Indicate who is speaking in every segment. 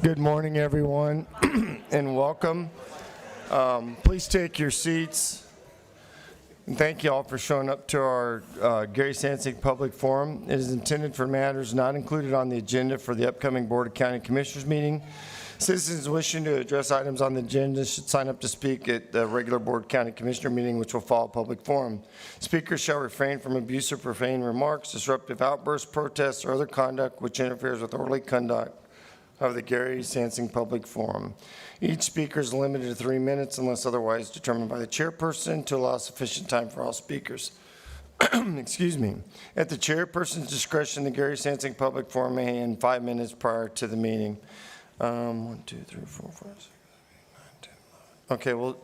Speaker 1: Good morning, everyone, and welcome. Please take your seats. And thank you all for showing up to our Gary Sansing Public Forum. It is intended for matters not included on the agenda for the upcoming Board of County Commissioners meeting. Citizens wishing to address items on the agenda should sign up to speak at the regular Board County Commissioner meeting, which will follow public forum. Speakers shall refrain from abusive, profane remarks, disruptive outbursts, protests, or other conduct which interferes with orderly conduct of the Gary Sansing Public Forum. Each speaker is limited to 3 minutes unless otherwise determined by the chairperson to allow sufficient time for all speakers. Excuse me. At the chairperson's discretion, the Gary Sansing Public Forum may end 5 minutes prior to the meeting. 1, 2, 3, 4, 5, 6, 7, 8, 9, 10, 11. Okay, well,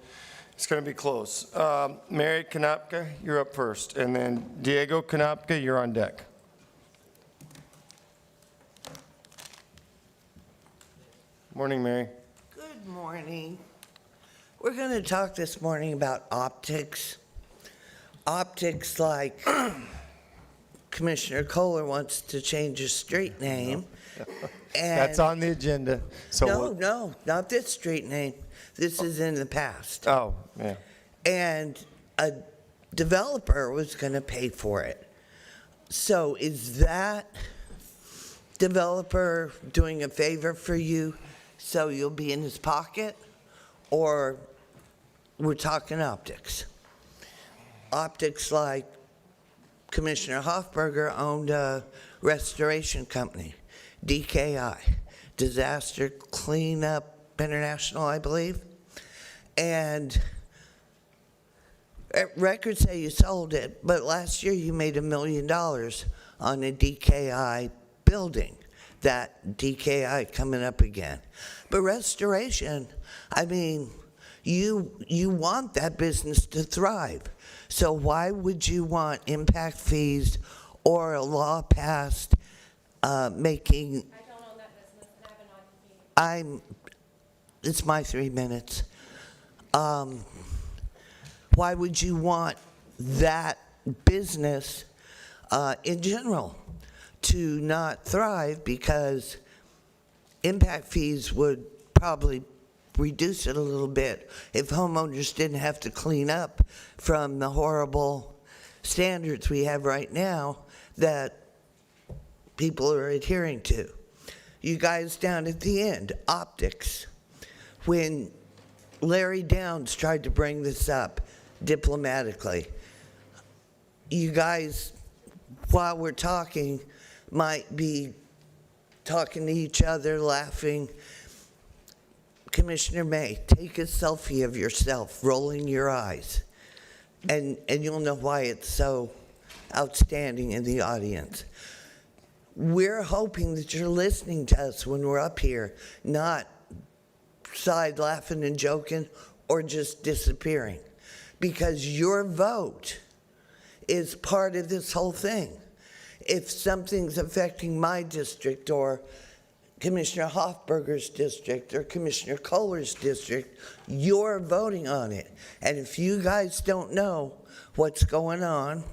Speaker 1: it's going to be close. Mary Kanapka, you're up first, and then Diego Kanapka, you're on deck. Morning, Mary.
Speaker 2: Good morning. We're going to talk this morning about optics. Optics like Commissioner Kohler wants to change his street name. And
Speaker 1: That's on the agenda. So
Speaker 2: no, not this street name. This is in the past.
Speaker 1: Oh, yeah.
Speaker 2: And a developer was going to pay for it. So is that developer doing a favor for you so you'll be in his pocket? Or we're talking optics? Optics like Commissioner Hoffberger owned a restoration company, DKI, Disaster Cleanup International, I believe. And records say you sold it, but last year you made $1 million on a DKI building. That DKI coming up again. But restoration, I mean, you want that business to thrive. So why would you want impact fees or a law passed making...
Speaker 3: I don't own that business, and I have an
Speaker 2: It's my 3 minutes. Why would you want that business in general to not thrive? Because impact fees would probably reduce it a little bit if homeowners didn't have to clean up from the horrible standards we have right now that people are adhering to. You guys down at the end, optics. When Larry Downs tried to bring this up diplomatically, you guys, while we're talking, might be talking to each other, laughing. Commissioner May, take a selfie of yourself rolling your eyes, and you'll know why it's so outstanding in the audience. We're hoping that you're listening to us when we're up here, not side laughing and joking or just disappearing, because your vote is part of this whole thing. If something's affecting my district or Commissioner Hoffberger's district or Commissioner Kohler's district, you're voting on it. And if you guys don't know what's going on,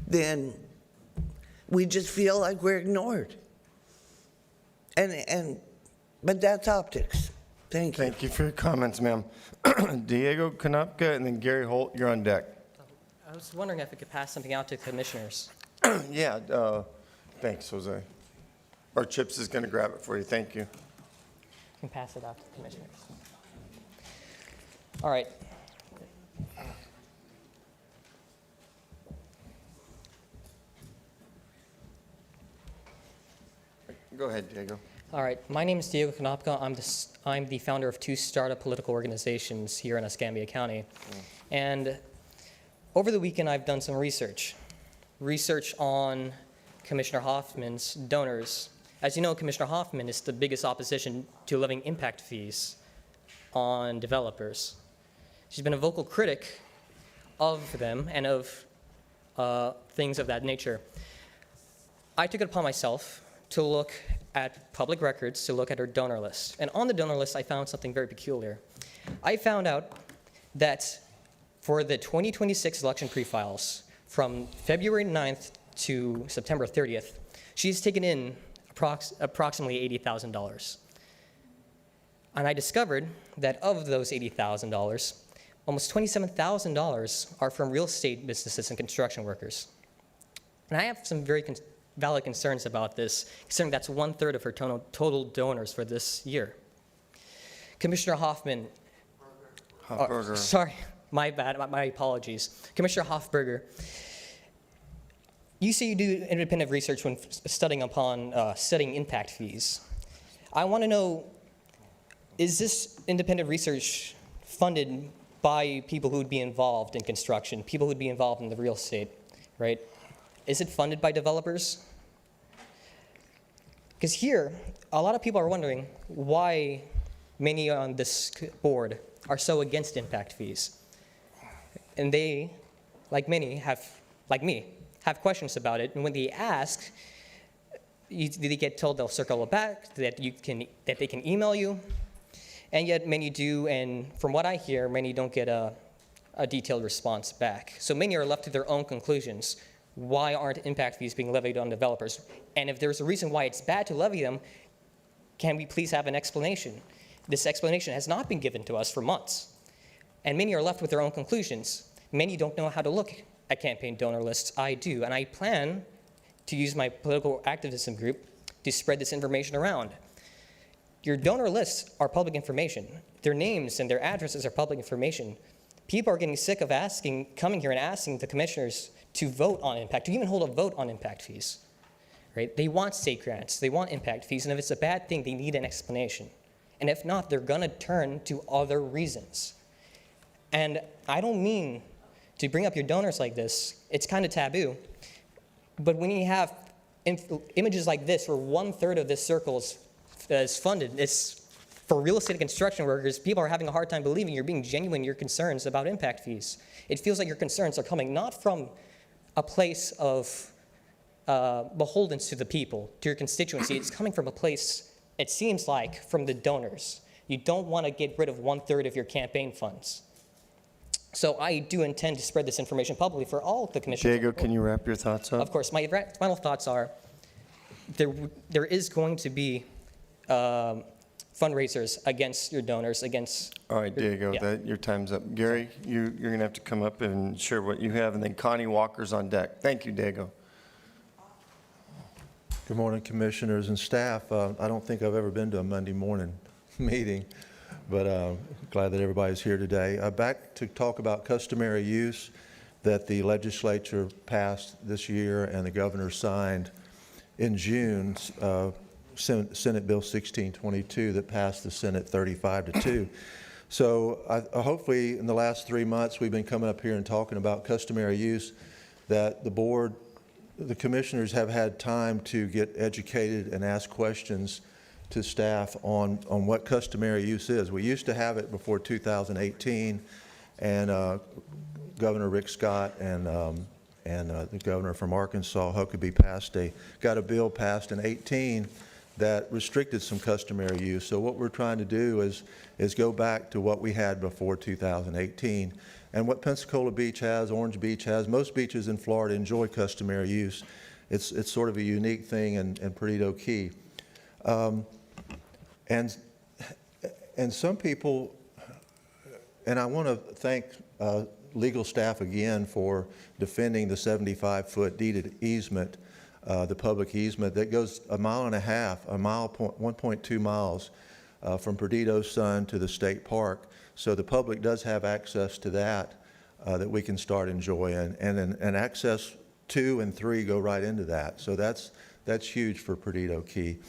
Speaker 2: then we just feel like we're ignored. But that's optics. Thank you.
Speaker 1: Thank you for your comments, ma'am. Diego Kanapka and then Gary Holt, you're on deck.
Speaker 4: I was wondering if we could pass something out to commissioners.
Speaker 1: Yeah, thanks, Jose. Our Chips is going to grab it for you. Thank you.
Speaker 4: You can pass it out to the commissioners. All right.
Speaker 1: Go ahead, Diego.
Speaker 4: All right. My name is Diego Kanapka. I'm the founder of 2 startup political organizations here in Escambia County. And over the weekend, I've done some research on Commissioner Hoffman's donors. As you know, Commissioner Hoffman is the biggest opposition to levying impact fees on developers. She's been a vocal critic of them and of things of that nature. I took it upon myself to look at public records, to look at her donor list. And on the donor list, I found something very peculiar. I found out that for the 2026 election pre-files, from February 9th to September 30th, she's taken in approximately $80,000. And I discovered that of those $80,000, almost $27,000 are from real estate businesses and construction workers. And I have some very valid concerns about this, considering that's 1/3 of her total donors for this year. Commissioner Hoffman,
Speaker 1: Hofberger.
Speaker 4: sorry, my bad, my apologies. Commissioner Hofberger, you say you do independent research when studying upon setting impact fees. I want to know, is this independent research funded by people who would be involved in construction, people who would be involved in the real estate, right? Is it funded by developers? Because here, a lot of people are wondering why many on this board are so against impact fees. And they, like many, like me, have questions about it. And when they ask, they get told they'll circle back, that they can email you. And yet many do, and from what I hear, many don't get a detailed response back. So many are left to their own conclusions. Why aren't impact fees being levied on developers? And if there's a reason why it's bad to levy them, can we please have an explanation? This explanation has not been given to us for months. And many are left with their own conclusions. Many don't know how to look at campaign donor lists. I do, and I plan to use my political activism group to spread this information around. Your donor lists are public information. Their names and their addresses are public information. People are getting sick of coming here and asking the commissioners to vote on impact, to even hold a vote on impact fees, right? They want state grants, they want impact fees, and if it's a bad thing, they need an explanation. And if not, they're gonna turn to other reasons. And I don't mean to bring up your donors like this, it's kind of taboo, but when you have images like this, where 1/3 of this circle is funded, it's for real estate and construction workers, people are having a hard time believing you're being genuine in your concerns about impact fees. It feels like your concerns are coming not from a place of beholdens to the people, to your constituency. It's coming from a place, it seems like, from the donors. You don't want to get rid of 1/3 of your campaign funds. So I do intend to spread this information publicly for all the commissioners.
Speaker 1: Diego, can you wrap your thoughts up?
Speaker 4: Of course. My final thoughts are there is going to be fundraisers against your donors, against...
Speaker 1: All right, Diego,
Speaker 4: Yeah.
Speaker 1: your time's up. Gary, you're going to have to come up and share what you have, and then Connie Walker's on deck. Thank you, Diego.
Speaker 5: Good morning, commissioners and staff. I don't think I've ever been to a Monday morning meeting, but glad that everybody's here today. Back to talk about customary use that the legislature passed this year and the governor signed in June, Senate Bill 1622 that passed the Senate 35-2. So hopefully in the last 3 months we've been coming up here and talking about customary use, that the board, the commissioners have had time to get educated and ask questions to staff on what customary use is. We used to have it before 2018, and Governor Rick Scott and the governor from Arkansas, Huckabee, got a bill passed in 18 that restricted some customary use. So what we're trying to do is go back to what we had before 2018. And what Pensacola Beach has, Orange Beach has, most beaches in Florida enjoy customary use. It's sort of a unique thing in Perdido Key. And some people, and I want to thank legal staff again for defending the 75-foot deeded easement, the public easement that goes 1.5 miles, 1.2 miles from Perdido Sun to the state park. So the public does have access to that that we can start enjoying, and access 2 and 3 go right into that. So that's huge for Perdido Key.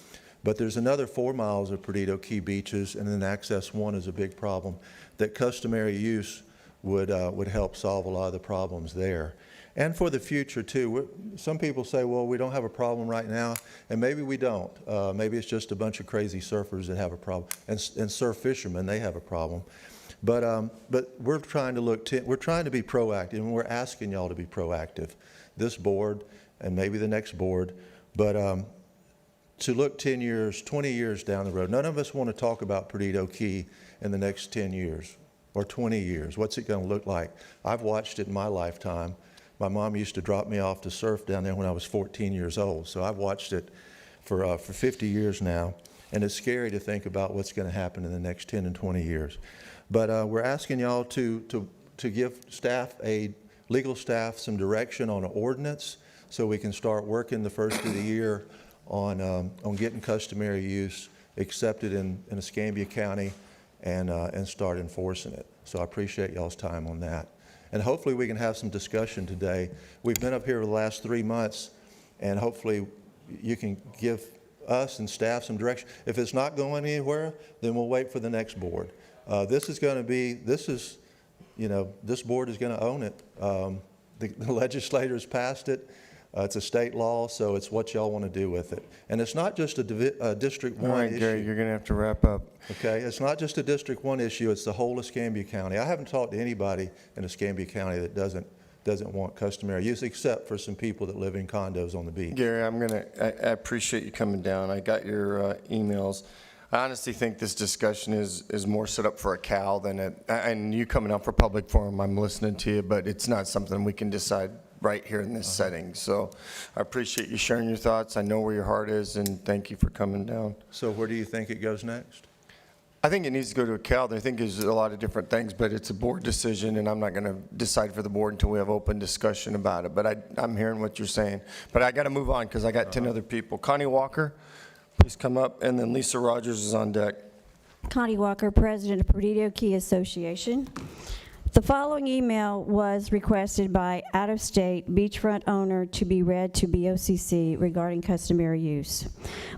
Speaker 5: But there's another 4 miles of Perdido Key beaches, and then access 1 is a big problem, that customary use would help solve a lot of the problems there. And for the future, too. Some people say, well, we don't have a problem right now, and maybe we don't. Maybe it's just a bunch of crazy surfers that have a problem, and surf fishermen, they have a problem. But we're trying to we're trying to be proactive, and we're asking y'all to be proactive. This board, and maybe the next board, but to look 10 years, 20 years down the road. None of us want to talk about Perdido Key in the next 10 years or 20 years. What's it going to look like? I've watched it in my lifetime. My mom used to drop me off to surf down there when I was 14 years old. So I've watched it for 50 years now. And it's scary to think about what's going to happen in the next 10 and 20 years. But we're asking y'all to give legal staff some direction on an ordinance so we can start working the first of the year on getting customary use accepted in Escambia County and start enforcing it. So I appreciate y'all's time on that. And hopefully we can have some discussion today. We've been up here for the last 3 months, and hopefully you can give us and staff some direction. If it's not going anywhere, then we'll wait for the next board. This board is going to own it. The legislators passed it. It's a state law, so it's what y'all want to do with it. And it's not just a District 1
Speaker 1: All right,
Speaker 5: issue.
Speaker 1: Gary, you're going to have to wrap up.
Speaker 5: Okay, it's not just a District 1 issue, it's the whole Escambia County. I haven't talked to anybody in Escambia County that doesn't want customary use, except for some people that live in condos on the beach.
Speaker 1: Gary, I appreciate you coming down. I got your emails. I honestly think this discussion is more set up for a Cal than and you coming up for public forum, I'm listening to you, but it's not something we can decide right here in this setting. So I appreciate you sharing your thoughts. I know where your heart is, and thank you for coming down.
Speaker 5: So where do you think it goes next?
Speaker 1: I think it needs to go to a Cal. I think there's a lot of different things, but it's a board decision, and I'm not going to decide for the board until we have open discussion about it. But I'm hearing what you're saying. But I got to move on because I got 10 other people. Connie Walker, please come up, and then Lisa Rogers is on deck.
Speaker 6: Connie Walker, President of Perdido Key Association. The following email was requested by out-of-state beachfront owner to be read to BOCC regarding customary use.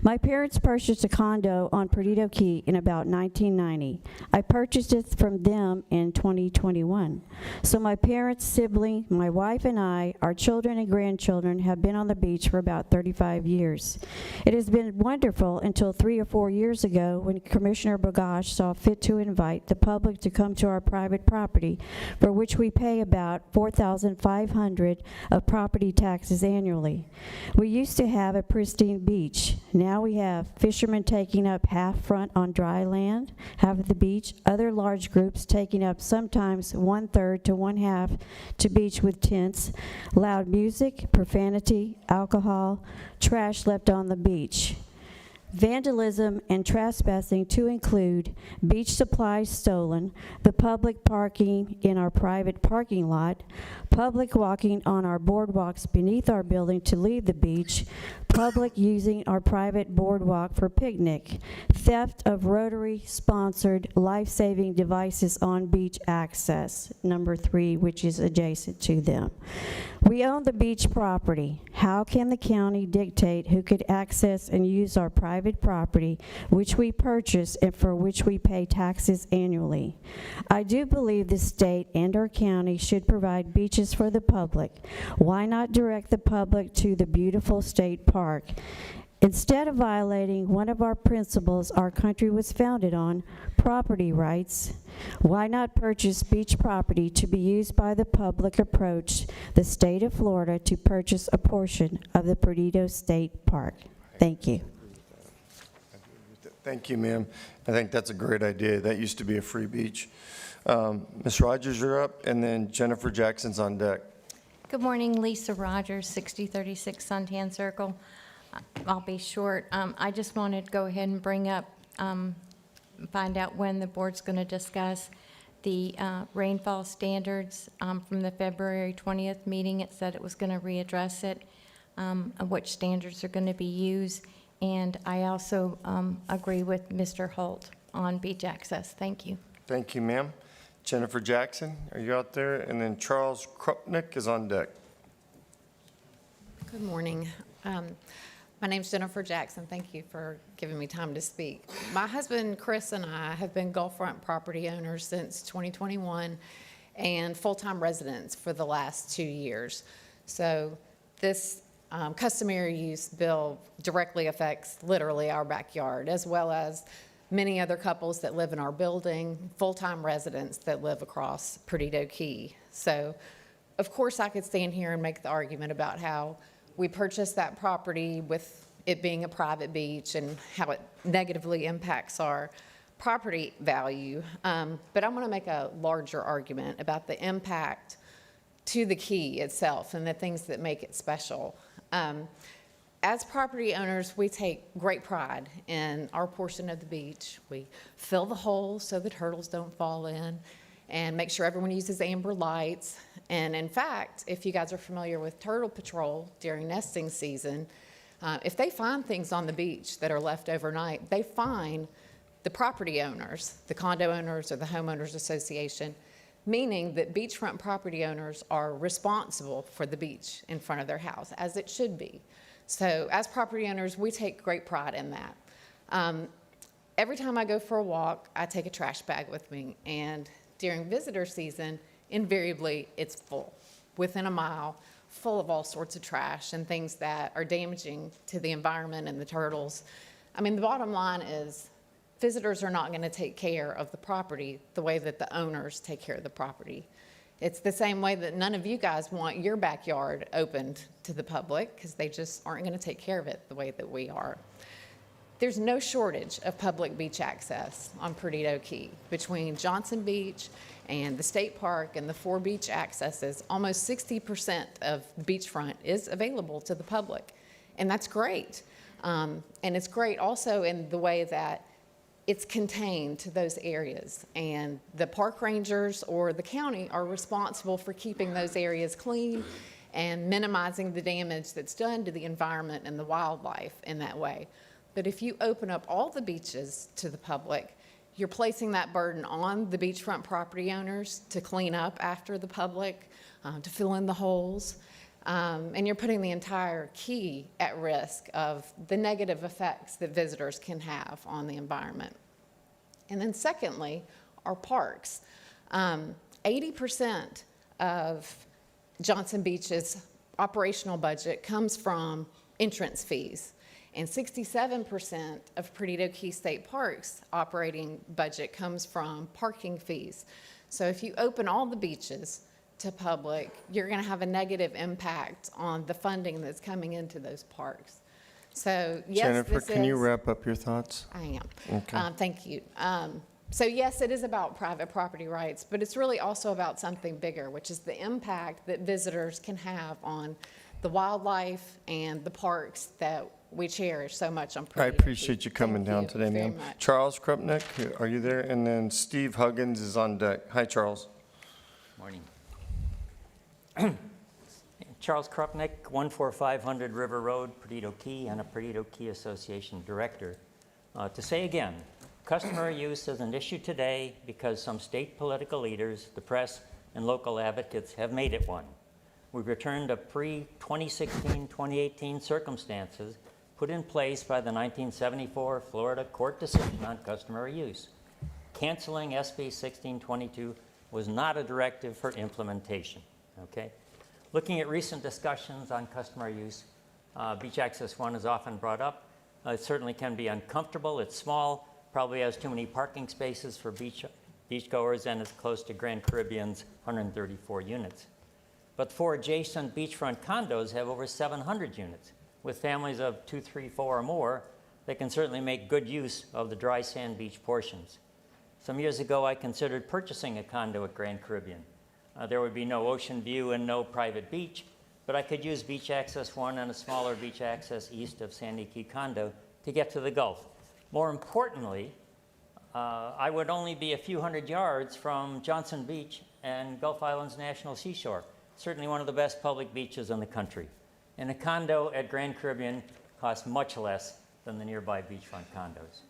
Speaker 6: My parents purchased a condo on Perdido Key in about 1990. I purchased it from them in 2021. So my parents, sibling, my wife and I, our children and grandchildren have been on the beach for about 35 years. It has been wonderful until 3 or 4 years ago when Commissioner Bogosh saw fit to invite the public to come to our private property, for which we pay about $4,500 of property taxes annually. We used to have a pristine beach. Now we have fishermen taking up half front on dry land, half of the beach, other large groups taking up sometimes 1/3 to 1/2 to beach with tents, loud music, profanity, alcohol, trash left on the beach. Vandalism and trespassing to include beach supplies stolen, the public parking in our private parking lot, public walking on our boardwalks beneath our building to leave the beach, public using our private boardwalk for picnic, theft of Rotary-sponsored life-saving devices on beach access, number 3, which is adjacent to them. We own the beach property. How can the county dictate who could access and use our private property, which we purchase and for which we pay taxes annually? I do believe the state and our county should provide beaches for the public. Why not direct the public to the beautiful state park? Instead of violating one of our principles our country was founded on, property rights, why not purchase beach property to be used by the public? Approach the state of Florida to purchase a portion of the Perdido State Park. Thank you.
Speaker 1: Thank you, ma'am. I think that's a great idea. That used to be a free beach. Ms. Rogers, you're up, and then Jennifer Jackson's on deck.
Speaker 3: Good morning, Lisa Rogers, 6036 Suntan Circle. I'll be short. I just wanted to go ahead and bring up, find out when the board's going to discuss the rainfall standards from the February 20th meeting. It said it was going to readdress it, which standards are going to be used. And I also agree with Mr. Holt on beach access. Thank you.
Speaker 1: Thank you, ma'am. Jennifer Jackson, are you out there? And then Charles Krupnick is on deck.
Speaker 7: Good morning. My name's Jennifer Jackson. Thank you for giving me time to speak. My husband, Chris, and I have been Gulffront property owners since 2021, and full-time residents for the last 2 years. So this customary use bill directly affects literally our backyard, as well as many other couples that live in our building, full-time residents that live across Perdido Key. So, of course, I could stand here and make the argument about how we purchased that property with it being a private beach and how it negatively impacts our property value. But I'm going to make a larger argument about the impact to the key itself and the things that make it special. As property owners, we take great pride in our portion of the beach. We fill the holes so the turtles don't fall in and make sure everyone uses amber lights. And in fact, if you guys are familiar with Turtle Patrol during nesting season, if they find things on the beach that are left overnight, they fine the property owners, the condo owners or the homeowners association, meaning that beachfront property owners are responsible for the beach in front of their house, as it should be. So as property owners, we take great pride in that. Every time I go for a walk, I take a trash bag with me, and during visitor season, invariably it's full, within a mile, full of all sorts of trash and things that are damaging to the environment and the turtles. I mean, the bottom line is visitors are not going to take care of the property the way that the owners take care of the property. It's the same way that none of you guys want your backyard opened to the public because they just aren't going to take care of it the way that we are. There's no shortage of public beach access on Perdido Key. Between Johnson Beach and the state park and the 4 beach accesses, almost 60% of the beachfront is available to the public. And that's great. And it's great also in the way that it's contained to those areas, and the park rangers or the county are responsible for keeping those areas clean and minimizing the damage that's done to the environment and the wildlife in that way. But if you open up all the beaches to the public, you're placing that burden on the beachfront property owners to clean up after the public, to fill in the holes, and you're putting the entire key at risk of the negative effects that visitors can have on the environment. And then secondly, our parks. 80% of Johnson Beach's operational budget comes from entrance fees, and 67% of Perdido Key State Park's operating budget comes from parking fees. So if you open all the beaches to public, you're going to have a negative impact on the funding that's coming into those parks. So yes,
Speaker 1: Jennifer,
Speaker 7: this
Speaker 1: can you
Speaker 7: is-
Speaker 1: wrap up your thoughts?
Speaker 7: I am.
Speaker 1: Okay.
Speaker 7: Thank you. So yes, it is about private property rights, but it's really also about something bigger, which is the impact that visitors can have on the wildlife and the parks that we cherish so much on Perdido
Speaker 1: I
Speaker 7: Key.
Speaker 1: appreciate you coming
Speaker 7: Thank
Speaker 1: down
Speaker 7: you
Speaker 1: today,
Speaker 7: very
Speaker 1: ma'am.
Speaker 7: much.
Speaker 1: Charles Krupnick, are you there? And then Steve Huggins is on deck. Hi, Charles.
Speaker 8: Morning. Charles Krupnick, 14500 River Road, Perdido Key, and a Perdido Key Association Director. To say again, customary use is an issue today because some state political leaders, the press, and local advocates have made it one. We've returned to pre-2016-2018 circumstances put in place by the 1974 Florida court decision on customary use. Canceling SB 1622 was not a directive for implementation, okay? Looking at recent discussions on customary use, Beach Access 1 is often brought up. It certainly can be uncomfortable. It's small, probably has too many parking spaces for beachgoers, and it's close to Grand Caribbean's 134 units. But 4 adjacent beachfront condos have over 700 units. With families of 2, 3, 4 or more, they can certainly make good use of the dry sand beach portions. Some years ago, I considered purchasing a condo at Grand Caribbean. There would be no ocean view and no private beach, but I could use Beach Access 1 and a smaller Beach Access east of Sandy Key condo to get to the Gulf. More importantly, I would only be a few hundred yards from Johnson Beach and Gulf Islands National Seashore, certainly one of the best public beaches in the country. And a condo at Grand Caribbean costs much less than the nearby beachfront condos.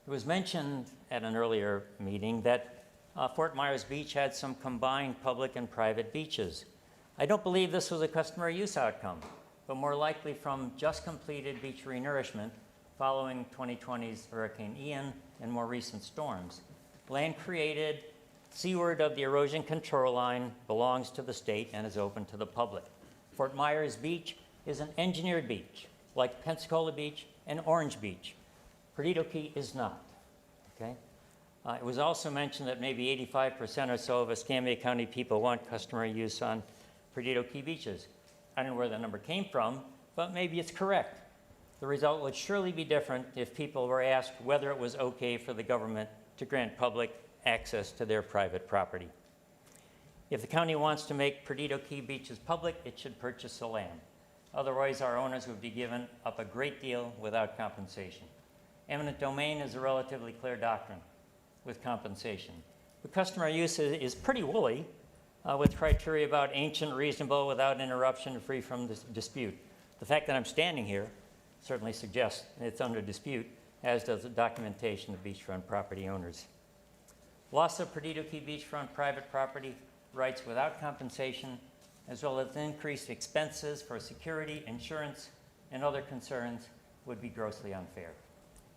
Speaker 8: It was mentioned at an earlier meeting that Fort Myers Beach had some combined public and private beaches. I don't believe this was a customary use outcome, but more likely from just completed beach renourishment following 2020's Hurricane Ian and more recent storms. Land created Seaward of the erosion control line belongs to the state and is open to the public. Fort Myers Beach is an engineered beach, like Pensacola Beach and Orange Beach. Perdido Key is not, okay? It was also mentioned that maybe 85% or so of Escambia County people want customary use on Perdido Key beaches. I don't know where the number came from, but maybe it's correct. The result would surely be different if people were asked whether it was okay for the government to grant public access to their private property. If the county wants to make Perdido Key beaches public, it should purchase the land. Otherwise, our owners would be given up a great deal without compensation. Eminent domain is a relatively clear doctrine with compensation. The customary use is pretty woolly with criteria about ancient, reasonable, without interruption, free from dispute. The fact that I'm standing here certainly suggests it's under dispute, as does the documentation of beachfront property owners. Loss of Perdido Key beachfront private property rights without compensation, as well as increased expenses for security, insurance, and other concerns would be grossly unfair.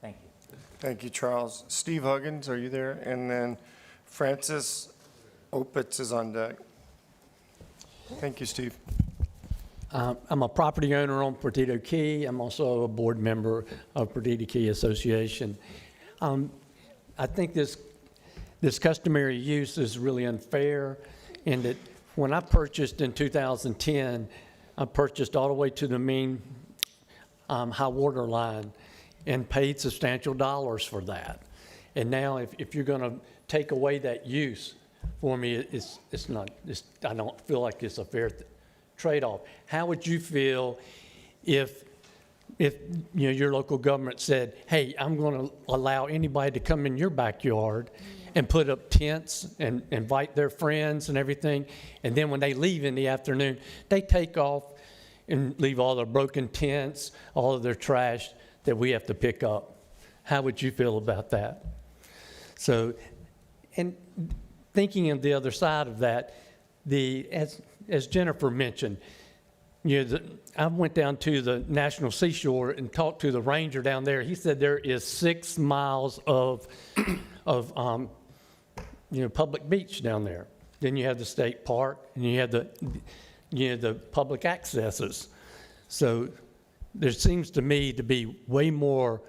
Speaker 8: Thank you.
Speaker 1: Thank you, Charles. Steve Huggins, are you there? And then Francis Opitz is on deck. Thank you, Steve.
Speaker 9: I'm a property owner on Perdido Key. I'm also a board member of Perdido Key Association. I think this customary use is really unfair in that when I purchased in 2010, I purchased all the way to the mean high water line and paid substantial dollars for that. And now if you're going to take away that use for me, I don't feel like it's a fair trade-off. How would you feel if your local government said, hey, I'm going to allow anybody to come in your backyard and put up tents and invite their friends and everything, and then when they leave in the afternoon, they take off and leave all their broken tents, all of their trash that we have to pick up? How would you feel about that? So, and thinking of the other side of that, as Jennifer mentioned, I went down to the National Seashore and talked to the ranger down there. He said there is 6 miles of public beach down there. Then you have the state park, and you have the public accesses. So there seems to me to be way more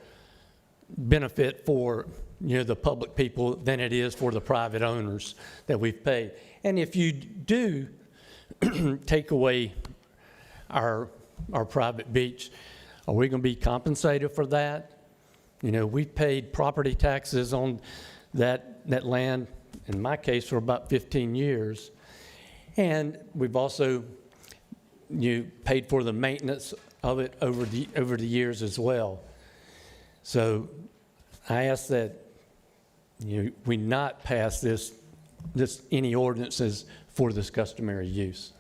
Speaker 9: benefit for the public people than it is for the private owners that we've paid. And if you do take away our private beach, are we going to be compensated for that? We've paid property taxes on that land, in my case, for about 15 years. And we've also paid for the maintenance of it over the years as well. So I ask that we not pass any ordinances for this customary use.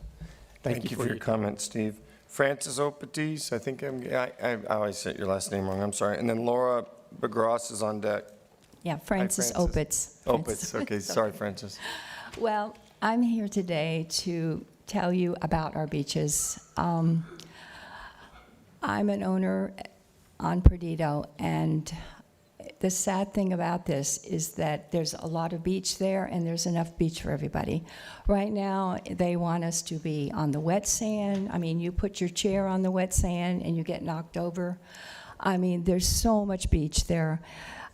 Speaker 1: Thank you for your comment, Steve. Francis Opitz, I think I always said your last name wrong, I'm sorry. And then Laura Begros is on deck.
Speaker 10: Yeah, Francis
Speaker 1: Francis.
Speaker 10: Opitz.
Speaker 1: Opitz, okay, sorry, Francis.
Speaker 10: Well, I'm here today to tell you about our beaches. I'm an owner on Perdido, and the sad thing about this is that there's a lot of beach there, and there's enough beach for everybody. Right now, they want us to be on the wet sand. I mean, you put your chair on the wet sand, and you get knocked over. I mean, there's so much beach there.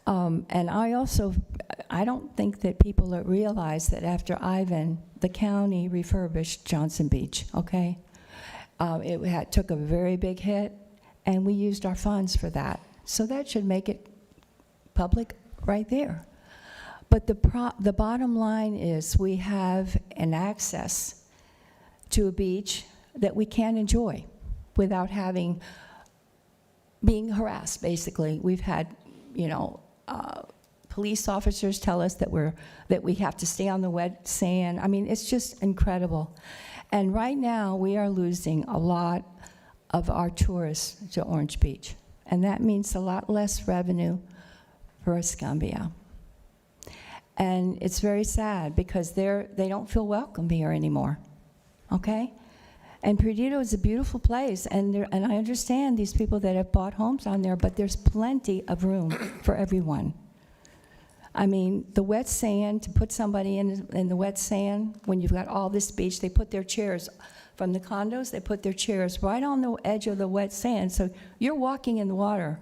Speaker 10: And I don't think that people realize that after Ivan, the county refurbished Johnson Beach, okay? It took a very big hit, and we used our funds for that. So that should make it public right there. But the bottom line is we have an access to a beach that we can enjoy without being harassed, basically. We've had, police officers tell us that we have to stay on the wet sand. I mean, it's just incredible. And right now, we are losing a lot of our tourists to Orange Beach. And that means a lot less revenue for Escambia. And it's very sad because they don't feel welcome here anymore, okay? And Perdido is a beautiful place, and I understand these people that have bought homes on there, but there's plenty of room for everyone. I mean, the wet sand, to put somebody in the wet sand, when you've got all this beach, they put their chairs, from the condos, they put their chairs right on the edge of the wet sand, so you're walking in the water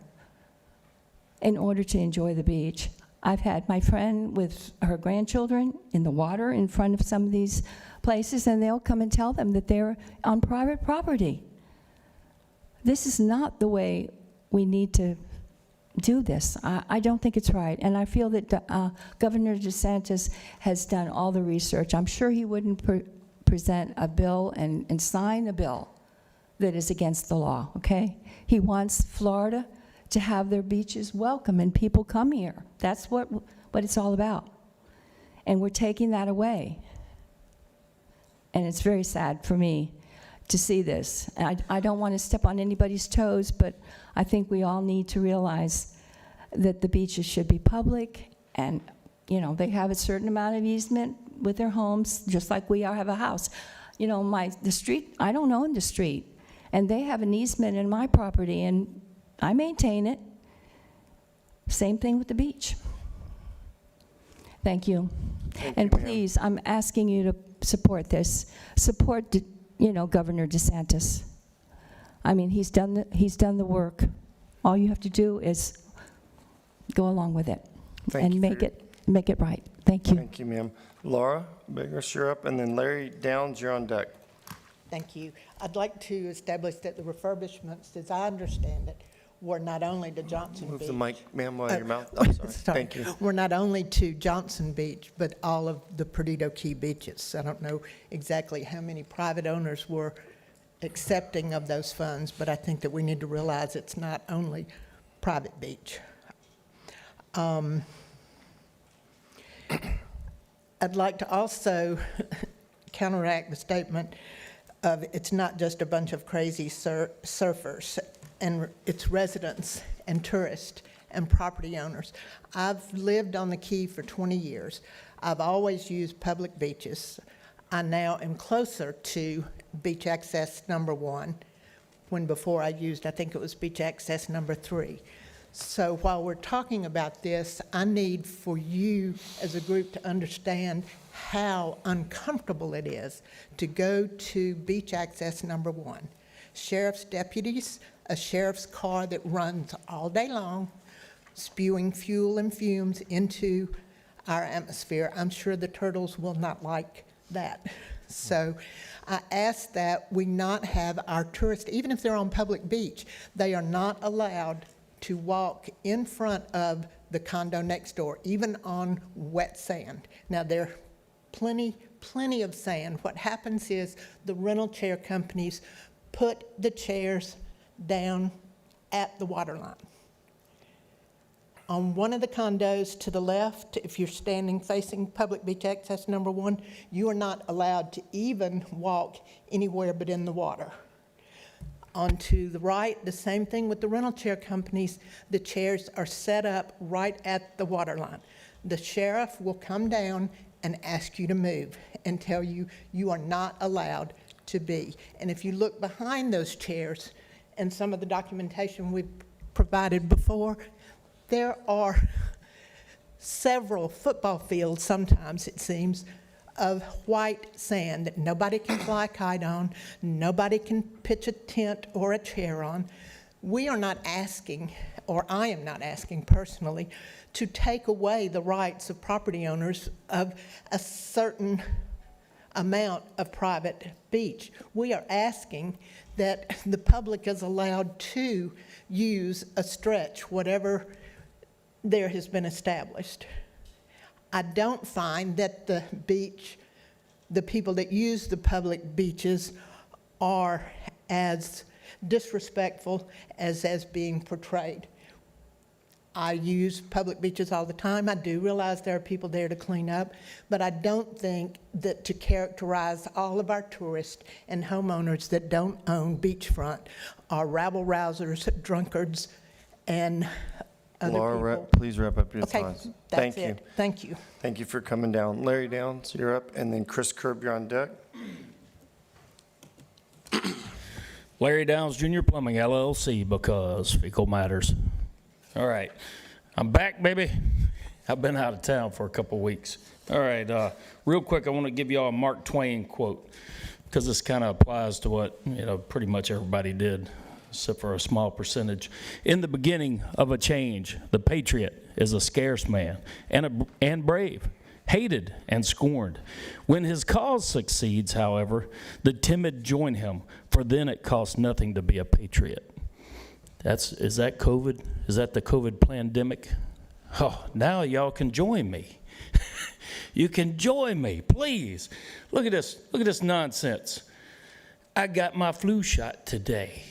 Speaker 10: in order to enjoy the beach. I've had my friend with her grandchildren in the water in front of some of these places, and they'll come and tell them that they're on private property. This is not the way we need to do this. I don't think it's right, and I feel that Governor DeSantis has done all the research. I'm sure he wouldn't present a bill and sign a bill that is against the law, okay? He wants Florida to have their beaches welcome and people come here. That's what it's all about. And we're taking that away. And it's very sad for me to see this. I don't want to step on anybody's toes, but I think we all need to realize that the beaches should be public, and, you know, they have a certain amount of easement with their homes, just like we have a house. You know, the street, I don't own the street, and they have an easement in my property, and I maintain it. Same thing with the beach. Thank you. And
Speaker 1: you, ma'am.
Speaker 10: please, I'm asking you to support this. Support, you know, Governor DeSantis. I mean, he's done the work. All you have to do is go along with it
Speaker 1: Thank
Speaker 10: and
Speaker 1: you for
Speaker 10: make it right. Thank you.
Speaker 1: Thank you, ma'am. Laura Biggers, you're up, and then Larry Downs, you're on deck.
Speaker 11: Thank you. I'd like to establish that the refurbishments, as I understand it, were not only to Johnson Beach.
Speaker 1: Move the mic, ma'am, while your mouth, I'm sorry. Thank you.
Speaker 11: Were not only to Johnson Beach, but all of the Perdido Key beaches. I don't know exactly how many private owners were accepting of those funds, but I think that we need to realize it's not only private beach. I'd like to also counteract the statement of it's not just a bunch of crazy surfers, and it's residents and tourists and property owners. I've lived on the Key for 20 years. I've always used public beaches. I now am closer to beach access number 1, when before I used, I think it was beach access number 3. So while we're talking about this, I need for you as a group to understand how uncomfortable it is to go to beach access number 1. Sheriff's deputies, a sheriff's car that runs all day long, spewing fuel and fumes into our atmosphere. I'm sure the turtles will not like that. So I ask that we not have our tourists, even if they're on public beach, they are not allowed to walk in front of the condo next door, even on wet sand. Now, there are plenty of sand. What happens is the rental chair companies put the chairs down at the water line. On one of the condos to the left, if you're standing facing public beach access number 1, you are not allowed to even walk anywhere but in the water. On to the right, the same thing with the rental chair companies. The chairs are set up right at the water line. The sheriff will come down and ask you to move and tell you you are not allowed to be. And if you look behind those chairs and some of the documentation we've provided before, there are several football fields, sometimes it seems, of white sand that nobody can fly a kite on, nobody can pitch a tent or a chair on. We are not asking, or I am not asking personally, to take away the rights of property owners of a certain amount of private beach. We are asking that the public is allowed to use a stretch, whatever there has been established. I don't find that the people that use the public beaches are as disrespectful as being portrayed. I use public beaches all the time. I do realize there are people there to clean up, but I don't think that to characterize all of our tourists and homeowners that don't own beachfront are rabble-rousers, drunkards, and other
Speaker 1: Laura,
Speaker 11: people.
Speaker 1: please wrap up your
Speaker 11: Okay,
Speaker 1: thoughts.
Speaker 11: that's
Speaker 1: Thank you.
Speaker 11: it. Thank you.
Speaker 1: Thank you for coming down. Larry Downs, you're up, and then Chris Kerb, you're on deck.
Speaker 12: Larry Downs Jr. Plumbing LLC, because fecal matters. All right, I'm back, baby. I've been out of town for a couple weeks. All right, real quick, I want to give you all a Mark Twain quote, because this kind of applies to what, pretty much everybody did, except for a small percentage. In the beginning of a change, the patriot is a scarce man and brave, hated and scorned. When his cause succeeds, however, the timid join him, for then it costs nothing to be a patriot. Is that COVID? Is that the COVID pandemic? Oh, now y'all can join me. You can join me, please. Look at this nonsense. I got my flu shot today.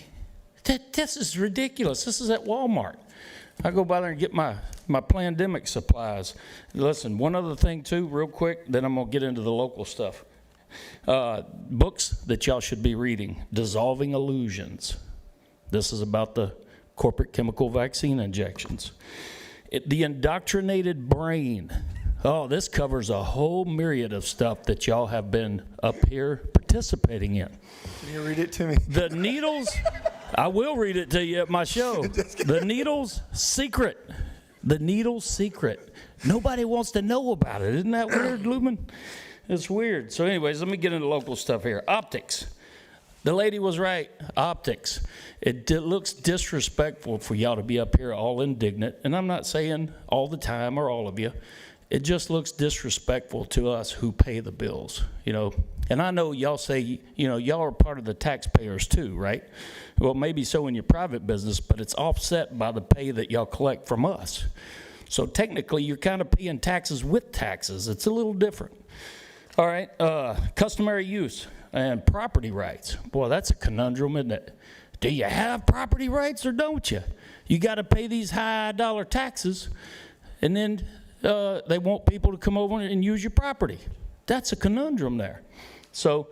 Speaker 12: This is ridiculous. This is at Walmart. I go by there and get my pandemic supplies. Listen, one other thing too, real quick, then I'm gonna get into the local stuff. Books that y'all should be reading. Dissolving Illusions. This is about the corporate chemical vaccine injections. The Indoctrinated Brain. Oh, this covers a whole myriad of stuff that y'all have been up here participating in.
Speaker 1: Can you read it to me?
Speaker 12: The Needles, I will read it to you at my show. The Needles Secret. The Needles Secret. Nobody wants to know about it. Isn't that weird, Lumen? It's weird. So anyways, let me get into local stuff here. Optics. The lady was right. Optics. It looks disrespectful for y'all to be up here all indignant, and I'm not saying all the time or all of you. It just looks disrespectful to us who pay the bills, And I know y'all say, y'all are part of the taxpayers too, right? Well, maybe so in your private business, but it's offset by the pay that y'all collect from us. So technically, you're kind of paying taxes with taxes. It's a little different. All right, customary use and property rights. Boy, that's a conundrum, isn't it? Do you have property rights or don't you? You got to pay these high dollar taxes, and then they want people to come over and use your property. That's a conundrum there. So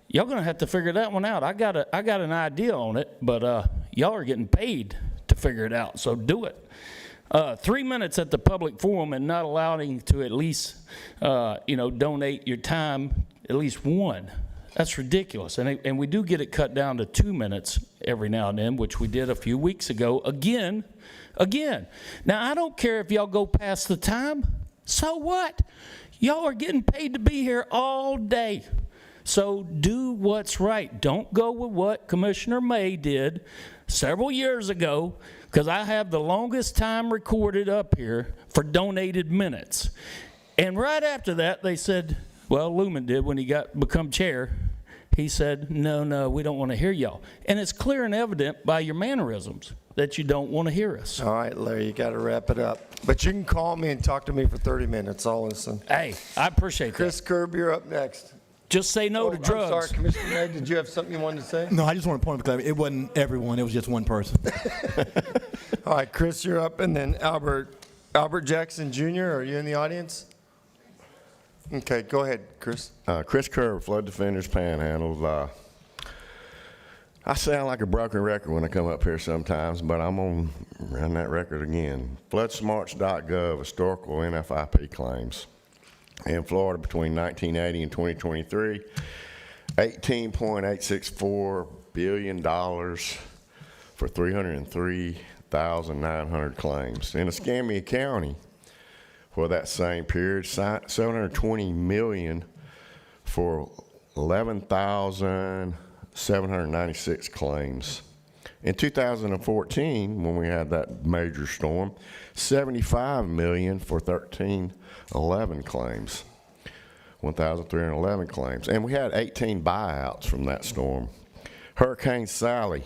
Speaker 12: y'all gonna have to figure that one out. I got an idea on it, but y'all are getting paid to figure it out, so do it. 3 minutes at the public forum and not allowing to at least, donate your time, at least one. That's ridiculous. And we do get it cut down to 2 minutes every now and then, which we did a few weeks ago. Again. Now, I don't care if y'all go past the time. So what? Y'all are getting paid to be here all day. So do what's right. Don't go with what Commissioner May did several years ago, because I have the longest time recorded up here for donated minutes. And right after that, they said, well, Lumen did when he become chair. He said, no, we don't want to hear y'all. And it's clear and evident by your mannerisms that you don't want to hear us.
Speaker 1: All right, Larry, you got to wrap it up. But you can call me and talk to me for 30 minutes. I'll listen.
Speaker 12: Hey, I appreciate that.
Speaker 1: Chris Kerb, you're up next.
Speaker 12: Just say no to drugs.
Speaker 1: I'm sorry, Commissioner May, did you have something you wanted to say?
Speaker 13: No, I just want to point out, it wasn't everyone, it was just one person.
Speaker 1: All right, Chris, you're up, and then Albert Jackson Jr., are you in the audience? Okay, go ahead, Chris.
Speaker 14: Chris Kerr, Flood Defenders Panhandle. I sound like a broken record when I come up here sometimes, but I'm on run that record again. Floodsmarts.gov historical NFIP claims. In Florida between 1980 and 2023, $18.864 billion for 303,900 claims. In Escambia County, for that same period, $720 million for 11,796 claims. In 2014, when we had that major storm, $75 million for 1,311 claims, 1,311 claims. And we had 18 buyouts from that storm. Hurricane Sally,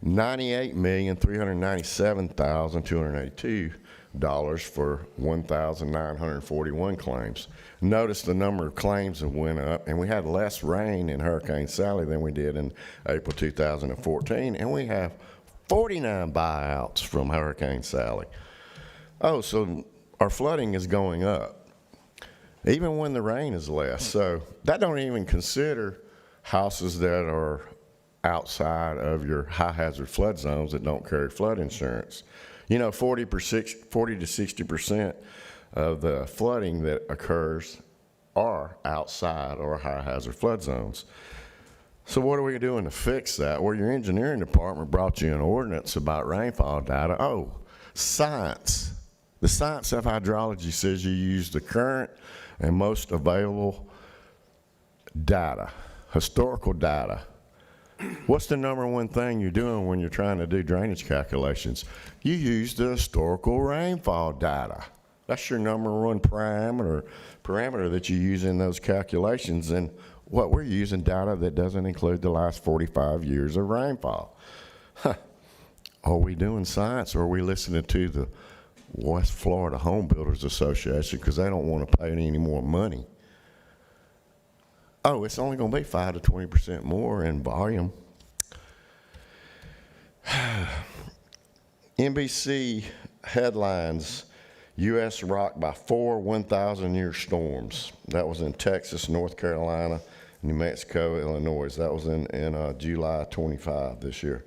Speaker 14: $98,397,282 for 1,941 claims. Notice the number of claims that went up, and we had less rain in Hurricane Sally than we did in April 2014, and we have 49 buyouts from Hurricane Sally. Oh, so our flooding is going up, even when the rain is less. So that don't even consider houses that are outside of your high hazard flood zones that don't carry flood insurance. 40 to 60% of the flooding that occurs are outside or high hazard flood zones. So what are we doing to fix that? Well, your engineering department brought you an ordinance about rainfall data. Oh, science. The science of hydrology says you use the current and most available data, historical data. What's the number one thing you're doing when you're trying to do drainage calculations? You use the historical rainfall data. That's your number one parameter that you use in those calculations. And what we're using data that doesn't include the last 45 years of rainfall. Are we doing science, or are we listening to the West Florida Home Builders Association because they don't want to pay any more money? Oh, it's only going to be 5 to 20% more in volume. NBC headlines, U.S. rocked by 4 1,000-year storms. That was in Texas, North Carolina, New Mexico, Illinois. That was in July 25 this year.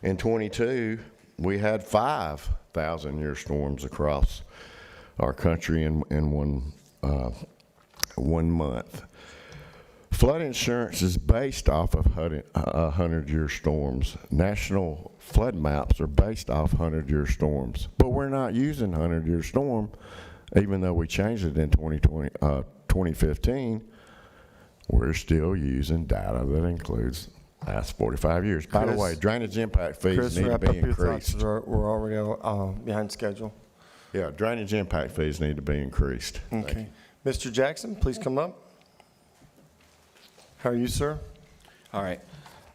Speaker 14: In 22, we had 5,000-year storms across our country in one month. Flood insurance is based off of 100-year storms. National flood maps are based off 100-year storms. But we're not using 100-year storm, even though we changed it in 2015. We're still using data that includes last 45 years. By the
Speaker 1: Chris-
Speaker 14: way, drainage impact fees
Speaker 1: Chris,
Speaker 14: need to
Speaker 1: wrap
Speaker 14: be
Speaker 1: up your thoughts.
Speaker 14: increased.
Speaker 1: We're already behind schedule.
Speaker 14: Yeah, drainage impact fees need to be increased. Thank
Speaker 1: Okay. Mr. Jackson, please come up. How are you, sir?
Speaker 15: All right.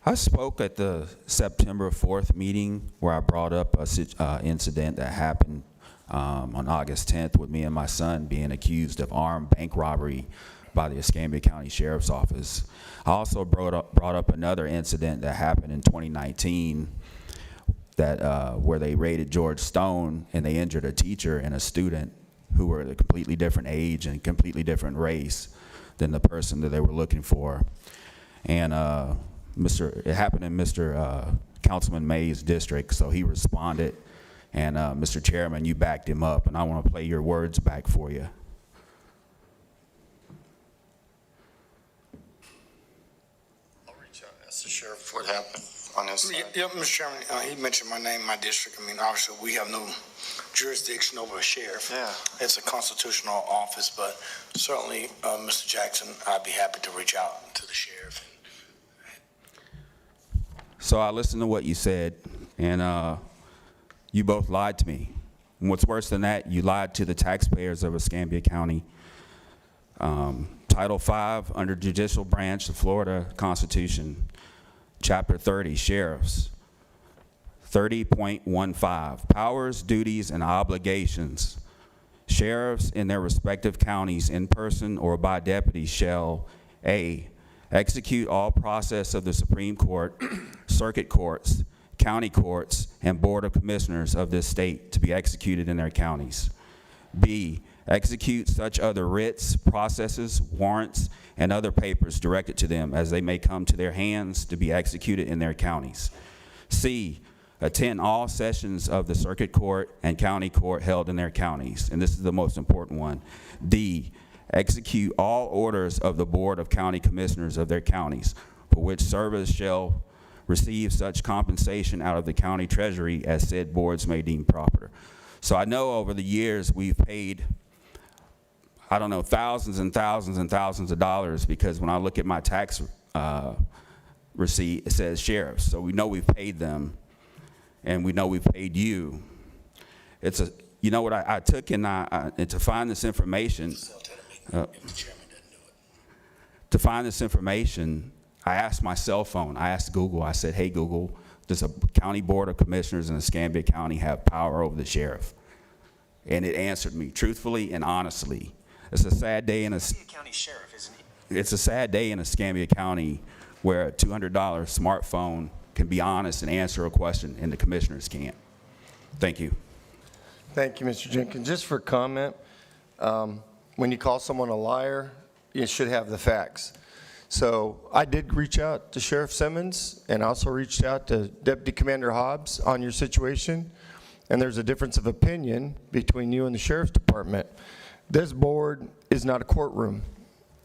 Speaker 15: I spoke at the September 4th meeting where I brought up a incident that happened on August 10th with me and my son being accused of armed bank robbery by the Escambia County Sheriff's Office. I also brought up another incident that happened in 2019 that where they raided George Stone and they injured a teacher and a student who were a completely different age and completely different race than the person that they were looking for. And it happened in Mr. Councilman May's district, so he responded. And Mr. Chairman, you backed him up, and I want to play your words back for you.
Speaker 16: I'll reach out and ask the sheriff what happened on this side.
Speaker 17: Yeah, Mr. Chairman, he mentioned my name, my district. I mean, obviously, we have no jurisdiction over a sheriff.
Speaker 16: Yeah.
Speaker 17: It's a constitutional office, but certainly, Mr. Jackson, I'd be happy to reach out to the sheriff.
Speaker 15: So I listened to what you said, and you both lied to me. And what's worse than that, you lied to the taxpayers of Escambia County. Title 5, under Judicial Branch, the Florida Constitution, Chapter 30, Sheriffs, 30.15, powers, duties, and obligations. Sheriffs in their respective counties, in person or by deputy, shall A, execute all process of the Supreme Court, circuit courts, county courts, and Board of Commissioners of this state to be executed in their counties. B, execute such other writs, processes, warrants, and other papers directed to them as they may come to their hands to be executed in their counties. C, attend all sessions of the circuit court and county court held in their counties. And this is the most important one. D, execute all orders of the Board of County Commissioners of their counties, for which service shall receive such compensation out of the county treasury as said boards may deem proper. So I know over the years we've paid, I don't know, thousands and thousands and thousands of dollars, because when I look at my tax receipt, it says sheriffs. So we know we've paid them, and we know we've paid you. It's a, you know what I took and to find this information, I asked my cell phone, I asked Google, I said, hey Google, does a county board of commissioners in Escambia County have power over the sheriff? And it answered me truthfully and honestly. It's a sad day in
Speaker 17: County Sheriff, isn't he?
Speaker 15: It's a sad day in Escambia County where a $200 smartphone can be honest and answer a question and the commissioners can't. Thank you.
Speaker 1: Thank you, Mr. Jenkins. Just for comment, when you call someone a liar, you should have the facts. So I did reach out to Sheriff Simmons and also reached out to Deputy Commander Hobbs on your situation, and there's a difference of opinion between you and the Sheriff's Department. This board is not a courtroom.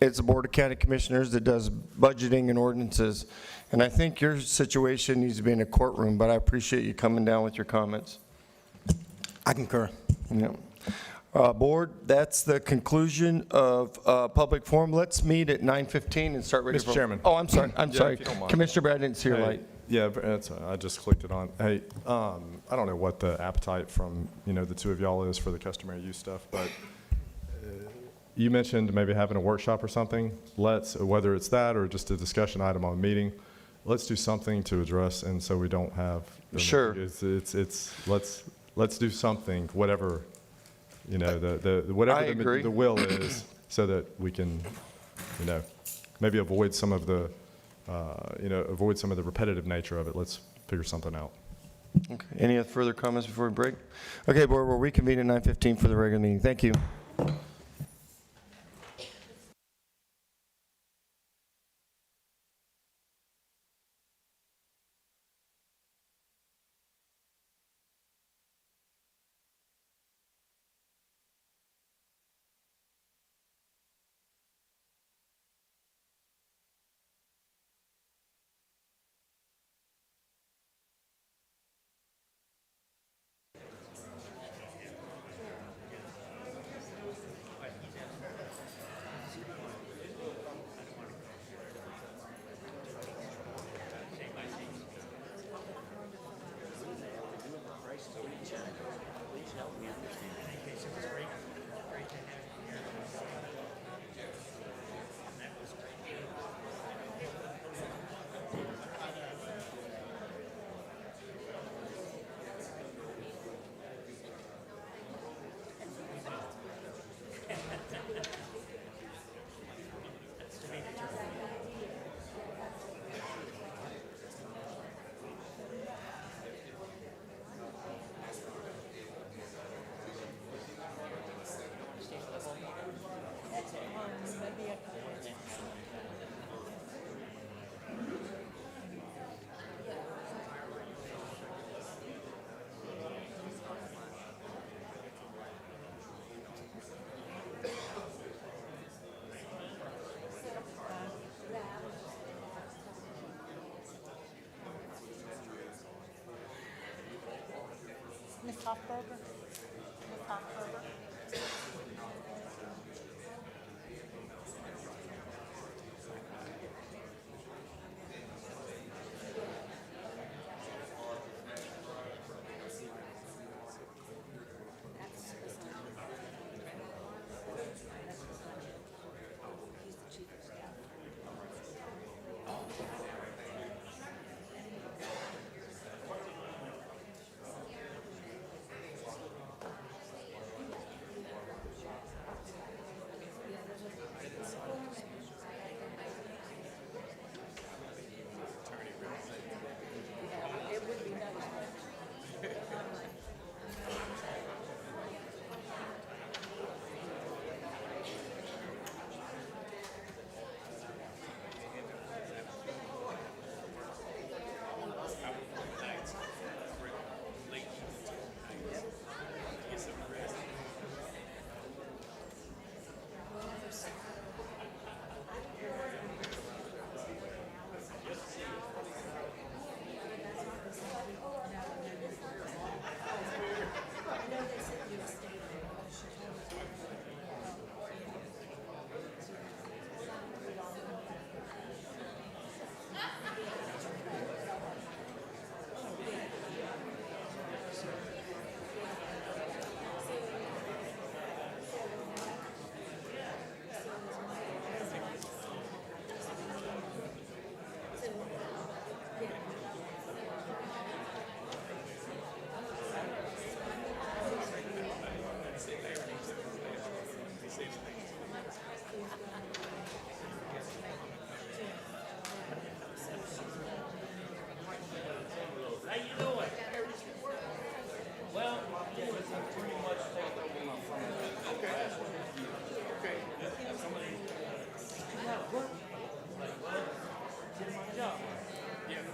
Speaker 1: It's a Board of County Commissioners that does budgeting and ordinances, and I think your situation needs to be in a courtroom, but I appreciate you coming down with your comments.
Speaker 13: I concur.
Speaker 1: Yep. Board, that's the conclusion of public forum. Let's meet at 9:15 and start ready for...
Speaker 18: Mr. Chairman.
Speaker 1: Oh, I'm sorry. I'm
Speaker 18: Yeah,
Speaker 1: sorry.
Speaker 18: if you don't mind.
Speaker 1: Commissioner Brad, I didn't see your
Speaker 18: Hey,
Speaker 1: light.
Speaker 18: Yeah, that's, I just clicked it on. Hey, I don't know what the appetite from, the two of y'all is for the customary use stuff, but you mentioned maybe having a workshop or something. Whether it's that or just a discussion item on a meeting, let's do something to address, and so we don't have.
Speaker 1: Sure.
Speaker 18: Let's do something, whatever, whatever
Speaker 1: I agree.
Speaker 18: the will is, so that we can, maybe avoid some of the, repetitive nature of it. Let's figure something out.
Speaker 1: Okay. Any further comments before we break? Okay, Board, we'll reconvene at 9:15 for the regular meeting. Thank you.
Speaker 11: Ms. Hoffberger? Ms. Hoffberger?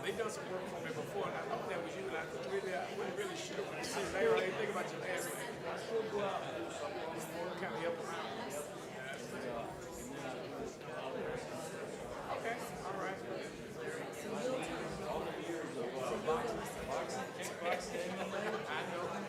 Speaker 19: They done some work for me before, and I thought that was you, and I wasn't really sure when I see it. I didn't think about your last name. I still go out and do something, kind of help around. Okay, all right. I know.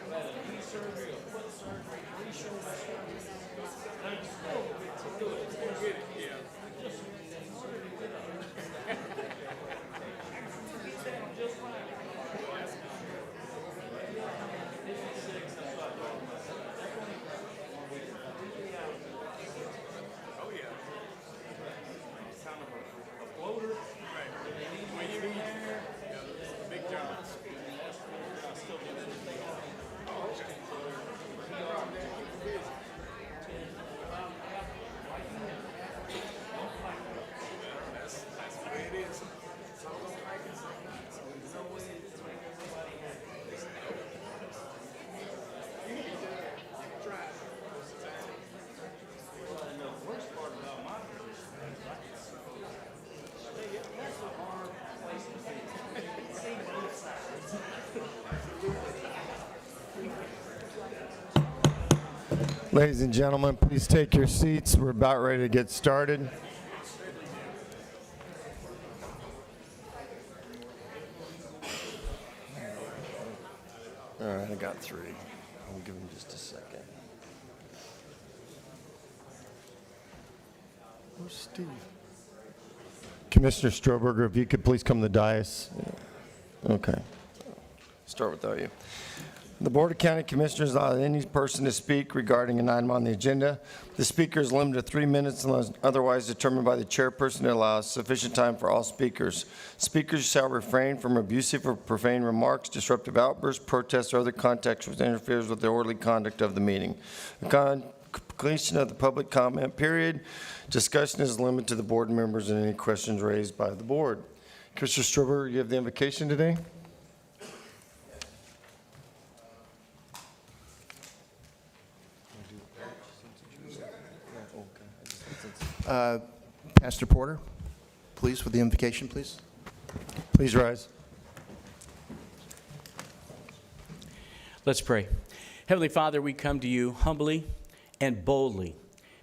Speaker 1: Ladies and gentlemen, please take your seats. We're about ready to get started. All right, I got 3. I'll give them just a second. Where's Steve? Commissioner Stroberger, if you could please come to the dais. Okay. Start without you. The Board of County Commissioners allows any person to speak regarding an item on the agenda. The speaker is limited to 3 minutes unless otherwise determined by the chairperson to allow sufficient time for all speakers. Speakers shall refrain from abusive or profane remarks, disruptive outbursts, protests, or other context which interferes with the orderly conduct of the meeting. Upon completion of the public comment period, discussion is limited to the board members and any questions raised by the board. Commissioner Strober, you have the invocation today?
Speaker 13: Pastor Porter, please, with the invocation, please.
Speaker 1: Please rise.
Speaker 20: Let's pray. Heavenly Father, we come to you humbly and boldly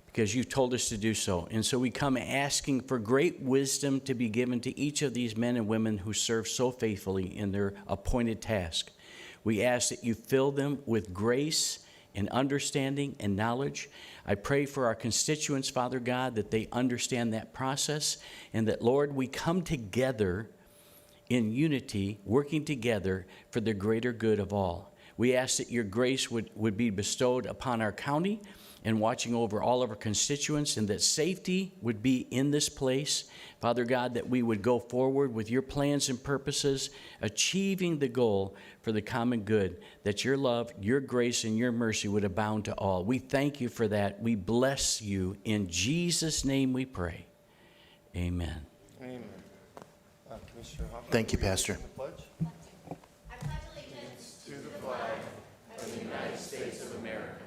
Speaker 20: because you've told us to do so. And so we come asking for great wisdom to be given to each of these men and women who serve so faithfully in their appointed task. We ask that you fill them with grace and understanding and knowledge. I pray for our constituents, Father God, that they understand that process and that, Lord, we come together in unity, working together for the greater good of all. We ask that your grace would be bestowed upon our county and watching over all of our constituents, and that safety would be in this place. Father God, that we would go forward with your plans and purposes, achieving the goal for the common good, that your love, your grace, and your mercy would abound to all. We thank you for that. We bless you. In Jesus' name we pray. Amen.
Speaker 1: Amen. Commissioner Hoffman.
Speaker 13: Thank you, Pastor.
Speaker 1: The pledge?
Speaker 20: I pledge allegiance to the flag of the United States of America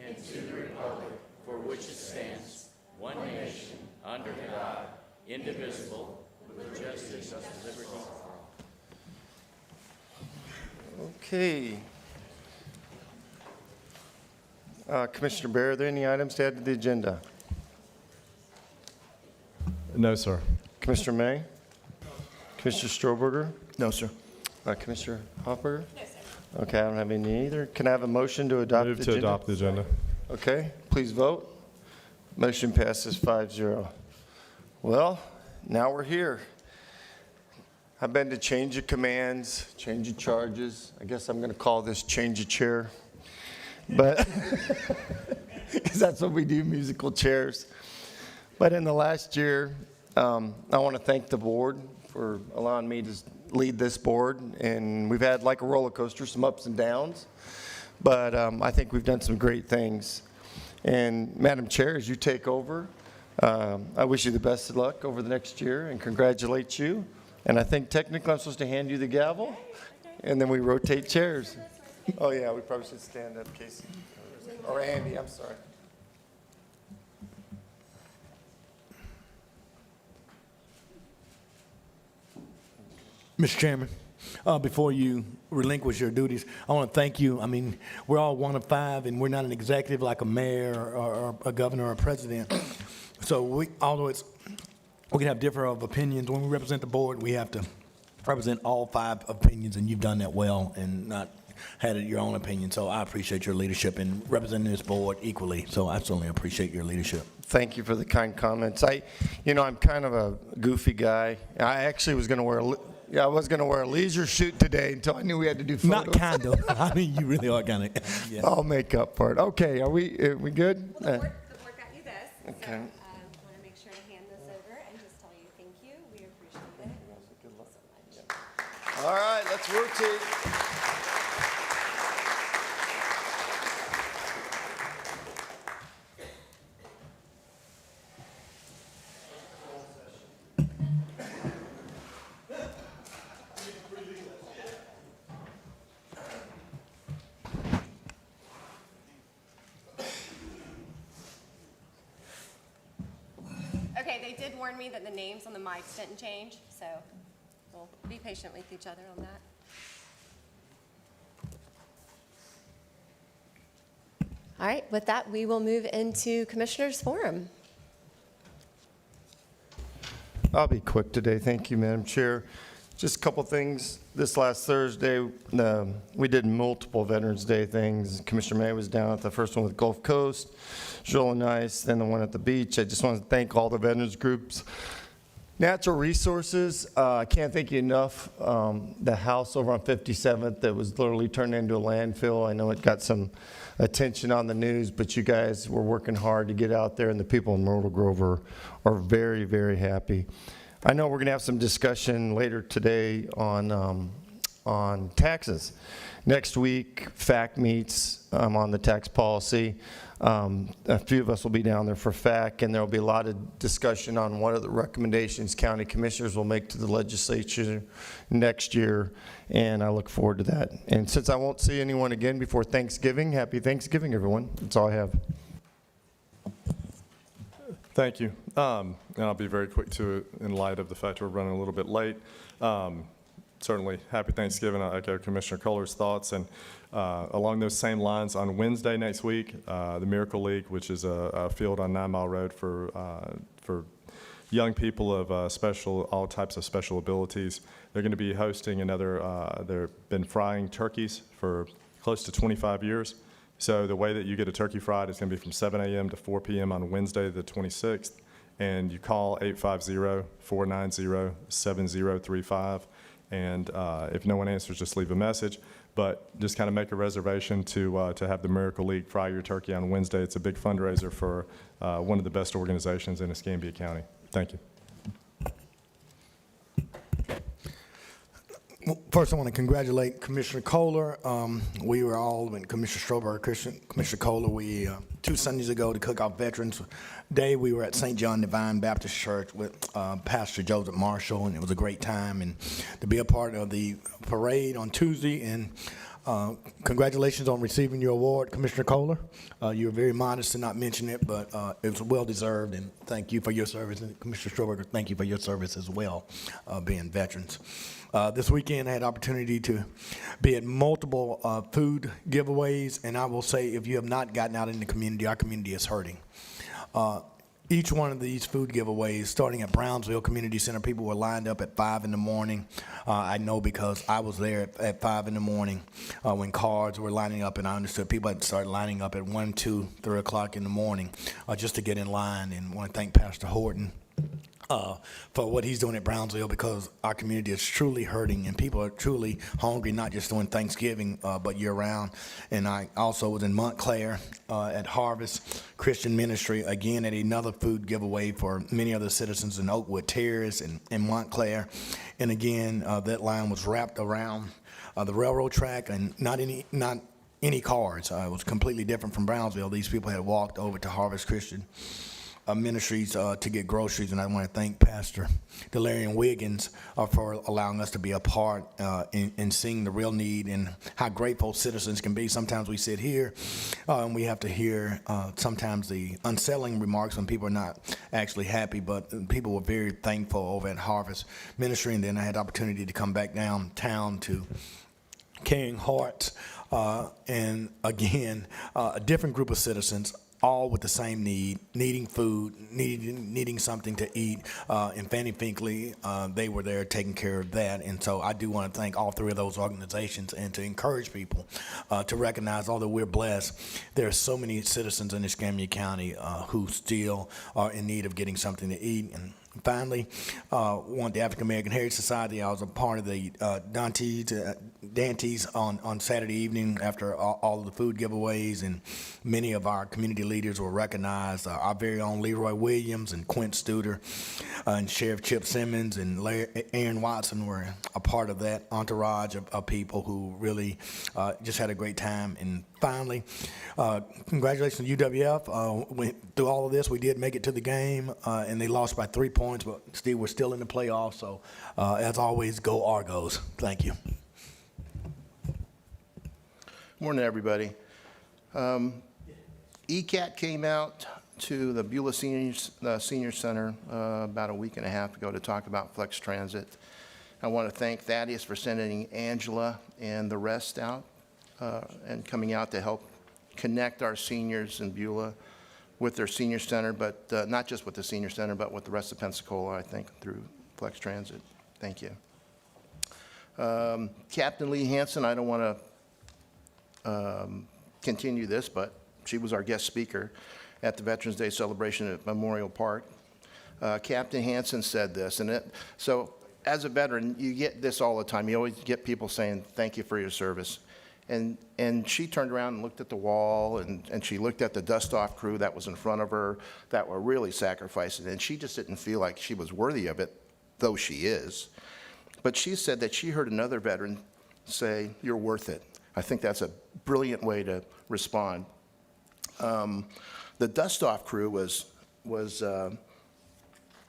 Speaker 20: and to the republic for which it stands, one nation, under God, indivisible, with justice and liberty for all.
Speaker 1: Okay. Commissioner Bear, are there any items to add to the agenda?
Speaker 18: No, sir.
Speaker 1: Commissioner May? Commissioner Stroberger?
Speaker 13: No, sir.
Speaker 1: Commissioner Hofberger? No, sir. Okay, I don't have any either. Can I have a motion to adopt the
Speaker 18: Move
Speaker 1: agenda?
Speaker 18: to adopt the agenda.
Speaker 1: Okay, please vote. Motion passes 5-0. Well, now we're here. I've been to change of commands, change of charges. I guess I'm going to call this change of chair. But, because that's what we do, musical chairs. But in the last year, I want to thank the board for allowing me to lead this board. And we've had like a roller coaster, some ups and downs. But I think we've done some great things. And Madam Chair, as you take over, I wish you the best of luck over the next year and congratulate you. And I think technically I'm supposed to hand you the gavel, and then we rotate chairs. Oh, yeah, we probably should stand up, Casey. Or Andy, I'm sorry.
Speaker 13: Mr. Chairman, before you relinquish your duties, I want to thank you. I mean, we're all one of 5, and we're not an executive like a mayor or a governor or a president. So although we can have different opinions, when we represent the board, we have to represent all 5 opinions, and you've done that well and not had your own opinion. So I appreciate your leadership in representing this board equally. So I certainly appreciate your leadership.
Speaker 1: Thank you for the kind comments. I'm kind of a goofy guy. I actually was going to wear I was going to wear a leisure suit today until I knew we had to do photos.
Speaker 13: Not kind of. I mean, you really are kind of. Yeah.
Speaker 1: I'll make up for it. Okay, are we good?
Speaker 21: Well, the board got you this.
Speaker 1: Okay.
Speaker 21: So, want to make sure to hand this over and just tell you thank you. We appreciate it so much.
Speaker 1: All right, let's rotate.
Speaker 21: Okay, they did warn me that the names on the mics didn't change, so we'll be patient with each other on that. All right, with that, we will move into Commissioners Forum.
Speaker 1: I'll be quick today. Thank you, Madam Chair. Just a couple things. This last Thursday, we did multiple Veterans Day things. Commissioner May was down at the first one with Gulf Coast. It was really nice. Then the one at the beach. I just want to thank all the veterans groups. Natural resources, I can't thank you enough. The house over on 57th that was literally turned into a landfill. I know it got some attention on the news, but you guys were working hard to get out there, and the people in Myrtle Grove are very, very happy. I know we're going to have some discussion later today on taxes. Next week, FAC meets on the tax policy. A few of us will be down there for FAC, and there will be a lot of discussion on what are the recommendations county commissioners will make to the legislature next year, and I look forward to that. And since I won't see anyone again before Thanksgiving, happy Thanksgiving, everyone. That's all I have.
Speaker 18: Thank you. And I'll be very quick to it in light of the fact we're running a little bit late. Certainly, happy Thanksgiving. I echo Commissioner Kohler's thoughts. And along those same lines, on Wednesday next week, the Miracle League, which is a field on 9 Mile Road for young people of all types of special abilities, they're going to be hosting they've been frying turkeys for close to 25 years. So the way that you get a turkey fried is going to be from 7 a.m. to 4 p.m. on Wednesday the 26th, and you call 850-490-7035, and if no one answers, just leave a message. But just kind of make a reservation to have the Miracle League fry your turkey on Wednesday. It's a big fundraiser for one of the best organizations in Escambia County. Thank you.
Speaker 13: Well, first, I want to congratulate Commissioner Kohler. We were all, and Commissioner Strober, Commissioner Kohler, 2 Sundays ago to cook off Veterans Day, we were at St. John Divine Baptist Church with Pastor Joseph Marshall, and it was a great time. And to be a part of the parade on Tuesday, and congratulations on receiving your award, Commissioner Kohler. You were very modest to not mention it, but it was well-deserved, and thank you for your service. And Commissioner Strober, thank you for your service as well, being veterans. This weekend, I had opportunity to be at multiple food giveaways, and I will say, if you have not gotten out in the community, our community is hurting. Each one of these food giveaways, starting at Brownsville Community Center, people were lined up at 5 in the morning. I know because I was there at 5 in the morning when cars were lining up, and I understood people had started lining up at 1, 2, 3 o'clock in the morning just to get in line. And I want to thank Pastor Horton for what he's doing at Brownsville, because our community is truly hurting and people are truly hungry, not just during Thanksgiving, but year-round. And I also was in Montclair at Harvest Christian Ministry, again at another food giveaway for many other citizens in Oakwood Terrace and in Montclair. And again, that line was wrapped around the railroad track, and not any cars. It was completely different from Brownsville. These people had walked over to Harvest Christian Ministries to get groceries, and I want to thank Pastor Delarian Wiggins for allowing us to be a part in seeing the real need and how grateful citizens can be. Sometimes we sit here and we have to hear sometimes the unsettling remarks when people are not actually happy, but people were very thankful over at Harvest Ministry. And then I had the opportunity to come back downtown to Caring Hearts, and again, a different group of citizens. all with the same need, needing food, needing something to eat. And Fannie Finkley, they were there taking care of that. And so I do want to thank all three of those organizations and to encourage people to recognize, although we're blessed, there are so many citizens in Escambia County who still are in need of getting something to eat. And finally, the African American Heritage Society. I was a part of the Dante's on Saturday evening after all of the food giveaways, and many of our community leaders were recognized. Our very own Leroy Williams and Quint Studer and Sheriff Chip Simmons and Aaron Watson were a part of that entourage of people who really just had a great time. And finally, congratulations to UWF. Through all of this, we did make it to the game, and they lost by 3 points, but still, we're still in the playoffs. So, as always, go Argos. Thank you.
Speaker 2: Morning, everybody. ECAT came out to the Beulah Senior Center about a week and a half ago to talk about Flex Transit. I want to thank Thaddeus for sending Angela and the rest out and coming out to help connect our seniors in Beulah with their senior center, but not just with the senior center, but with the rest of Pensacola, I think, through Flex Transit. Thank you. Captain Lee Hansen, I don't want to continue this, but she was our guest speaker at the Veterans Day celebration at Memorial Park. Captain Hansen said this, so as a veteran, you get this all the time. You always get people saying, thank you for your service. And she turned around and looked at the wall, and she looked at the dust-off crew that was in front of her that were really sacrificing, and she just didn't feel like she was worthy of it, though she is. But she said that she heard another veteran say, you're worth it. I think that's a brilliant way to respond. The dust-off crew was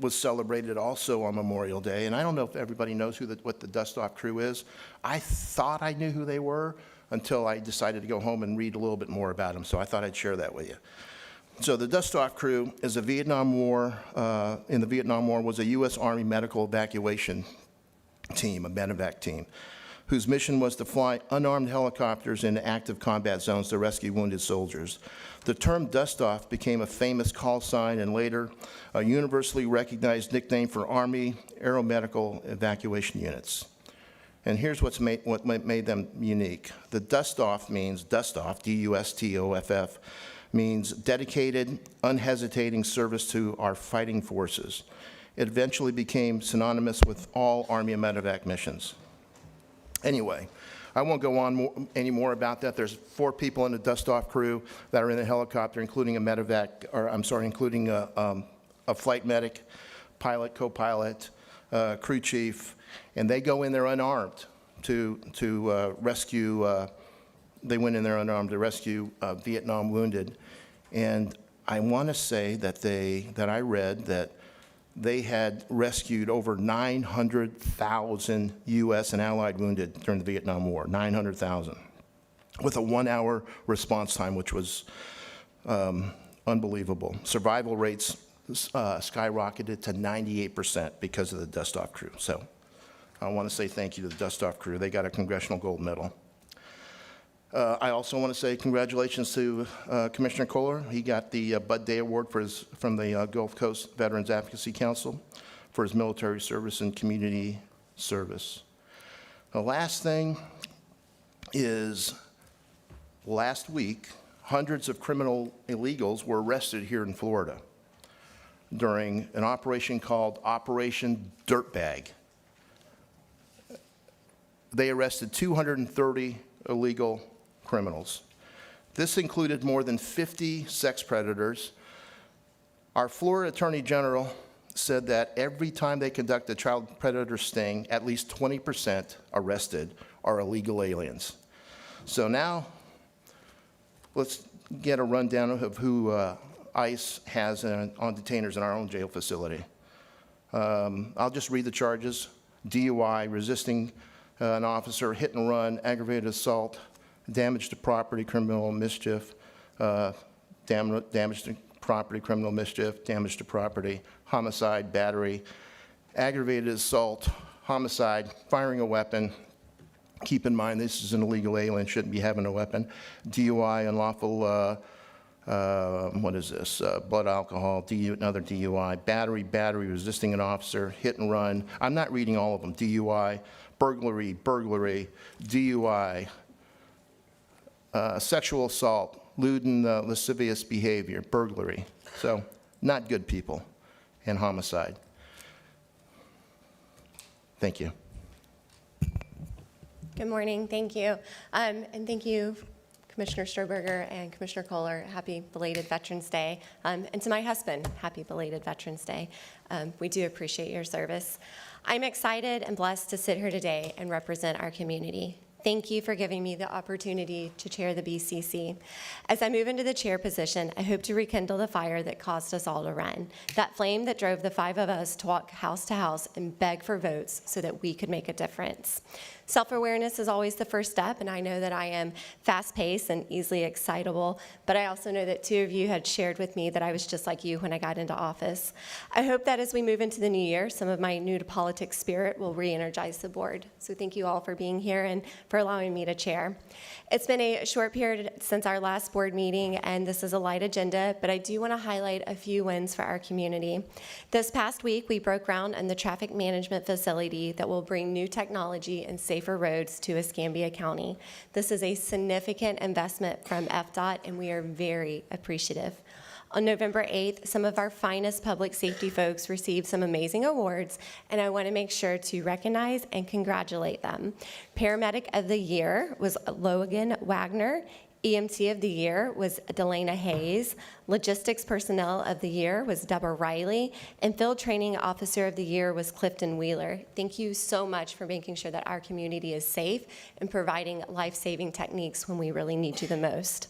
Speaker 2: celebrated also on Memorial Day, and I don't know if everybody knows what the dust-off crew is. I thought I knew who they were until I decided to go home and read a little bit more about them, so I thought I'd share that with you. So the dust-off crew is in the Vietnam War, was a U.S. Army medical evacuation team, a medevac team, whose mission was to fly unarmed helicopters into active combat zones to rescue wounded soldiers. The term dust-off became a famous call sign and later a universally recognized nickname for Army aeromedical evacuation units. And here's what made them unique. The dust-off means, dust-off, D-U-S-T-O-F-F, means dedicated, unhesitating service to our fighting forces. It eventually became synonymous with all Army medevac missions. Anyway, I won't go on any more about that. There's 4 people in the dust-off crew that are in the helicopter, including including a flight medic, pilot, co-pilot, crew chief, and they go in there unarmed to rescue. They went in there unarmed to rescue Vietnam wounded, and I want to say that I read that they had rescued over 900,000 U.S. and Allied wounded during the Vietnam War, 900,000, with a 1-hour response time, which was unbelievable. Survival rates skyrocketed to 98% because of the dust-off crew. So I want to say thank you to the dust-off crew. They got a Congressional Gold Medal. I also want to say congratulations to Commissioner Kohler. He got the Bud Day Award from the Gulf Coast Veterans Advocacy Council for his military service and community service. The last thing is, last week, hundreds of criminal illegals were arrested here in Florida during an operation called Operation Dirtbag. They arrested 230 illegal criminals. This included more than 50 sex predators. Our Florida Attorney General said that every time they conduct a child predator sting, at least 20% arrested are illegal aliens. So now, let's get a rundown of who ICE has on detainers in our own jail facility. I'll just read the charges: DUI, resisting an officer, hit and run, aggravated assault, damage to property, criminal mischief, damage to property, criminal mischief, damage to property, homicide, battery, aggravated assault, homicide, firing a weapon. Keep in mind, this is an illegal alien, shouldn't be having a weapon. DUI, unlawful what is this? Blood alcohol, another DUI, battery resisting an officer, hit and run. I'm not reading all of them. DUI, burglary, DUI, sexual assault, lewd and lascivious behavior, burglary. So not good people, and homicide. Thank you.
Speaker 21: Good morning, thank you. And thank you, Commissioner Stroberger and Commissioner Kohler. Happy belated Veterans Day. And to my husband, happy belated Veterans Day. We do appreciate your service. I'm excited and blessed to sit here today and represent our community. Thank you for giving me the opportunity to chair the BCC. As I move into the chair position, I hope to rekindle the fire that caused us all to run, that flame that drove the 5 of us to walk house to house and beg for votes so that we could make a difference. Self-awareness is always the first step, and I know that I am fast-paced and easily excitable, but I also know that 2 of you had shared with me that I was just like you when I got into office. I hope that as we move into the new year, some of my new to politics spirit will re-energize the board. So thank you all for being here and for allowing me to chair. It's been a short period since our last board meeting, and this is a light agenda, but I do want to highlight a few wins for our community. This past week, we broke ground on the traffic management facility that will bring new technology and safer roads to Escambia County. This is a significant investment from FDOT, and we are very appreciative. On November 8th, some of our finest public safety folks received some amazing awards, and I want to make sure to recognize and congratulate them. Paramedic of the Year was Logan Wagner. EMT of the Year was Delana Hayes. Logistics Personnel of the Year was Deborah Riley. And Field Training Officer of the Year was Clifton Wheeler. Thank you so much for making sure that our community is safe and providing life-saving techniques when we really need you the most.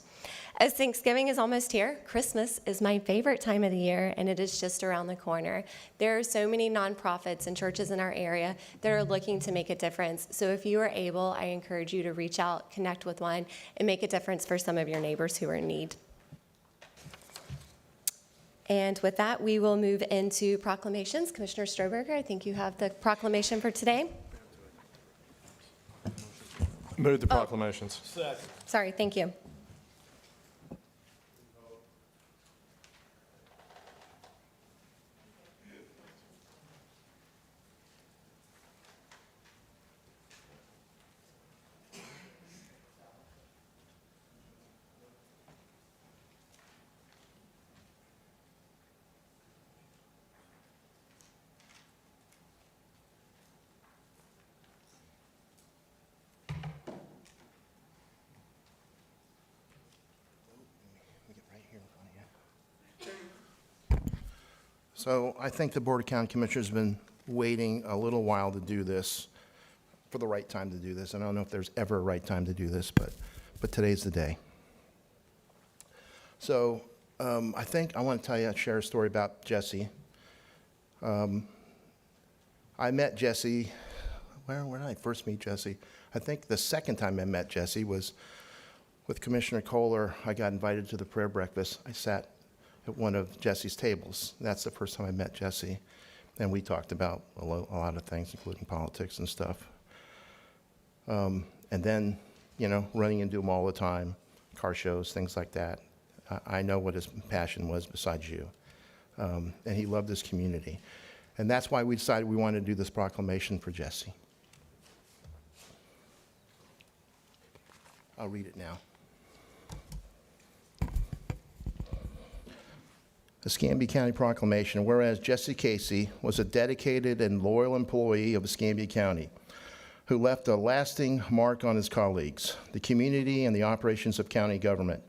Speaker 21: As Thanksgiving is almost here, Christmas is my favorite time of the year, and it is just around the corner. There are so many nonprofits and churches in our area that are looking to make a difference. So if you are able, I encourage you to reach out, connect with one, and make a difference for some of your neighbors who are in need. And with that, we will move into proclamations. Commissioner Stroberger, I think you have the proclamation for today.
Speaker 18: Move the proclamations.
Speaker 21: Sorry, thank you.
Speaker 2: So I think the Board of County Commissioners have been waiting a little while to do this, for the right time to do this. I don't know if there's ever a right time to do this, but today's the day. So I think I want to share a story about Jesse. I met Jesse, where did I first meet Jesse? I think the second time I met Jesse was with Commissioner Kohler. I got invited to the prayer breakfast. I sat at one of Jesse's tables. That's the first time I met Jesse. And we talked about a lot of things, including politics and stuff. And then, you know, running into him all the time, car shows, things like that. I know what his passion was besides you. And he loved this community. And that's why we decided we wanted to do this proclamation for Jesse. I'll read it now. Escambia County Proclamation. Whereas Jesse Casey was a dedicated and loyal employee of Escambia County who left a lasting mark on his colleagues, the community, and the operations of county government.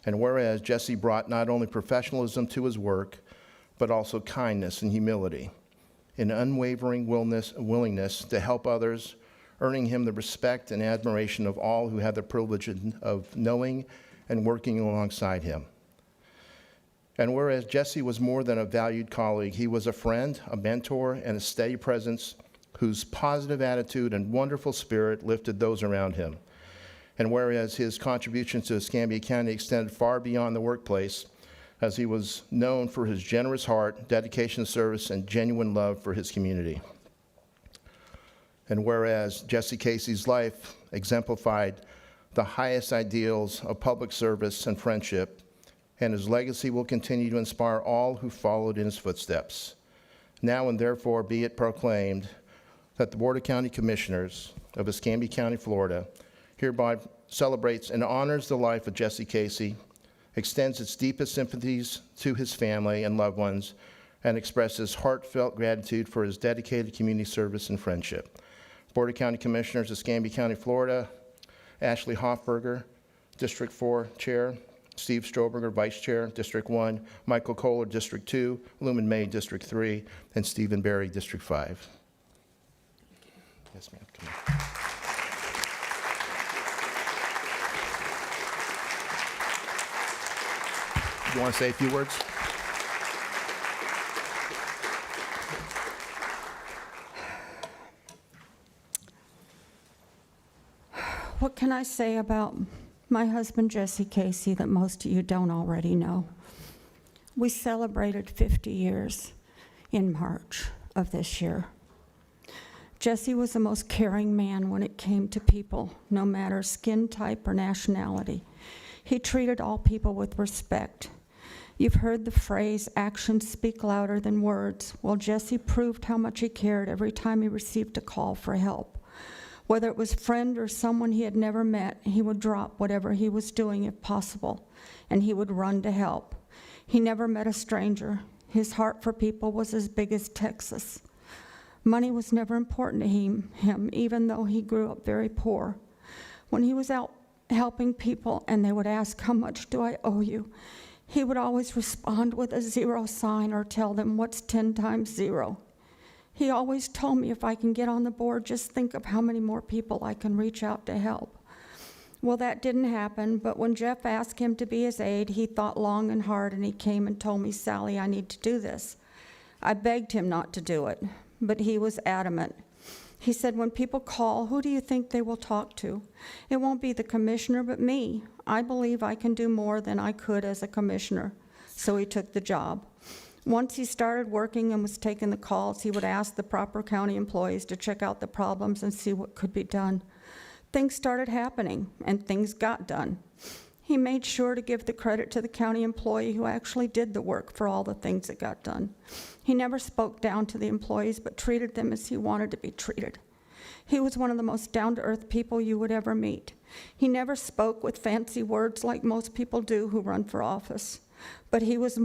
Speaker 2: And whereas Jesse brought not only professionalism to his work, but also kindness and humility, an unwavering willingness to help others, earning him the respect and admiration of all who had the privilege of knowing and working alongside him. And whereas Jesse was more than a valued colleague, he was a friend, a mentor, and a steady presence whose positive attitude and wonderful spirit lifted those around him. And whereas his contributions to Escambia County extended far beyond the workplace, as he was known for his generous heart, dedication to service, and genuine love for his community. And whereas Jesse Casey's life exemplified the highest ideals of public service and friendship, and his legacy will continue to inspire all who followed in his footsteps. Now and therefore be it proclaimed that the Board of County Commissioners of Escambia County, Florida, hereby celebrates and honors the life of Jesse Casey, extends its deepest sympathies to his family and loved ones, and expresses heartfelt gratitude for his dedicated community service and friendship. Board of County Commissioners, Escambia County, Florida, Ashley Hoffberger, District 4 Chair, Steve Stroberger, Vice Chair, District 1, Michael Kohler, District 2, Lumen May, District 3, and Stephen Berry, District 5. Yes, ma'am. Come on. You want to say a few words?
Speaker 6: What can I say about my husband, Jesse Casey, that most of you don't already know? We celebrated 50 years in March of this year. Jesse was the most caring man when it came to people, no matter skin type or nationality. He treated all people with respect. You've heard the phrase, actions speak louder than words. Well, Jesse proved how much he cared every time he received a call for help. Whether it was a friend or someone he had never met, he would drop whatever he was doing if possible, and he would run to help. He never met a stranger. His heart for people was as big as Texas. Money was never important to him, even though he grew up very poor. When he was out helping people and they would ask, "How much do I owe you?" he would always respond with a zero sign or tell them, "What's 10 times 0?" He always told me, if I can get on the board, just think of how many more people I can reach out to help. Well, that didn't happen, but when Jeff asked him to be his aide, he thought long and hard, and he came and told me, "Sally, I need to do this." I begged him not to do it, but he was adamant. He said, "When people call, who do you think they will talk to? It won't be the commissioner, but me. I believe I can do more than I could as a commissioner." So he took the job. Once he started working and was taking the calls, he would ask the proper county employees to check out the problems and see what could be done. Things started happening, and things got done. He made sure to give the credit to the county employee who actually did the work for all the things that got done. He never spoke down to the employees, but treated them as he wanted to be treated. He was one of the most down-to-earth people you would ever meet. He never spoke with fancy words like most people do who run for office, but he was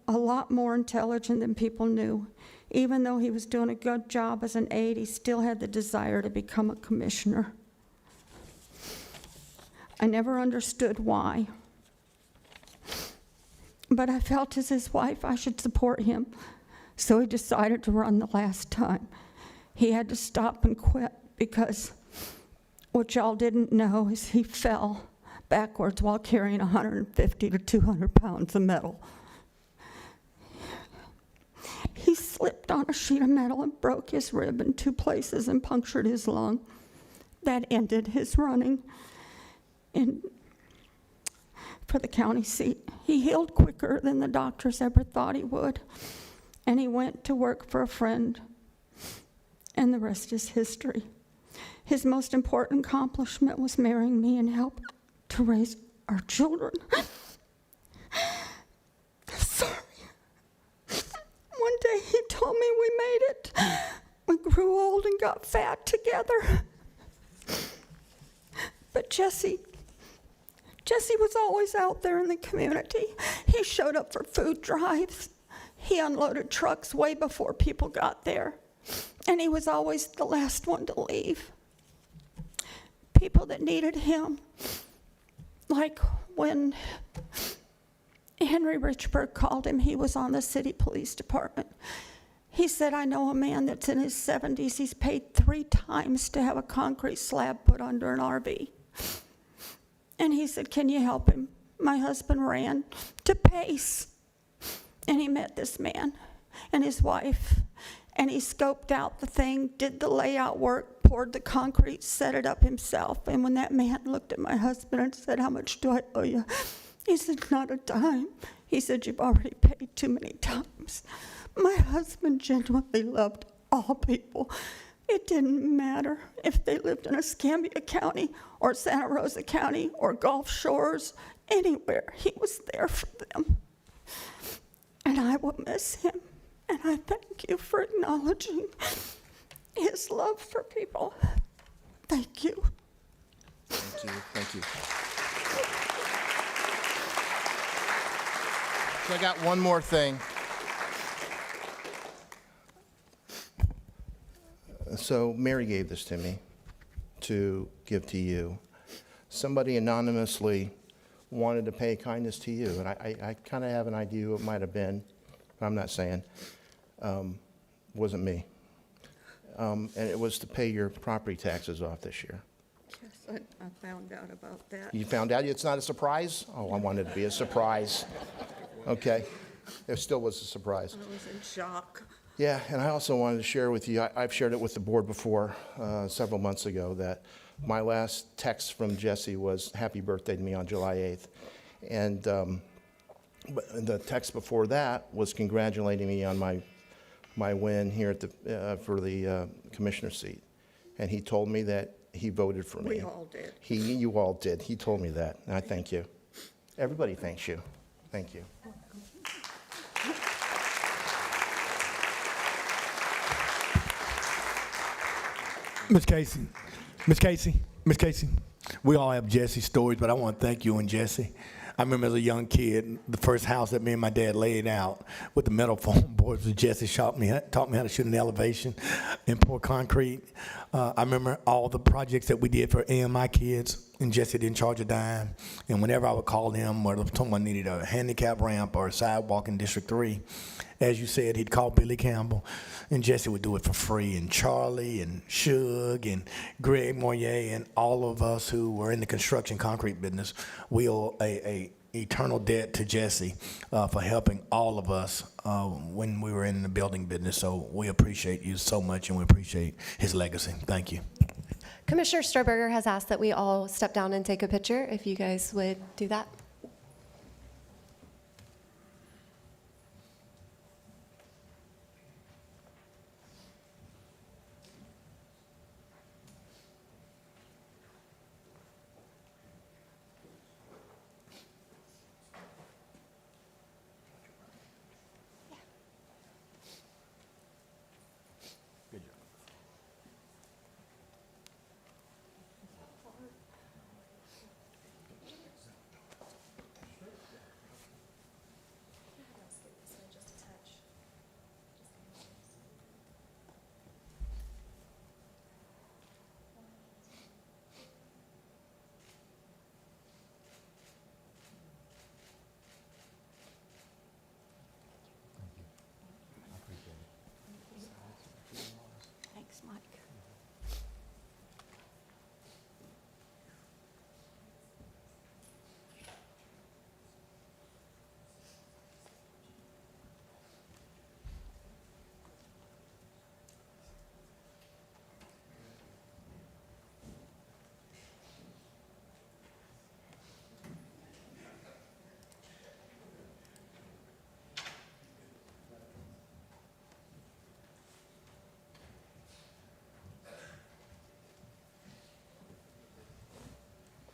Speaker 6: a lot more intelligent than people knew. Even though he was doing a good job as an aide, he still had the desire to become a commissioner. I never understood why, but I felt as his wife I should support him, so he decided to run the last time. He had to stop and quit because what y'all didn't know is he fell backwards while carrying 150 to 200 pounds of metal. He slipped on a sheet of metal and broke his rib in 2 places and punctured his lung. That ended his running for the county seat. He healed quicker than the doctors ever thought he would, and he went to work for a friend, and the rest is history. His most important accomplishment was marrying me and helping to raise our children. Sorry. One day he told me we made it. We grew old and got fat together. But Jesse was always out there in the community. He showed up for food drives. He unloaded trucks way before people got there. And he was always the last one to leave. People that needed him, like when Henry Richburg called him, he was on the city police department. He said, "I know a man that's in his 70s. He's paid 3 times to have a concrete slab put under an RV. And he said, "Can you help him?" My husband ran to Pace, and he met this man and his wife, and he scoped out the thing, did the layout work, poured the concrete, set it up himself. And when that man looked at my husband and said, "How much do I owe you?" He said, "Not a dime." He said, "You've already paid too many times." My husband genuinely loved all people. It didn't matter if they lived in Escambia County or Santa Rosa County or Gulf Shores,
Speaker 4: anywhere, he was there for them. And I will miss him. And I thank you for acknowledging his love for people. Thank you.
Speaker 2: Thank you, thank you. So I got one more thing. So Mary gave this to me to give to you. Somebody anonymously wanted to pay kindness to you, and I kind of have an idea who it might have been, but I'm not saying. Wasn't me. And it was to pay your property taxes off this year.
Speaker 4: Yes, I found out about that.
Speaker 2: You found out it's not a surprise? Oh, I wanted it to be a surprise. Okay. It still was a surprise.
Speaker 4: I was in shock.
Speaker 2: Yeah, and I also wanted to share with you, I've shared it with the board before, several months ago, that my last text from Jesse was happy birthday to me on July 8th. And but the text before that was congratulating me on my win here at the, for the commissioner seat. And he told me that he voted for me.
Speaker 4: We all did.
Speaker 2: You all did. He told me that, and I thank you. Everybody thanks you. Thank you.
Speaker 13: Ms. Casey, we all have Jesse stories, but I want to thank you and Jesse. I remember as a young kid, the first house that me and my dad laid out with the metal foam boards was Jesse taught me how to shoot an elevation and pour concrete. I remember all the projects that we did for AMI kids, and Jesse didn't charge a dime. And whenever I would call him, whether someone needed a handicap ramp or a sidewalk in District 3, as you said, he'd call Billy Campbell, and Jesse would do it for free. And Charlie and Shug and Greg Moyer and all of us who were in the construction concrete business, we owe a eternal debt to Jesse for helping all of us when we were in the building business. So we appreciate you so much, and we appreciate his legacy. Thank you.
Speaker 21: Commissioner Stroberger has asked that we all step down and take a picture, if you guys would do that.
Speaker 4: Thanks, Mike.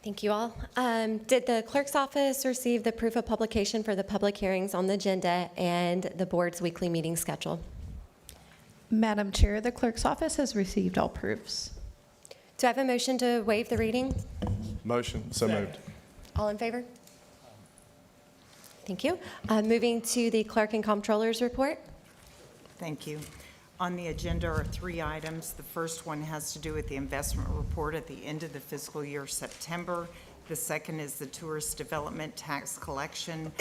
Speaker 21: Thank you all. Did the clerk's office receive the proof of publication for the public hearings on the agenda and the board's weekly meeting schedule?
Speaker 22: Madam Chair, the clerk's office has received all proofs.
Speaker 21: Do I have a motion to waive the reading?
Speaker 18: Motion, so moved.
Speaker 21: All in favor? Thank you. Moving to the clerk and comptroller's report.
Speaker 23: Thank you. On the agenda are 3 items. The first one has to do with the investment report at the end of the fiscal year, September. The second is the tourist development tax collection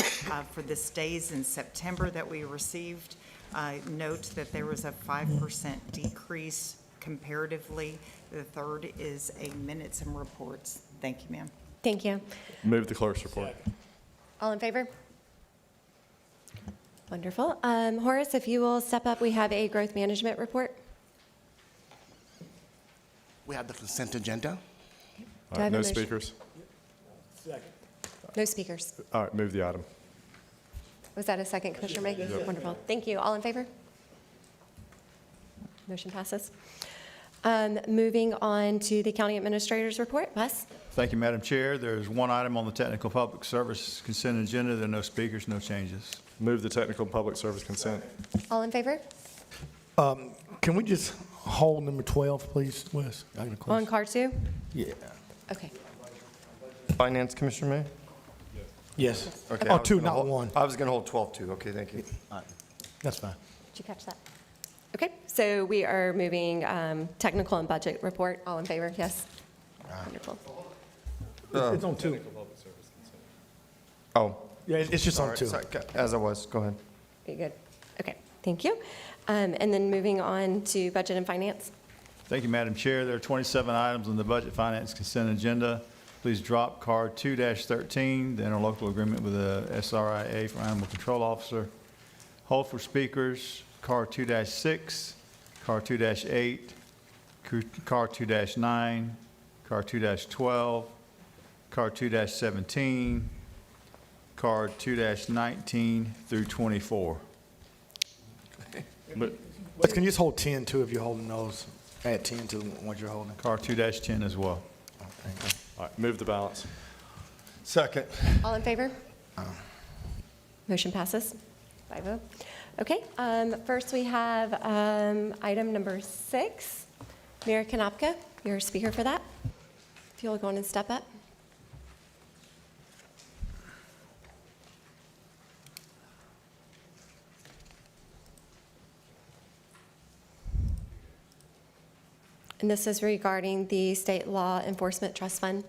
Speaker 23: for the stays in September that we received. Note that there was a 5% decrease comparatively. The third is a minutes and reports. Thank you, ma'am.
Speaker 21: Thank you.
Speaker 18: Move the clerk's report.
Speaker 21: All in favor? Wonderful. Horace, if you will step up, we have a growth management report.
Speaker 17: We have the consent agenda.
Speaker 21: Do I have a
Speaker 18: No
Speaker 21: motion?
Speaker 18: speakers.
Speaker 21: No speakers.
Speaker 18: All right, move the item.
Speaker 21: Was that a second, Commissioner May?
Speaker 18: Yep.
Speaker 21: Wonderful. Thank you. All in favor? Motion passes. Moving on to the county administrator's report. Wes?
Speaker 3: Thank you, Madam Chair. There's one item on the technical public service consent agenda. There are no speakers, no changes.
Speaker 18: Move the technical public service consent.
Speaker 21: All in favor?
Speaker 13: Can we just hold number 12, please, Wes? I got a
Speaker 21: On
Speaker 13: question.
Speaker 21: car 2?
Speaker 13: Yeah.
Speaker 21: Okay.
Speaker 1: Finance Commissioner May?
Speaker 13: Yes.
Speaker 1: Okay.
Speaker 13: Oh,
Speaker 1: I was
Speaker 13: 2,
Speaker 1: gonna
Speaker 13: not
Speaker 1: hold-
Speaker 13: 1.
Speaker 1: I was going to hold 12 too. Okay, thank you.
Speaker 13: That's fine.
Speaker 21: Did you catch that? Okay, so we are moving technical and budget report. All in favor? Yes? Wonderful.
Speaker 13: It's on 2.
Speaker 1: Oh.
Speaker 13: Yeah, it's just
Speaker 1: All
Speaker 13: on
Speaker 1: right,
Speaker 13: 2.
Speaker 1: sorry, as I was. Go ahead.
Speaker 21: Very good. Okay, thank you. And then moving on to budget and finance.
Speaker 3: Thank you, Madam Chair. There are 27 items on the budget finance consent agenda. Please drop card 2-13, the interlocal agreement with the SRIA for Animal Control Officer. Hold for speakers, card 2-6, card 2-8, card 2-9, card 2-12, card 2-17, card 2-19 through 24.
Speaker 13: Wes, can you just hold 10 too if you're holding those? Add 10 to the ones you're holding.
Speaker 3: Card 2-10 as well.
Speaker 18: All right, move the balance.
Speaker 1: Second.
Speaker 21: All in favor? Motion passes. 5-0. Okay, first we have item number 6. Mayor Kanopka, you're a speaker for that. If you'll go on and step up. And this is regarding the State Law Enforcement Trust Fund.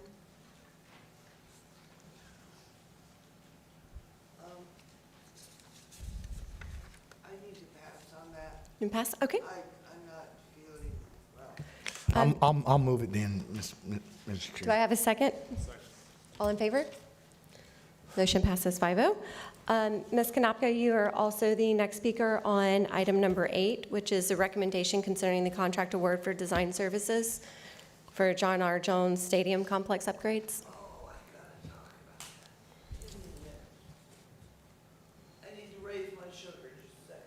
Speaker 5: I need to pass on that.
Speaker 21: You can pass? Okay.
Speaker 5: I'm not feeling well.
Speaker 13: I'll move it then, Mr. Chair.
Speaker 21: Do I have a second? All in favor? Motion passes 5-0. Ms. Kanopka, you are also the next speaker on item number 8, which is a recommendation concerning the contract award for design services for John R. Jones Stadium Complex upgrades.
Speaker 5: I need to raise my sugar just a second.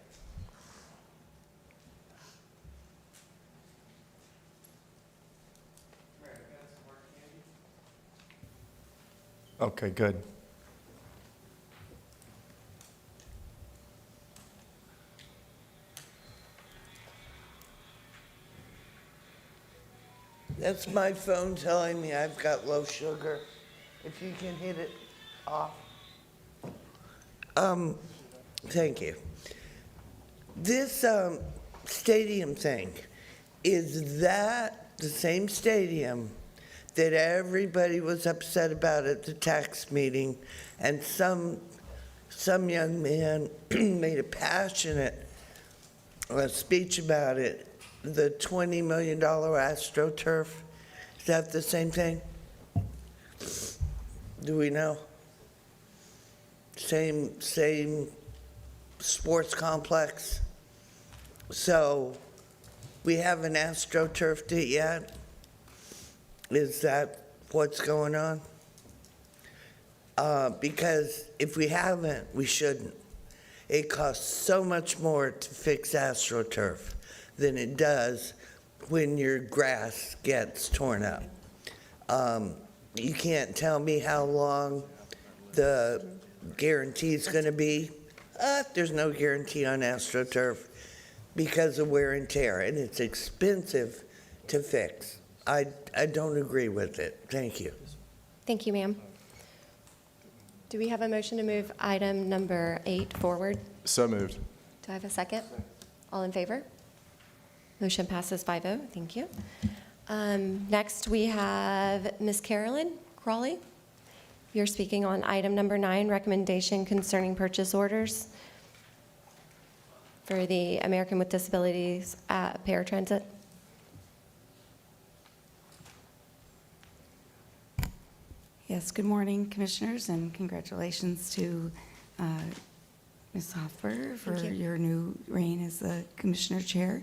Speaker 1: Okay, good.
Speaker 5: That's my phone telling me I've got low sugar. If you can hit it off. Thank you. This stadium thing, is that the same stadium that everybody was upset about at the tax meeting, and some young man made a passionate speech about it, the $20 million AstroTurf? Is that the same thing? Do we know? Same sports complex? So we haven't AstroTurfed it yet? Is that what's going on? Because if we haven't, we shouldn't. It costs so much more to fix AstroTurf than it does when your grass gets torn up. You can't tell me how long the guarantee is going to be. There's no guarantee on AstroTurf because of wear and tear, and it's expensive to fix. I don't agree with it. Thank you.
Speaker 21: Thank you, ma'am. Do we have a motion to move item number 8 forward?
Speaker 18: So moved.
Speaker 21: Do I have a second? All in favor? Motion passes 5-0. Thank you. Next, we have Ms. Carolyn Crawley. You're speaking on item number 9, recommendation concerning purchase orders for the American with Disabilities Paratransit.
Speaker 7: Yes, good morning, Commissioners, and congratulations to Ms. Hoffer for your new reign as the Commissioner Chair.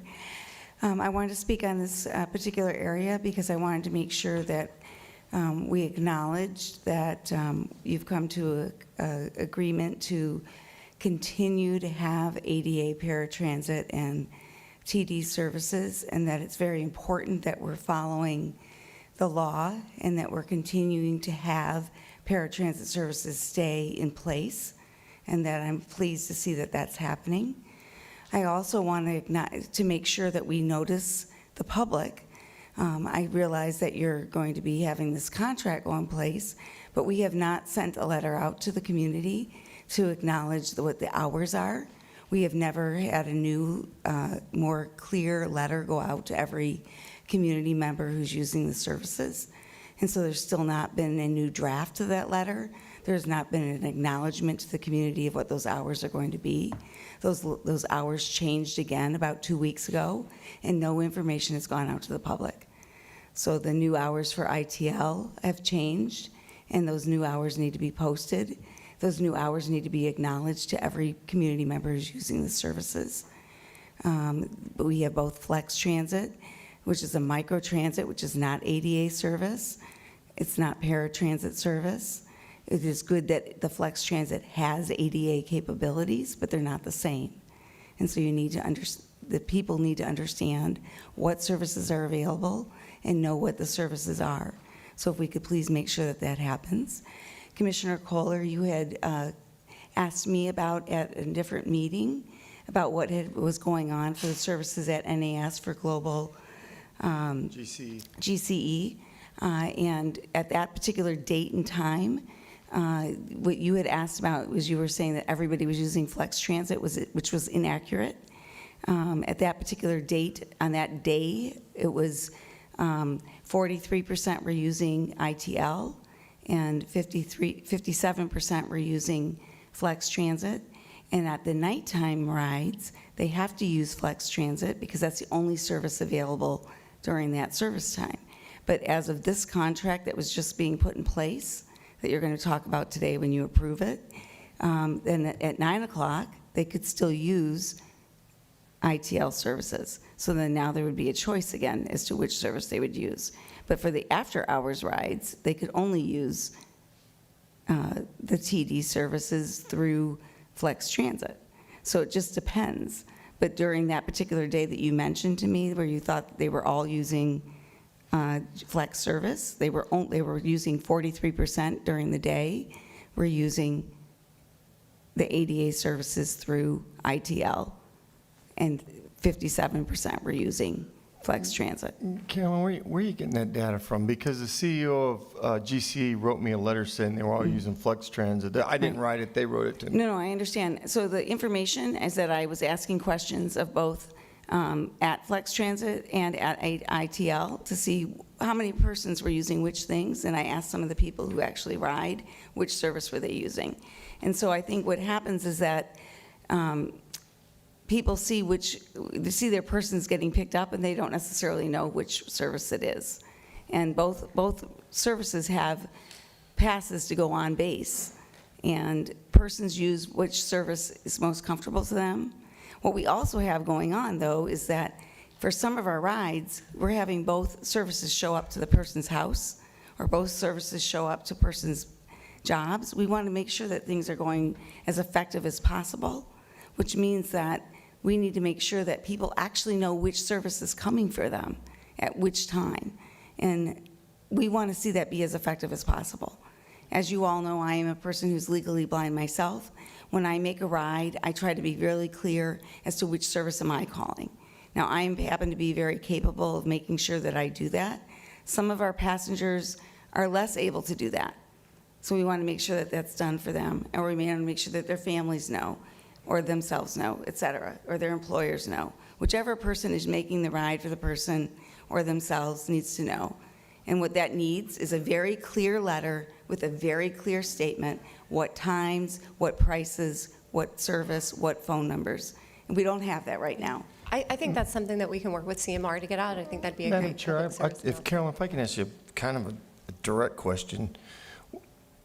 Speaker 7: I wanted to speak on this particular area because I wanted to make sure that we acknowledge that you've come to an agreement to continue to have ADA paratransit and TD services, and that it's very important that we're following the law and that we're continuing to have paratransit services stay in place, and that I'm pleased to see that that's happening. I also want to make sure that we notice the public. I realize that you're going to be having this contract go in place, but we have not sent a letter out to the community to acknowledge what the hours are. We have never had a new, more clear letter go out to every community member who's using the services. And so there's still not been a new draft of that letter. There's not been an acknowledgement to the community of what those hours are going to be. Those hours changed again about 2 weeks ago, and no information has gone out to the public. So the new hours for ITL have changed, and those new hours need to be posted. Those new hours need to be acknowledged to every community member who's using the services. But we have both Flex Transit, which is a microtransit, which is not ADA service. It's not paratransit service. It is good that the Flex Transit has ADA capabilities, but they're not the same. And so you need to the people need to understand what services are available and know what the services are. So if we could please make sure that that happens. Commissioner Kohler, you had asked me about at a different meeting about what was going on for the services at NAS for global GCE. And at that particular date and time, what you had asked about was you were saying that everybody was using Flex Transit, which was inaccurate. At that particular date, on that day, it was 43% were using ITL and 57% were using Flex Transit. And at the nighttime rides, they have to use Flex Transit because that's the only service available during that service time. But as of this contract that was just being put in place, that you're going to talk about today when you approve it, then at 9 o'clock, they could still use ITL services. So then now there would be a choice again as to which service they would use. But for the after-hours rides, they could only use the TD services through Flex Transit. So it just depends. But during that particular day that you mentioned to me, where you thought they were all using Flex service, they were using 43% during the day. We're using the ADA services through ITL, and 57% were using Flex Transit.
Speaker 1: Carolyn, where are you getting that data from? Because the CEO of GCE wrote me a letter saying they were all using Flex Transit. I didn't write it, they wrote it to me.
Speaker 7: No, I understand. So the information is that I was asking questions of both at Flex Transit and at ITL to see how many persons were using which things, and I asked some of the people who actually ride, which service were they using. And so I think what happens is that people see their persons getting picked up, and they don't necessarily know which service it is. And both services have passes to go on base, and persons use which service is most comfortable to them. What we also have going on, though, is that for some of our rides, we're having both services show up to the person's house, or both services show up to person's jobs. We want to make sure that things are going as effective as possible, which means that we need to make sure that people actually know which service is coming for them at which time. And we want to see that be as effective as possible. As you all know, I am a person who's legally blind myself. When I make a ride, I try to be really clear as to which service am I calling. Now, I happen to be very capable of making sure that I do that. Some of our passengers are less able to do that. So we want to make sure that that's done for them, and we want to make sure that their families know, or themselves know, et cetera, or their employers know. Whichever person is making the ride for the person or themselves needs to know. And what that needs is a very clear letter with a very clear statement, what times, what prices, what service, what phone numbers. And we don't have that right now.
Speaker 21: I think that's something that we can work with CMR to get out. I think that'd be a
Speaker 1: Madam
Speaker 21: great
Speaker 1: Chair,
Speaker 21: public service
Speaker 1: Carolyn, if I can ask you kind of a direct question.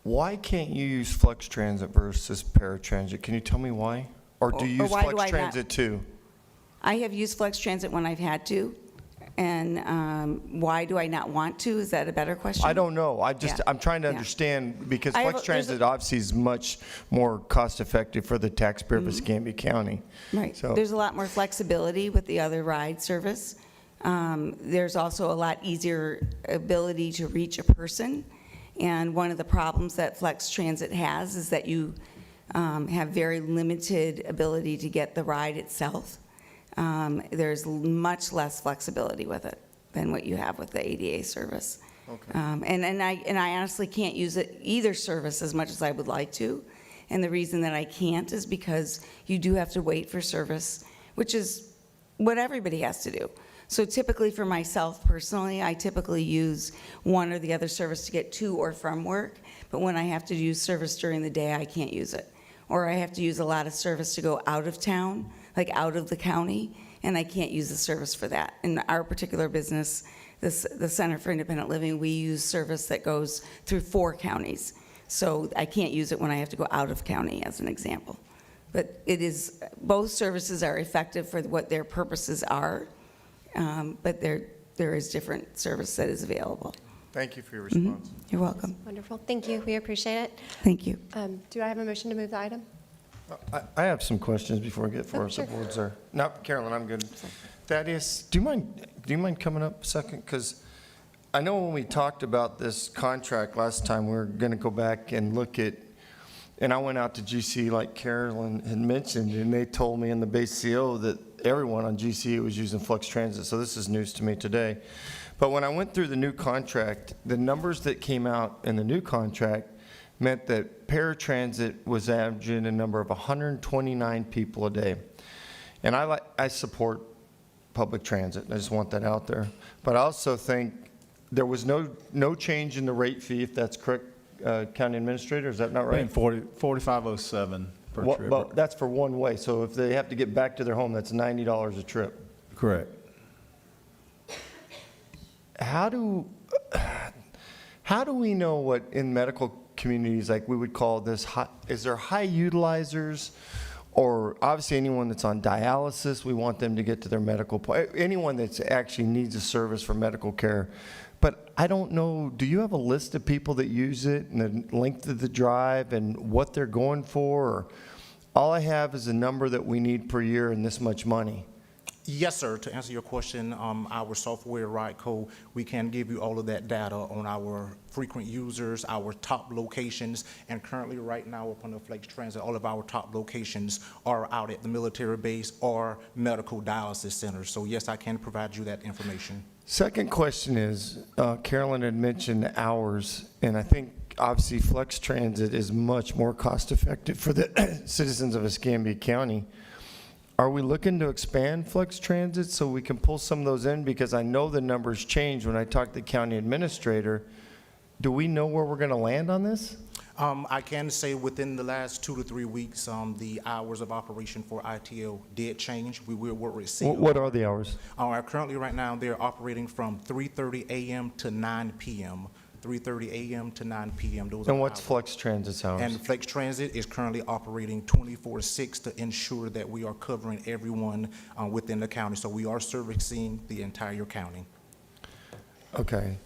Speaker 1: Why can't you use Flex Transit versus paratransit? Can you tell me why? Or do you use
Speaker 7: why do I
Speaker 1: Flex
Speaker 7: not?
Speaker 1: Transit too?
Speaker 7: I have used Flex Transit when I've had to, And why do I not want to? Is that a better question?
Speaker 1: I don't know.
Speaker 7: Yeah.
Speaker 1: I'm trying to
Speaker 7: Yeah.
Speaker 1: understand, because
Speaker 7: I have
Speaker 1: Flex
Speaker 7: a- there's a-
Speaker 1: Transit obviously is much more cost-effective for the taxpayer of Escambia County.
Speaker 7: Right.
Speaker 1: So-
Speaker 7: There's a lot more flexibility with the other ride service. There's also a lot easier ability to reach a person. And one of the problems that Flex Transit has is that you have very limited ability to get the ride itself. There's much less flexibility with it than what you have with the ADA service.
Speaker 1: Okay.
Speaker 7: And I honestly can't use either service as much as I would like to. And the reason that I can't is because you do have to wait for service, which is what everybody has to do. So typically for myself personally, I typically use one or the other service to get to or from work. But when I have to use service during the day, I can't use it. Or I have to use a lot of service to go out of town, like out of the county, and I can't use the service for that. In our particular business, the Center for Independent Living, we use service that goes through 4 counties. So I can't use it when I have to go out of county, as an example. But both services are effective for what their purposes are, but there is different service that is available.
Speaker 1: Thank you for your response.
Speaker 7: You're welcome.
Speaker 21: Wonderful. Thank you. We appreciate it.
Speaker 7: Thank you.
Speaker 21: Do I have a motion to move the item?
Speaker 1: I have some questions before we get for
Speaker 21: sure.
Speaker 1: the boards there. No, Carolyn, I'm good. Thaddeus, do you mind coming up a second? Because I know when we talked about this contract last time, we were going to go back and look at, and I went out to GC like Carolyn had mentioned, and they told me in the base CO that everyone on GC was using Flex Transit, so this is news to me today. But when I went through the new contract, the numbers that came out in the new contract meant that paratransit was averaging a number of 129 people a day. And I support public transit. I just want that out there. But I also think there was no change in the rate fee, if that's correct, County Administrator, is that not right?
Speaker 3: 4507 per trip.
Speaker 1: But that's for one way, so if they have to get back to their home, that's $90 a trip.
Speaker 3: Correct.
Speaker 1: How do we know what in medical communities, like we would call this, is there high utilizers? Or obviously anyone that's on dialysis, we want them to get to their medical point. Anyone that actually needs a service for medical care. But I don't know, do you have a list of people that use it and the length of the drive and what they're going for? Or all I have is a number that we need per year and this much money.
Speaker 8: Yes, sir. To answer your question, our software, RideCo, we can give you all of that data on our frequent users, our top locations, and currently right now upon the Flex Transit, all of our top locations are out at the military base or medical dialysis centers. So yes, I can provide you that information.
Speaker 1: Second question is, Carolyn had mentioned hours, and I think obviously Flex Transit is much more cost effective for the citizens of Escambia County. Are we looking to expand Flex Transit so we can pull some of those in? Because I know the numbers change when I talk to the county administrator. Do we know where we're going to land on this?
Speaker 8: I can say within the last 2 to 3 weeks, the hours of operation for ITL did change. We will work with CO.
Speaker 1: What are the hours?
Speaker 8: Currently, right now, they're operating from 3:30 a.m. to 9 p.m. 3:30 a.m. to 9 p.m. Those
Speaker 1: And
Speaker 8: are
Speaker 1: what's
Speaker 8: hours.
Speaker 1: Flex Transit's hours?
Speaker 8: And Flex Transit is currently operating 24/6 to ensure that we are covering everyone within the county. So we are servicing the entire county.
Speaker 1: Okay.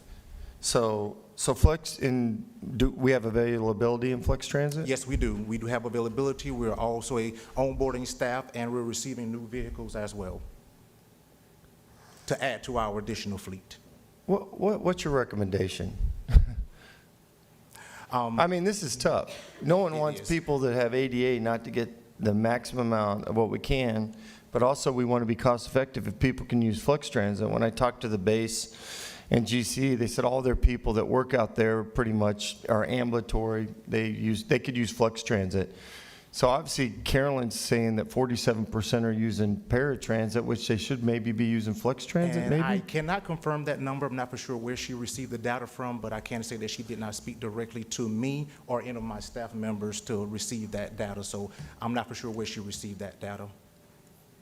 Speaker 1: So Flex, do we have availability in Flex Transit?
Speaker 8: Yes, we do. We do have availability. We're also a onboarding staff, and we're receiving new vehicles as well to add to our additional fleet.
Speaker 1: What's your recommendation? I mean, this is tough. No one wants people that have ADA not to get the maximum amount of what we can, but also we want to be cost effective if people can use Flex Transit. When I talked to the base and GC, they said all their people that work out there pretty much are ambulatory. They could use Flex Transit. So obviously Carolyn's saying that 47% are using paratransit, which they should maybe be using Flex Transit,
Speaker 8: And
Speaker 1: maybe?
Speaker 8: I cannot confirm that number. I'm not for sure where she received the data from, but I can say that she did not speak directly to me or any of my staff members to receive that data. So I'm not for sure where she received that data.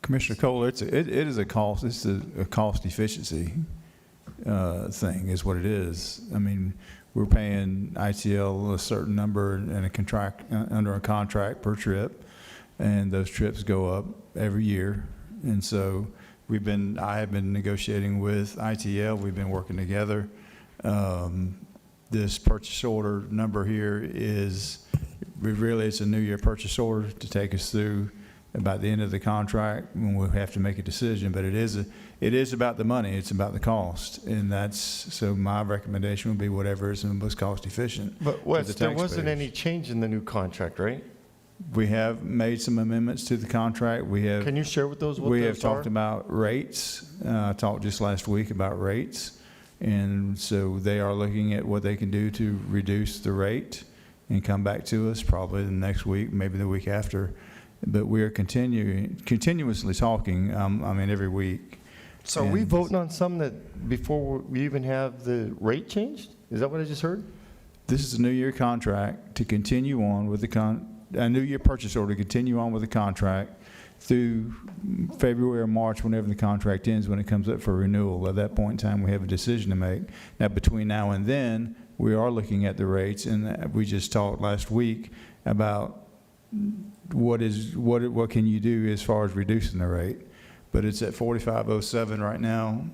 Speaker 3: Commissioner Cole, it is a cost, it's a cost efficiency thing is what it is. I mean, we're paying ITL a certain number and a contract, under a contract per trip, and those trips go up every year. And so I have been negotiating with ITL. We've been working together. This purchase order number here is, it's a New Year purchase order to take us through about the end of the contract when we have to make a decision. But it is about the money. It's about the cost. And so my recommendation would be whatever is the most cost efficient.
Speaker 1: But
Speaker 3: to
Speaker 1: Wes,
Speaker 3: the
Speaker 1: there wasn't
Speaker 3: taxpayers.
Speaker 1: any change in the new contract, right?
Speaker 3: We have made some amendments to the contract.
Speaker 1: Can you share with those what
Speaker 3: We
Speaker 1: those
Speaker 3: have talked
Speaker 1: are?
Speaker 3: about rates. I talked just last week about rates. And so they are looking at what they can do to reduce the rate and come back to us probably the next week, maybe the week after. But we are continuously talking, every week.
Speaker 1: So are we voting on some that before we even have the rate changed? Is that what I just heard?
Speaker 3: This is a New Year contract to continue on with a New Year purchase order to continue on with the contract through February or March, whenever the contract ends, when it comes up for renewal. At that point in time, we have a decision to make. Now, between now and then, we are looking at the rates, and we just talked last week about what can you do as far as reducing the rate. But it's at 45.07 right now.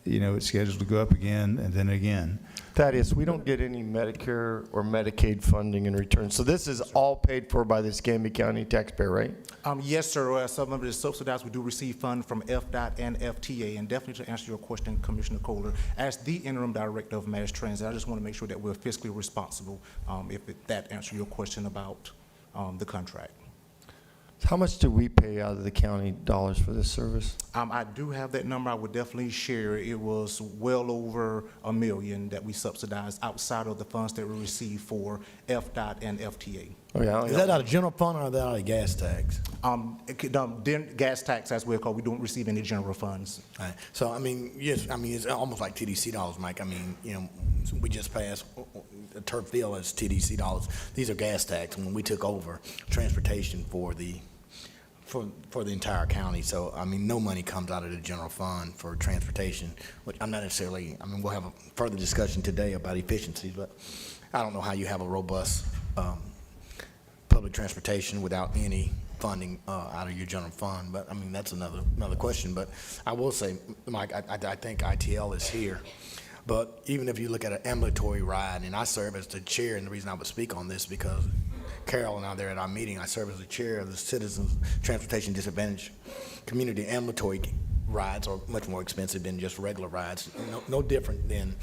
Speaker 3: It's scheduled to go up again and then again.
Speaker 1: Thaddeus, we don't get any Medicare or Medicaid funding in return. So this is all paid for by the Escambia County taxpayer, right?
Speaker 8: Yes, sir. Some of it is subsidized. We do receive funds from FDOT and FTA. And definitely to answer your question, Commissioner Kohler, as the interim director of mass transit, I just want to make sure that we're fiscally responsible, that answers your question about the contract.
Speaker 1: How much do we pay out of the county dollars for this service?
Speaker 8: I do have that number. I would definitely share. It was well over $1 million that we subsidized outside of the funds that we received for FDOT and FTA.
Speaker 1: Oh, yeah.
Speaker 13: Is that out of general fund or is that out of gas tax?
Speaker 8: Gas tax as well, because we don't receive any general funds.
Speaker 13: All right. So, yes, it's almost like TDC dollars, Mike. We just passed a turf field as TDC dollars. These are gas tax when we took over transportation for the entire county. So, no money comes out of the general fund for transportation, which I'm not necessarily, we'll have a further discussion today about efficiencies, but I don't know how you have a robust public transportation without any funding out of your general fund. But, that's another question. But I will say, Mike, I think ITL is here. But even if you look at an ambulatory ride, and I serve as the chair, and the reason I would speak on this because Carol and I there at our meeting, I serve as the chair of the Citizens Transportation Disadvantaged Community. Ambulatory rides are much more expensive than just regular rides. No different than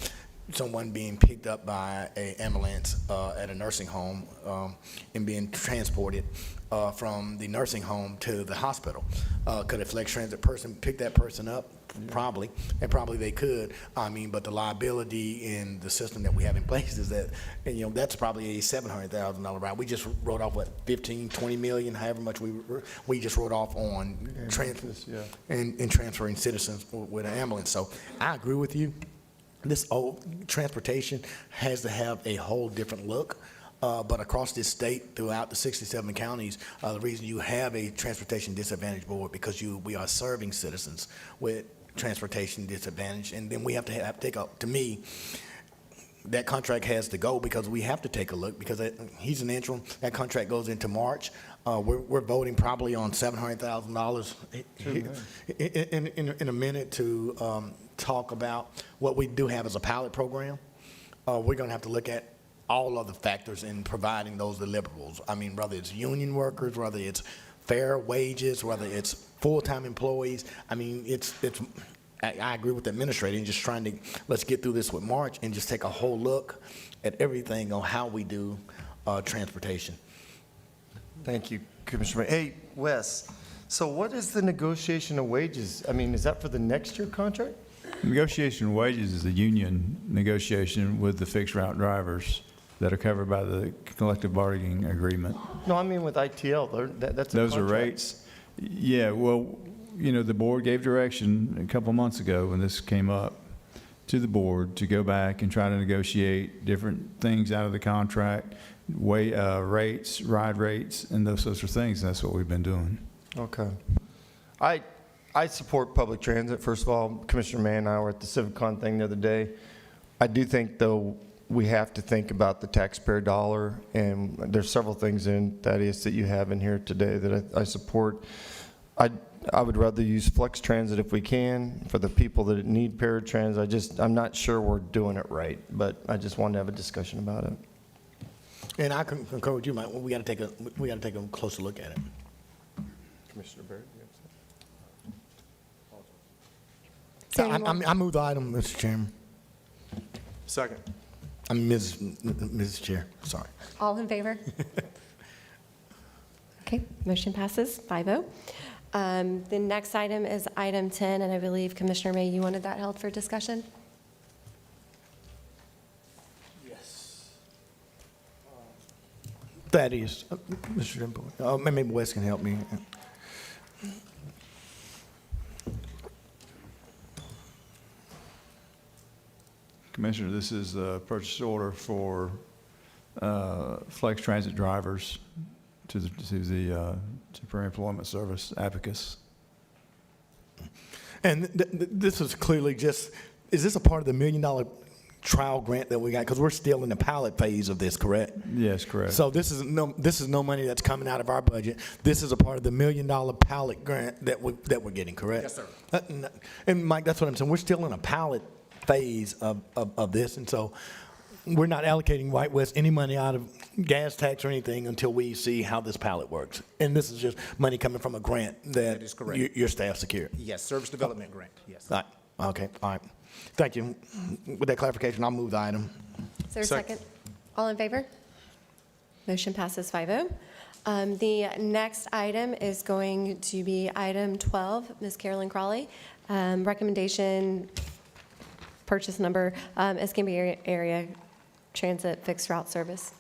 Speaker 13: someone being picked up by an ambulance at a nursing home and being transported from the nursing home to the hospital. Could a Flex Transit person pick that person up? Probably, and probably they could. But the liability in the system that we have in place is that, that's probably a $700,000 ride. We just wrote off, 15-20 million, however much we just wrote off on and transferring citizens with an ambulance. So I agree with you. This old transportation has to have a whole different look. But across this state, throughout the 67 counties, the reason you have a transportation disadvantage board because we are serving citizens with transportation disadvantage, and then we have to take a. To me, that contract has to go because we have to take a look because he's an interim. That contract goes into March. We're voting probably on $700,000 in a minute to talk about what we do have as a pilot program. We're going to have to look at all other factors in providing those deliverables. Whether it's union workers, whether it's fair wages, whether it's full-time employees. I agree with the administrator and just trying to, let's get through this with March and just take a whole look at everything on how we do transportation.
Speaker 1: Thank you, Commissioner. Hey, Wes, so what is the negotiation of wages? Is that for the next year contract?
Speaker 3: Negotiation of wages is a union negotiation with the fixed route drivers that are covered by the collective bargaining agreement.
Speaker 1: No, with ITL. That's a
Speaker 3: Those are
Speaker 1: contract.
Speaker 3: rates. Yeah, well, the board gave direction a couple months ago when this came up to the board to go back and try to negotiate different things out of the contract, rates, ride rates, and those sorts of things. That's what we've been doing.
Speaker 1: Okay. I support public transit. First of all, Commissioner Mann and I were at the CivicCon thing the other day. I do think, though, we have to think about the taxpayer dollar, and there's several things in that you have in here today that I support. I would rather use Flex Transit if we can for the people that need paratransit. I'm not sure we're doing it right, but I just wanted to have a discussion about it.
Speaker 13: And I concur with you, Mike. We got to take a closer look at it.
Speaker 18: Commissioner Barrett, you have
Speaker 5: there any more-
Speaker 13: I move the item, Mr. Chairman.
Speaker 18: Second.
Speaker 13: I'm Mrs. Chair, sorry.
Speaker 21: All in favor? Okay, motion passes 5-0. The next item is item 10, and I believe Commissioner May, you wanted that held for discussion?
Speaker 13: That is, Mr. Dempo. Maybe Wes can help me.
Speaker 3: Commissioner, this is a purchase order for Flex Transit drivers to the Temporary Employment Service, Abacus.
Speaker 13: And this is clearly just, is this a part of the $1 million trial grant that we got? Because we're still in the pilot phase of this, correct?
Speaker 3: Yes, correct.
Speaker 13: So this is no money that's coming out of our budget. This is a part of the $1 million pilot grant that we're getting, correct?
Speaker 8: Yes, sir.
Speaker 13: And Mike, that's what I'm saying. We're still in a pilot phase of this, and so we're not allocating White West any money out of gas tax or anything until we see how this pilot works. And this is just money coming from a grant that
Speaker 8: is correct.
Speaker 13: your staff secured.
Speaker 8: Yes, service development grant, yes.
Speaker 13: All right. Okay, all right. Thank you. With that clarification, I'll move the item.
Speaker 21: Is there a second? All in favor? Motion passes 5-0. The next item is going to be item 12, Ms. Carolyn Crawley. Recommendation, purchase number, Escambia Area Transit Fixed Route Service.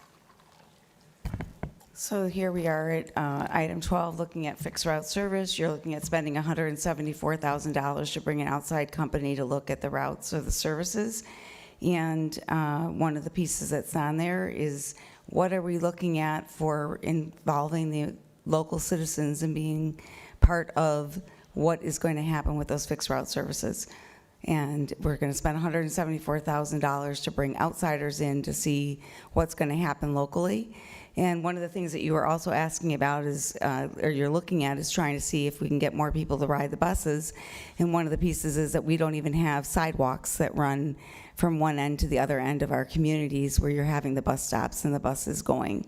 Speaker 7: So here we are at item 12, looking at fixed route service. You're looking at spending $174,000 to bring an outside company to look at the routes or the services. And one of the pieces that's on there is, what are we looking at for involving the local citizens and being part of what is going to happen with those fixed route services? And we're going to spend $174,000 to bring outsiders in to see what's going to happen locally. And one of the things that you were also asking about is, or you're looking at, is trying to see if we can get more people to ride the buses. And one of the pieces is that we don't even have sidewalks that run from one end to the other end of our communities where you're having the bus stops and the buses going.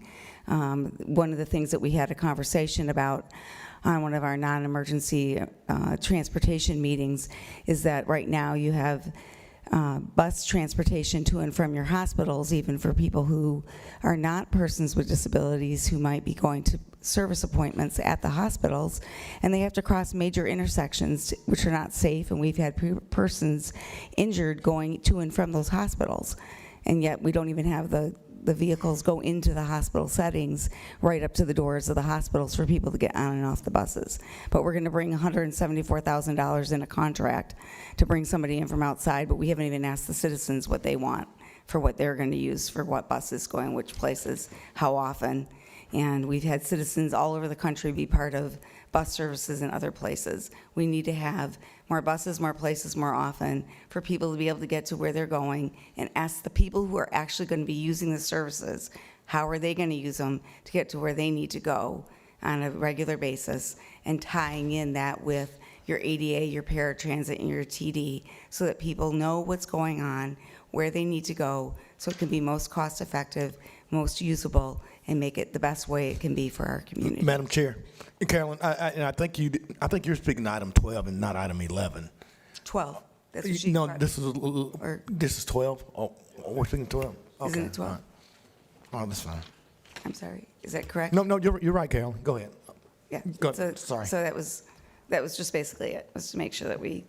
Speaker 7: One of the things that we had a conversation about on one of our non-emergency transportation meetings is that right now you have bus transportation to and from your hospitals, even for people who are not persons with disabilities who might be going to service appointments at the hospitals, and they have to cross major intersections which are not safe, and we've had persons injured going to and from those hospitals, and yet we don't even have the vehicles go into the hospital settings right up to the doors of the hospitals for people to get on and off the buses. But we're going to bring $174,000 in a contract to bring somebody in from outside, but we haven't even asked the citizens what they want for what they're going to use for what buses going which places, how often. And we've had citizens all over the country be part of bus services in other places. We need to have more buses, more places, more often for people to be able to get to where they're going, and ask the people who are actually going to be using the services, how are they going to use them to get to where they need to go on a regular basis, and tying in that with your ADA, your paratransit, and your TD, so that people know what's going on, where they need to go, so it can be most cost effective, most usable, and make it the best way it can be for our community.
Speaker 13: Madam Chair, Carolyn, I think you're speaking to item 12 and not item 11.
Speaker 7: 12. That's what she
Speaker 13: No,
Speaker 7: brought.
Speaker 13: this is 12. Oh, we're speaking 12.
Speaker 7: Isn't
Speaker 13: Okay,
Speaker 7: it 12?
Speaker 13: all right. Oh, that's fine.
Speaker 7: I'm sorry. Is that correct?
Speaker 13: No, you're right, Carolyn. Go ahead.
Speaker 7: Yeah.
Speaker 13: Go
Speaker 7: So,
Speaker 13: ahead. Sorry.
Speaker 7: So that was just basically it, was to make sure that we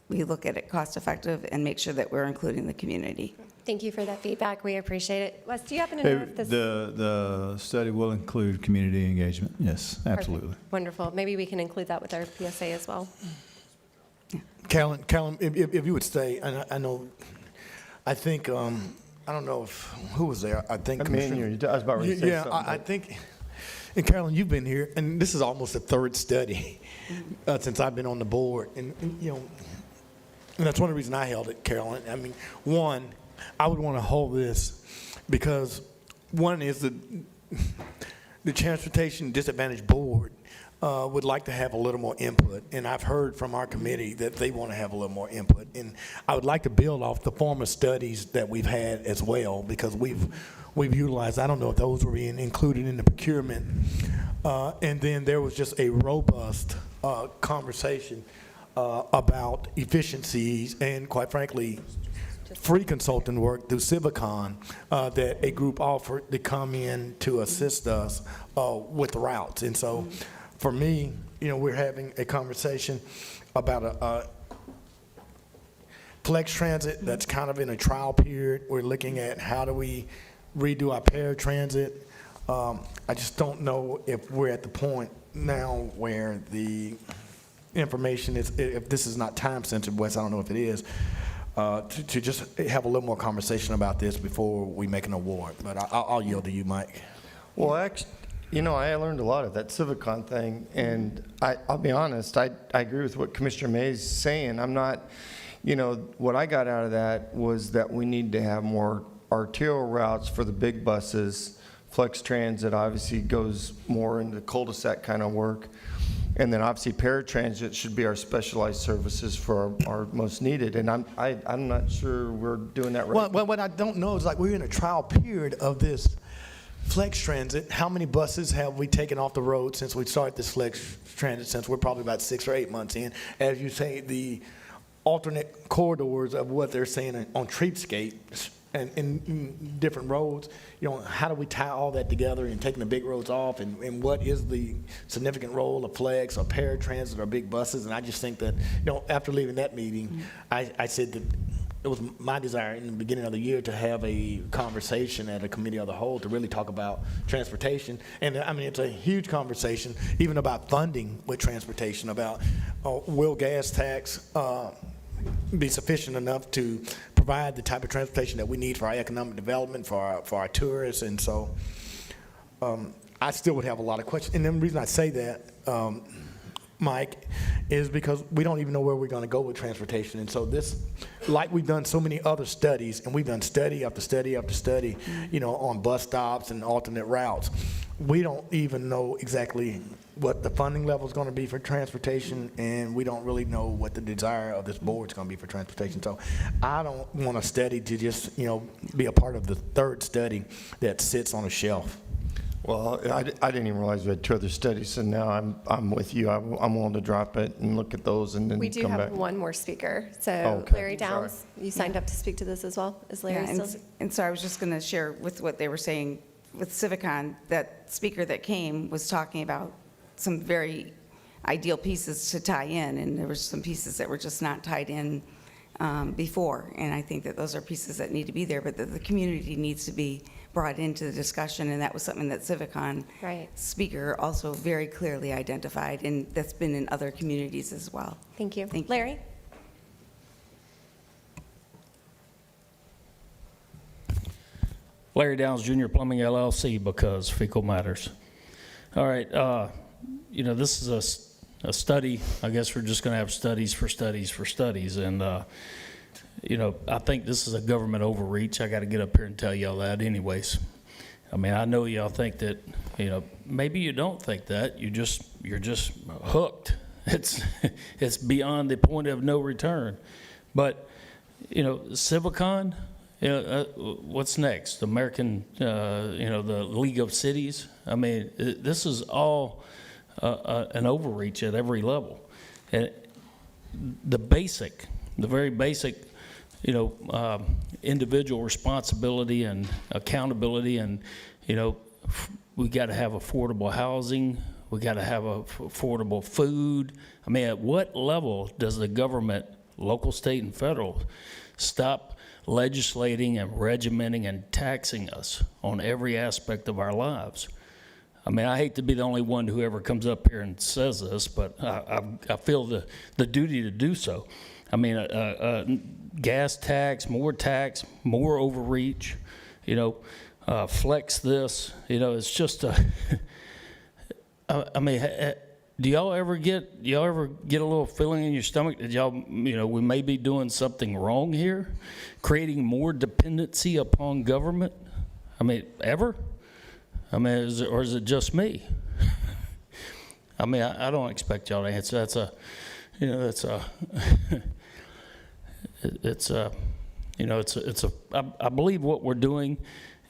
Speaker 7: look at it cost effective and make sure that we're including the community.
Speaker 21: Thank you for that feedback. We appreciate it. Wes, do you happen to know if this?
Speaker 3: The study will include community engagement, yes, absolutely.
Speaker 21: Perfect. Wonderful. Maybe we can include that with our PSA as well.
Speaker 13: Carolyn, if you would stay, and I think, I don't know who was there. I think.
Speaker 1: I mean, I was about ready to say
Speaker 13: Yeah,
Speaker 1: something.
Speaker 13: I think, and Carolyn, you've been here, and this is almost the third study since I've been on the board, and and that's one of the reasons I held it, Carolyn. I mean, one, I would want to hold this because one is the Transportation Disadvantaged Board would like to have a little more input, and I've heard from our committee that they want to have a little more input. And I would like to build off the former studies that we've had as well, because we've utilized, I don't know if those were being included in the procurement. And then there was just a robust conversation about efficiencies and, quite frankly, free consulting work through Civicon that a group offered to come in to assist us with the routes. And so for me, we're having a conversation about a Flex Transit that's kind of in a trial period. We're looking at how do we redo our paratransit. I just don't know if we're at the point now where the information is, if this is not time sensitive, Wes, I don't know if it is, to just have a little more conversation about this before we make an award. But I'll yield to you, Mike.
Speaker 1: Well, actually, I learned a lot of that Civicon thing, and I'll be honest, I agree with what Commissioner May's saying. I'm not, what I got out of that was that we need to have more arterial routes for the big buses. Flex Transit obviously goes more into cul-de-sac kind of work. And then obviously paratransit should be our specialized services for our most needed. And I'm not sure we're doing that right.
Speaker 13: Well, what I don't know is, like, we're in a trial period of this Flex Transit. How many buses have we taken off the road since we started this Flex Transit, since we're probably about 6 or 8 months in? As you say, the alternate corridors of what they're saying on streetscapes and in different roads, how do we tie all that together and taking the big roads off, and what is the significant role of Flex or paratransit or big buses? And I just think that, after leaving that meeting, I said that it was my desire in the beginning of the year to have a conversation at a committee of the whole to really talk about transportation. And I mean, it's a huge conversation, even about funding with transportation, about will gas tax be sufficient enough to provide the type of transportation that we need for our economic development, for our tourists. And so I still would have a lot of questions. And the reason I say that, Mike, is because we don't even know where we're going to go with transportation. And so this, like we've done so many other studies, and we've done study after study after study, on bus stops and alternate routes, we don't even know exactly what the funding level is going to be for transportation, and we don't really know what the desire of this board is going to be for transportation. So I don't want a study to just, be a part of the third study that sits on a shelf.
Speaker 1: Well, I didn't even realize we had 2 other studies, so now I'm with you. I'm willing to drop it and look at those and then
Speaker 21: We do
Speaker 1: come
Speaker 21: have
Speaker 1: back.
Speaker 21: one more speaker. So
Speaker 1: Okay.
Speaker 21: Larry Downs, you signed up to speak to this as well? Is Larry
Speaker 7: Yeah,
Speaker 21: still?
Speaker 7: and so I was just going to share with what they were saying with Civicon, that speaker that came was talking about some very ideal pieces to tie in, and there were some pieces that were just not tied in before. And I think that those are pieces that need to be there, but the community needs to be brought into the discussion, and that was something that Civicon speaker also very clearly identified, and that's been in other communities as well.
Speaker 21: Thank you.
Speaker 7: Thank you.
Speaker 21: Larry?
Speaker 9: Larry Downs, Junior Plumbing LLC, because fecal matters. All right, this is a study. I guess we're just going to have studies for studies for studies. And, I think this is a government overreach. I got to get up here and tell y'all that anyways. I mean, I know y'all think that, maybe you don't think that. You're just hooked. It's beyond the point of no return. But, Civicon, what's next? American, the League of Cities. I mean, this is all an overreach at every level. And the very basic, individual responsibility and accountability, and, we got to have affordable housing. We got to have affordable food. I mean, at what level does the government, local, state, and federal, stop legislating and regimenting and taxing us on every aspect of our lives? I mean, I hate to be the only one who ever comes up here and says this, but I feel the duty to do so. I mean, gas tax, more overreach, flex this, it's just I mean, do y'all ever get a little feeling in your stomach that y'all, we may be doing something wrong here, creating more dependency upon government? I mean, ever? I mean, or is it just me? I mean, I don't expect y'all to answer. That's a, you know, that's a, it's a, you know, I believe what we're doing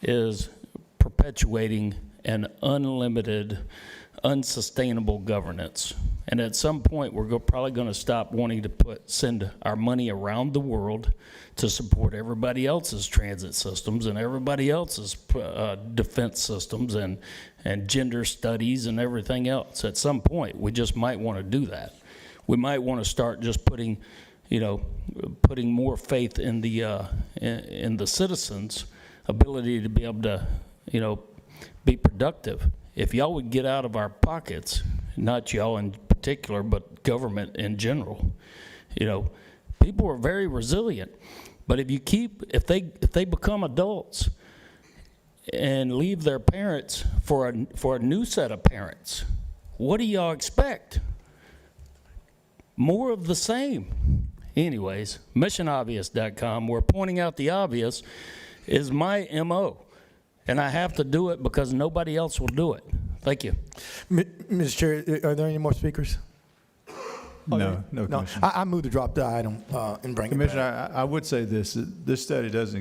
Speaker 9: is perpetuating an unlimited, unsustainable governance. And at some point, we're probably going to stop wanting to send our money around the world to support everybody else's transit systems and everybody else's defense systems and gender studies and everything else. At some point, we just might want to do that. We might want to start just putting more faith in the citizens' ability to be able to, be productive. If y'all would get out of our pockets, not y'all in particular, but government in general, people are very resilient. But if they become adults and leave their parents for a new set of parents, what do y'all expect? More of the same. Anyways, missionobvious.com, where pointing out the obvious is my MO. And I have to do it because nobody else will do it. Thank you.
Speaker 13: Mr. Chair, are there any more speakers?
Speaker 3: No, Commissioner.
Speaker 13: I move to drop the item and bring it back.
Speaker 3: Commissioner, I would say this study does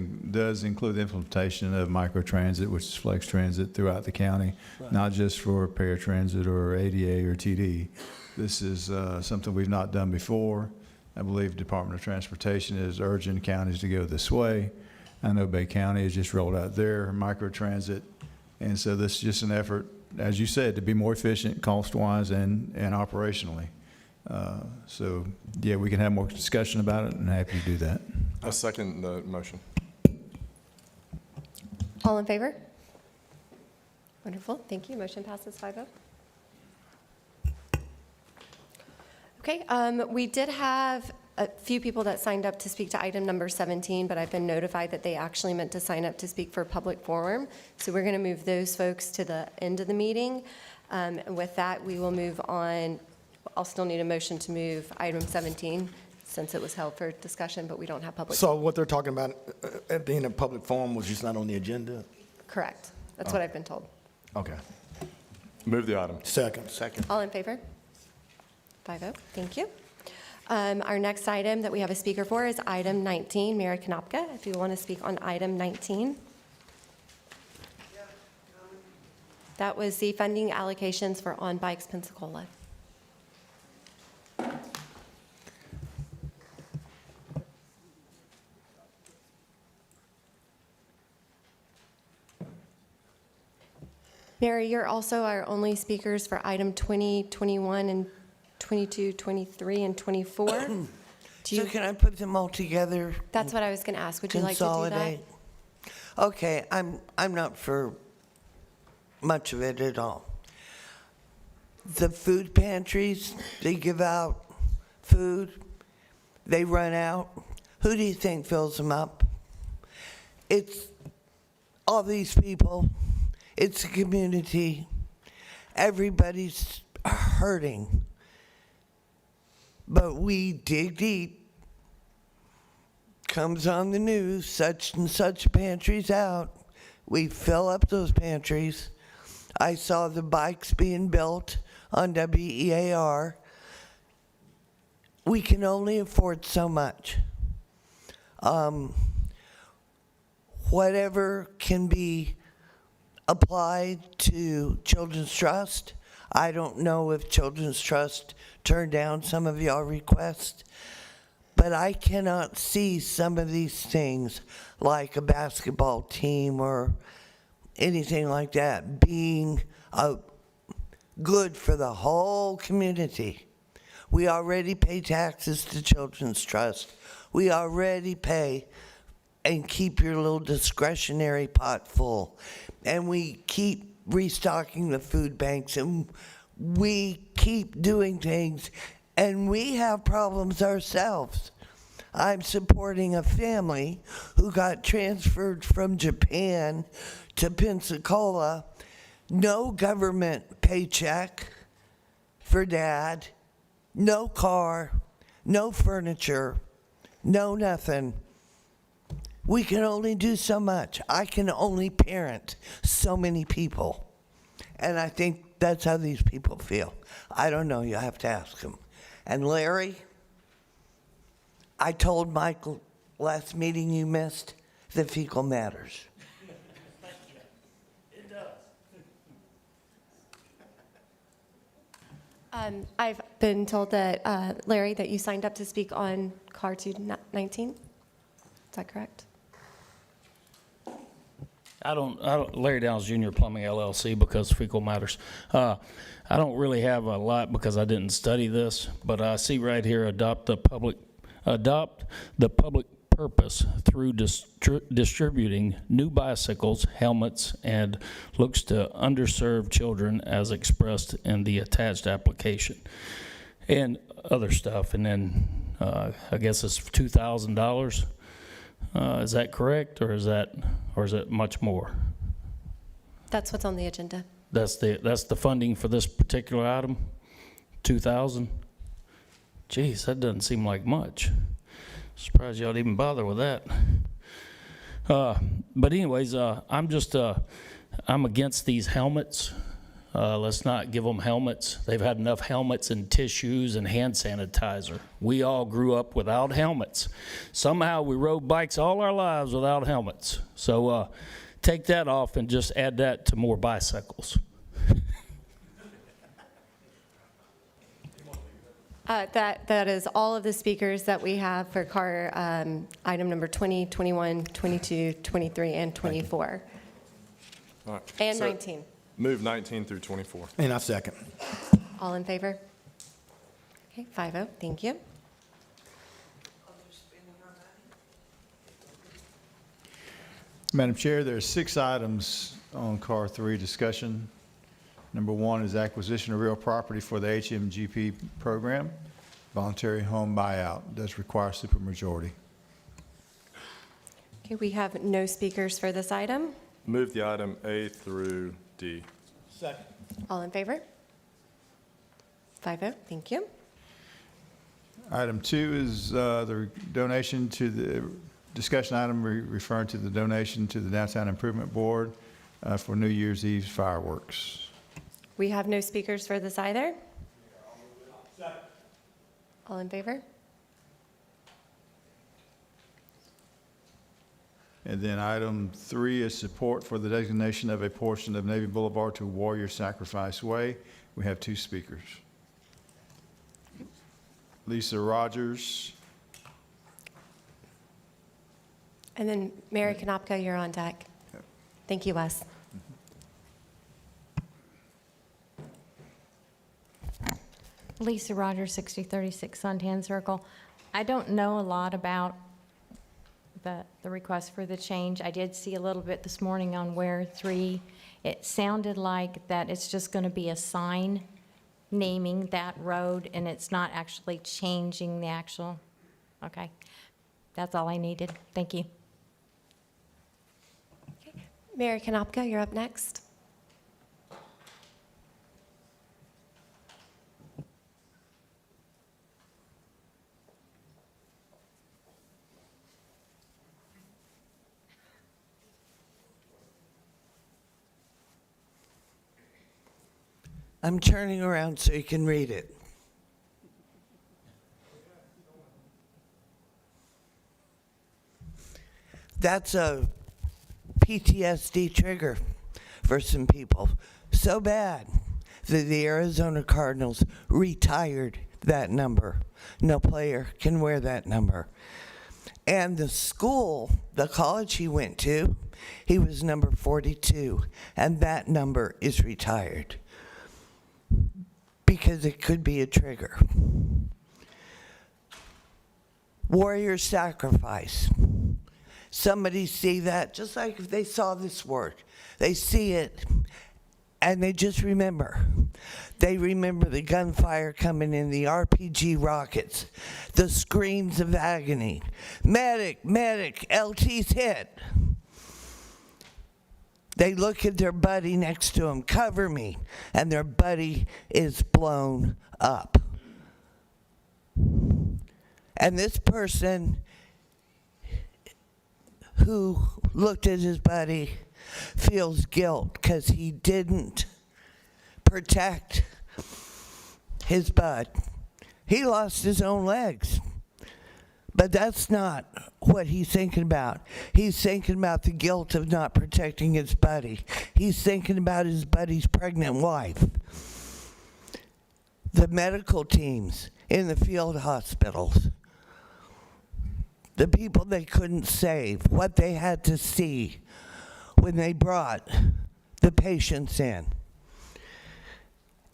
Speaker 3: include the implementation of microtransit, which is flex transit throughout the county, not just for paratransit or ADA or TD. This is something we've not done before. I believe Department of Transportation is urging counties to go this way. I know Bay County has just rolled out their microtransit. And so this is just an effort, as you said, to be more efficient cost-wise and operationally. So, yeah, we can have more discussion about it, and happy to do that.
Speaker 18: I second the motion.
Speaker 21: All in favor? Wonderful, thank you. Motion passes 5-0. Okay, we did have a few people that signed up to speak to item number 17, but I've been notified that they actually meant to sign up to speak for public forum. So we're going to move those folks to the end of the meeting. And with that, we will move on. I'll still need a motion to move item 17 since it was held for discussion, but we don't have public.
Speaker 13: So what they're talking about at the end of public forum was just not on the agenda?
Speaker 21: Correct. That's what I've been told.
Speaker 13: Okay.
Speaker 18: Move the item.
Speaker 13: Second.
Speaker 21: All in favor? 5-0. Thank you. Our next item that we have a speaker for is item 19. Mary Konopka, if you want to speak on item 19. That was the funding allocations for On Bikes Pensacola. Mary, you're also our only speakers for item 20, 21, and 22, 23, and 24.
Speaker 5: So can I put them all together?
Speaker 21: That's what I was going to ask. Would you like to do that?
Speaker 5: Consolidate? Okay, I'm not for much of it at all. The food pantries, they give out food, they run out. Who do you think fills them up? It's all these people. It's a community. Everybody's hurting. But we dig deep. Comes on the news, such and such pantries out. We fill up those pantries. I saw the bikes being built on WEAR. We can only afford so much. Whatever can be applied to Children's Trust. I don't know if Children's Trust turned down some of y'all requests, but I cannot see some of these things like a basketball team or anything like that being good for the whole community. We already pay taxes to Children's Trust. We already pay and keep your little discretionary pot full. And we keep restocking the food banks, and we keep doing things, and we have problems ourselves. I'm supporting a family who got transferred from Japan to Pensacola. No government paycheck for dad, no car, no furniture, no nothing. We can only do so much. I can only parent so many people. And I think that's how these people feel. I don't know, you have to ask them. And Larry, I told Michael last meeting you missed that fecal matters.
Speaker 9: It does.
Speaker 21: I've been told that, Larry, that you signed up to speak on CAR 219. Is that correct?
Speaker 9: I don't, Larry Downs Jr. Plumbing LLC, because fecal matters. I don't really have a lot because I didn't study this, but I see right here, adopt the public purpose through distributing new bicycles, helmets, and looks to underserved children as expressed in the attached application, and other stuff. And then I guess it's $2,000. Is that correct, or is it much more?
Speaker 21: That's what's on the agenda.
Speaker 9: That's the funding for this particular item, 2,000. Geez, that doesn't seem like much. Surprised y'all even bother with that. But anyways, I'm against these helmets. Let's not give them helmets. They've had enough helmets and tissues and hand sanitizer. We all grew up without helmets. Somehow we rode bikes all our lives without helmets. So take that off and just add that to more bicycles.
Speaker 21: That is all of the speakers that we have for CAR item number 20, 21, 22, 23, and 24.
Speaker 18: All right.
Speaker 21: And
Speaker 18: So
Speaker 21: 19.
Speaker 18: Move 19 through 24.
Speaker 13: And I second.
Speaker 21: All in favor? Okay, 5-0, thank you.
Speaker 3: Madam Chair, there are 6 items on CAR 3 discussion. Number 1 is acquisition of real property for the HMGP program. Voluntary home buyout does require supermajority.
Speaker 21: Okay, we have no speakers for this item.
Speaker 18: Move the item A through D.
Speaker 13: Second.
Speaker 21: All in favor? 5-0, thank you.
Speaker 3: Item 2 is the donation to the discussion item referring to the donation to the Downtown Improvement Board for New Year's Eve fireworks.
Speaker 21: We have no speakers for this either. All in favor?
Speaker 3: And then item 3 is support for the designation of a portion of Navy Boulevard to Warrior Sacrifice Way. We have 2 speakers. Lisa Rogers.
Speaker 21: And then Mary Konopka, you're on deck. Thank you, Wes.
Speaker 10: Lisa Rogers, 6036 Suntan Circle. I don't know a lot about the request for the change. I did see a little bit this morning on Ware 3. It sounded like that it's just going to be a sign naming that road, and it's not actually changing the actual, okay. That's all I needed. Thank you.
Speaker 21: Mary Konopka, you're up next.
Speaker 5: I'm turning around so you can read it. That's a PTSD trigger for some people. So bad that the Arizona Cardinals retired that number. No player can wear that number. And the school, the college he went to, he was number 42, and that number is retired because it could be a trigger. Warrior sacrifice. Somebody see that, just like if they saw this word. They see it, and they just remember. They remember the gunfire coming in, the RPG rockets, the screams of agony. Medic, medic, LT's hit. They look at their buddy next to them, cover me, and their buddy is blown up. And this person who looked at his buddy feels guilt because he didn't protect his bud. He lost his own legs. But that's not what he's thinking about. He's thinking about the guilt of not protecting his buddy. He's thinking about his buddy's pregnant wife. The medical teams in the field hospitals, the people they couldn't save, what they had to see when they brought the patients in.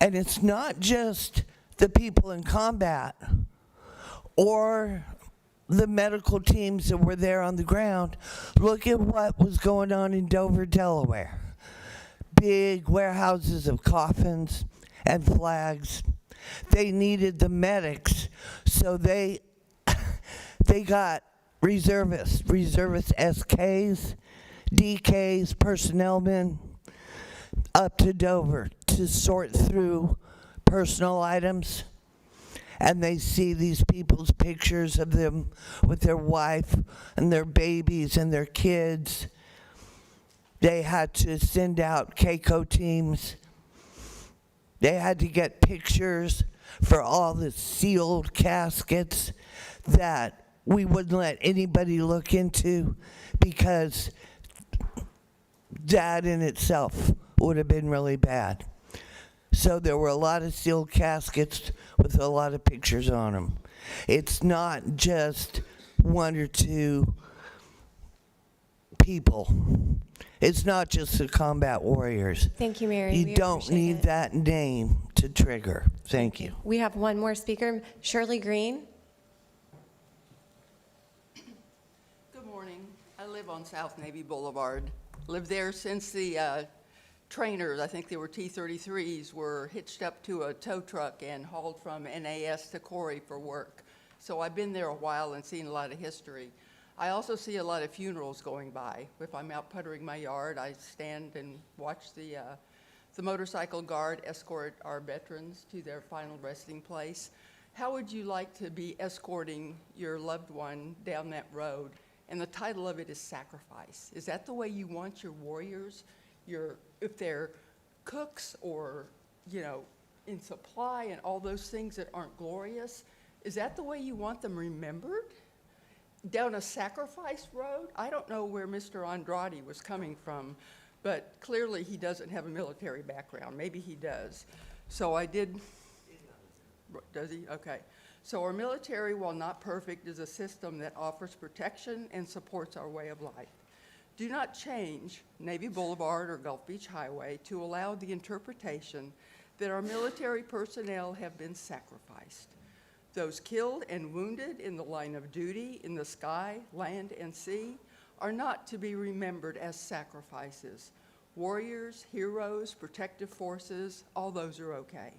Speaker 5: And it's not just the people in combat or the medical teams that were there on the ground. Look at what was going on in Dover, Delaware. Big warehouses of coffins and flags. They needed the medics, so they got reservists SKs, DKs, personnel men up to Dover to sort through personal items. And they see these people's pictures of them with their wife and their babies and their kids. They had to send out CAECO teams. They had to get pictures for all the sealed caskets that we wouldn't let anybody look into, because that in itself would have been really bad. So there were a lot of sealed caskets with a lot of pictures on them. It's not just one or two people. It's not just the combat warriors.
Speaker 21: Thank you, Mary.
Speaker 5: You
Speaker 21: We
Speaker 5: don't
Speaker 21: appreciate
Speaker 5: need
Speaker 21: it.
Speaker 5: that name to trigger. Thank you.
Speaker 21: We have one more speaker, Shirley Green.
Speaker 12: Good morning. I live on South Navy Boulevard. Lived there since the trainers, I think they were T-33s, were hitched up to a tow truck and hauled from NAS to Corey for work. So I've been there a while and seen a lot of history. I also see a lot of funerals going by. If I'm out puttering my yard, I stand and watch the motorcycle guard escort our veterans to their final resting place. How would you like to be escorting your loved one down that road? And the title of it is Sacrifice. Is that the way you want your warriors, if they're cooks or, in supply and all those things that aren't glorious, is that the way you want them remembered? Down a sacrifice road? I don't know where Mr. Andrade was coming from, but clearly he doesn't have a military background. Maybe he does. So does he? Okay. So our military, while not perfect, is a system that offers protection and supports our way of life. Do not change Navy Boulevard or Gulf Beach Highway to allow the interpretation that our military personnel have been sacrificed. Those killed and wounded in the line of duty in the sky, land, and sea are not to be remembered as sacrifices. Warriors, heroes, protective forces, all those are okay.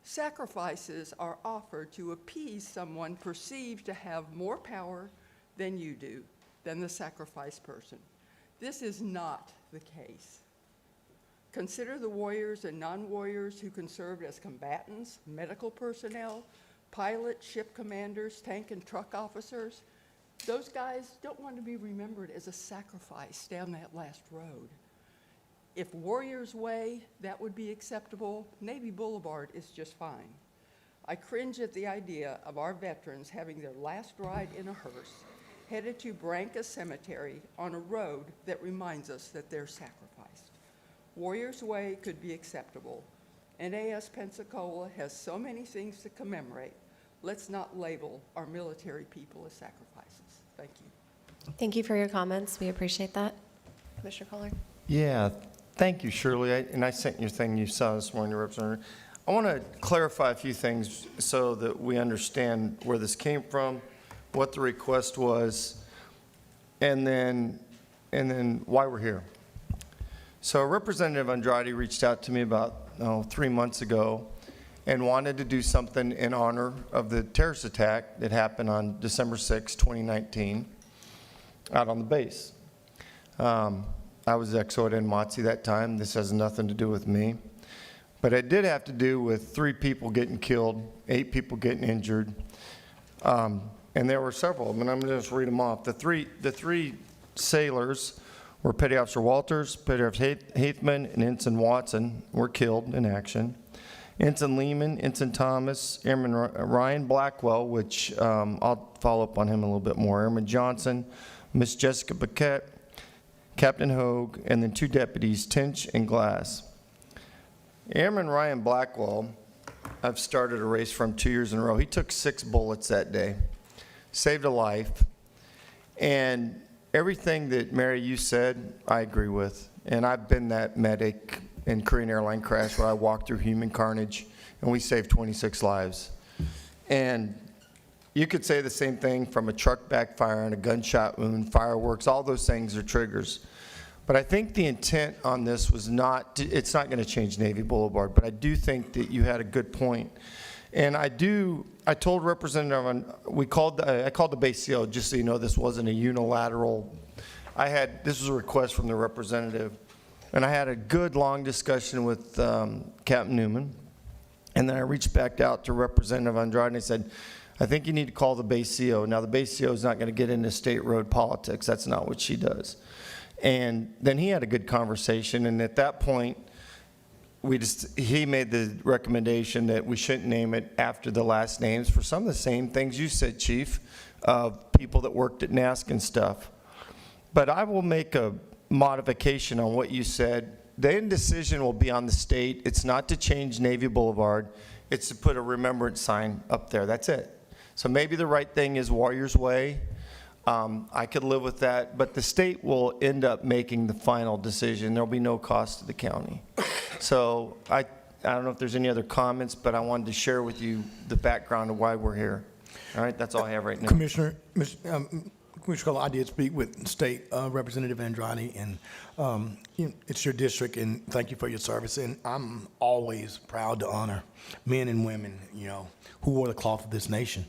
Speaker 12: Sacrifices are offered to appease someone perceived to have more power than you do, than the sacrifice person. This is not the case. Consider the warriors and non-warriors who can serve as combatants, medical personnel, pilots, ship commanders, tank and truck officers. Those guys don't want to be remembered as a sacrifice down that last road. If Warriors Way, that would be acceptable, Navy Boulevard is just fine. I cringe at the idea of our veterans having their last ride in a hearse headed to Branca Cemetery on a road that reminds us that they're sacrificed. Warriors Way could be acceptable. NAS Pensacola has so many things to commemorate. Let's not label our military people as sacrifices. Thank you.
Speaker 21: Thank you for your comments. We appreciate that. Commissioner Kohler?
Speaker 1: Yeah, thank you, Shirley. And I sent you a thing you saw this morning, Representative. I want to clarify a few things so that we understand where this came from, what the request was, and then why we're here. So Representative Andrade reached out to me about 3 months ago and wanted to do something in honor of the terrorist attack that happened on December 6, 2019, out on the base. I was XO'd in MOTSI that time. This has nothing to do with me. But it did have to do with 3 people getting killed, 8 people getting injured. And there were several of them, and I'm going to just read them off. The three sailors where Petty Officer Walters, Petty Officer Haithman, and Ensign Watson were killed in action. Ensign Lehman, Ensign Thomas, Airman Ryan Blackwell, which I'll follow up on him a little bit more, Airman Johnson, Miss Jessica Paquette, Captain Hogue, and then 2 deputies, Tinch and Glass. Airman Ryan Blackwell, I've started a race from 2 years in a row. He took 6 bullets that day, saved a life, and everything that, Mary, you said, I agree with. And I've been that medic in Korean airline crash where I walked through human carnage, and we saved 26 lives. And you could say the same thing from a truck backfire and a gunshot wound, fireworks, all those things are triggers. But I think the intent on this was not, it's not going to change Navy Boulevard, but I do think that you had a good point. And I told Representative, I called the base CO, just so you know this wasn't a unilateral, this was a request from the representative. And I had a good long discussion with Captain Newman. And then I reached back out to Representative Andrade and I said, I think you need to call the base CO. Now the base CO is not going to get into state road politics. That's not what she does. And then he had a good conversation, and at that point, he made the recommendation that we shouldn't name it after the last names for some of the same things you said, Chief, of people that worked at NASC and stuff. But I will make a modification on what you said. The end decision will be on the state. It's not to change Navy Boulevard. It's to put a remembrance sign up there. That's it. So maybe the right thing is Warriors Way. I could live with that, but the state will end up making the final decision. There'll be no cost to the county. So I don't know if there's any other comments, but I wanted to share with you the background of why we're here. All right, that's all I have right now.
Speaker 13: Commissioner Color, I did speak with State Representative Andrade, and it's your district, and thank you for your service. And I'm always proud to honor men and women, who wore the cloth of this nation,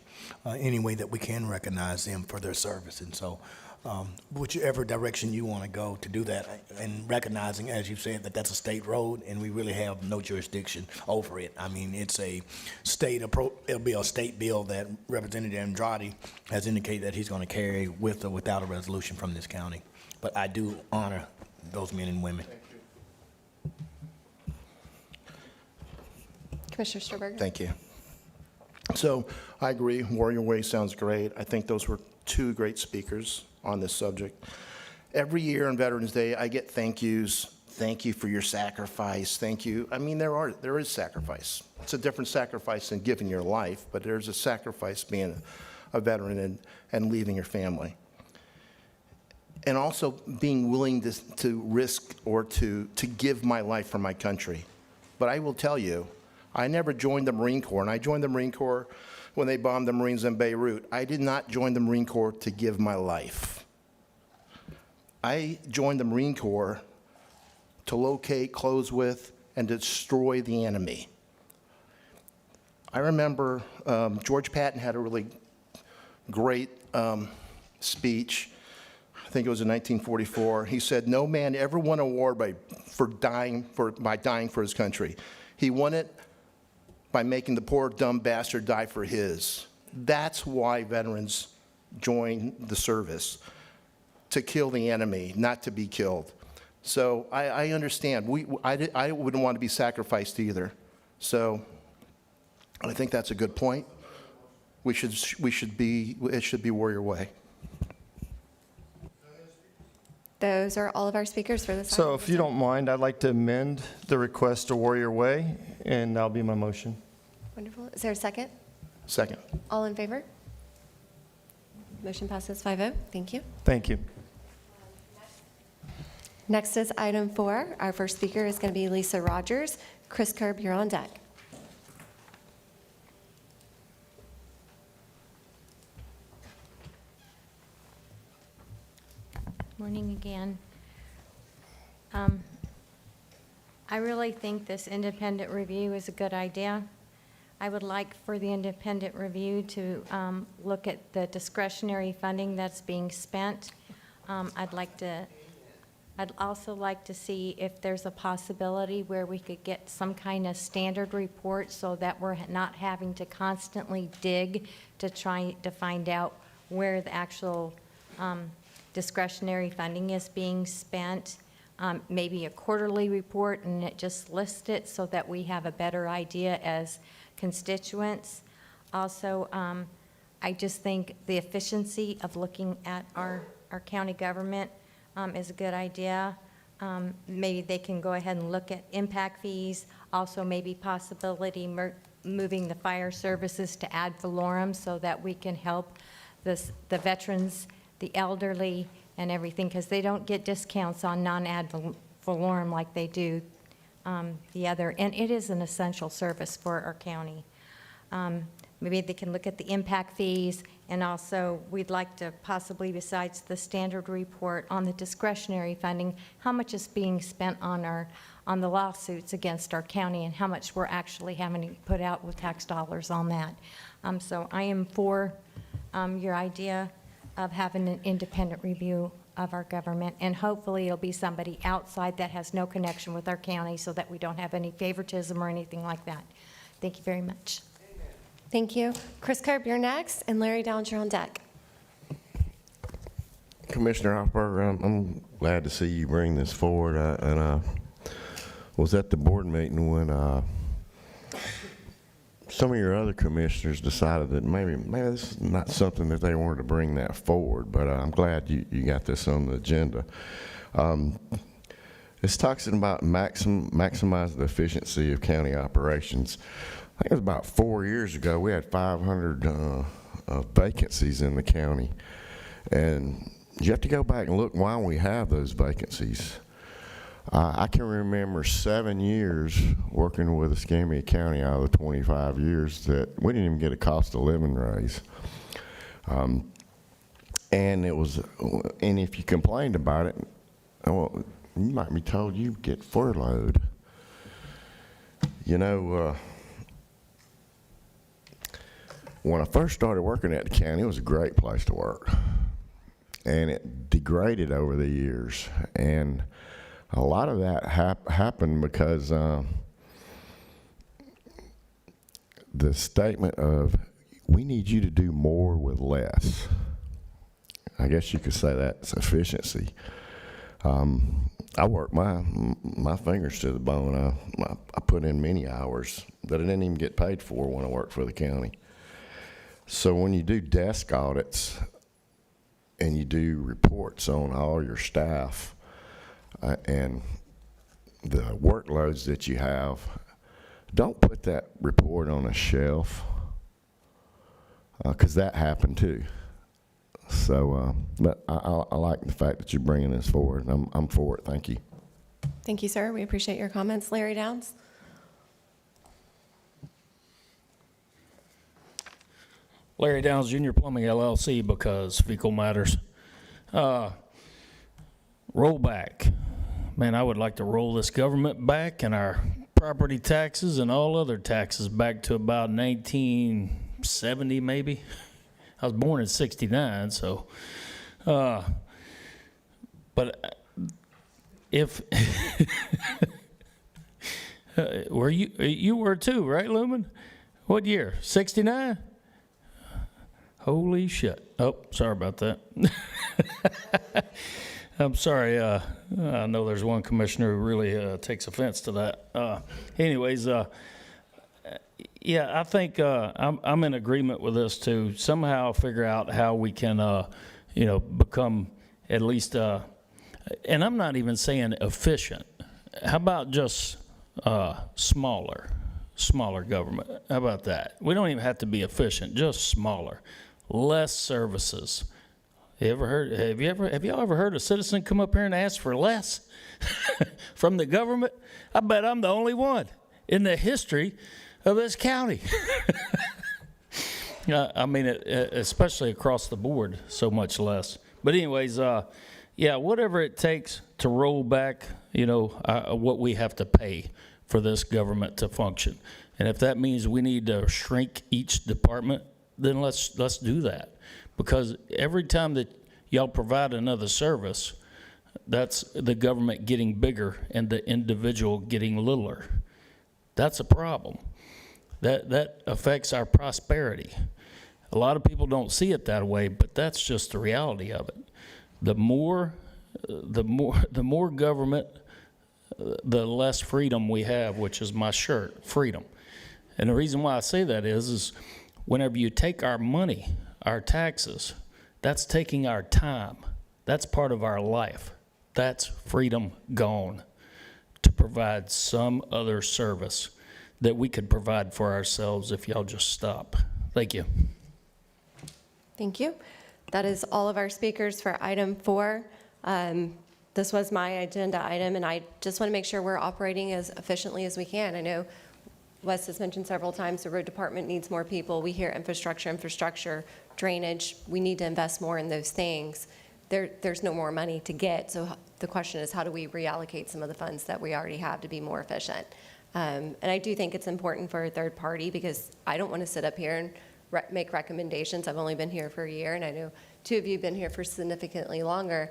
Speaker 13: any way that we can recognize them for their service. And so whichever direction you want to go to do that, and recognizing, as you said, that that's a state road and we really have no jurisdiction over it. I mean, it's a state, it'll be a state bill that Representative Andrade has indicated that he's going to carry with or without a resolution from this county. But I do honor those men and women.
Speaker 21: Commissioner Sturberger.
Speaker 2: Thank you. So I agree, Warrior Way sounds great. I think those were 2 great speakers on this subject. Every year on Veterans Day, I get thank yous. Thank you for your sacrifice. Thank you. I mean, there is sacrifice. It's a different sacrifice than giving your life, but there's a sacrifice being a veteran and leaving your family. And also being willing to risk or to give my life for my country. But I will tell you, I never joined the Marine Corps, and I joined the Marine Corps when they bombed the Marines in Beirut. I did not join the Marine Corps to give my life. I joined the Marine Corps to locate, close with, and destroy the enemy. I remember George Patton had a really great speech. I think it was in 1944. He said, "No man ever won a war by dying for his country. He won it by making the poor dumb bastard die for his." That's why veterans join the service, to kill the enemy, not to be killed. So I understand. I wouldn't want to be sacrificed either. So I think that's a good point. It should be Warrior Way.
Speaker 21: Those are all of our speakers for this
Speaker 1: So
Speaker 21: item.
Speaker 1: if you don't mind, I'd like to amend the request to Warrior Way, and that'll be my motion.
Speaker 21: Wonderful. Is there a second?
Speaker 2: Second.
Speaker 21: All in favor? Motion passes 5-0. Thank you.
Speaker 1: Thank you.
Speaker 21: Next is item 4. Our first speaker is going to be Lisa Rogers. Chris Kerb, you're on deck.
Speaker 10: Morning again. I really think this independent review is a good idea. I would like for the independent review to look at the discretionary funding that's being spent. I'd also like to see if there's a possibility where we could get some kind of standard report so that we're not having to constantly dig to try to find out where the actual discretionary funding is being spent, maybe a quarterly report, and it just lists it so that we have a better idea as constituents. Also, I just think the efficiency of looking at our county government is a good idea. Maybe they can go ahead and look at impact fees, also maybe possibility moving the fire services to ad valorem so that we can help the veterans, the elderly, and everything, because they don't get discounts on non-ad valorem like they do the other, and it is an essential service for our county. Maybe they can look at the impact fees, and also we'd like to possibly, besides the standard report on the discretionary funding, how much is being spent on the lawsuits against our county and how much we're actually having to put out with tax dollars on that. So I am for your idea of having an independent review of our government, and hopefully it'll be somebody outside that has no connection with our county so that we don't have any favoritism or anything like that. Thank you very much.
Speaker 21: Thank you. Chris Kerb, you're next, and Larry Downs, you're on deck.
Speaker 14: Commissioner Hopper, I'm glad to see you bring this forward. And I was at the board meeting when some of your other commissioners decided that maybe this is not something that they wanted to bring that forward, but I'm glad you got this on the agenda. It's talking about maximize the efficiency of county operations. I think it was about 4 years ago, we had 500 vacancies in the county. And you have to go back and look why we have those vacancies. I can remember 7 years working with Escambia County out of the 25 years that we didn't even get a cost of living raise. And if you complained about it, well, you might be told you get furloughed. You know, when I first started working at the county, it was a great place to work. And it degraded over the years. And a lot of that happened because the statement of, we need you to do more with less. I guess you could say that's efficiency. I worked my fingers to the bone. I put in many hours that I didn't even get paid for when I worked for the county. So when you do desk audits and you do reports on all your staff and the workloads that you have, don't put that report on a shelf, because that happened too. So, but I like the fact that you're bringing this forward. I'm for it. Thank you.
Speaker 21: Thank you, sir. We appreciate your comments. Larry Downs?
Speaker 9: Larry Downs, Junior Plumbing LLC, because fecal matters. Roll back. Man, I would like to roll this government back and our property taxes and all other taxes back to about 1970 maybe. I was born in 69, so. But if, were you were too, right, Lumen? What year, 69? Holy shit. Oh, sorry about that. I'm sorry. I know there's one commissioner who really takes offense to that. Anyways, yeah, I think I'm in agreement with this to somehow figure out how we can, become at least, and I'm not even saying efficient. How about just smaller government? How about that? We don't even have to be efficient, just smaller. Less services. Have y'all ever heard a citizen come up here and ask for less from the government? I bet I'm the only one in the history of this county. I mean, especially across the board, so much less. But anyways, yeah, whatever it takes to roll back, what we have to pay for this government to function. And if that means we need to shrink each department, then let's do that. Because every time that y'all provide another service, that's the government getting bigger and the individual getting littler. That's a problem. That affects our prosperity. A lot of people don't see it that way, but that's just the reality of it. the more government, the less freedom we have, which is my shirt, freedom. And the reason why I say that is whenever you take our money, our taxes, that's taking our time. That's part of our life. That's freedom gone to provide some other service that we could provide for ourselves if y'all just stop. Thank you.
Speaker 21: Thank you. That is all of our speakers for item 4. This was my agenda item, and I just want to make sure we're operating as efficiently as we can. I know Wes has mentioned several times the road department needs more people. We hear infrastructure, drainage. We need to invest more in those things. There's no more money to get, so the question is, how do we reallocate some of the funds that we already have to be more efficient? And I do think it's important for a third party, because I don't want to sit up here and make recommendations. I've only been here for a year, and I know 2 of you have been here for significantly longer.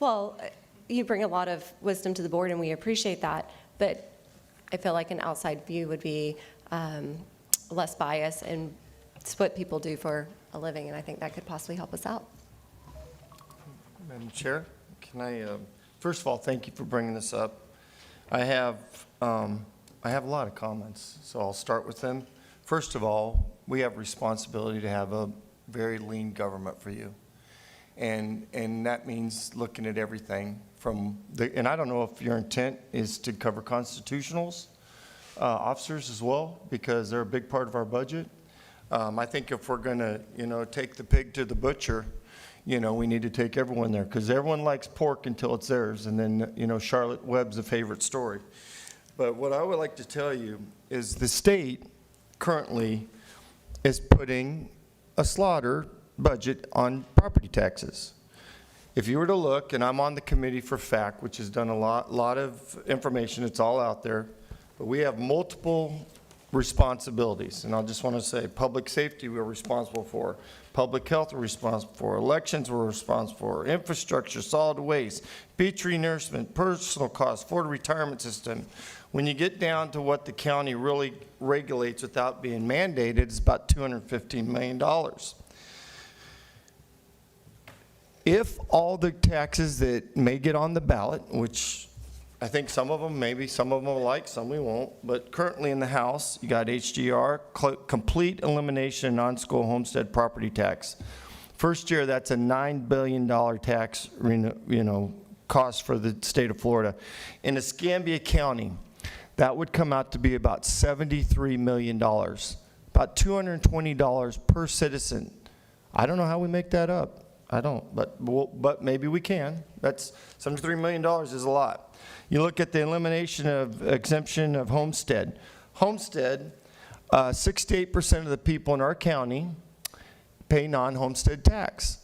Speaker 21: Well, you bring a lot of wisdom to the board, and we appreciate that, but I feel like an outside view would be less biased, and it's what people do for a living, and I think that could possibly help us out.
Speaker 1: Madam Chair, can I, first of all, thank you for bringing this up. I have a lot of comments, so I'll start with them. First of all, we have responsibility to have a very lean government for you. And that means looking at everything from and I don't know if your intent is to cover constitutionals, officers as well, because they're a big part of our budget. I think if we're gonna, take the pig to the butcher, we need to take everyone there, because everyone likes pork until it's theirs, and then, Charlotte Webb's a favorite story. But what I would like to tell you is the state currently is putting a slaughter budget on property taxes. If you were to look, and I'm on the committee for FAC, which has done a lot of information, it's all out there, but we have multiple responsibilities. And I just want to say, public safety we're responsible for, public health we're responsible for, elections we're responsible for, infrastructure, solid waste, beach renourishment, personal costs, Florida retirement system. When you get down to what the county really regulates without being mandated, it's about $215 million. If all the taxes that may get on the ballot, which I think some of them, maybe some of them will like, some we won't, but currently in the House, you got HDR, complete elimination of non-school homestead property tax. First year, that's a $9 billion tax, cost for the state of Florida. In Escambia County, that would come out to be about $73 million, about $220 per citizen. I don't know how we make that up. I don't, but maybe we can. That's $73 million is a lot. You look at the elimination of exemption of homestead. Homestead, 68% of the people in our county pay non-homestead tax.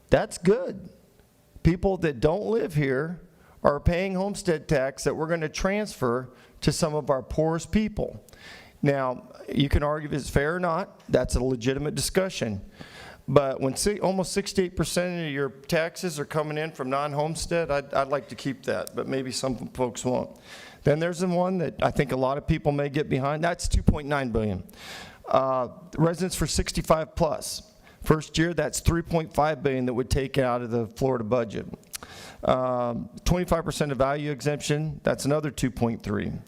Speaker 1: That's good. People that don't live here are paying homestead tax that we're going to transfer to some of our poorest people. Now, you can argue if it's fair or not. That's a legitimate discussion. But when almost 68% of your taxes are coming in from non-homestead, I'd like to keep that, but maybe some folks won't. Then there's the one that I think a lot of people may get behind. That's $2.9 billion. Residents for 65 plus. First year, that's $3.5 billion that would take out of the Florida budget. 25% of value exemption, that's another 2.3.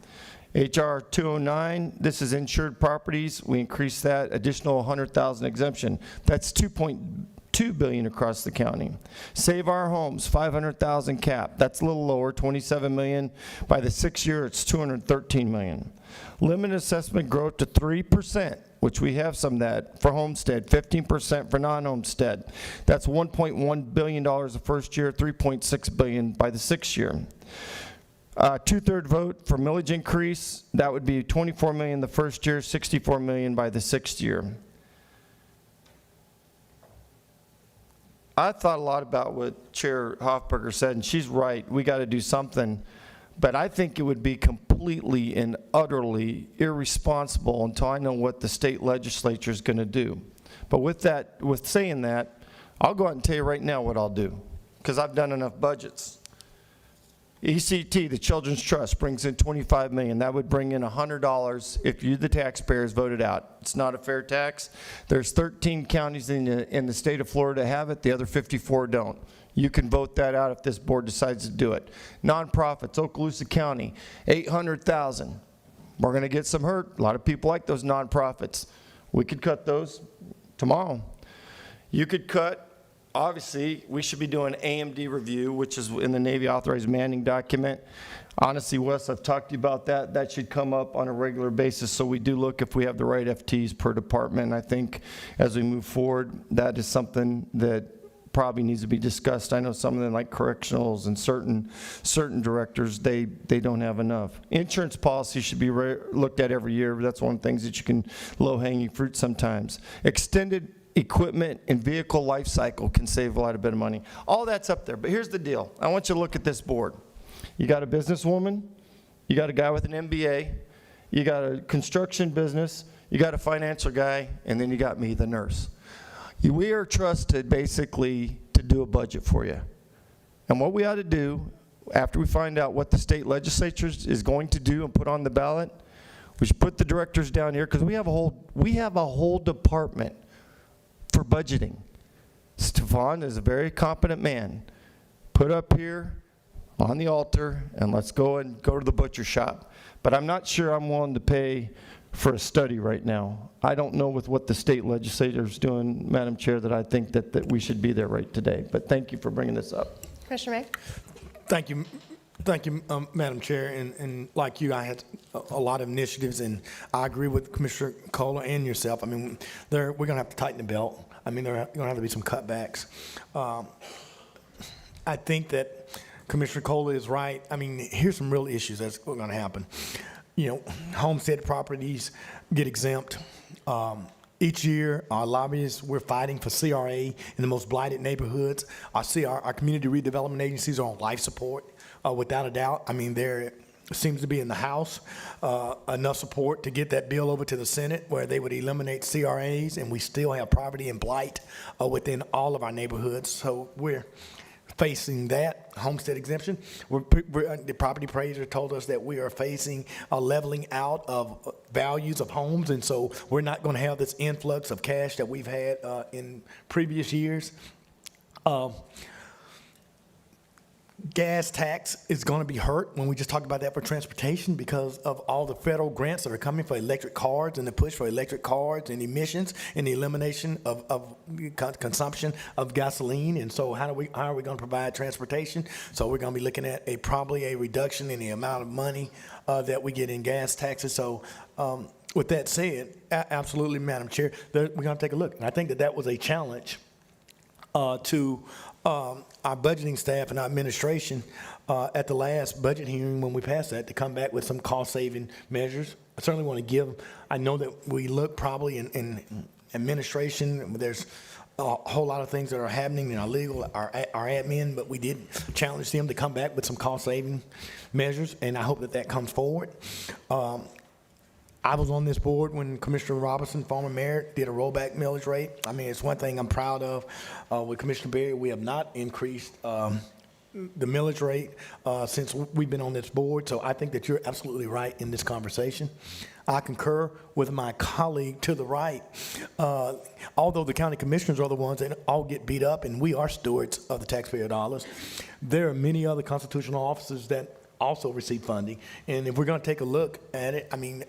Speaker 1: HR 209, this is insured properties. We increased that additional 100,000 exemption. That's $2.2 billion across the county. Save Our Homes, 500,000 cap. That's a little lower, 27 million. By the 6th year, it's 213 million. Limit assessment growth to 3%, which we have some of that for homestead, 15% for non-homestead. That's $1.1 billion the first year, 3.6 billion by the 6th year. Two-third vote for millage increase, that would be 24 million the first year, 64 million by the 6th year. I thought a lot about what Chair Hoffberger said, and she's right, we got to do something, but I think it would be completely and utterly irresponsible until I know what the state legislature is going to do. But with saying that, I'll go out and tell you right now what I'll do, because I've done enough budgets. ECT, the Children's Trust, brings in $25 million. That would bring in $100 if you, the taxpayers, voted out. It's not a fair tax. There's 13 counties in the state of Florida have it. The other 54 don't. You can vote that out if this board decides to do it. Nonprofits, Okaloosa County, $800,000. We're going to get some hurt. A lot of people like those nonprofits. We could cut those tomorrow. You could cut. Obviously, we should be doing AMD review, which is in the Navy Authorized Manning document. Honestly, Wes, I've talked to you about that. That should come up on a regular basis, so we do look if we have the right FTs per department. I think as we move forward, that is something that probably needs to be discussed. I know some of them, like correctionals and certain directors, they don't have enough. Insurance policy should be looked at every year. That's one of the things that you can low-hanging fruit sometimes. Extended equipment and vehicle life cycle can save a lot of bit of money. All that's up there, but here's the deal. I want you to look at this board. You got a businesswoman, you got a guy with an MBA, you got a construction business, you got a financial guy, and then you got me, the nurse. We are trusted basically to do a budget for you. And what we ought to do after we find out what the state legislature is going to do and put on the ballot, we should put the directors down here, because we have a whole department for budgeting. Stefan is a very competent man. Put up here on the altar, and let's go to the butcher shop. But I'm not sure I'm willing to pay for a study right now. I don't know with what the state legislature is doing, Madam Chair, that I think that we should be there right today. But thank you for bringing this up.
Speaker 21: Commissioner May?
Speaker 13: Thank you, Madam Chair. And like you, I had a lot of initiatives, and I agree with Commissioner Kohler and yourself. I mean, we're going to have to tighten the belt. I mean, there are going to have to be some cutbacks. I think that Commissioner Kohler is right. I mean, here's some real issues that's going to happen. You know, homestead properties get exempt. Each year, our lobbyists, we're fighting for CRA in the most blighted neighborhoods. Our community redevelopment agencies are on life support, without a doubt. I mean, there seems to be in the House enough support to get that bill over to the Senate where they would eliminate CRAs, and we still have poverty and blight within all of our neighborhoods. So we're facing that homestead exemption. The property appraiser told us that we are facing a leveling out of values of homes, and so we're not going to have this influx of cash that we've had in previous years. Gas tax is going to be hurt when we just talked about that for transportation because of all the federal grants that are coming for electric cars and the push for electric cars and emissions and the elimination of consumption of gasoline. And so how are we going to provide transportation? So we're going to be looking at probably a reduction in the amount of money that we get in gas taxes. So with that said, absolutely, Madam Chair, we're going to take a look. And I think that was a challenge to our budgeting staff and our administration at the last budget hearing when we passed that to come back with some cost-saving measures. I certainly want to I know that we look probably in administration, there's a whole lot of things that are happening in our legal, our admin, but we did challenge them to come back with some cost-saving measures, and I hope that comes forward. I was on this board when Commissioner Robinson, former mayor, did a rollback millage rate. I mean, it's one thing I'm proud of. With Commissioner Berry, we have not increased the millage rate since we've been on this board. So I think that you're absolutely right in this conversation. I concur with my colleague to the right. Although the county commissioners are the ones that all get beat up, and we are stewards of the taxpayer dollars, there are many other constitutional officers that also receive funding. And if we're going to take a look at it, I mean,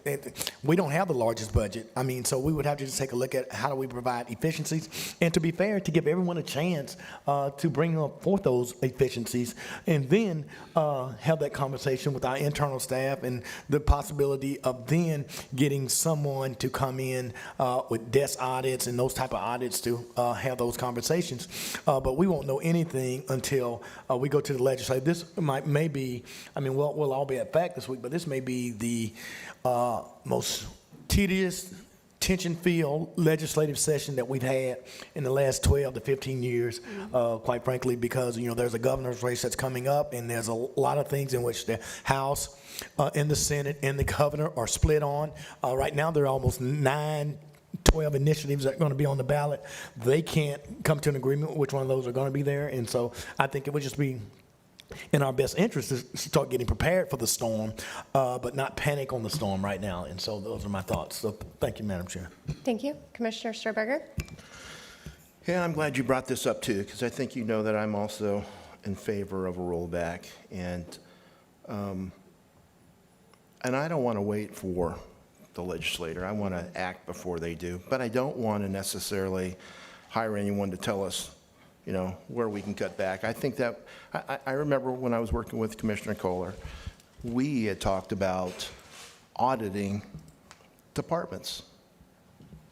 Speaker 13: we don't have the largest budget. I mean, so we would have to just take a look at how do we provide efficiencies, and to be fair, to give everyone a chance to bring forth those efficiencies, and then have that conversation with our internal staff and the possibility of then getting someone to come in with desk audits and those type of audits to have those conversations. But we won't know anything until we go to the legislature. This may be, I mean, we'll all be at FACT this week, but this may be the most tedious, tension-filled legislative session that we've had in the last 12 to 15 years, quite frankly, because, you know, there's a governor's race that's coming up, and there's a lot of things in which the House and the Senate and the governor are split on. Right now, there are almost 12 initiatives that are going to be on the ballot. They can't come to an agreement which one of those are going to be there, and so I think it would just be in our best interest is to start getting prepared for the storm, but not panic on the storm right now. And so those are my thoughts. So thank you, Madam Chair.
Speaker 21: Thank you. Commissioner Sturberger?
Speaker 2: Yeah, I'm glad you brought this up too, because I think you know that I'm also in favor of a rollback. And I don't want to wait for the legislator. I want to act before they do. But I don't want to necessarily hire anyone to tell us, you know, where we can cut back. I think that, I remember when I was working with Commissioner Kohler, we had talked about auditing departments,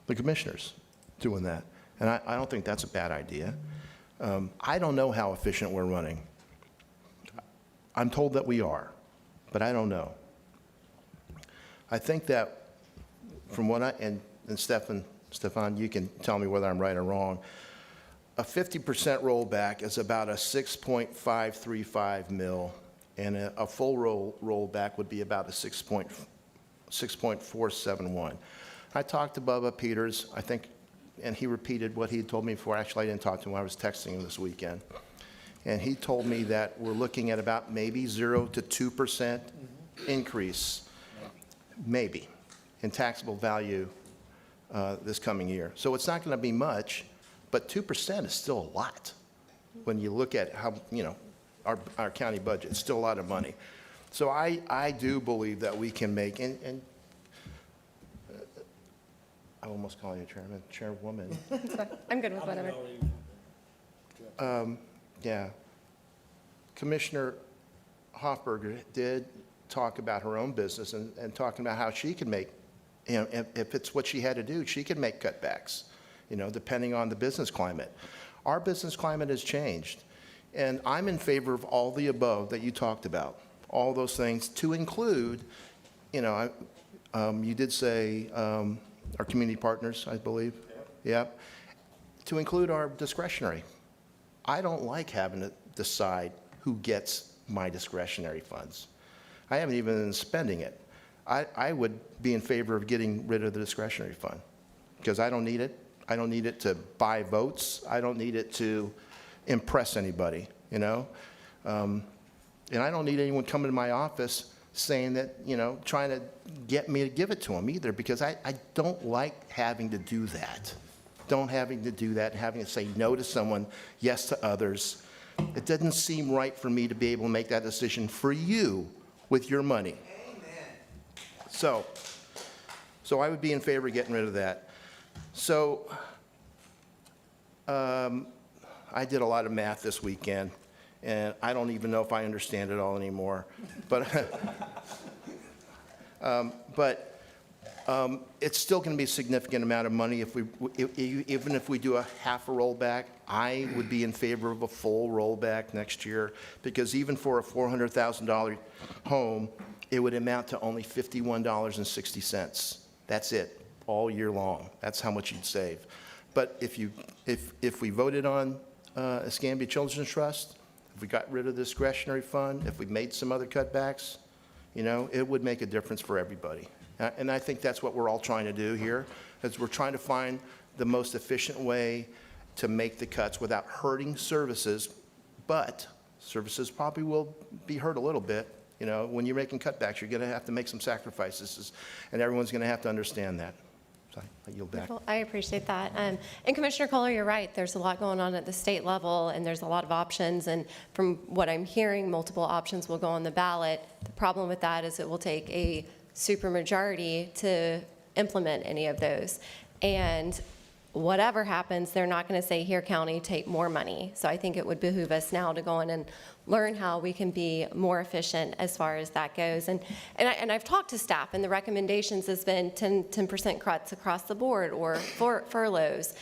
Speaker 2: the commissioners doing that. And I don't think that's a bad idea. I don't know how efficient we're running. I'm told that we are, but I don't know. I think that from what and Stefan, you can tell me whether I'm right or wrong, a 50% rollback is about a 6.535 mil, and a full rollback would be about a 6.471. I talked to Bubba Peters, I think, and he repeated what he had told me before. Actually, I didn't talk to him. I was texting him this weekend. And he told me that we're looking at about maybe 0 to 2% increase, maybe, in taxable value this coming year. So it's not going to be much, but 2% is still a lot. When you look at how, you know, our county budget, it's still a lot of money. So I do believe that we can make, and I almost call you chairwoman.
Speaker 21: I'm good with whatever.
Speaker 2: Yeah. Commissioner Hofberger did talk about her own business and talking about how she could make, you know, if it's what she had to do, she could make cutbacks, you know, depending on the business climate. Our business climate has changed, and I'm in favor of all the above that you talked about, all those things, to include, you know, you did say our community partners, I believe. Yep. To include our discretionary. I don't like having to decide who gets my discretionary funds. I haven't even been spending it. I would be in favor of getting rid of the discretionary fund because I don't need it. I don't need it to buy votes. I don't need it to impress anybody, you know? And I don't need anyone coming to my office saying that, you know, trying to get me to give it to them either, because I don't like having to do that. Having to do that, having to say no to someone, yes to others. It doesn't seem right for me to be able to make that decision for you with your money. Amen. So I would be in favor of getting rid of that. So I did a lot of math this weekend, and I don't even know if I understand it all anymore. But it's still going to be a significant amount of money even if we do a half a rollback. I would be in favor of a full rollback next year, because even for a $400,000 home, it would amount to only $51.60. That's it, all year long. That's how much you'd save. But if we voted on Escambia Children's Trust, if we got rid of the discretionary fund, if we made some other cutbacks, you know, it would make a difference for everybody. And I think that's what we're all trying to do here, is we're trying to find the most efficient way to make the cuts without hurting services, but services probably will be hurt a little bit. You know, when you're making cutbacks, you're going to have to make some sacrifices, and everyone's going to have to understand that. So I yield back.
Speaker 21: I appreciate that. And Commissioner Kohler, you're right. There's a lot going on at the state level, and there's a lot of options. And from what I'm hearing, multiple options will go on the ballot. The problem with that is it will take a supermajority to implement any of those. And whatever happens, they're not going to say, here, county, take more money. So I think it would behoove us now to go in and learn how we can be more efficient as far as that goes. And I've talked to staff, and the recommendations has been 10% cuts across the board, or furloughs.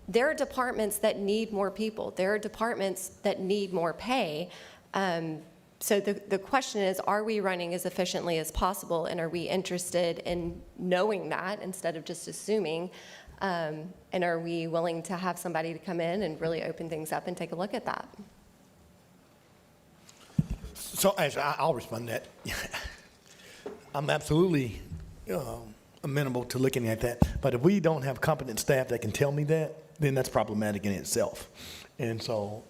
Speaker 21: There are departments that need more people. There are departments that need more pay. So the question is, are we running as efficiently as possible, and are we interested in knowing that instead of just assuming? And are we willing to have somebody to come in and really open things up and take a look at that?
Speaker 13: So I'll respond to that. I'm absolutely amenable to looking at that. But if we don't have competent staff that can tell me that, then that's problematic in itself. And so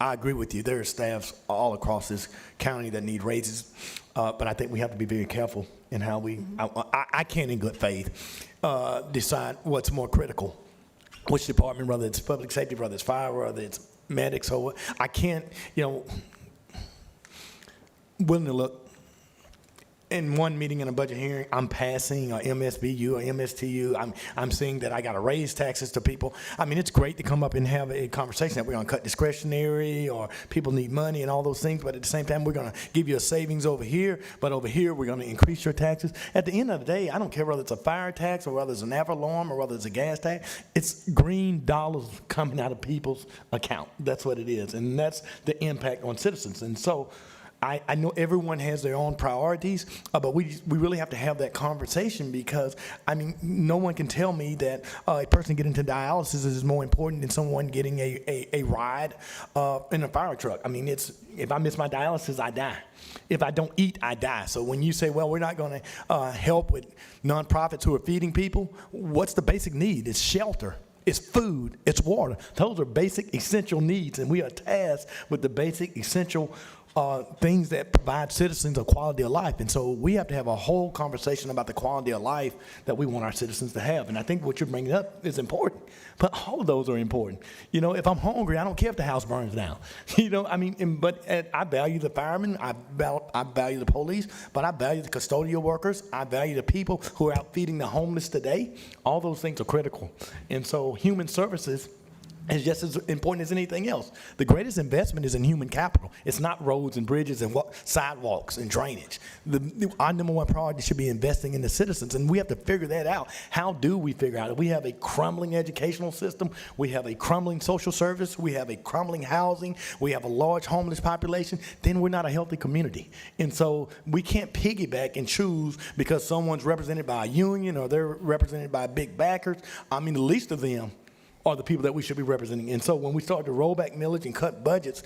Speaker 13: I agree with you. There are staffs all across this county that need raises, but I think we have to be very careful in how we, I can't in good faith decide what's more critical, which department, whether it's public safety, whether it's fire, whether it's medics, or what. I can't, willing to look. In one meeting in a budget hearing, I'm passing a MSBU or MSTU. I'm seeing that I got to raise taxes to people. I mean, it's great to come up and have a conversation that we're going to cut discretionary or people need money and all those things, but at the same time, we're going to give you a savings over here, but over here, we're going to increase your taxes. At the end of the day, I don't care whether it's a fire tax or whether it's an alarm or whether it's a gas tax. It's green dollars coming out of people's account. That's what it is, and that's the impact on citizens. And so, I know everyone has their own priorities, but we really have to have that conversation because, I mean, no one can tell me that a person getting to dialysis is more important than someone getting a ride in a fire truck. I mean, if I miss my dialysis, I die. If I don't eat, I die. So when you say, well, we're not going to help with nonprofits who are feeding people, what's the basic need? It's shelter. It's food, it's water. Those are basic essential needs, and we are tasked with the basic essential things that provide citizens a quality of life. And so we have to have a whole conversation about the quality of life that we want our citizens to have. And I think what you're bringing up is important, but all of those are important. If I'm hungry, I don't care if the house burns down. I value the firemen, I value the police, but I value the custodial workers, I value the people who are out feeding the homeless today. All those things are critical. And so human services is just as important as anything else. The greatest investment is in human capital. It's not roads and bridges and sidewalks and drainage. Our number one priority should be investing in the citizens, and we have to figure that out. How do we figure out it? We have a crumbling educational system. We have a crumbling social service. We have a crumbling housing. We have a large homeless population. Then we're not a healthy community. And so we can't piggyback and choose because someone's represented by a union or they're represented by big backers. I mean, the least of them are the people that we should be representing. And so when we start to roll back millage and cut budgets,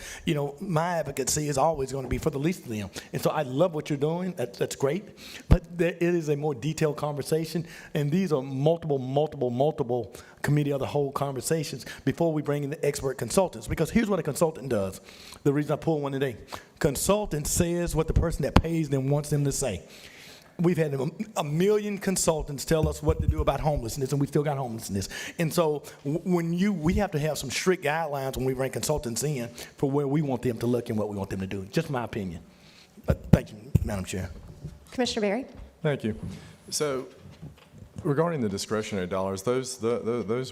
Speaker 13: my advocacy is always going to be for the least of them. And so I love what you're doing. That's great. But it is a more detailed conversation. And these are multiple committee of the whole conversations before we bring in the expert consultants. Because here's what a consultant does. The reason I pulled one today. Consultant says what the person that pays them wants them to say. We've had a million consultants tell us what to do about homelessness, and we still got homelessness. And so we have to have some strict guidelines when we bring consultants in for where we want them to look and what we want them to do. Just my opinion. Thank you, Madam Chair.
Speaker 21: Commissioner Berry?
Speaker 18: Thank you. So regarding the discretionary dollars, those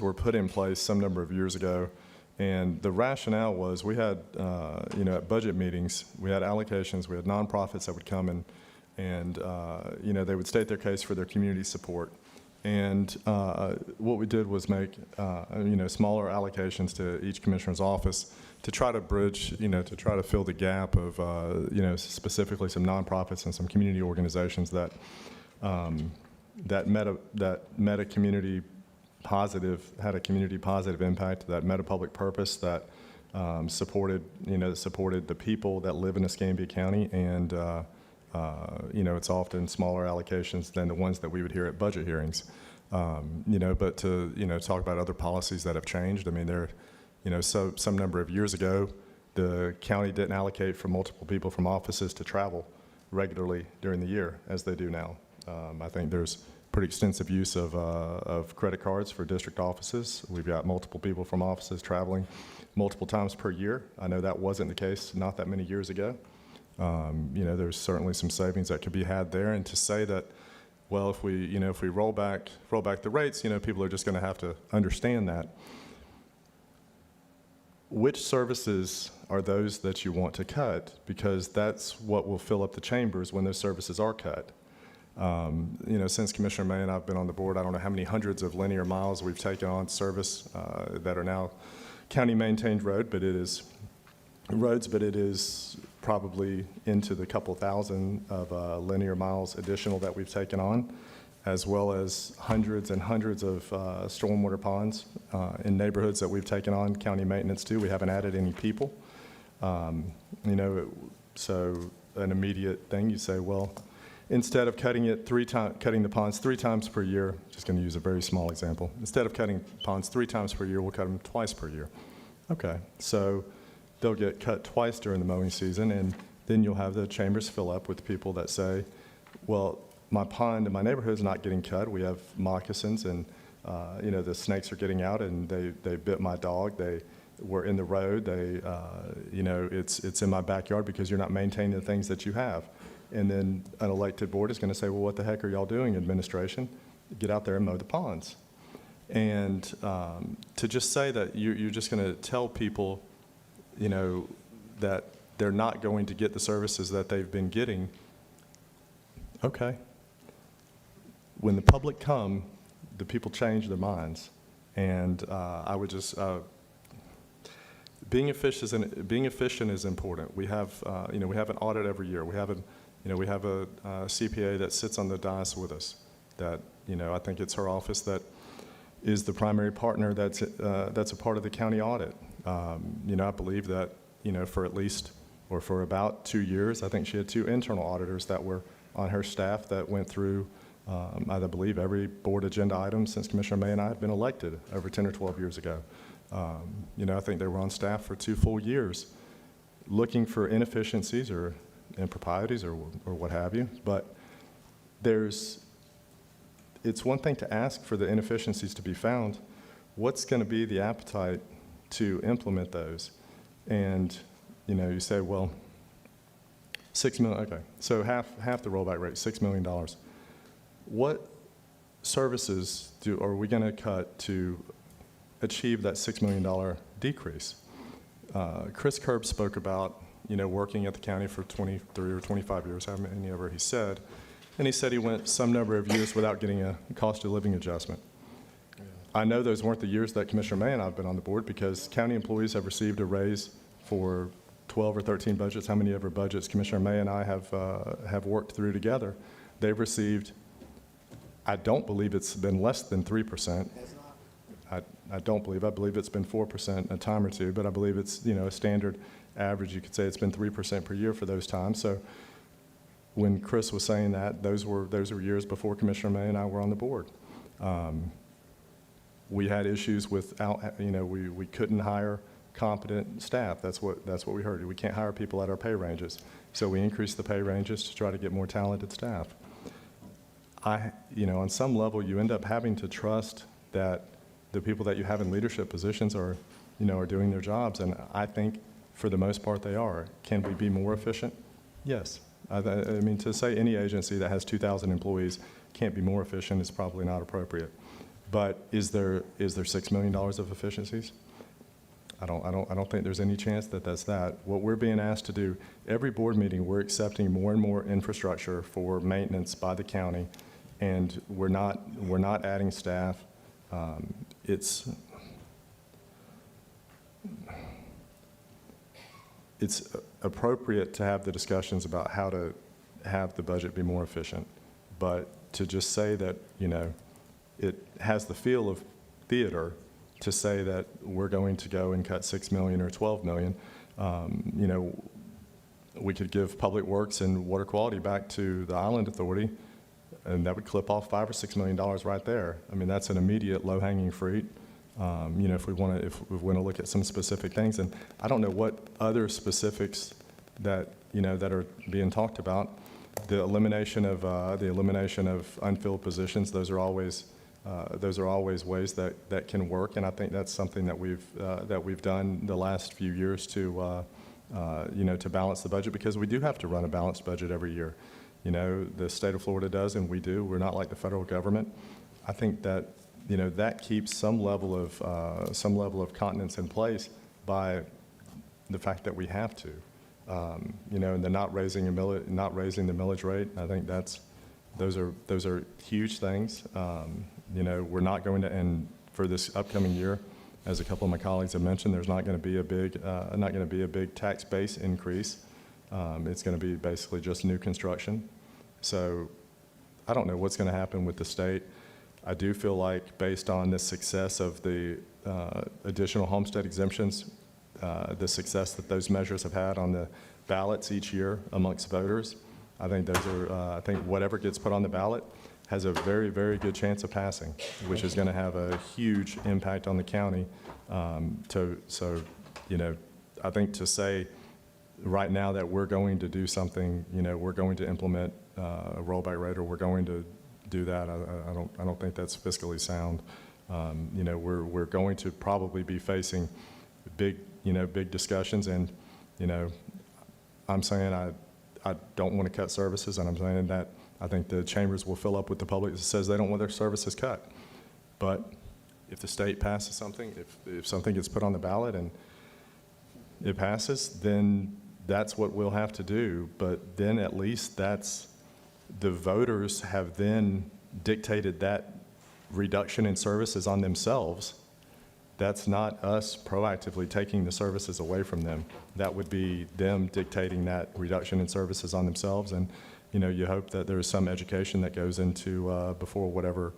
Speaker 18: were put in place some number of years ago. And the rationale was we had, at budget meetings, we had allocations, we had nonprofits that would come in, and they would state their case for their community support. And what we did was make smaller allocations to each commissioner's office to try to bridge, to try to fill the gap of specifically some nonprofits and some community organizations that met a community positive, had a community positive impact, that met a public purpose, that supported the people that live in Escambia County, and it's often smaller allocations than the ones that we would hear at budget hearings. But to, talk about other policies that have changed, I mean, so some number of years ago, the county didn't allocate for multiple people from offices to travel regularly during the year as they do now. I think there's pretty extensive use of credit cards for district offices. We've got multiple people from offices traveling multiple times per year. I know that wasn't the case not that many years ago. There's certainly some savings that could be had there, and to say that, well, if we roll back the rates, people are just going to have to understand that. Which services are those that you want to cut? Because that's what will fill up the chambers when those services are cut. Since Commissioner May and I've been on the board, I don't know how many hundreds of linear miles we've taken on service that are now county-maintained roads, but it is probably into the couple thousand of linear miles additional that we've taken on, as well as hundreds and hundreds of stormwater ponds in neighborhoods that we've taken on county maintenance to. We haven't added any people. So an immediate thing, you say, well, instead of cutting the ponds 3 times per year, just going to use a very small example, instead of cutting ponds 3 times per year, we'll cut them twice per year. Okay, so they'll get cut twice during the mowing season, and then you'll have the chambers fill up with people that say, well, my pond in my neighborhood is not getting cut. We have moccasins, and the snakes are getting out, and they bit my dog. They were in the road. It's in my backyard because you're not maintaining the things that you have. And then an elected board is going to say, well, what the heck are y'all doing, administration? Get out there and mow the ponds. And to just say that you're just going to tell people, that they're not going to get the services that they've been getting, okay. When the public come, the people change their minds. And I would just, being efficient is important. We have, we have an audit every year. We have a CPA that sits on the dais with us. That, I think it's her office that is the primary partner that's a part of the county audit. I believe that, for at least, or for about 2 years, I think she had 2 internal auditors that were on her staff that went through, I believe, every board agenda item since Commissioner May and I have been elected over 10 or 12 years ago. I think they were on staff for 2 full years looking for inefficiencies or improprieties or what have you. But it's one thing to ask for the inefficiencies to be found. What's going to be the appetite to implement those? And, you say, well, $6 million, okay. So half the rollback rate, $6 million. What services are we going to cut to achieve that $6 million decrease? Chris Kerb spoke about, working at the county for 23 or 25 years, however many ever he said, and he said he went some number of years without getting a cost of living adjustment. I know those weren't the years that Commissioner May and I have been on the board, because county employees have received a raise for 12 or 13 budgets, how many ever budgets Commissioner May and I have worked through together. They've received, I don't believe it's been less than 3%. I believe it's been 4% a time or two, but I believe it's, a standard average. You could say it's been 3% per year for those times. So when Chris was saying that, those were years before Commissioner May and I were on the board. We had issues with, we couldn't hire competent staff. That's what we heard. We can't hire people at our pay ranges. So we increased the pay ranges to try to get more talented staff. On some level, you end up having to trust that the people that you have in leadership positions are doing their jobs, and I think for the most part they are. Can we be more efficient? Yes. I mean, to say any agency that has 2,000 employees can't be more efficient is probably not appropriate. But is there $6 million of efficiencies? I don't think there's any chance that that's that. What we're being asked to do, every board meeting, we're accepting more and more infrastructure for maintenance by the county, and we're not adding staff. It's appropriate to have the discussions about how to have the budget be more efficient, but to just say that, it has the feel of theater to say that we're going to go and cut $6 million or $12 million. We could give Public Works and Water Quality back to the Island Authority, and that would clip off $5 or $6 million right there. I mean, that's an immediate low-hanging fruit. If we want to look at some specific things, and I don't know what other specifics that that are being talked about. The elimination of unfilled positions. Those are always ways that can work, and I think that's something that we've done the last few years to to balance the budget, because we do have to run a balanced budget every year. The state of Florida does, and we do. We're not like the federal government. I think that that keeps some level of continence in place by the fact that we have to. And they're not raising the millage rate. I think those are huge things. We're not going to, and for this upcoming year, as a couple of my colleagues have mentioned, there's not going to be a big tax base increase. It's going to be basically just new construction. So I don't know what's going to happen with the state. I do feel like, based on the success of the additional homestead exemptions, the success that those measures have had on the ballots each year amongst voters, I think I think whatever gets put on the ballot has a very, very good chance of passing, which is going to have a huge impact on the county. I think to say right now that we're going to do something, we're going to implement a rollback rate, or we're going to do that, I don't think that's fiscally sound. We're going to probably be facing big discussions, and, I'm saying I don't want to cut services, and I'm saying that I think the chambers will fill up with the public that says they don't want their services cut. But if the state passes something, if something gets put on the ballot and it passes, then that's what we'll have to do. But then at least the voters have then dictated that reduction in services on themselves. That's not us proactively taking the services away from them. That would be them dictating that reduction in services on themselves. And, you hope that there is some education that goes into before whatever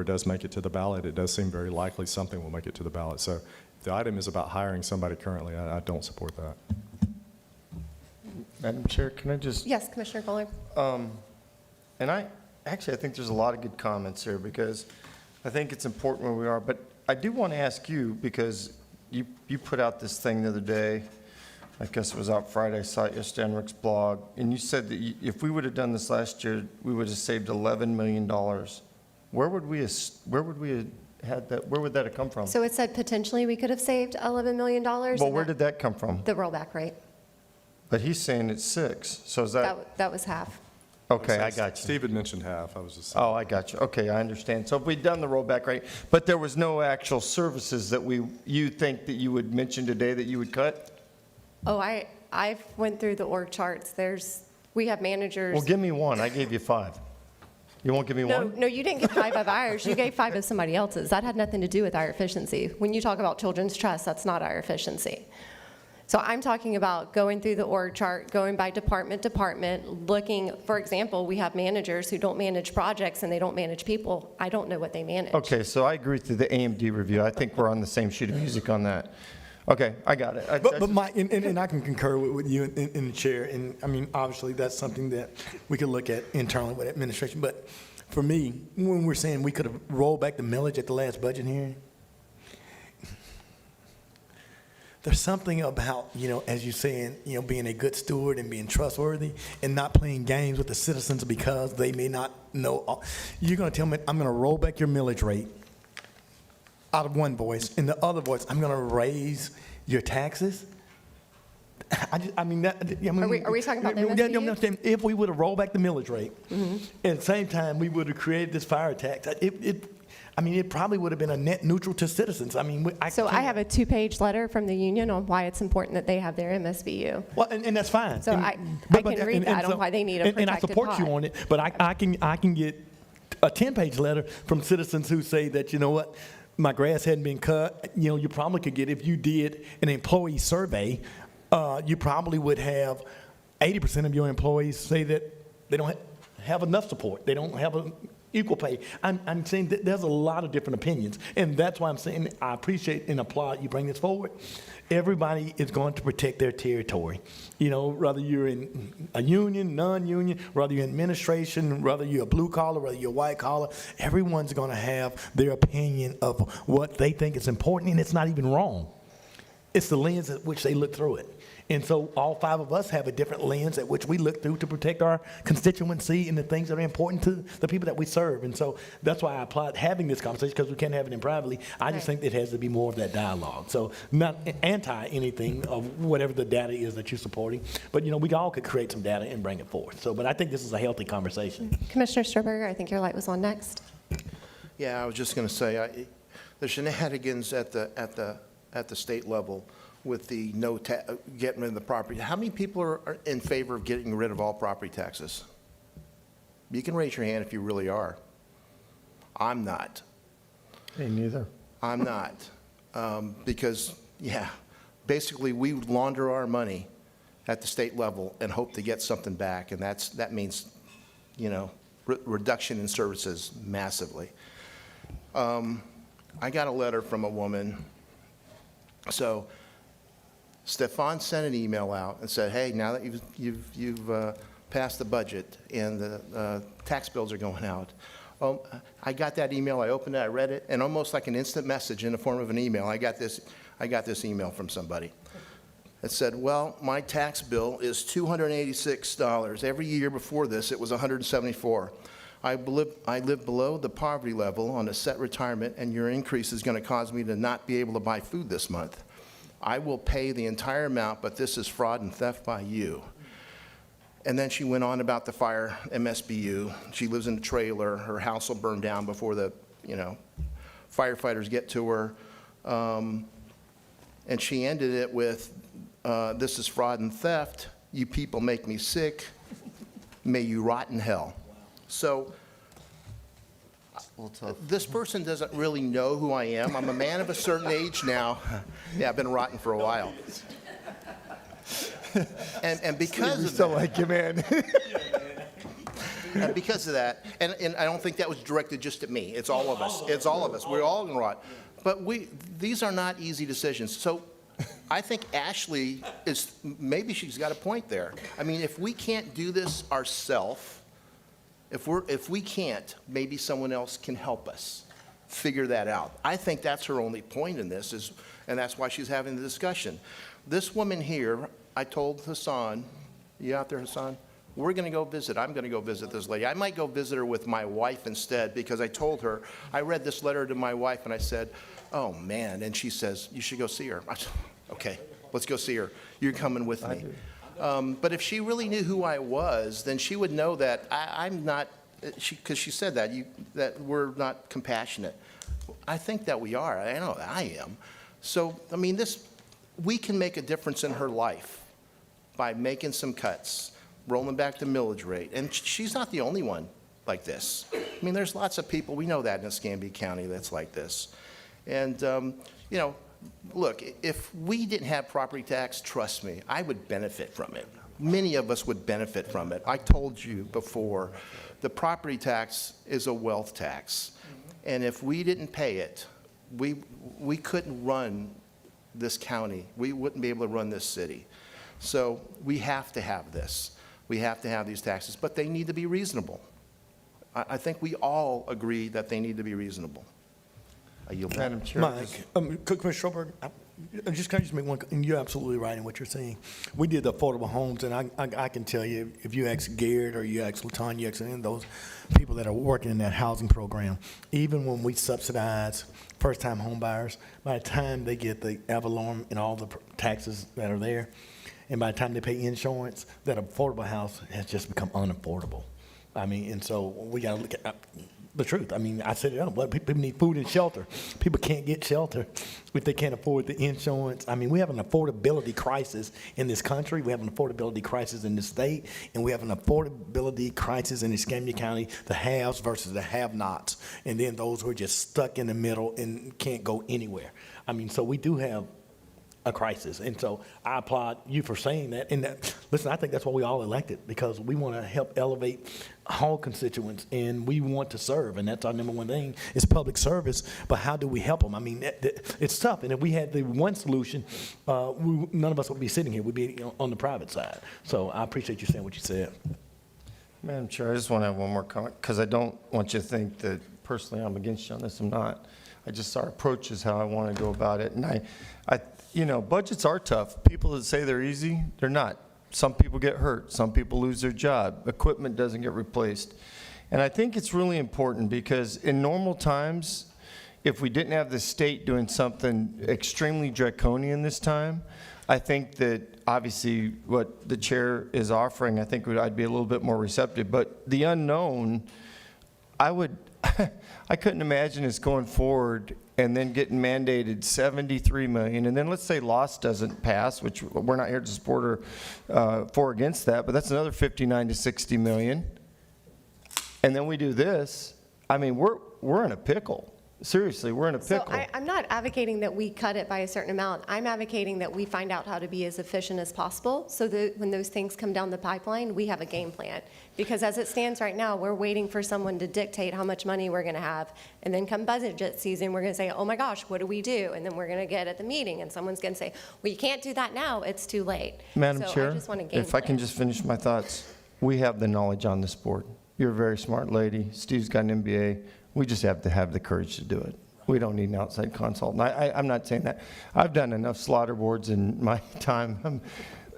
Speaker 18: does make it to the ballot. It does seem very likely something will make it to the ballot. So if the item is about hiring somebody currently, I don't support that.
Speaker 1: Madam Chair, can I just?
Speaker 21: Yes, Commissioner Kohler.
Speaker 1: And I think there's a lot of good comments here, because I think it's important where we are. But I do want to ask you, because you put out this thing the other day, I guess it was out Friday, I saw it yesterday on Rick's blog, and you said that if we would have done this last year, we would have saved $11 million. Where would we have had that? Where would that have come from?
Speaker 21: So it said potentially we could have saved $11 million.
Speaker 1: Well, where did that come from?
Speaker 21: The rollback rate.
Speaker 1: But he's saying it's 6. So is that?
Speaker 21: That was half.
Speaker 1: Okay, I got you.
Speaker 18: Steve had mentioned half. I was just.
Speaker 1: Oh, I got you. Okay, I understand. So if we'd done the rollback rate, but there was no actual services that you think that you would mention today that you would cut?
Speaker 21: Oh, I went through the org charts. We have managers.
Speaker 1: Well, give me one. I gave you 5. You won't give me one?
Speaker 21: No, you didn't get 5 of ours. You gave 5 of somebody else's. That had nothing to do with our efficiency. When you talk about Children's Trust, that's not our efficiency. So I'm talking about going through the org chart, going by department, looking, for example, we have managers who don't manage projects and they don't manage people. I don't know what they manage.
Speaker 1: Okay, so I agree with the AMD review. I think we're on the same sheet of music on that. Okay, I got it.
Speaker 13: But Mike, and I can concur with you in the chair, and I mean, obviously, that's something that we could look at internally with administration. But for me, when we're saying we could have rolled back the millage at the last budget hearing, there's something about, as you're saying, being a good steward and being trustworthy and not playing games with the citizens because they may not know. You're going to tell me, I'm going to roll back your millage rate out of one voice. In the other voice, I'm going to raise your taxes.
Speaker 21: Are we talking about the MSBU?
Speaker 13: If we would have rolled back the millage rate, at the same time, we would have created this fire tax. It probably would have been a net neutral to citizens. I have
Speaker 21: a 2-page letter from the union on why it's important that they have their MSBU.
Speaker 13: Well, and that's fine.
Speaker 21: So I can read that on why they need a protected
Speaker 13: And I support you on it, but I can get a 10-page letter from citizens who say that, my grass hadn't been cut. You probably could get, if you did an employee survey, you probably would have 80% of your employees say that they don't have enough support. They don't have equal pay. I'm saying that there's a lot of different opinions, and that's why I'm saying I appreciate and applaud you bring this forward. Everybody is going to protect their territory. Whether you're in a union, non-union, whether you're in administration, whether you're a blue collar, whether you're white collar, everyone's going to have their opinion of what they think is important, and it's not even wrong. It's the lens at which they look through it. And so all 5 of us have a different lens at which we look through to protect our constituency and the things that are important to the people that we serve. And so that's why I applaud having this conversation, because we can't have it in privately. I just think it has to be more of that dialogue. So not anti anything of whatever the data is that you're supporting, but we all could create some data and bring it forth. But I think this is a healthy conversation.
Speaker 21: Commissioner Strohberger, I think your light was on next.
Speaker 2: Yeah, I was just going to say, the shenanigans at the state level with the getting rid of the property. How many people are in favor of getting rid of all property taxes? You can raise your hand if you really are. I'm not.
Speaker 1: Me neither.
Speaker 2: I'm not. Because, basically we launder our money at the state level and hope to get something back, and that means, reduction in services massively. I got a letter from a woman. So Stefan sent an email out and said, hey, now that you've passed the budget and the tax bills are going out, I got that email, I opened it, I read it, and almost like an instant message in the form of an email, I got this email from somebody. that said, well, my tax bill is $286. Every year before this, it was $174. I live below the poverty level on a set retirement, and your increase is going to cause me to not be able to buy food this month. I will pay the entire amount, but this is fraud and theft by you. And then she went on about the fire MSBU. She lives in a trailer. Her house will burn down before the, firefighters get to her. And she ended it with, this is fraud and theft. You people make me sick. May you rot in hell. So this person doesn't really know who I am. I'm a man of a certain age now. Yeah, I've been rotten for a while. And because of that,
Speaker 1: like you, man.
Speaker 2: and because of that, and I don't think that was directed just at me. It's all of us. It's all of us. We're all going to rot. But these are not easy decisions. So I think Ashley maybe she's got a point there. I mean, if we can't do this ourselves, if we can't, maybe someone else can help us figure that out. I think that's her only point in this, and that's why she's having the discussion. This woman here, I told Hassan, you out there, Hassan? We're going to go visit. I'm going to go visit this lady. I might go visit her with my wife instead, because I told her, I read this letter to my wife, and I said, oh, man. And she says, you should go see her. I said, okay, let's go see her. You're coming with me. But if she really knew who I was, then she would know that I'm not, because she said that we're not compassionate. I think that we are. I know that I am. So, I mean, we can make a difference in her life by making some cuts, rolling back the millage rate. And she's not the only one like this. I mean, there's lots of people, we know that in Escambia County that's like this. And, look, if we didn't have property tax, trust me, I would benefit from it. Many of us would benefit from it. I told you before, the property tax is a wealth tax. And if we didn't pay it, we couldn't run this county. We wouldn't be able to run this city. So we have to have this. We have to have these taxes, but they need to be reasonable. I think we all agree that they need to be reasonable.
Speaker 1: Madam Chair.
Speaker 13: Mike, Commissioner Schroberg, can I just make one, and you're absolutely right in what you're saying. We did the affordable homes, and I can tell you, if you ask Garrett or you ask LaTanya, you ask any of those people that are working in that housing program, even when we subsidize first-time home buyers, by the time they get the Avalon and all the taxes that are there, and by the time they pay insurance, that affordable house has just become unaffordable. I mean, and so we got to look at the truth. I mean, I said it, people need food and shelter. People can't get shelter if they can't afford the insurance. I mean, we have an affordability crisis in this country. We have an affordability crisis in the state, and we have an affordability crisis in Escambia County, the haves versus the have-nots, and then those who are just stuck in the middle and can't go anywhere. I mean, so we do have a crisis. And so I applaud you for saying that. And listen, I think that's why we all elected, because we want to help elevate all constituents, and we want to serve. And that's our number one thing, is public service. But how do we help them? I mean, it's tough. And if we had the one solution, none of us would be sitting here. We'd be on the private side. So I appreciate you saying what you said.
Speaker 1: Madam Chair, I just want to have one more comment, because I don't want you to think that personally I'm against you on this. I'm not. Our approach is how I want to go about it. And budgets are tough. People that say they're easy, they're not. Some people get hurt. Some people lose their job. Equipment doesn't get replaced. And I think it's really important, because in normal times, if we didn't have the state doing something extremely draconian this time, I think that obviously what the chair is offering, I think I'd be a little bit more receptive. But the unknown, I couldn't imagine us going forward and then getting mandated $73 million, and then let's say loss doesn't pass, which we're not here to support or for against that, but that's another $59 to $60 million. And then we do this. I mean, we're in a pickle. Seriously, we're in a pickle.
Speaker 21: So I'm not advocating that we cut it by a certain amount. I'm advocating that we find out how to be as efficient as possible, so that when those things come down the pipeline, we have a game plan. Because as it stands right now, we're waiting for someone to dictate how much money we're going to have. And then come budget season, we're going to say, oh my gosh, what do we do? And then we're going to get at the meeting, and someone's going to say, well, you can't do that now. It's too late.
Speaker 1: Madam
Speaker 21: So
Speaker 1: Chair,
Speaker 21: I just want a game
Speaker 1: if I can
Speaker 21: plan.
Speaker 1: just finish my thoughts. We have the knowledge on this board. You're a very smart lady. Steve's got an MBA. We just have to have the courage to do it. We don't need an outside consultant. I'm not saying that. I've done enough slaughter boards in my time.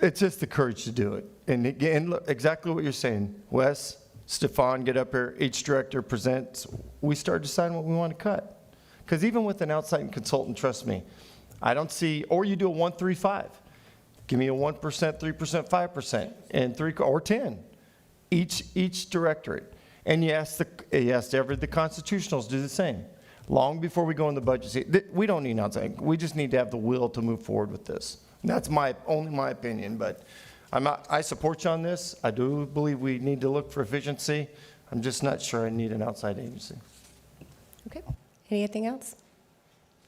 Speaker 1: It's just the courage to do it. And again, look, exactly what you're saying. Wes, Stefan, get up here, each director presents. We start deciding what we want to cut. Because even with an outside consultant, trust me, I don't see, or you do a 1-3-5. Give me a 1%, 3%, 5%, and 3 or 10. Each directorate. And you ask the constitutionals do the same. Long before we go in the budget, see, we don't need an outside. We just need to have the will to move forward with this. And that's only my opinion, but I support you on this. I do believe we need to look for efficiency. I'm just not sure I need an outside agency.
Speaker 21: Okay. Anything else?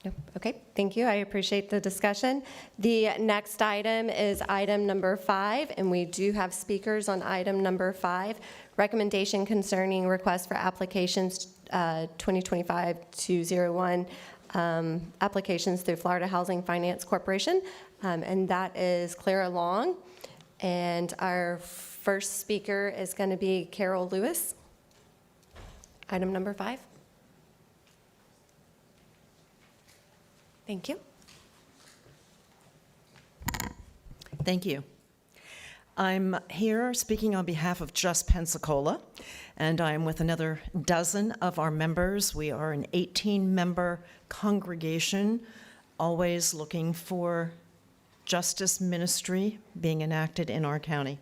Speaker 21: No. Okay. Thank you. I appreciate the discussion. The next item is item number 5, and we do have speakers on item number 5. Recommendation concerning request for applications 2025-201 applications through Florida Housing Finance Corporation, and that is Clara Long. And our first speaker is going to be Carol Lewis. Item number 5. Thank you.
Speaker 11: Thank you. I'm here speaking on behalf of Just Pensacola, and I'm with another dozen of our members. We are an 18-member congregation, always looking for justice ministry being enacted in our county.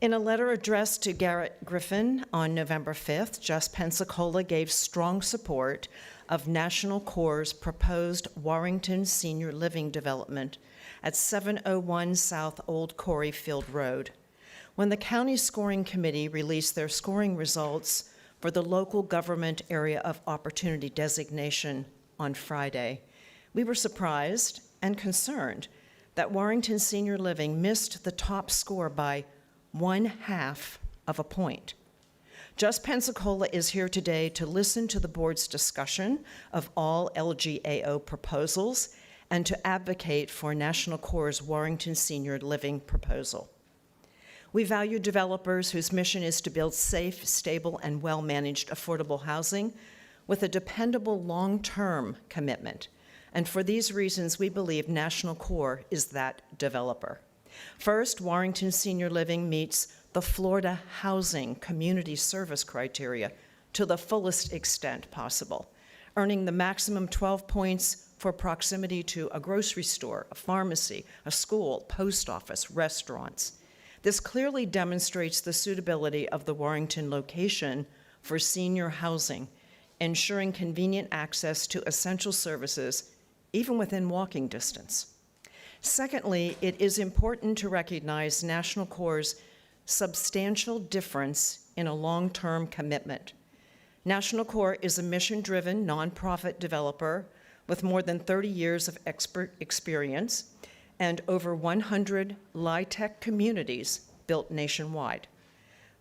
Speaker 11: In a letter addressed to Garrett Griffin on November 5th, Just Pensacola gave strong support of National Corps' proposed Warrington Senior Living Development at 701 South Old Corey Field Road. When the county scoring committee released their scoring results for the local government area of opportunity designation on Friday, we were surprised and concerned that Warrington Senior Living missed the top score by 1/2 of a point. Just Pensacola is here today to listen to the board's discussion of all LGAO proposals and to advocate for National Corps' Warrington Senior Living proposal. We value developers whose mission is to build safe, stable, and well-managed affordable housing with a dependable long-term commitment. And for these reasons, we believe National Corps is that developer. First, Warrington Senior Living meets the Florida Housing Community Service criteria to the fullest extent possible, earning the maximum 12 points for proximity to a grocery store, a pharmacy, a school, post office, restaurants. This clearly demonstrates the suitability of the Warrington location for senior housing, ensuring convenient access to essential services, even within walking distance. Secondly, it is important to recognize National Corps' substantial difference in a long-term commitment. National Corps is a mission-driven nonprofit developer with more than 30 years of expert experience and over 100 LIHTC communities built nationwide.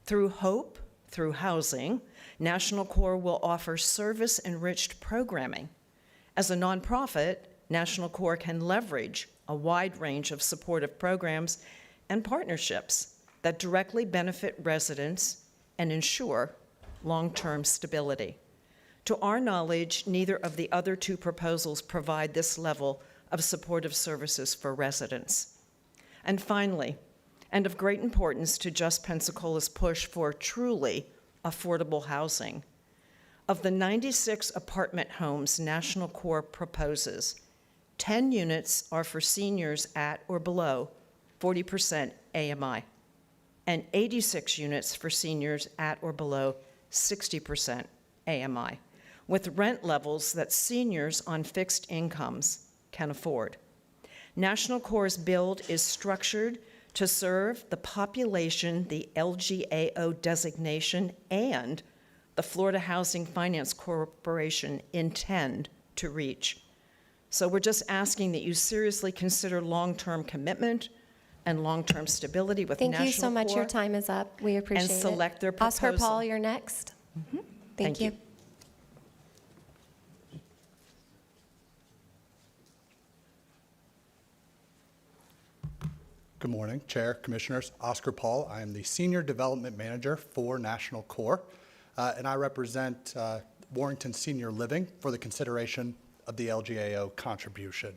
Speaker 11: Through Hope, through housing, National Corps will offer service-enriched programming. As a nonprofit, National Corps can leverage a wide range of supportive programs and partnerships that directly benefit residents and ensure long-term stability. To our knowledge, neither of the other two proposals provide this level of supportive services for residents. And finally, and of great importance to Just Pensacola's push for truly affordable housing, of the 96 apartment homes National Corps proposes, 10 units are for seniors at or below 40% AMI, and 86 units for seniors at or below 60% AMI, with rent levels that seniors on fixed incomes can afford. National Corps' build is structured to serve the population the LGAO designation and the Florida Housing Finance Corporation intend to reach. So we're just asking that you seriously consider long-term commitment and long-term stability with National Corps.
Speaker 21: Thank you so much. Your time is up. We appreciate it.
Speaker 11: And select their proposal.
Speaker 21: Oscar Paul, you're next. Thank you.
Speaker 15: Good morning, Chair, Commissioners. Oscar Paul. I am the Senior Development Manager for National Corps, and I represent Warrington Senior Living for the consideration of the LGAO contribution.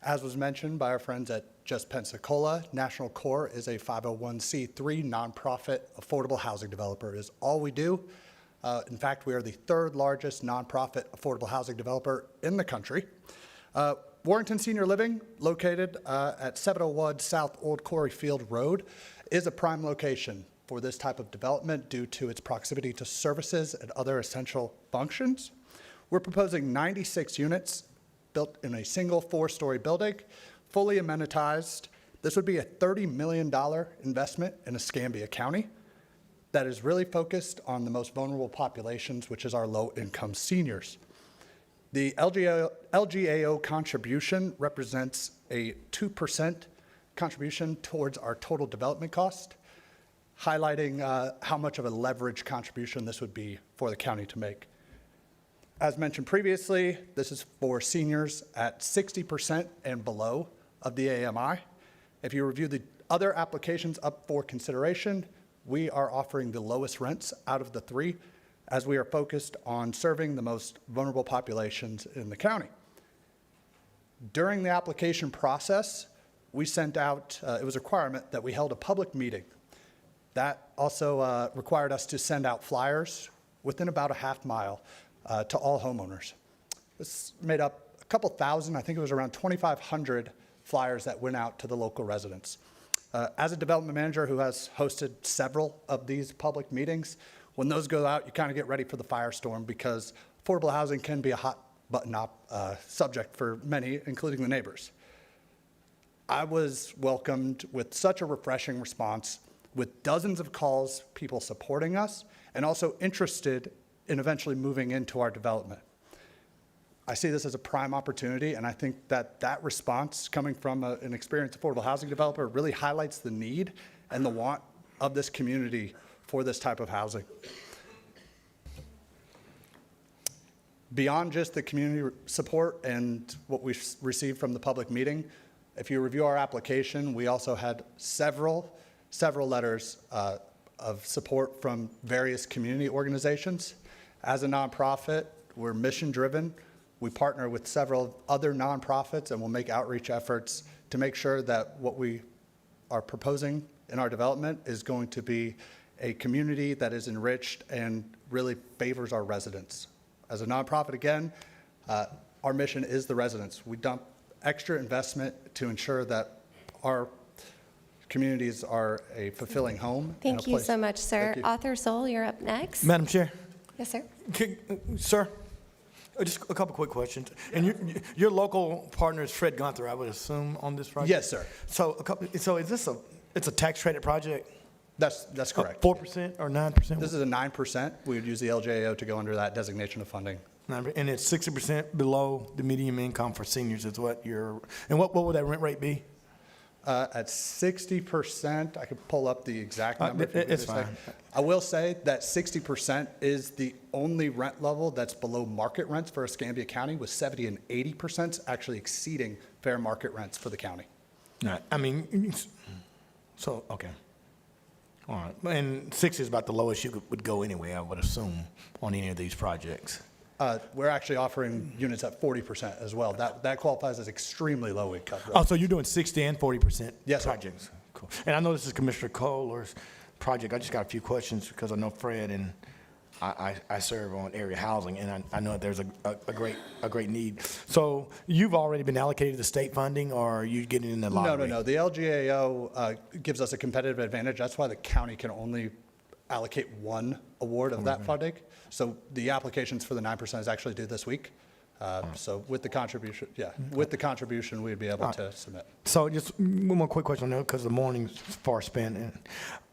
Speaker 15: As was mentioned by our friends at Just Pensacola, National Core is a 501c3 nonprofit affordable housing developer. It is all we do. In fact, we are the third largest nonprofit affordable housing developer in the country. Warrington Senior Living, located at 701 South Old Quarry Field Road, is a prime location for this type of development due to its proximity to services and other essential functions. We're proposing 96 units built in a single 4-story building, fully amenitized. This would be a $30 million investment in Escambia County that is really focused on the most vulnerable populations, which is our low-income seniors. The LGAO contribution represents a 2% contribution towards our total development cost, highlighting how much of a leverage contribution this would be for the county to make. As mentioned previously, this is for seniors at 60% and below of the AMI. If you review the other applications up for consideration, we are offering the lowest rents out of the three, as we are focused on serving the most vulnerable populations in the county. During the application process, we sent out, it was a requirement that we held a public meeting. That also required us to send out flyers within about a half mile to all homeowners. This made up a couple thousand, I think it was around 2,500 flyers that went out to the local residents. As a development manager who has hosted several of these public meetings, when those go out, you kind of get ready for the firestorm because affordable housing can be a hot button subject for many, including the neighbors. I was welcomed with such a refreshing response, with dozens of calls, people supporting us, and also interested in eventually moving into our development. I see this as a prime opportunity, and I think that that response coming from an experienced affordable housing developer really highlights the need and the want of this community for this type of housing. Beyond just the community support and what we received from the public meeting, if you review our application, we also had several letters of support from various community organizations. As a nonprofit, we're mission-driven. We partner with several other nonprofits and will make outreach efforts to make sure that what we are proposing in our development is going to be a community that is enriched and really favors our residents. As a nonprofit, again, our mission is the residents. We dump extra investment to ensure that our communities are a fulfilling home.
Speaker 21: Thank you so much, sir. Author Zoll, you're up next.
Speaker 13: Madam Chair.
Speaker 21: Yes, sir.
Speaker 13: Sir, just a couple quick questions. And your local partner is Fred Gunther, I would assume, on this project?
Speaker 2: Yes, sir.
Speaker 13: So is this it's a tax credit project?
Speaker 2: That's correct.
Speaker 13: 4% or 9%?
Speaker 2: This is a 9%. We would use the LJAO to go under that designation of funding.
Speaker 13: And it's 60% below the median income for seniors is what and what would that rent rate be?
Speaker 2: At 60%, I could pull up the exact number.
Speaker 13: It's fine.
Speaker 2: I will say that 60% is the only rent level that's below market rents for Escambia County, with 70 and 80% actually exceeding fair market rents for the county.
Speaker 13: Right. I mean, so, okay. All right. And 60 is about the lowest you would go anyway, I would assume, on any of these projects.
Speaker 2: We're actually offering units at 40% as well. That qualifies as extremely low income.
Speaker 13: Oh, so you're doing 60 and 40%
Speaker 2: Yes, sir.
Speaker 13: projects? Cool. And I know this is Commissioner Kohler's project. I just got a few questions because I know Fred and I serve on area housing, and I know there's a great need. So you've already been allocated the state funding, or are you getting in the lottery?
Speaker 2: No. The LGAO gives us a competitive advantage. That's why the county can only allocate one award of that funding. So the applications for the 9% is actually due this week. So with the contribution, we'd be able to submit.
Speaker 13: So just one more quick question, because the morning's far spent.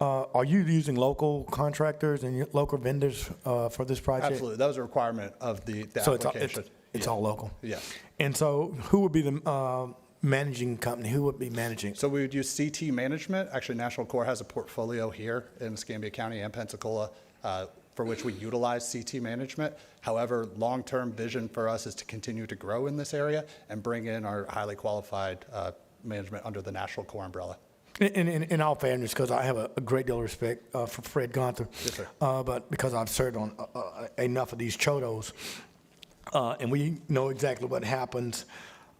Speaker 13: Are you using local contractors and local vendors for this project?
Speaker 2: Absolutely. That was a requirement of the
Speaker 13: So
Speaker 2: application.
Speaker 13: it's all local?
Speaker 2: Yes.
Speaker 13: And so who would be the managing company? Who would be managing?
Speaker 2: So we would use CT Management. Actually, National Core has a portfolio here in Escambia County and Pensacola for which we utilize CT Management. However, long-term vision for us is to continue to grow in this area and bring in our highly qualified management under the National Core umbrella.
Speaker 13: In all fairness, because I have a great deal of respect for Fred Gunther.
Speaker 15: Yes, sir.
Speaker 13: But because I've served on enough of these chodos, and we know exactly what happens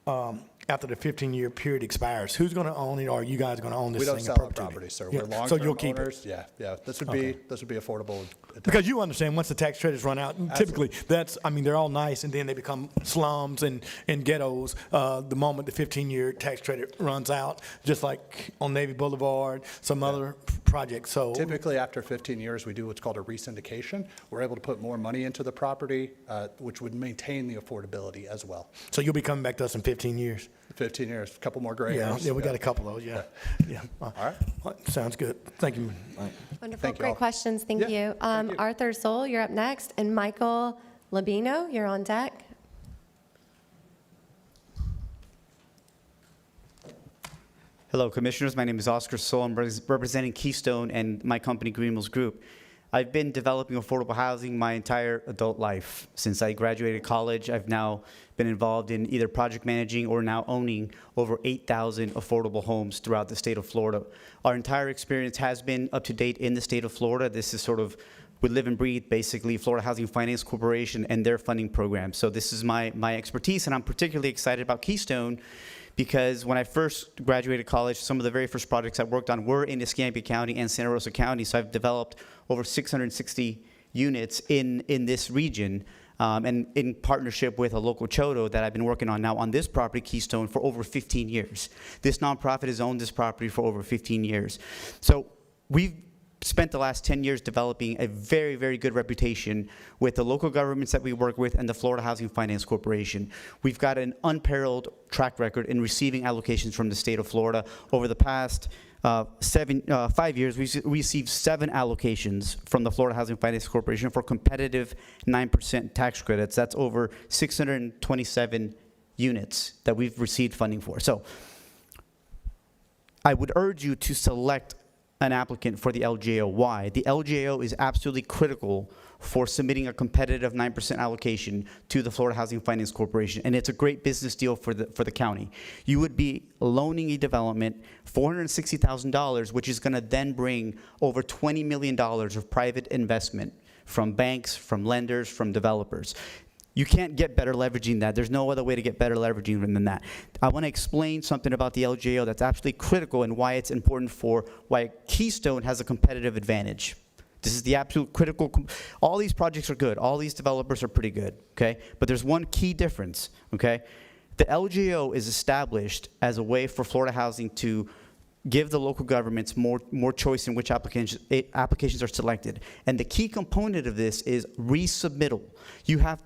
Speaker 13: after the 15-year period expires. Who's going to own it, or are you guys going to own this
Speaker 15: We
Speaker 13: thing
Speaker 15: don't
Speaker 13: in
Speaker 15: sell our
Speaker 13: perpetuity?
Speaker 15: property, sir.
Speaker 13: Yeah,
Speaker 15: We're long-term
Speaker 13: so you'll keep
Speaker 15: owners.
Speaker 13: it.
Speaker 15: Yeah. This would
Speaker 13: Okay.
Speaker 15: be affordable.
Speaker 13: Because you understand, once the tax credits run out, typically they're all nice, and then they become slums and ghettos the moment the 15-year tax credit runs out, just like on Navy Boulevard, some other projects. So
Speaker 15: Typically, after 15 years, we do what's called a resyndication. We're able to put more money into the property, which would maintain the affordability as well.
Speaker 13: So you'll be coming back to us in 15 years.
Speaker 15: 15 years, a couple more gray hairs.
Speaker 13: Yeah, we got a couple of those. Yeah. All right. Sounds good. Thank you.
Speaker 21: Wonderful,
Speaker 15: Thank you
Speaker 21: great
Speaker 15: all.
Speaker 21: questions, thank you. Arthur Zoll, you're up next, and Michael Labino, you're on deck.
Speaker 16: Hello, Commissioners. My name is Oscar Soul. I'm representing Keystone and my company, Green Mills Group. I've been developing affordable housing my entire adult life. Since I graduated college, I've now been involved in either project managing or now owning over 8,000 affordable homes throughout the state of Florida. Our entire experience has been up to date in the state of Florida. This is sort of, we live and breathe, basically, Florida Housing Finance Corporation and their funding program. So this is my expertise, and I'm particularly excited about Keystone because when I first graduated college, some of the very first projects I worked on were in Escambia County and Santa Rosa County. So I've developed over 660 units in this region, and in partnership with a local chodo that I've been working on now on this property, Keystone, for over 15 years. This nonprofit has owned this property for over 15 years. So we've spent the last 10 years developing a very, very good reputation with the local governments that we work with and the Florida Housing Finance Corporation. We've got an unparalleled track record in receiving allocations from the state of Florida. Over the past 5 years, we've received 7 allocations from the Florida Housing Finance Corporation for competitive 9% tax credits. That's over 627 units that we've received funding for. So I would urge you to select an applicant for the LGAO. Why? The LGAO is absolutely critical for submitting a competitive 9% allocation to the Florida Housing Finance Corporation, and it's a great business deal for the county. You would be loaning a development $460,000, which is going to then bring over $20 million of private investment from banks, from lenders, from developers. You can't get better leveraging that. There's no other way to get better leveraging than that. I want to explain something about the LGAO that's absolutely critical and why it's important for why Keystone has a competitive advantage. This is the absolute critical. All these projects are good. All these developers are pretty good, okay? But there's one key difference, okay? The LGAO is established as a way for Florida Housing to give the local governments more choice in which applications are selected. And the key component of this is resubmittal.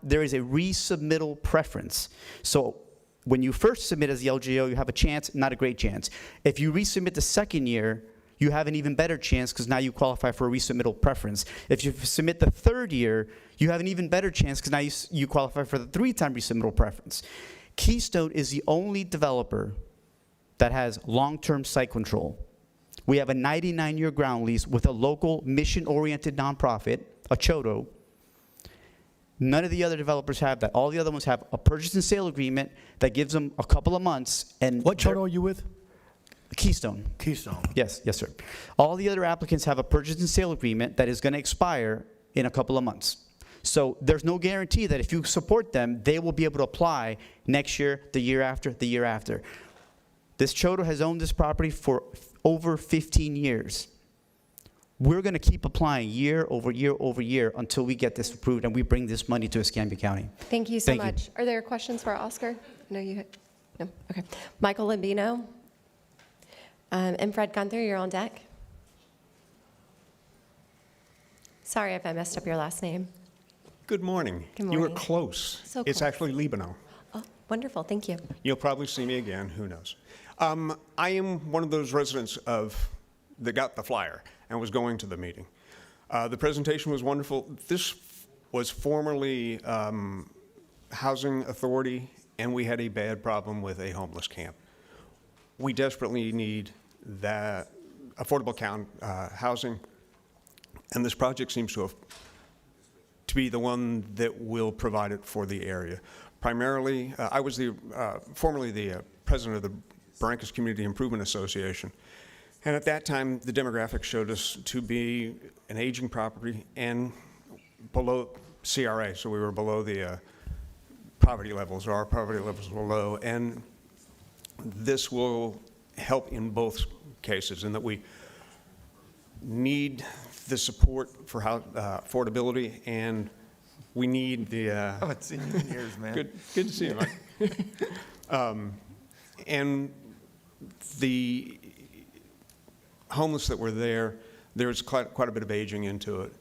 Speaker 16: There is a resubmittal preference. So when you first submit as the LGAO, you have a chance, not a great chance. If you resubmit the second year, you have an even better chance because now you qualify for a resubmittal preference. If you submit the third year, you have an even better chance because now you qualify for the 3-time resubmittal preference. Keystone is the only developer that has long-term site control. We have a 99-year ground lease with a local mission-oriented nonprofit, a chodo. None of the other developers have that. All the other ones have a purchase and sale agreement that gives them a couple of months. And
Speaker 13: What chodo are you with?
Speaker 16: Keystone.
Speaker 13: Keystone.
Speaker 16: Yes, sir. All the other applicants have a purchase and sale agreement that is going to expire in a couple of months. So there's no guarantee that if you support them, they will be able to apply next year, the year after, the year after. This chodo has owned this property for over 15 years. We're going to keep applying year over year over year until we get this approved and we bring this money to Escambia County.
Speaker 21: Thank you so much. Are there questions for Oscar? No, no? Okay. Michael Labino, and Fred Gunther, you're on deck. Sorry if I messed up your last name.
Speaker 19: Good morning.
Speaker 21: Good
Speaker 19: You were
Speaker 21: morning.
Speaker 19: close.
Speaker 21: So
Speaker 19: It's
Speaker 21: close.
Speaker 19: actually Libano.
Speaker 21: Oh, wonderful, thank you.
Speaker 19: You'll probably see me again, who knows. I am one of those residents that got the flyer and was going to the meeting. The presentation was wonderful. This was formerly Housing Authority, and we had a bad problem with a homeless camp. We desperately need that affordable housing, and this project seems to be the one that will provide it for the area. Primarily, I was formerly the president of the Barrancas Community Improvement Association, And at that time, the demographics showed us to be an aging property and below CRA, so we were below the poverty levels, or our poverty levels were low. And this will help in both cases, in that we need the support for affordability, and we need the.
Speaker 1: I haven't seen you in years, man.
Speaker 19: Good to see you, Mike. And the homeless that were there, there's quite a bit of aging into it.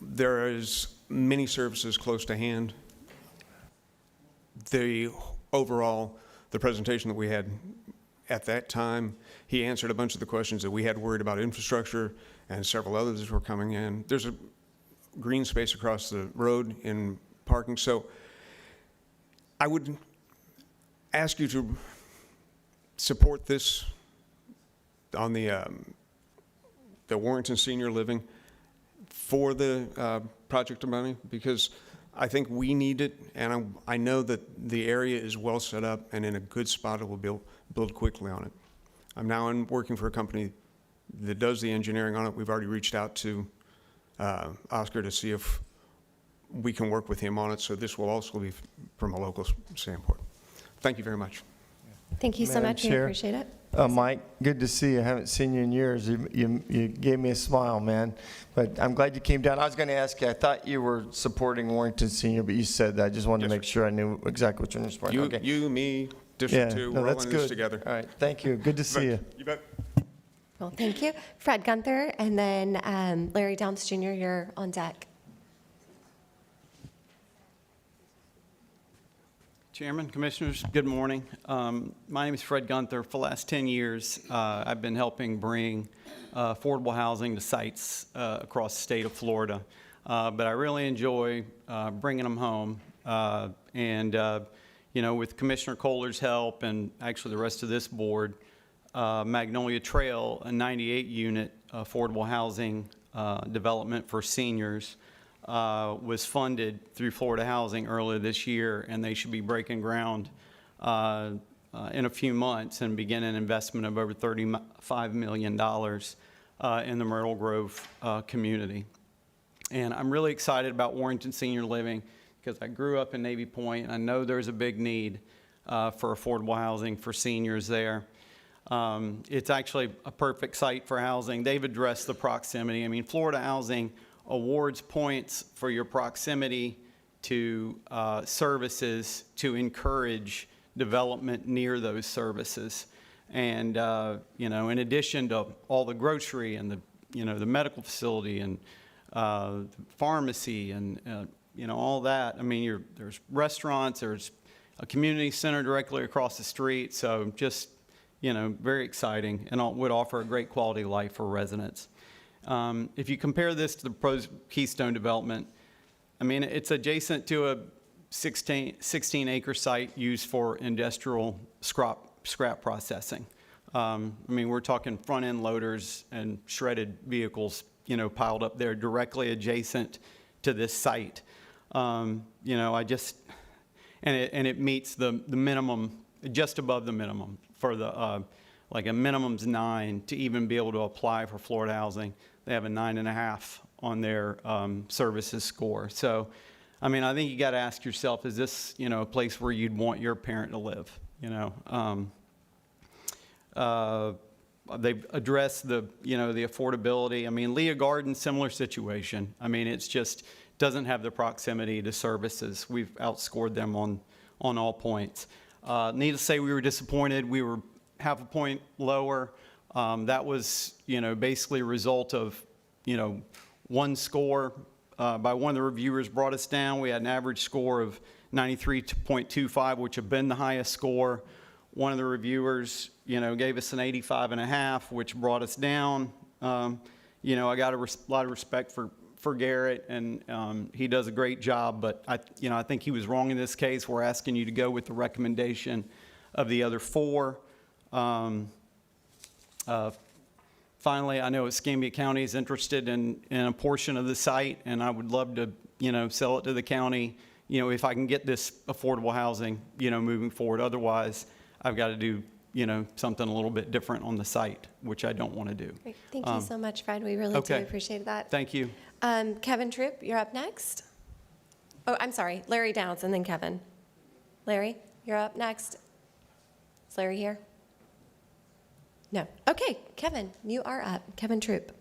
Speaker 19: There is many services close to hand. The presentation that we had at that time, he answered a bunch of the questions that we had worried about infrastructure, and several others were coming in. There's a green space across the road in parking. So I would ask you to support this on the Warrington Senior Living for the project money, because I think we need it, and I know that the area is well set up and in a good spot. It will build quickly on it. I'm now working for a company that does the engineering on it. We've already reached out to Oscar to see if we can work with him on it, so this will also be from a local standpoint. Thank you very much.
Speaker 21: Thank you so
Speaker 1: Madam
Speaker 21: much. We
Speaker 1: Chair.
Speaker 21: appreciate it.
Speaker 1: Mike, good to see you. I haven't seen you in years. You gave me a smile, man. But I'm glad you came down. I was going to ask you, I thought you were supporting Warrington Senior, but you said that. I just wanted to make sure I knew exactly what you're responding. Okay.
Speaker 19: You, me, District 2,
Speaker 1: no,
Speaker 19: we're all
Speaker 1: that's
Speaker 19: in this
Speaker 1: good.
Speaker 19: together.
Speaker 1: All right, thank you. Good to see you.
Speaker 19: You bet.
Speaker 21: Well, thank you. Fred Gunther, and then Larry Downs Jr., you're on deck.
Speaker 4: Chairman, Commissioners, good morning. My name is Fred Gunther. For the last 10 years, I've been helping bring affordable housing to sites across the state of Florida. But I really enjoy bringing them home. You know, with Commissioner Kohler's help and actually the rest of this board, Magnolia Trail, a 98-unit affordable housing development for seniors, was funded through Florida Housing earlier this year, and they should be breaking ground in a few months and begin an investment of over $35 million in the Myrtle Grove community. And I'm really excited about Warrington Senior Living because I grew up in Navy Point, and I know there's a big need for affordable housing for seniors there. It's actually a perfect site for housing. They've addressed the proximity. I mean, Florida Housing awards points for your proximity to services to encourage development near those services. And, you know, in addition to all the grocery and the medical facility and pharmacy and, you know, all that, I mean, there's restaurants, there's a community center directly across the street. So just, you know, very exciting and would offer a great quality of life for residents. If you compare this to the proposed Keystone development, I mean, it's adjacent to a 16-acre site used for industrial scrap processing. I mean, we're talking front-end loaders and shredded vehicles, you know, piled up there directly adjacent to this site. You know, and it meets the minimum, just above the minimum for the, like a minimum's 9 to even be able to apply for Florida Housing. They have a 9.5 on their services score. So, I mean, I think you got to ask yourself, is this, you know, a place where you'd want your parent to live? You know, they've addressed the, you know, the affordability. I mean, Leah Garden, similar situation. I mean, it's just doesn't have the proximity to services. We've outscored them on all points. Needless to say, we were disappointed. We were half a point lower. That was, you know, basically a result of, you know, one score by one of the reviewers brought us down. We had an average score of 93.25, which had been the highest score. One of the reviewers, you know, gave us an 85.5, which brought us down. You know, I got a lot of respect for Garrett, and he does a great job, but I think he was wrong in this case. We're asking you to go with the recommendation of the other 4. Finally, I know Escambia County is interested in a portion of the site, and I would love to, you know, sell it to the county, you know, if I can get this affordable housing, you know, moving forward. Otherwise, I've got to do, something a little bit different on the site, which I don't want to do.
Speaker 21: Great. Thank you so much, Fred. We really do
Speaker 4: okay.
Speaker 21: appreciate that.
Speaker 4: Thank you.
Speaker 21: Kevin Troop, you're up next. Oh, I'm sorry, Larry Downs and then Kevin. Larry, you're up next. Is Larry here? No. Okay, Kevin, you are up. Kevin Troop.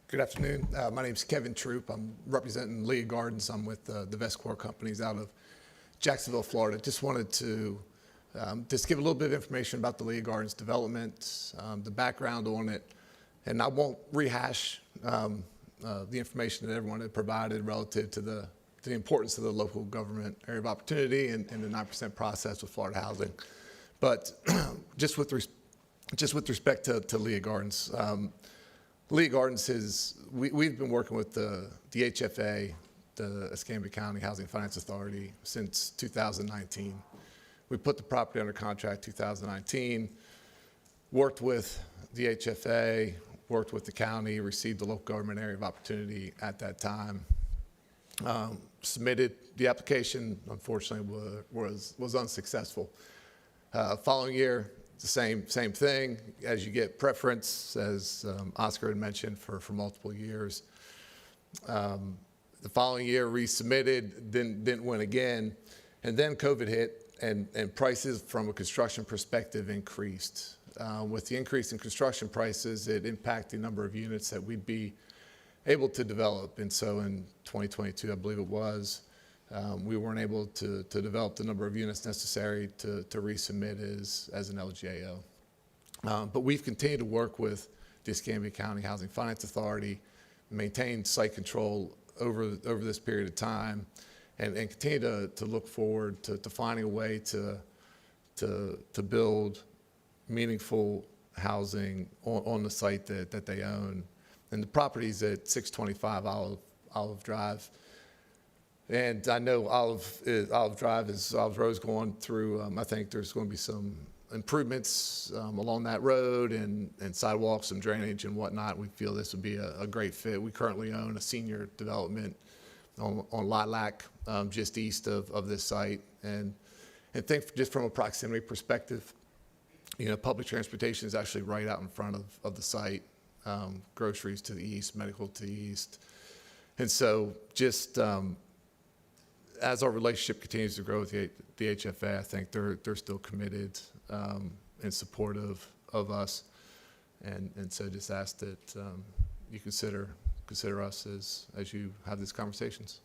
Speaker 6: Good afternoon. My name is Kevin Troop. I'm representing Leah Gardens. I'm with the Vestcor Companies out of Jacksonville, Florida. Just wanted to just give a little bit of information about the Leah Gardens development, the background on it, and I won't rehash the information that everyone had provided relative to the importance of the local government area of opportunity and the 9% process with Florida Housing. But just with respect to Leah Gardens, Leah Gardens we've been working with the HFA, the Escambia County Housing Finance Authority, since 2019. We put the property under contract 2019, worked with the HFA, worked with the county, received the local government area of opportunity at that time. Submitted the application, unfortunately was unsuccessful. Following year, the same thing, as you get preference, as Oscar had mentioned, for multiple years. The following year, resubmitted, didn't win again, and then COVID hit, and prices from a construction perspective increased. With the increase in construction prices, it impacted the number of units that we'd be able to develop, and so in 2022, I believe it was, we weren't able to develop the number of units necessary to resubmit as an LGAO. But we've continued to work with the Escambia County Housing Finance Authority, maintain site control over this period of time, and continue to look forward to finding a way to build meaningful housing on the site that they own. And the property's at 625 Olive Drive. And I know Olive Road's going through, I think there's going to be some improvements along that road and sidewalks, some drainage and whatnot. We feel this would be a great fit. We currently own a senior development on Lilac, just east of this site. And think just from a proximity perspective, public transportation is actually right out in front of the site. Groceries to the east, medical to the east. And so just as our relationship continues to grow with the HFA, I think they're still committed and supportive of us. And so just ask that you consider us as you have these conversations.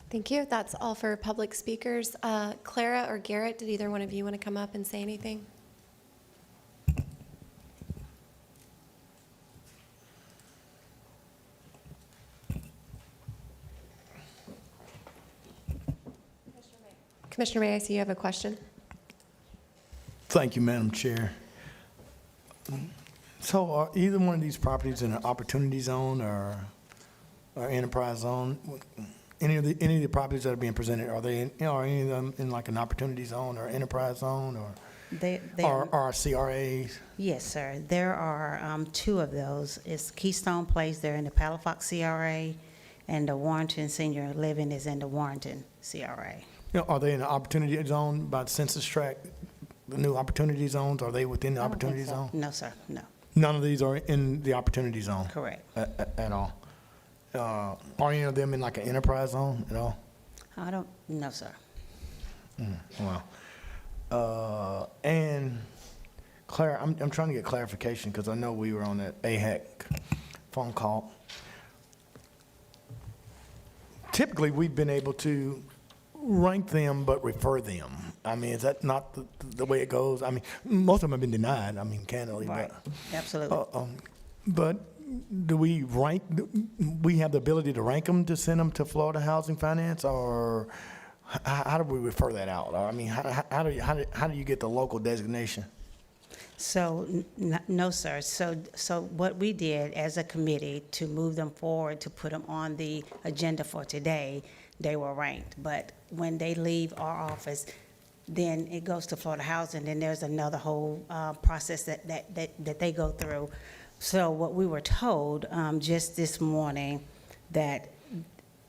Speaker 21: Thank you. That's all for public speakers. Clara or Garrett, did either one of you want to come up and say anything? Commissioner May, I see you have a question.
Speaker 13: Thank you, Madam Chair. So are either one of these properties in an opportunity zone or enterprise zone? Any of the properties that are being presented, are any of them in like an opportunity zone or enterprise zone or CRAs?
Speaker 20: Yes, sir. There are two of those. It's Keystone Place, they're in the Palafox CRA, and the Warrenton Senior Living is in the Warrenton CRA.
Speaker 13: Are they in the opportunity zone by the census tract? The new opportunity zones, are they within the opportunity zone?
Speaker 20: No, sir, no.
Speaker 13: None of these are in the opportunity zone?
Speaker 20: Correct.
Speaker 13: At all? Are any of them in like an enterprise zone at all?
Speaker 20: I don't, no, sir.
Speaker 13: Wow. And Claire, I'm trying to get clarification because I know we were on that AHEC phone call. Typically, we've been able to rank them but refer them. I mean, is that not the way it goes? I mean, most of them have been denied, I mean, candidly.
Speaker 20: Right,
Speaker 13: but,
Speaker 20: absolutely.
Speaker 13: But do we rank, we have the ability to rank them to send them to Florida Housing Finance, or how do we refer that out? I mean, how do you get the local designation?
Speaker 20: So, no, sir. So what we did as a committee to move them forward, to put them on the agenda for today, they were ranked. But when they leave our office, then it goes to Florida Housing, and there's another whole process that they go through. So what we were told just this morning, that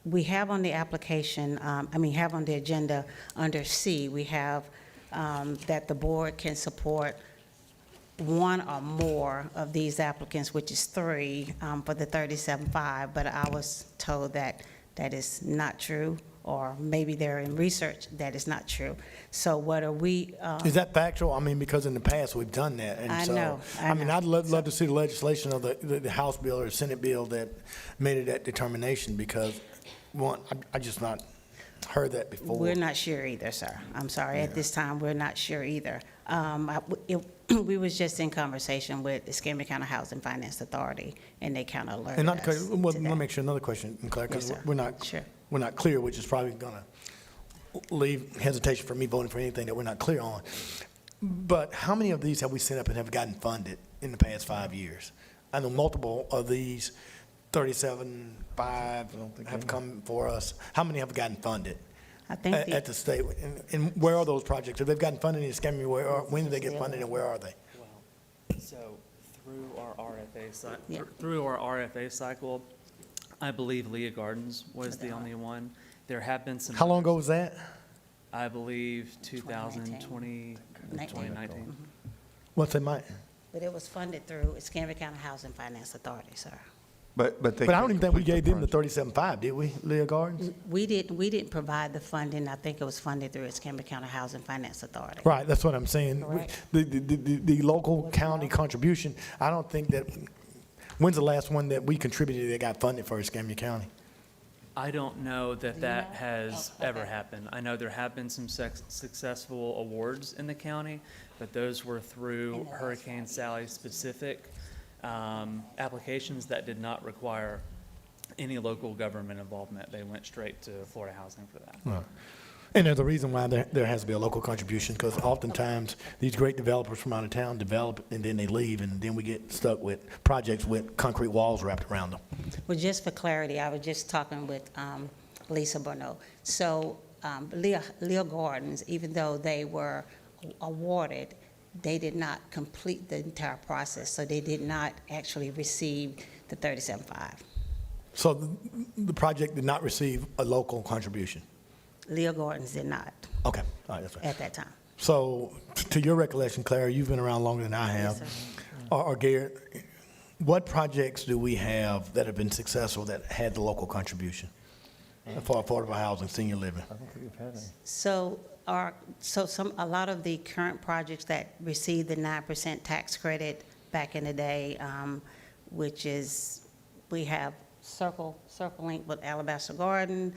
Speaker 20: we have on the application, have on the agenda under C, we have that the board can support one or more of these applicants, which is 3 for the 37.5, but I was told that that is not true, or maybe they're in research that is not true. So what are we?
Speaker 13: Is that factual? I mean, because in the past, we've done that. And
Speaker 20: I
Speaker 13: so,
Speaker 20: know.
Speaker 13: I'd love to see the legislation of the House bill or Senate bill that made it that determination, because, one, I just not heard that before.
Speaker 20: We're not sure either, sir. I'm sorry. At this time, we're not sure either. We was just in conversation with the Escambia County Housing Finance Authority, and they kind of alerted
Speaker 13: And not,
Speaker 20: us
Speaker 13: because,
Speaker 20: to
Speaker 13: let me
Speaker 20: that.
Speaker 13: make sure another question, Claire,
Speaker 20: Yes,
Speaker 13: because
Speaker 20: sir.
Speaker 13: we're not clear, which is probably going to leave hesitation for me voting for anything that we're not clear on. But how many of these have we sent up and have gotten funded in the past 5 years? I know multiple of these 37.5 have come for us. How many have gotten funded?
Speaker 20: I think
Speaker 13: At the state, and where are those projects? If they've gotten funded in Escambia, when did they get funded and where are they?
Speaker 17: So through our RFA cycle, I believe Leah Gardens was the only one. There have been some.
Speaker 13: How long ago was that?
Speaker 17: I believe 2020, 2019.
Speaker 13: What's it, Mike?
Speaker 20: But it was funded through Escambia County Housing Finance Authority, sir.
Speaker 1: But
Speaker 13: I don't even think we gave them the 37.5, did we, Leah Gardens?
Speaker 20: We didn't provide the funding. I think it was funded through Escambia County Housing Finance Authority.
Speaker 13: Right, that's what I'm saying.
Speaker 20: Correct.
Speaker 13: The local county contribution, I don't think that, when's the last one that we contributed that got funded for Escambia County?
Speaker 17: I don't know that has ever happened. I know there have been some successful awards in the county, but those were through Hurricane Sally specific applications that did not require any local government involvement. They went straight to Florida Housing for that.
Speaker 13: Right. And there's a reason why there has to be a local contribution, because oftentimes these great developers from out of town develop and then they leave, and then we get stuck with projects with concrete walls wrapped around them.
Speaker 20: Well, just for clarity, I was just talking with Lisa Bonneau. So Leah Gardens, even though they were awarded, they did not complete the entire process, so they did not actually receive the 37.5.
Speaker 13: So the project did not receive a local contribution?
Speaker 20: Leah Gardens did not
Speaker 13: Okay, all right, that's right.
Speaker 20: at that time.
Speaker 13: So to your recollection, Claire, you've been around longer than I have. Or Garrett, what projects do we have that have been successful that had the local contribution for affordable housing, senior living?
Speaker 1: I don't think we've had any.
Speaker 20: So a lot of the current projects that received the 9% tax credit back in the day, which is, we have Circle Link with Alabaster Garden,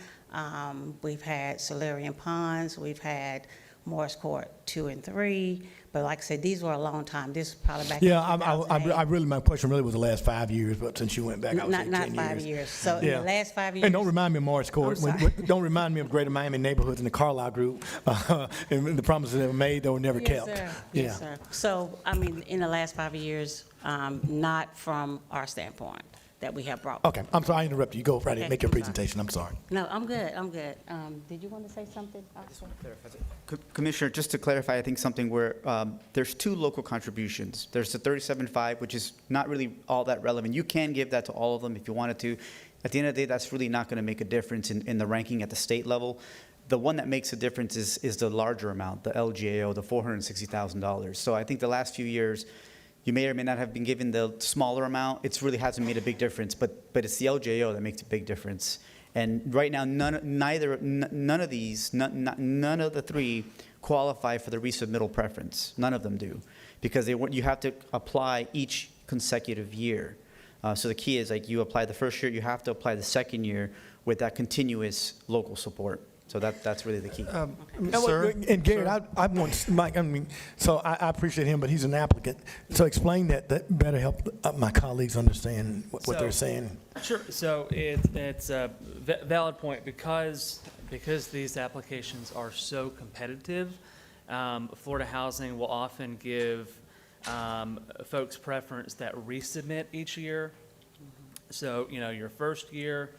Speaker 20: we've had Solarian Ponds, we've had Morris Court 2 and 3, but like I said, these were a long time. This was probably back in 2008.
Speaker 13: My question really was the last 5 years, but since you went back, I would say 10 years.
Speaker 20: Not 5 years. So in the last 5 years.
Speaker 13: And don't remind me of Morris Court.
Speaker 20: I'm sorry.
Speaker 13: Don't remind me of Greater Miami neighborhoods and the Carlisle Group, and the promises that were made that were never kept.
Speaker 20: Yes, sir. Yes, sir. So, in the last 5 years, not from our standpoint that we have brought.
Speaker 13: Okay, I'm sorry, I interrupted you. Go right ahead,
Speaker 20: Okay,
Speaker 13: make your
Speaker 20: I'm sorry.
Speaker 13: presentation. I'm sorry.
Speaker 20: No, I'm good. Did you want to say something, Officer?
Speaker 16: Commissioner, just to clarify, I think something where there's 2 local contributions. There's the 37.5, which is not really all that relevant. You can give that to all of them if you wanted to. At the end of the day, that's really not going to make a difference in the ranking at the state level. The one that makes a difference is the larger amount, the LGAO, the $460,000. So I think the last few years, you may or may not have been given the smaller amount. It really hasn't made a big difference, but it's the LGAO that makes a big difference. And right now, none of the 3 qualify for the resubmittal preference. None of them do, because you have to apply each consecutive year. So the key is, like, you apply the first year, you have to apply the second year with that continuous local support. So that's really the key.
Speaker 13: And Garrett, I want Mike. So I appreciate him, but he's an applicant. So explain that better help my colleagues understand what they're saying.
Speaker 17: Sure. So it's a valid point because these applications are so competitive. Florida Housing will often give folks preference that resubmit each year. So your first year,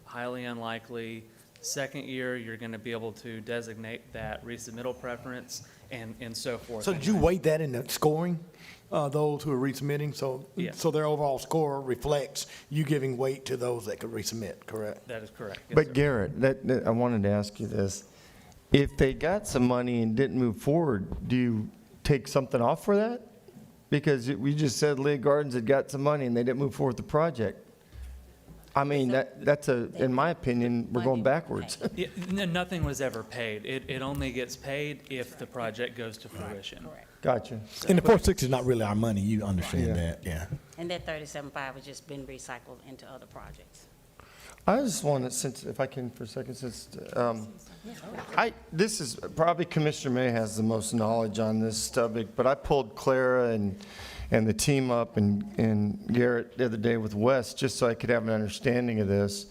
Speaker 17: highly unlikely. Second year, you're going to be able to designate that resubmittal preference and so forth.
Speaker 13: So did you weight that in the scoring, those who are resubmitting?
Speaker 17: Yes.
Speaker 13: So their overall score reflects you giving weight to those that could resubmit, correct?
Speaker 17: That is correct. Yes,
Speaker 1: But
Speaker 17: sir.
Speaker 1: Garrett, I wanted to ask you this. If they got some money and didn't move forward, do you take something off for that? Because we just said Leah Gardens had got some money and they didn't move forward with the project. I mean, that's in my opinion, we're going backwards.
Speaker 17: Yeah, nothing was ever paid. It only gets paid if the project goes to fruition.
Speaker 1: Gotcha.
Speaker 13: And the 460 is not really our money, you understand that, yeah.
Speaker 20: And that 37.5 has just been recycled into other projects.
Speaker 1: I just want to, since, if I can for a second, since, this is, probably Commissioner May has the most knowledge on this topic, but I pulled Clara and the team up and Garrett the other day with Wes, just so I could have an understanding of this.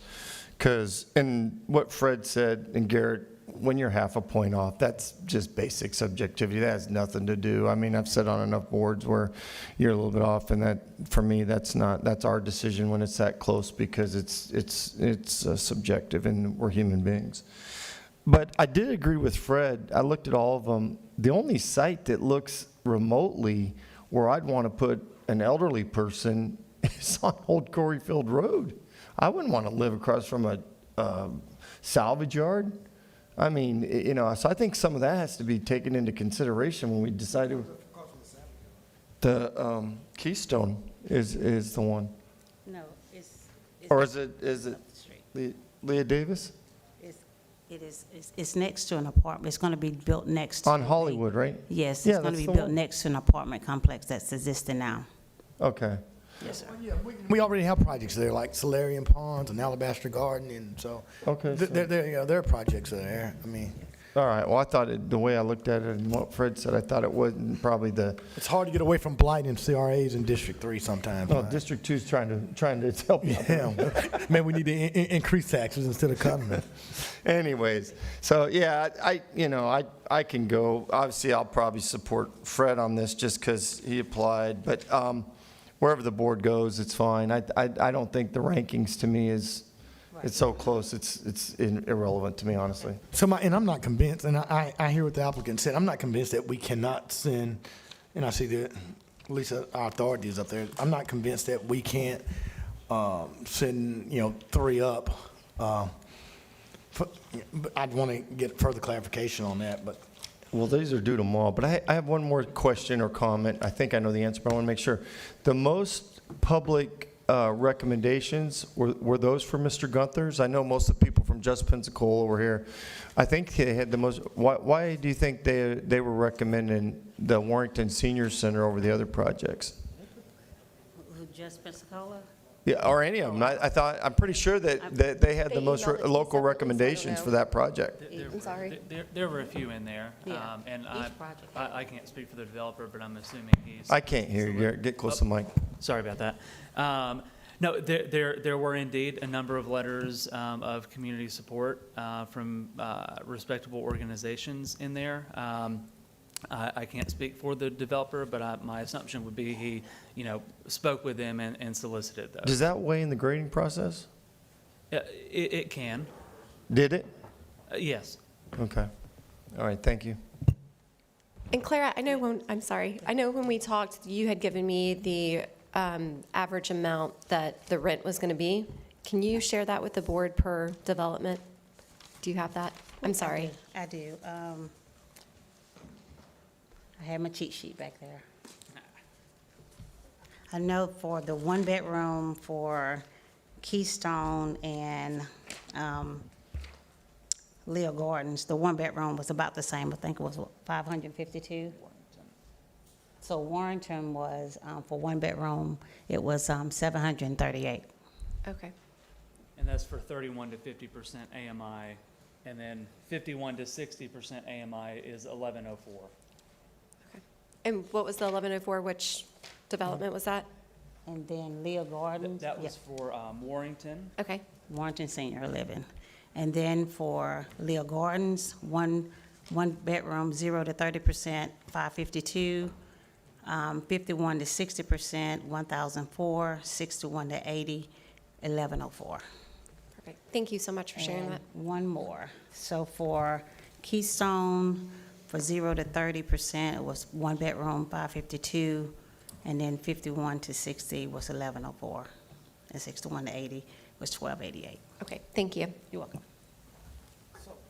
Speaker 1: Because, and what Fred said, and Garrett, when you're half a point off, that's just basic subjectivity. That has nothing to do. I mean, I've sat on enough boards where you're a little bit off, and that, for me, that's our decision when it's that close, because it's subjective, and we're human beings. But I did agree with Fred. I looked at all of them. The only site that looks remotely where I'd want to put an elderly person is on Old Coreyfield Road. I wouldn't want to live across from a salvage yard. I mean, you know, so I think some of that has to be taken into consideration when we decide to. The Keystone is the one.
Speaker 20: No, it's.
Speaker 1: Or is it Leah Davis?
Speaker 20: It's next to an apartment. It's going to be built next to.
Speaker 1: On Hollywood, right?
Speaker 20: Yes,
Speaker 1: Yeah,
Speaker 20: it's going to
Speaker 1: that's
Speaker 20: be
Speaker 1: the
Speaker 20: built
Speaker 1: one.
Speaker 20: next to an apartment complex that's existing now.
Speaker 1: Okay.
Speaker 20: Yes, sir.
Speaker 13: We already have projects there, like Solarium Ponds and Alabaster Garden, and so.
Speaker 1: Okay, so-
Speaker 13: There are projects there, I mean.
Speaker 1: All right, well, I thought the way I looked at it and what Fred said, I thought it wasn't probably the,
Speaker 13: It's hard to get away from blight and CRAs in District 3 sometimes.
Speaker 1: no,
Speaker 13: right?
Speaker 1: District 2's trying to help you.
Speaker 13: Yeah, maybe we need to increase taxes instead of cutting them.
Speaker 1: Anyways, so yeah, I can go. Obviously, I'll probably support Fred on this just because he applied, but wherever the board goes, it's fine. I don't think the rankings to me it's so close, it's irrelevant to me, honestly.
Speaker 13: So and I'm not convinced, and I hear what the applicant said, I'm not convinced that we cannot send, and I see that at least our authority is up there, I'm not convinced that we can't send, 3 up. But I'd want to get further clarification on that, but.
Speaker 1: Well, these are due tomorrow, but I have one more question or comment. I think I know the answer, but I want to make sure. The most public recommendations, were those for Mr. Gunther's? I know most of the people from Just Pensacola were here. I think they had the most, why do you think they were recommending the Warrington Senior Center over the other projects?
Speaker 20: Who, just Pensacola?
Speaker 1: Yeah, or any of them. I'm pretty sure that they had the most
Speaker 21: emailed it to me
Speaker 1: local
Speaker 21: separately, so I don't
Speaker 1: recommendations
Speaker 21: know.
Speaker 1: for that project.
Speaker 21: I'm sorry.
Speaker 17: There were a few in there.
Speaker 20: Yeah,
Speaker 17: And
Speaker 20: each project.
Speaker 17: I can't speak for the developer, but I'm assuming he's.
Speaker 1: I can't hear you, Garrett. Get close to the mic.
Speaker 17: Sorry about that. No, there were indeed a number of letters of community support from respectable organizations in there. I can't speak for the developer, but my assumption would be he, spoke with them and solicited those.
Speaker 1: Does that weigh in the grading process?
Speaker 17: It can,
Speaker 1: Did it?
Speaker 17: yes.
Speaker 1: Okay. All right, thank you.
Speaker 21: And Clara, I know when we talked, you had given me the average amount that the rent was going to be. Can you share that with the board per development? Do you have that? I'm sorry.
Speaker 20: I do. I have my cheat sheet back there. I know for the 1-bedroom for Keystone and Leo Gardens, the 1-bedroom was about the same. I think it was 552. So Warrington was, for 1-bedroom, it was 738.
Speaker 21: Okay.
Speaker 17: And that's for 31 to 50% AMI, and then 51 to 60% AMI is 1104.
Speaker 21: And what was the 1104? Which development was that?
Speaker 20: And then Leo Gardens.
Speaker 17: That was
Speaker 20: yeah,
Speaker 17: for Warrington.
Speaker 21: Okay.
Speaker 20: Warrington Senior Living. And then for Leo Gardens, one bedroom, 0 to 30%, 552. 51 to 60%, 1,004, 61 to 80, 1,104.
Speaker 21: Right. Thank you so much for sharing
Speaker 20: And
Speaker 21: that.
Speaker 20: one more. So for Keystone, for 0 to 30%, it was 1 bedroom, 552, and then 51 to 60 was 1104, and 61 to 80 was 1288.
Speaker 21: Okay, thank you.
Speaker 20: You're welcome.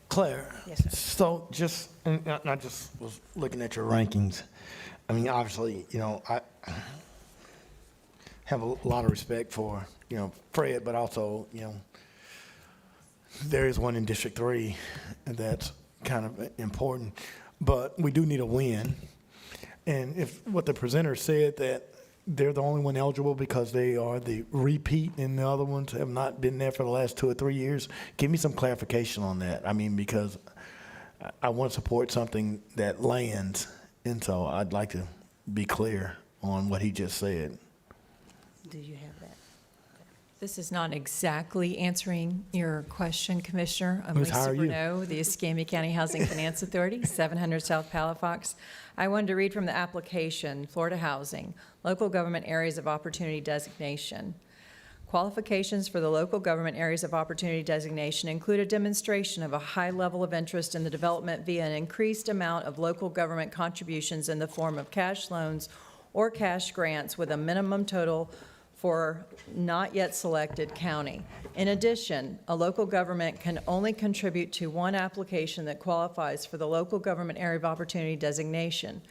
Speaker 13: Claire?
Speaker 20: Yes, sir.
Speaker 13: So just, and I just was looking at your rankings. I mean, obviously, I have a lot of respect for, Fred, but also, there is one in District 3 that's kind of important. But we do need a win. And if what the presenter said, that they're the only one eligible because they are the repeat and the other ones have not been there for the last 2 or 3 years, give me some clarification on that. I mean, because I want to support something that lands, and so I'd like to be clear on what he just said.
Speaker 20: Do you have that?
Speaker 8: This is not exactly answering your question, Commissioner. I'm
Speaker 13: Ms.
Speaker 8: Lisa
Speaker 13: how are you?
Speaker 8: Bruneau, the Escambia County Housing Finance Authority, 700 South Palafox. I wanted to read from the application, Florida Housing, Local Government Areas of Opportunity Designation. Qualifications for the local government areas of opportunity designation include a demonstration of a high level of interest in the development via an increased amount of local government contributions in the form of cash loans or cash grants with a minimum total for not yet selected county. In addition, a local government can only contribute to one application that qualifies for the local government area of opportunity designation.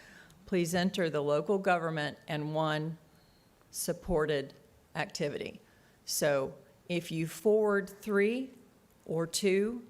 Speaker 8: Please enter the local government and one supported activity. So if you forward 3 or 2,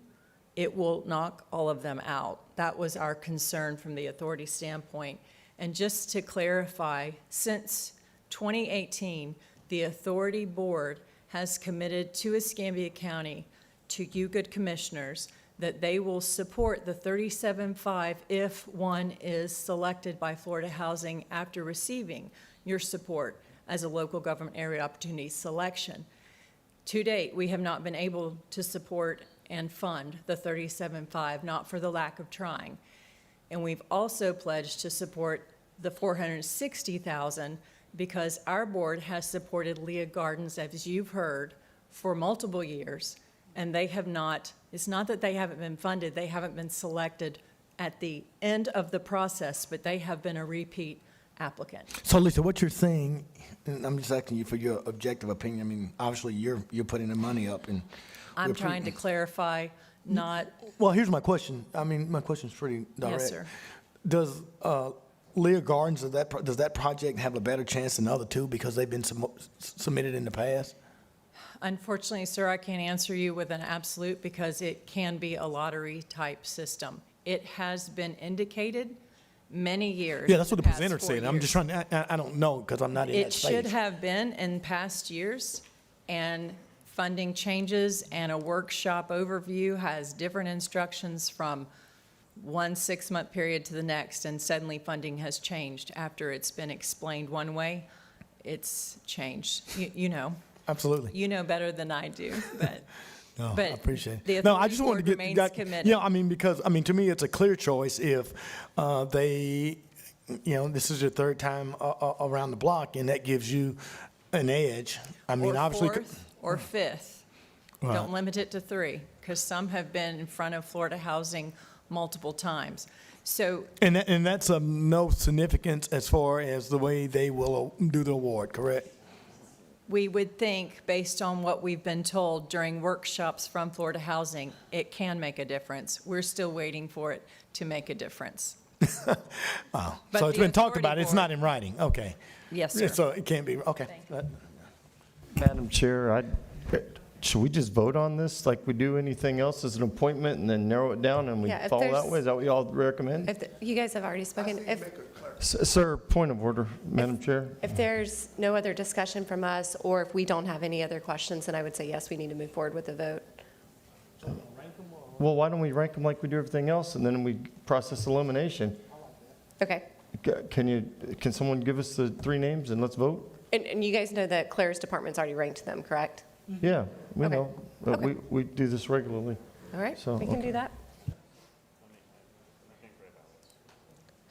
Speaker 8: it will knock all of them out. That was our concern from the authority standpoint. And just to clarify, since 2018, the authority board has committed to Escambia County, to you good commissioners, that they will support the 37.5 if one is selected by Florida Housing after receiving your support as a local government area opportunity selection. To date, we have not been able to support and fund the 37.5, not for the lack of trying. And we've also pledged to support the 460,000 because our board has supported Leah Gardens, as you've heard, for multiple years, and they have not, it's not that they haven't been funded, they haven't been selected at the end of the process, but they have been a repeat applicant.
Speaker 13: So Lisa, what you're saying, and I'm just asking you for your objective opinion, I mean, obviously you're putting the money up and.
Speaker 8: I'm trying to clarify, not,
Speaker 13: Well, here's my question. I mean, my question's pretty direct.
Speaker 8: yes, sir.
Speaker 13: Does Leah Gardens, does that project have a better chance than the other two because they've been submitted in the past?
Speaker 8: Unfortunately, sir, I can't answer you with an absolute because it can be a lottery-type system. It has been indicated many years.
Speaker 13: Yeah, that's what the
Speaker 8: past
Speaker 13: presenter
Speaker 8: 4
Speaker 13: said. I'm just
Speaker 8: years.
Speaker 13: trying to, I don't know because I'm not in that
Speaker 8: It
Speaker 13: space.
Speaker 8: should have been in past years, and funding changes, and a workshop overview has different instructions from one 6-month period to the next, and suddenly funding has changed. After it's been explained one way, it's changed. You know.
Speaker 13: Absolutely.
Speaker 8: You know better than I do, but.
Speaker 13: No,
Speaker 8: But
Speaker 13: I appreciate
Speaker 8: the
Speaker 13: it. No, I
Speaker 8: authority
Speaker 13: just wanted to
Speaker 8: board
Speaker 13: get,
Speaker 8: remains committed.
Speaker 13: yeah, I mean, because, I mean, to me, it's a clear choice if they, this is your third time around the block, and that gives you an edge. I mean,
Speaker 8: Or
Speaker 13: obviously.
Speaker 8: fourth or fifth.
Speaker 13: Right.
Speaker 8: Don't limit it to 3, because some have been in front of Florida Housing multiple times. So
Speaker 13: And that's of no significance as far as the way they will do the award, correct?
Speaker 8: we would think, based on what we've been told during workshops from Florida Housing, it can make a difference. We're still waiting for it to make a difference.
Speaker 13: Oh,
Speaker 8: But
Speaker 13: so it's
Speaker 8: the
Speaker 13: been talked
Speaker 8: authority
Speaker 13: about, it's
Speaker 8: board-
Speaker 13: not in writing, okay.
Speaker 8: Yes, sir.
Speaker 13: So it can't be, okay.
Speaker 1: Madam Chair, should we just vote on this like we do anything else as an appointment and then narrow it down and we
Speaker 21: Yeah, if
Speaker 1: follow that
Speaker 21: there's-
Speaker 1: way? Is that what y'all recommend?
Speaker 21: You guys have already spoken.
Speaker 1: Sir, point of order, Madam Chair.
Speaker 21: If there's no other discussion from us, or if we don't have any other questions, then I would say yes, we need to move forward with the vote.
Speaker 1: Well, why don't we rank them like we do everything else and then we process elimination?
Speaker 21: Okay.
Speaker 1: Can someone give us the 3 names and let's vote?
Speaker 21: And you guys know that Claire's department's already ranked them, correct?
Speaker 1: Yeah, we
Speaker 21: Okay.
Speaker 1: know. But
Speaker 21: Okay.
Speaker 1: we do this regularly.
Speaker 21: All right,
Speaker 1: So,
Speaker 21: we can
Speaker 1: okay.
Speaker 21: do that.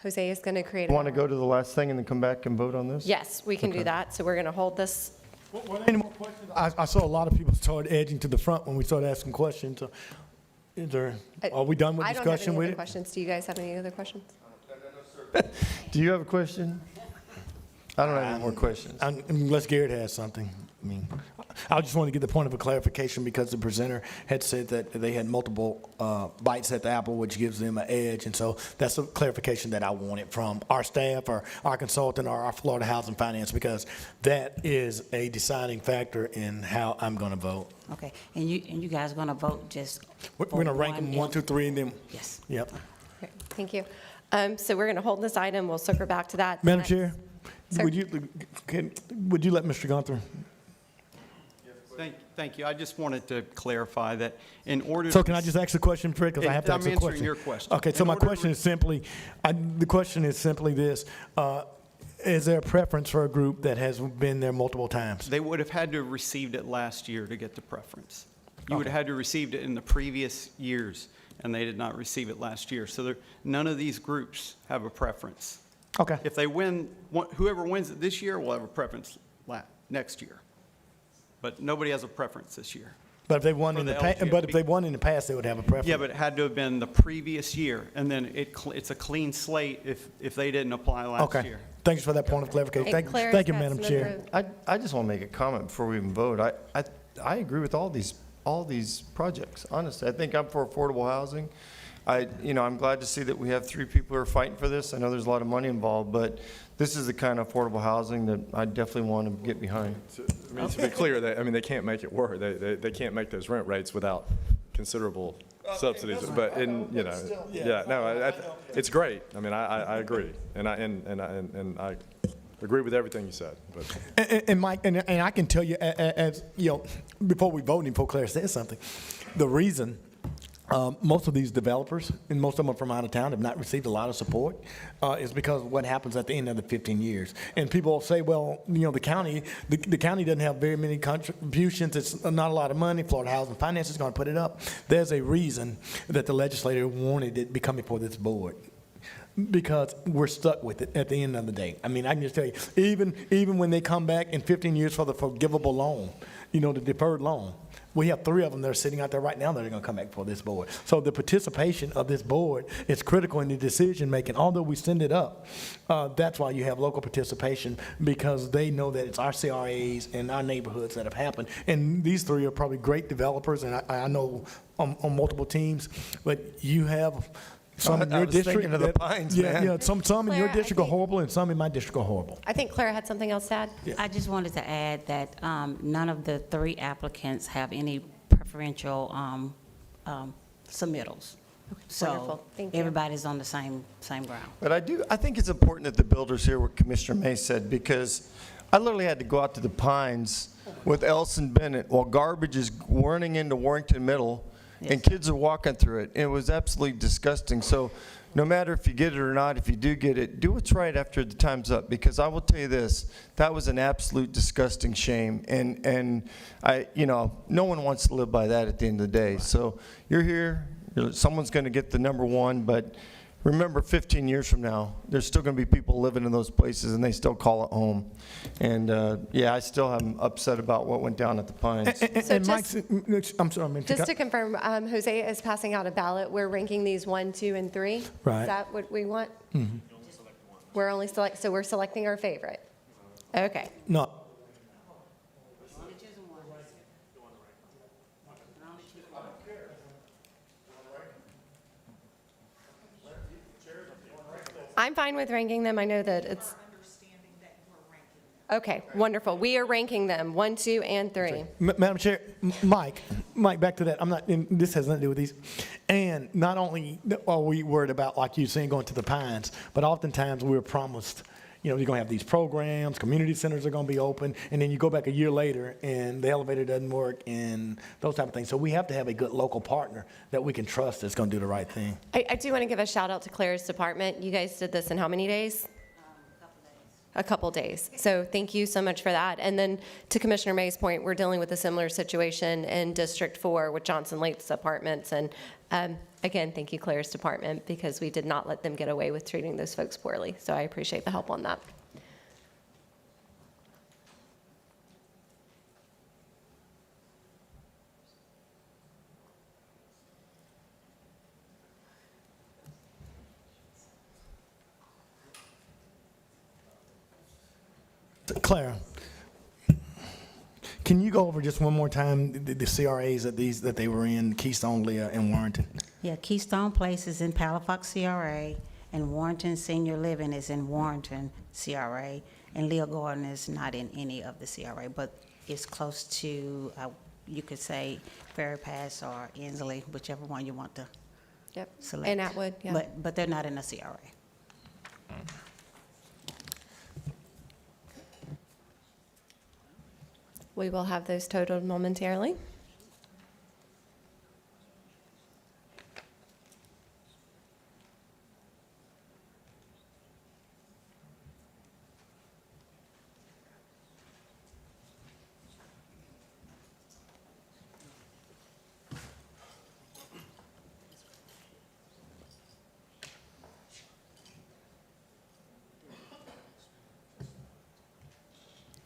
Speaker 21: Jose is going to create.
Speaker 1: Want to go to the last thing and then come back and vote on this?
Speaker 21: Yes, we can do
Speaker 1: Okay.
Speaker 21: that. So we're going to hold this
Speaker 13: Were there any more questions? I saw a lot of people start edging to the front when we started asking questions. So is there, are we done with
Speaker 21: I don't have
Speaker 13: discussion
Speaker 21: any
Speaker 13: with
Speaker 21: other
Speaker 13: it?
Speaker 21: questions. Do you guys have any other questions?
Speaker 1: Do you have a question? I don't have any more questions.
Speaker 13: Unless Garrett has something. I mean, I just want to get the point of a clarification because the presenter had said that they had multiple bites at the apple, which gives them an edge. And so that's a clarification that I wanted from our staff or our consultant or our Florida Housing Finance, because that is a deciding factor in how I'm going to vote.
Speaker 20: Okay, and you guys are going to vote just?
Speaker 13: We're going to rank them 1, 2, 3, and then.
Speaker 20: Yes.
Speaker 13: Yep.
Speaker 21: Okay, thank you. So we're going to hold this item. We'll circle back to that.
Speaker 13: Madam
Speaker 21: next.
Speaker 13: Chair,
Speaker 21: Sir.
Speaker 13: would you let Mr. Gunther?
Speaker 4: Thank you. I just wanted to clarify that in order
Speaker 13: So
Speaker 4: to...
Speaker 13: can I just ask a question, Fred? Because I have to ask a question.
Speaker 4: I'm answering your question.
Speaker 13: Okay, so
Speaker 4: In
Speaker 13: my
Speaker 4: order to
Speaker 13: question is simply, the question is simply this. Is there a preference for a group that has been there multiple times?
Speaker 4: They would have had to have received it last year to get the preference. You would have had to have received it in the previous years, and they did not receive it last year. So none of these groups have a preference.
Speaker 13: Okay.
Speaker 4: If they win, whoever wins it this year will have a preference next year. But nobody has a preference this year.
Speaker 13: But if they won
Speaker 4: For
Speaker 13: in the
Speaker 4: the
Speaker 13: past,
Speaker 4: LGA.
Speaker 13: but if they won in the past, they would have a preference.
Speaker 4: Yeah, but it had to have been the previous year, and then it's a clean slate if they didn't apply last
Speaker 13: Okay.
Speaker 4: year.
Speaker 13: Thanks for that point of clarification.
Speaker 21: Hey,
Speaker 13: Thank
Speaker 21: Claire's
Speaker 13: you,
Speaker 21: got
Speaker 13: Madam
Speaker 21: some
Speaker 13: Chair.
Speaker 21: other-
Speaker 1: I just want to make a comment before we even vote. I agree with all these projects, honestly. I think I'm for affordable housing. I'm glad to see that we have 3 people who are fighting for this. I know there's a lot of money involved, but this is the kind of affordable housing that I definitely want to get behind.
Speaker 18: To be clear, they can't make it work. They can't make those rent rates without considerable subsidies. But it's great. I mean, I agree, and I agree with everything you said. But
Speaker 13: And Mike, and I can tell you, as you know, before we vote and before Claire says something, the reason most of these developers, and most of them are from out of town, have not received a lot of support, is because of what happens at the end of the 15 years. And people say, well, the county doesn't have very many contributions. It's not a lot of money. Florida Housing Finance is going to put it up. There's a reason that the legislator wanted it becoming before this board. Because we're stuck with it at the end of the day. I mean, I can just tell you, even when they come back in 15 years for the forgivable loan, the deferred loan, we have 3 of them that are sitting out there right now that are going to come back before this board. So the participation of this board is critical in the decision making. Although we send it up, that's why you have local participation, because they know that it's our CRAs and our neighborhoods that have happened. And these 3 are probably great developers, and I know on multiple teams, but you have some in
Speaker 1: I
Speaker 13: your
Speaker 1: was
Speaker 13: district.
Speaker 1: thinking of the Pines, man.
Speaker 13: Yeah, some in your
Speaker 21: Claire,
Speaker 13: district are horrible, and some in my district are horrible.
Speaker 21: I think Claire had something else to add.
Speaker 20: I just wanted to add that none of the 3 applicants have any preferential submittals. So
Speaker 21: Wonderful. Thank you.
Speaker 20: everybody's on the same ground.
Speaker 1: But I think it's important that the builders hear what Commissioner May said, because I literally had to go out to the Pines with Elson Bennett while garbage is running into Warrington Middle, and kids are walking through it. And it was absolutely disgusting. So no matter if you get it or not, if you do get it, do what's right after the time's up, because I will tell you this, that was an absolute disgusting shame. And no one wants to live by that at the end of the day. So you're here, someone's going to get the number 1, but remember 15 years from now, there's still going to be people living in those places, and they still call it home. And I still am upset about what went down at the Pines.
Speaker 13: And Mike's, I'm sorry,
Speaker 21: Just to confirm, Jose is passing out a ballot. We're ranking these 1, 2, and 3.
Speaker 13: Right.
Speaker 21: Is that what we want?
Speaker 13: Mhm.
Speaker 21: We're only so we're selecting our favorite. Okay.
Speaker 13: No.
Speaker 21: I'm fine with ranking them. I know that it's. Okay, wonderful. We are ranking them 1, 2, and 3.
Speaker 13: Madam Chair, Mike, back to that. This has nothing to do with these. And not only are we worried about, like you saying, going to the Pines, but oftentimes we're promised, you're going to have these programs, community centers are going to be open, and then you go back a year later and the elevator doesn't work and those type of things. So we have to have a good local partner that we can trust that's going to do the right thing.
Speaker 21: I do want to give a shout out to Claire's department. You guys did this in how many days? A couple days. So thank you so much for that. And then to Commissioner May's point, we're dealing with a similar situation in District 4 with Johnson Lake's apartments. And again, thank you, Claire's department, because we did not let them get away with treating those folks poorly. So I appreciate the help on that.
Speaker 13: Clara, can you go over just one more time the CRAs that they were in, Keystone, Leah, and Warrenton?
Speaker 20: Yeah, Keystone Place is in Palafox CRA, and Warrenton Senior Living is in Warrenton CRA, and Leo Garden is not in any of the CRA, but it's close to, you could say, Ferry Pass or Inslee, whichever one you want to
Speaker 21: Yep.
Speaker 20: select.
Speaker 21: And Atwood, yeah.
Speaker 20: But they're not in the CRA.
Speaker 21: We will have those totaled momentarily.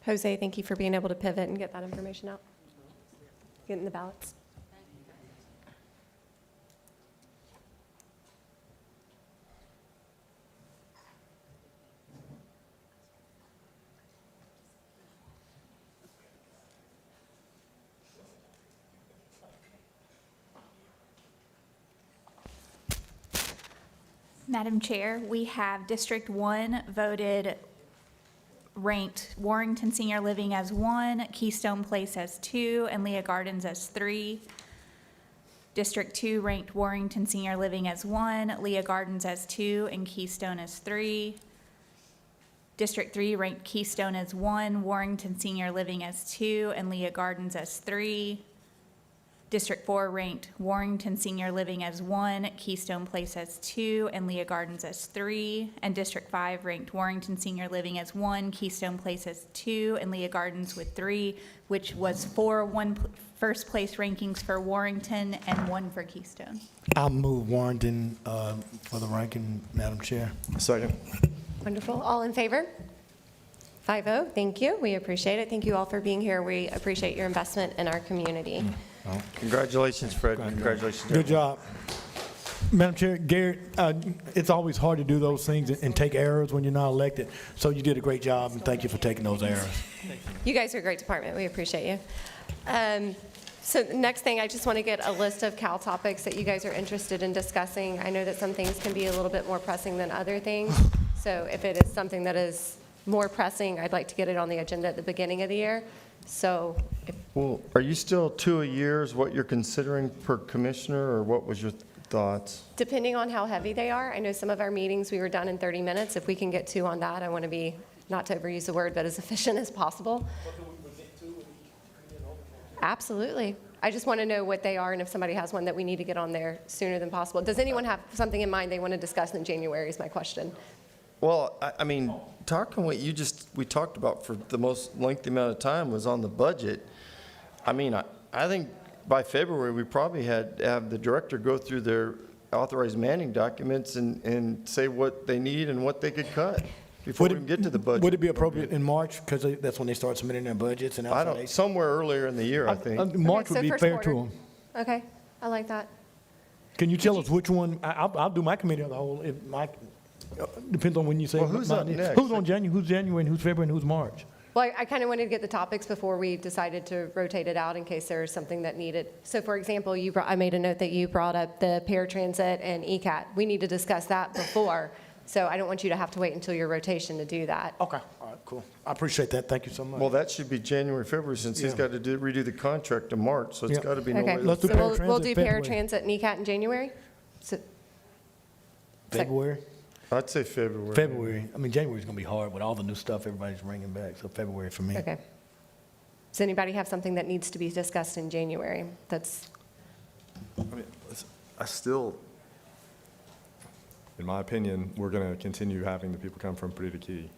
Speaker 21: Jose, thank you for being able to pivot and get that information out. Getting the ballots.
Speaker 7: Madam Chair, we have District 1 voted ranked Warrington Senior Living as 1, Keystone Place as 2, and Leah Gardens as 3. District 2 ranked Warrington Senior Living as 1, Leah Gardens as 2, and Keystone as 3. District 3 ranked Keystone as 1, Warrington Senior Living as 2, and Leah Gardens as 3. District 4 ranked Warrington Senior Living as 1, Keystone Place as 2, and Leah Gardens as 3. And District 5 ranked Warrington Senior Living as 1, Keystone Place as 2, and Leah Gardens with 3, which was 4 first place rankings for Warrington and 1 for Keystone.
Speaker 13: I'll move Warrenton for the ranking, Madam Chair.
Speaker 18: Second.
Speaker 21: Wonderful. All in favor? 5-0. Thank you. We appreciate it. Thank you all for being here. We appreciate your investment in our community.
Speaker 1: Congratulations, Fred. Congratulations.
Speaker 13: Good job. Madam Chair, Garrett, it's always hard to do those things and take errors when you're not elected, so you did a great job, and thank you for taking those errors.
Speaker 21: You guys are a great department. We appreciate you. So the next thing, I just want to get a list of Cal topics that you guys are interested in discussing. I know that some things can be a little bit more pressing than other things. So if it is something that is more pressing, I'd like to get it on the agenda at the beginning of the year. So if
Speaker 1: Well, are you still 2 a year is what you're considering per commissioner, or what was your thoughts?
Speaker 21: depending on how heavy they are, I know some of our meetings, we were done in 30 minutes. If we can get 2 on that, I want to be, not to overuse the word, but as efficient as possible. Absolutely. I just want to know what they are, and if somebody has one that we need to get on there sooner than possible. Does anyone have something in mind they want to discuss in January is my question.
Speaker 1: Well, I mean, talking what we talked about for the most lengthy amount of time was on the budget. I mean, I think by February, we probably had to have the director go through their authorized manning documents and say what they need and what they could cut before we even get to the budget.
Speaker 13: Would it be appropriate in March, because that's when they start submitting their budgets and
Speaker 1: I don't, somewhere earlier in the year, I think.
Speaker 13: March
Speaker 21: Okay,
Speaker 13: would
Speaker 21: so
Speaker 13: be
Speaker 21: first
Speaker 13: fair
Speaker 21: quarter.
Speaker 13: to them.
Speaker 21: Okay, I like that.
Speaker 13: Can you tell us which one? I'll do my committee of the whole, if my, depends on when you say.
Speaker 1: Well, who's up
Speaker 13: mine is.
Speaker 1: next?
Speaker 13: Who's on January, who's January, and who's February, and who's March?
Speaker 21: Well, I kind of wanted to get the topics before we decided to rotate it out in case there was something that needed. So for example, I made a note that you brought up the paratransit and ECAT. We need to discuss that before. So I don't want you to have to wait until your rotation to do that.
Speaker 13: Okay, all right, cool. I appreciate that, thank you so much.
Speaker 1: Well, that should be January, February, since he's
Speaker 13: Yeah.
Speaker 1: got to redo the contract in March, so it's
Speaker 13: Yeah.
Speaker 1: got to be no
Speaker 21: Okay,
Speaker 1: later.
Speaker 13: Let's do
Speaker 21: so we'll do
Speaker 13: paratransit February.
Speaker 21: paratransit and ECAT in January? So-
Speaker 13: February?
Speaker 1: I'd say February.
Speaker 13: February. I mean, January's gonna be hard with all the new stuff everybody's bringing back, so February for me.
Speaker 21: Okay. Does anybody have something that needs to be discussed in January? That's,
Speaker 18: I mean, I still, in my opinion, we're going to continue having the people come from Pretty to Key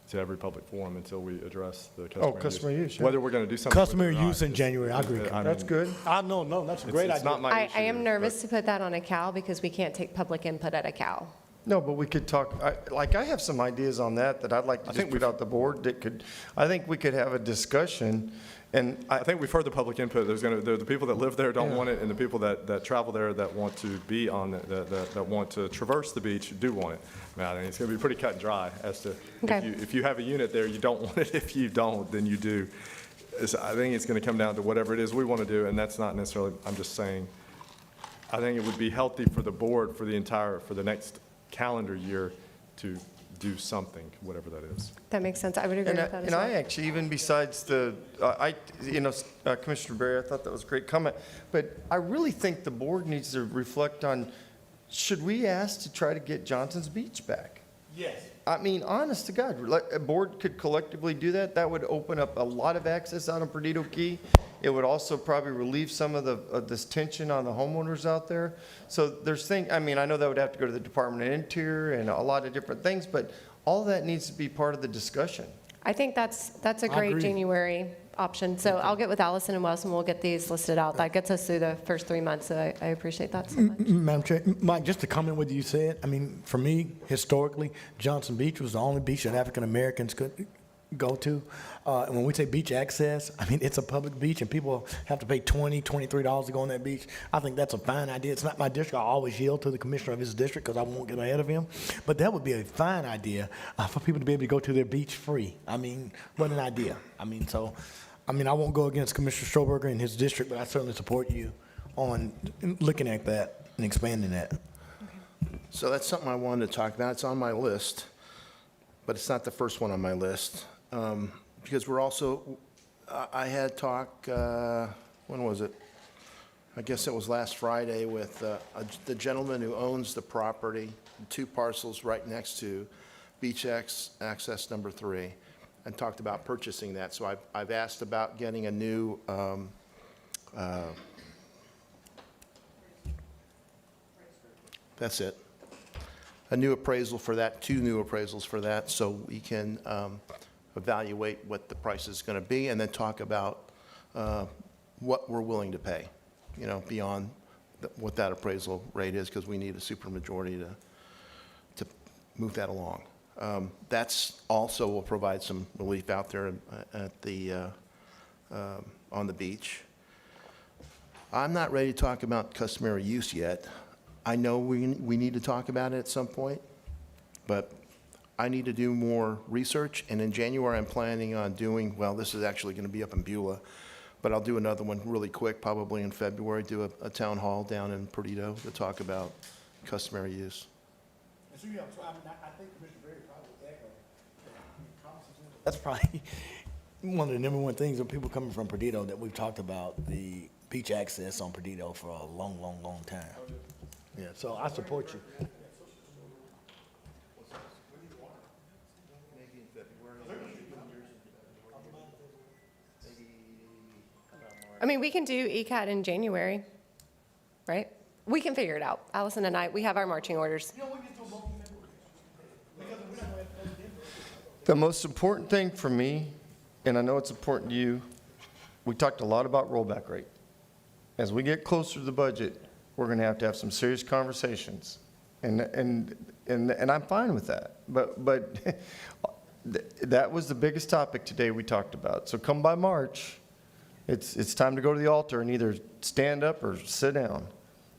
Speaker 18: to every public forum until we address the
Speaker 1: customer use, yeah.
Speaker 18: Whether we're going to do something. with it or
Speaker 13: Customary
Speaker 18: not,
Speaker 13: use in
Speaker 18: it's-
Speaker 13: January, I agree.
Speaker 1: That's
Speaker 18: mean,
Speaker 1: good.
Speaker 13: No, that's a great
Speaker 18: It's
Speaker 13: idea.
Speaker 18: not my
Speaker 21: I
Speaker 18: issue.
Speaker 21: am nervous to put that on a CAL because we can't take public input at a CAL.
Speaker 1: No, but we could talk, I have some ideas on that I'd like to just put out the board that could, I think we could have a discussion, and
Speaker 18: I think we've heard the public input. There are the people that live there don't
Speaker 1: Yeah.
Speaker 18: want it, and the people that travel there that want to be on, that want to traverse the beach do want it. I mean, it's going to be pretty cut and dry as to,
Speaker 21: Okay.
Speaker 18: if you have a unit there, you don't want it. If you don't, then you do. I think it's going to come down to whatever it is we want to do, and that's not necessarily, I'm just saying, I think it would be healthy for the board for the next calendar year to do something, whatever that is.
Speaker 21: That makes sense. I would agree with that as
Speaker 1: And
Speaker 21: well.
Speaker 1: I actually, even besides Commissioner Berry, I thought that was a great comment, but I really think the board needs to reflect on, should we ask to try to get Johnson's Beach back?
Speaker 13: Yes.
Speaker 1: I mean, honest to God, like, a board could collectively do that. That would open up a lot of access out on Perdido Key. It would also probably relieve some of this tension on the homeowners out there. So there's I know that would have to go to the Department of Interior and a lot of different things, but all that needs to be part of the discussion.
Speaker 21: I think that's a great
Speaker 13: agree.
Speaker 21: January option. So I'll get with Allison and Wes, and we'll get these listed out. That gets us through the first 3 months, so I appreciate that so much.
Speaker 13: Madam Chair, Mike, just to comment what you said, I mean, for me, historically, Johnson Beach was the only beach that African Americans could go to. And when we say beach access, I mean, it's a public beach and people have to pay $20, $23 to go on that beach. I think that's a fine idea. It's not my district. I always yield to the commissioner of his district because I won't get ahead of him. But that would be a fine idea for people to be able to go to their beach free. I mean, what an idea. I won't go against Commissioner Stroberger and his district, but I certainly support you on looking at that and expanding that.
Speaker 2: So that's something I wanted to talk about. It's on my list, but it's not the first one on my list. Because we're also, I had talk, when was it? I guess it was last Friday with the gentleman who owns the property, 2 parcels right next to Beach Access number 3, and talked about purchasing that. So I've asked about getting a new, that's it, a new appraisal for that, 2 new appraisals for that, so we can evaluate what the price is going to be, and then talk about what we're willing to pay, beyond what that appraisal rate is, because we need a supermajority to move that along. That's also will provide some relief out there at the, on the beach. I'm not ready to talk about customary use yet. I know we need to talk about it at some point, but I need to do more research, and in January, I'm planning on doing, well, this is actually going to be up in Beulah, but I'll do another one really quick, probably in February, do a town hall down in Perdido to talk about customary use.
Speaker 13: I think Commissioner Berry probably echo. That's probably one of the number one things of people coming from Perdido that we've talked about, the beach access on Perdido for a long, long, long time. Yeah, so I support you.
Speaker 21: I mean, we can do ECAT in January, right? We can figure it out. Allison and I, we have our marching orders.
Speaker 1: The most important thing for me, and I know it's important to you, we talked a lot about rollback rate. As we get closer to the budget, we're going to have some serious conversations. And I'm fine with that. But that was the biggest topic today we talked about. So come by March, it's time to go to the altar and either stand up or sit down.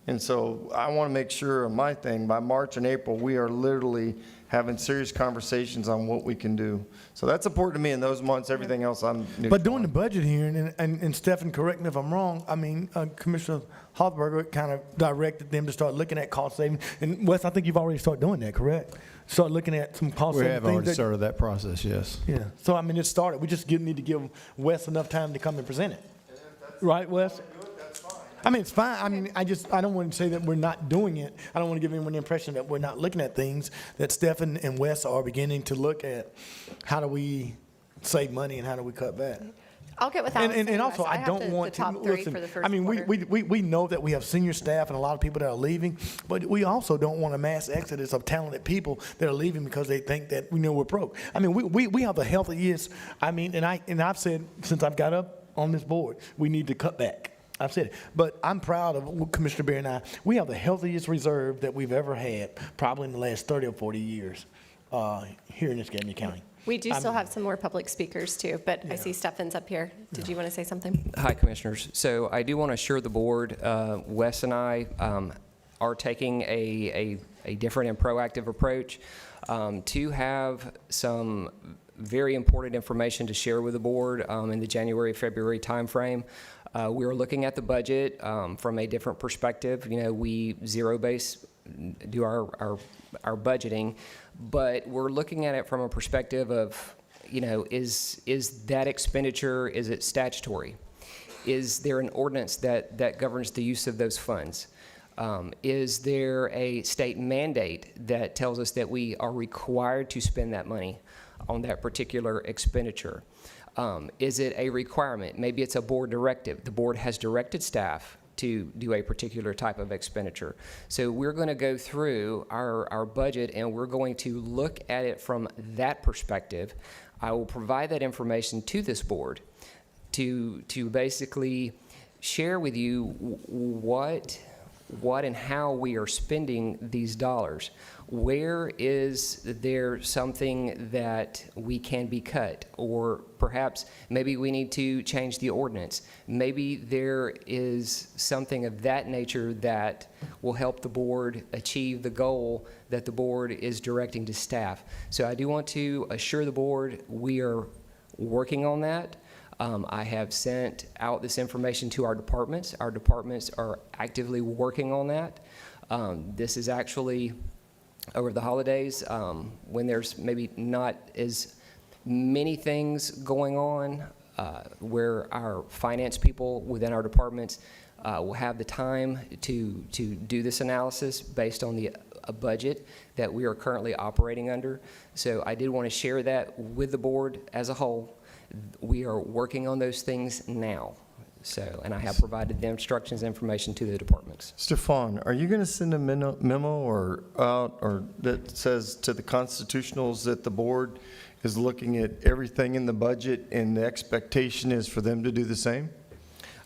Speaker 1: And so I want to make sure on my thing, by March and April, we are literally having serious conversations on what we can do. So that's important to me in those months. Everything else I'm neutral
Speaker 13: But during
Speaker 1: on.
Speaker 13: the budget hearing, and Stephen, correct me if I'm wrong, I mean, Commissioner Hoffberger kind of directed them to start looking at cost savings. And Wes, I think you've already started doing that, correct? Start looking at some cost
Speaker 3: We
Speaker 13: saving
Speaker 3: have
Speaker 13: things.
Speaker 3: already started that process, yes.
Speaker 13: Yeah, so I mean, it started. We just need to give Wes enough time to come and present it. Right, Wes? I mean, it's fine. I mean, I don't want to say that we're not doing it. I don't want to give anyone the impression that we're not looking at things, that Stephen and Wes are beginning to look at how do we save money and how do we cut back.
Speaker 21: I'll get with Allison.
Speaker 13: And also,
Speaker 21: Wes.
Speaker 13: I
Speaker 21: have
Speaker 13: don't want
Speaker 21: the
Speaker 13: to,
Speaker 21: top 3
Speaker 13: listen,
Speaker 21: for the first
Speaker 13: I mean,
Speaker 21: quarter.
Speaker 13: we know that we have senior staff and a lot of people that are leaving, but we also don't want a mass exodus of talented people that are leaving because they think that, we're broke. I mean, we have the healthiest, I mean, and I've said since I've got up on this board, we need to cut back. I've said it. But I'm proud of Commissioner Berry and I. We have the healthiest reserve that we've ever had, probably in the last 30 or 40 years here in Escambia County.
Speaker 21: We do still have some more public speakers too, but I see Stefan's up here. Did you want to say something?
Speaker 3: Hi, Commissioners. So I do want to assure the board, Wes and I are taking a different and proactive approach to have some very important information to share with the board in the January-February timeframe. We are looking at the budget from a different perspective. You know, we zero-base do our budgeting, but we're looking at it from a perspective of, you know, is that expenditure, is it statutory? Is there an ordinance that governs the use of those funds? Is there a state mandate that tells us that we are required to spend that money on that particular expenditure? Is it a requirement? Maybe it's a board directive. The board has directed staff to do a particular type of expenditure. So we're going to go through our budget and we're going to look at it from that perspective. I will provide that information to this board to basically share with you what and how we are spending these dollars. Where is there something that we can be cut? Or perhaps maybe we need to change the ordinance. Maybe there is something of that nature that will help the board achieve the goal that the board is directing to staff. So I do want to assure the board we are working on that. I have sent out this information to our departments. Our departments are actively working on that. This is actually over the holidays when there's maybe not as many things going on where our finance people within our departments will have the time to do this analysis based on a budget that we are currently operating under. So I did want to share that with the board as a whole. We are working on those things now. So, and I have provided the instructions and information to the departments.
Speaker 1: Stefan, are you going to send a memo or out or that says to the constitutionals that the board is looking at everything in the budget and the expectation is for them to do the same?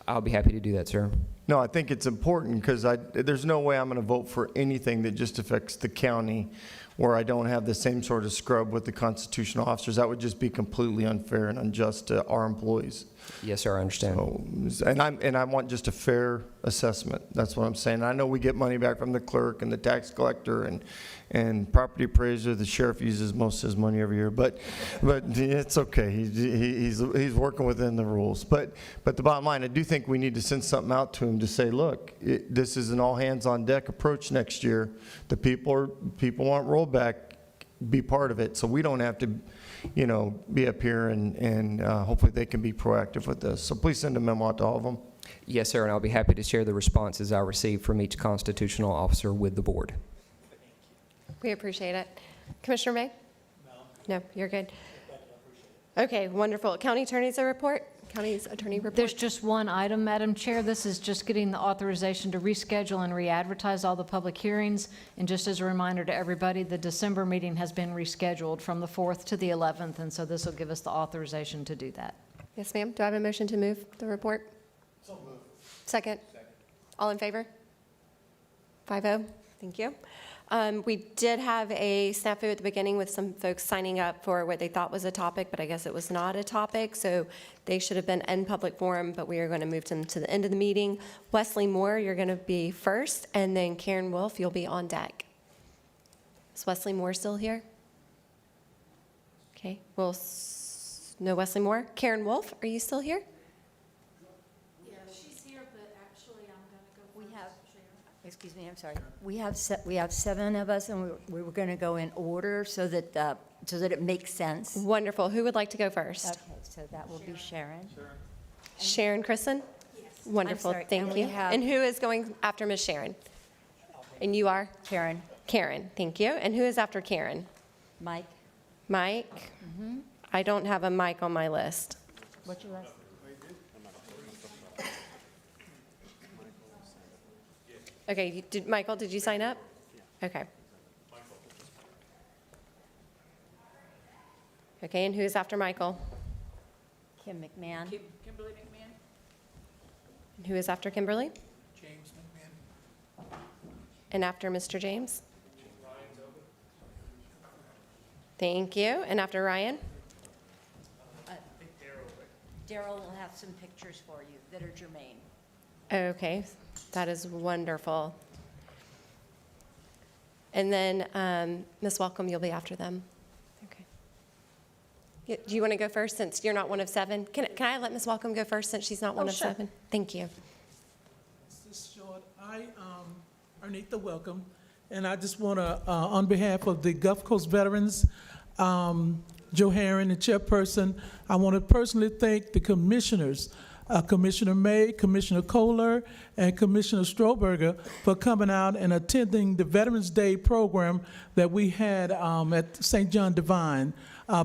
Speaker 3: I'll be happy to do that, sir.
Speaker 1: No, I think it's important because there's no way I'm going to vote for anything that just affects the county where I don't have the same sort of scrub with the constitutional officers. That would just be completely unfair and unjust to our employees.
Speaker 3: Yes, sir, I understand.
Speaker 1: So, and I want just a fair assessment. That's what I'm saying. I know we get money back from the clerk and the tax collector and property appraiser. The sheriff uses most of his money every year, but it's okay. He's working within the rules. But the bottom line, I do think we need to send something out to him to say, look, this is an all hands on deck approach next year. The people want rollback, be part of it, so we don't have to, you know, be up here and hopefully they can be proactive with this. So please send a memo out to all of them.
Speaker 3: Yes, sir, and I'll be happy to share the responses I receive from each constitutional officer with the board.
Speaker 21: We appreciate it. Commissioner May? No, you're good. Okay, wonderful. County Attorney's report? County's Attorney report?
Speaker 22: There's just one item, Madam Chair. This is just getting the authorization to reschedule and re-advertise all the public hearings. And just as a reminder to everybody, the December meeting has been rescheduled from the 4th to the 11th, and so this will give us the authorization to do that.
Speaker 21: Yes, ma'am. Do I have a motion to move the report? So moved. Second? All in favor? 5-0. Thank you. We did have a snafu at the beginning with some folks signing up for what they thought was a topic, but I guess it was not a topic, so they should have been in public forum, but we are going to move them to the end of the meeting. Wesley Moore, you're going to be first, and then Karen Wolf, you'll be on deck. Is Wesley Moore still here? Okay, no Wesley Moore. Karen Wolf, are you still here?
Speaker 23: Yeah, she's here, but actually I'm going to go. We have, excuse me, I'm sorry. We have 7 of us, and we were going to go in order so that it makes sense.
Speaker 21: Wonderful. Who would like to go first?
Speaker 23: Okay, so that will be Sharon.
Speaker 21: Sharon Christen? Yes. Wonderful,
Speaker 23: sorry,
Speaker 21: thank
Speaker 23: and we
Speaker 21: you.
Speaker 23: have-
Speaker 21: And who is going after Ms. Sharon? And you are?
Speaker 23: Karen.
Speaker 21: Karen, thank you. And who is after Karen?
Speaker 23: Mike.
Speaker 21: Mike? I don't have a Mike on my list.
Speaker 23: What's your last?
Speaker 21: Okay, Michael, did you sign up? Okay. Okay, and who's after Michael?
Speaker 23: Kim McMahon.
Speaker 22: Kimberly McMahon?
Speaker 21: Who is after Kimberly? And after Mr. James? Thank you. And after Ryan?
Speaker 23: Daryl will have some pictures for you that are germane.
Speaker 21: Okay, that is wonderful. And then, Ms. Welcome, you'll be after them. Okay. Do you want to go first since you're not one of 7? Can I let Ms. Welcome go first since she's not one of
Speaker 5: sure.
Speaker 21: 7? Thank you.
Speaker 5: This is short. I, Arnita Welcome, and I just want to, on behalf of the Gulf Coast veterans, Joe Herron, the chairperson, I want to personally thank the commissioners, Commissioner May, Commissioner Kohler, and Commissioner Stroberger for coming out and attending the Veterans Day program that we had at St. John Divine.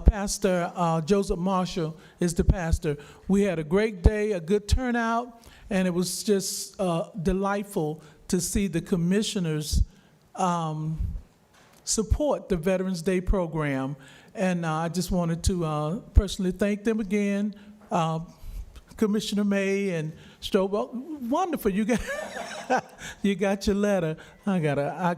Speaker 5: Pastor Joseph Marshall is the pastor. We had a great day, a good turnout, and it was just delightful to see the commissioners support the Veterans Day program. And I just wanted to personally thank them again. Commissioner May and Strobe, wonderful. You got you got your letter. I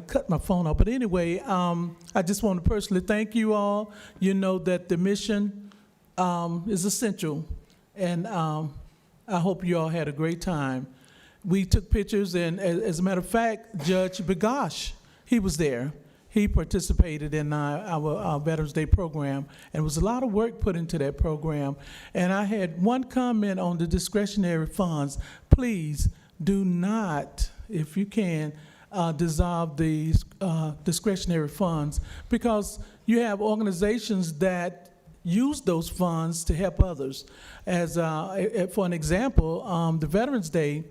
Speaker 5: cut my phone off, but anyway, I just want to personally thank you all. You know that the mission is essential, and I hope you all had a great time. We took pictures, and as a matter of fact, Judge Begosh, he was there. He participated in our Veterans Day program, and it was a lot of work put into that program. And I had one comment on the discretionary funds. Please do not, if you can, dissolve the discretionary funds, because you have organizations that use those funds to help others. As for an example, the Veterans Day,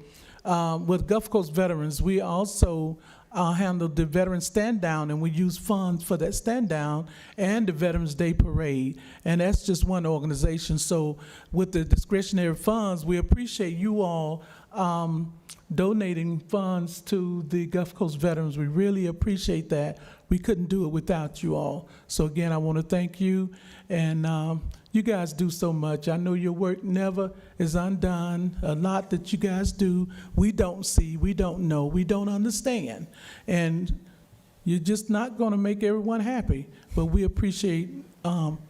Speaker 5: with Gulf Coast Veterans, we also handled the Veterans Stand Down, and we use funds for that stand down and the Veterans Day Parade, and that's just one organization. So with the discretionary funds, we appreciate you all donating funds to the Gulf Coast veterans. We really appreciate that. We couldn't do it without you all. So again, I want to thank you, and you guys do so much. I know your work never is undone. A lot that you guys do, we don't see, we don't know, we don't understand. And you're just not going to make everyone happy, but we appreciate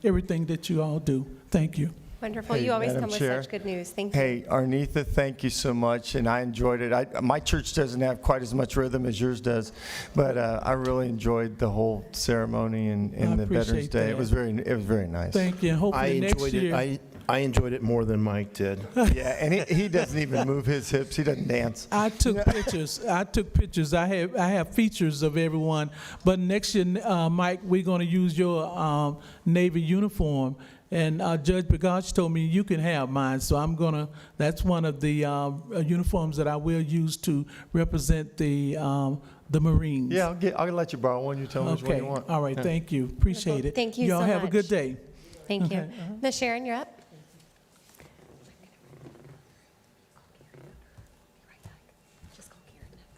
Speaker 5: everything that you all do. Thank you.
Speaker 21: Wonderful.
Speaker 1: Hey,
Speaker 21: You always
Speaker 1: Madam
Speaker 21: come with
Speaker 1: Chair.
Speaker 21: such good news. Thank you.
Speaker 1: Hey, Arnita, thank you so much, and I enjoyed it. My church doesn't have quite as much rhythm as yours does, but I really enjoyed the whole ceremony and the Veterans
Speaker 5: appreciate
Speaker 1: Day.
Speaker 5: that.
Speaker 1: It was very nice.
Speaker 5: Thank you, and hopefully next year.
Speaker 2: I enjoyed it more than Mike did.
Speaker 1: Yeah, and he doesn't even move his hips. He doesn't dance.
Speaker 5: I took pictures. I have features of everyone. But next year, Mike, we're going to use your Navy uniform. And Judge Begosh told me you can have mine, so that's one of the uniforms that I will use to represent the Marines.
Speaker 1: Yeah, I'll let you borrow one. You tell me which one you want.
Speaker 5: All right,
Speaker 1: Yeah.
Speaker 5: thank you. Appreciate it.
Speaker 21: Thank you
Speaker 5: Y'all
Speaker 21: so
Speaker 5: have a good
Speaker 21: much.
Speaker 5: day.
Speaker 21: Thank you.
Speaker 5: Okay.
Speaker 21: Ms. Sharon, you're up.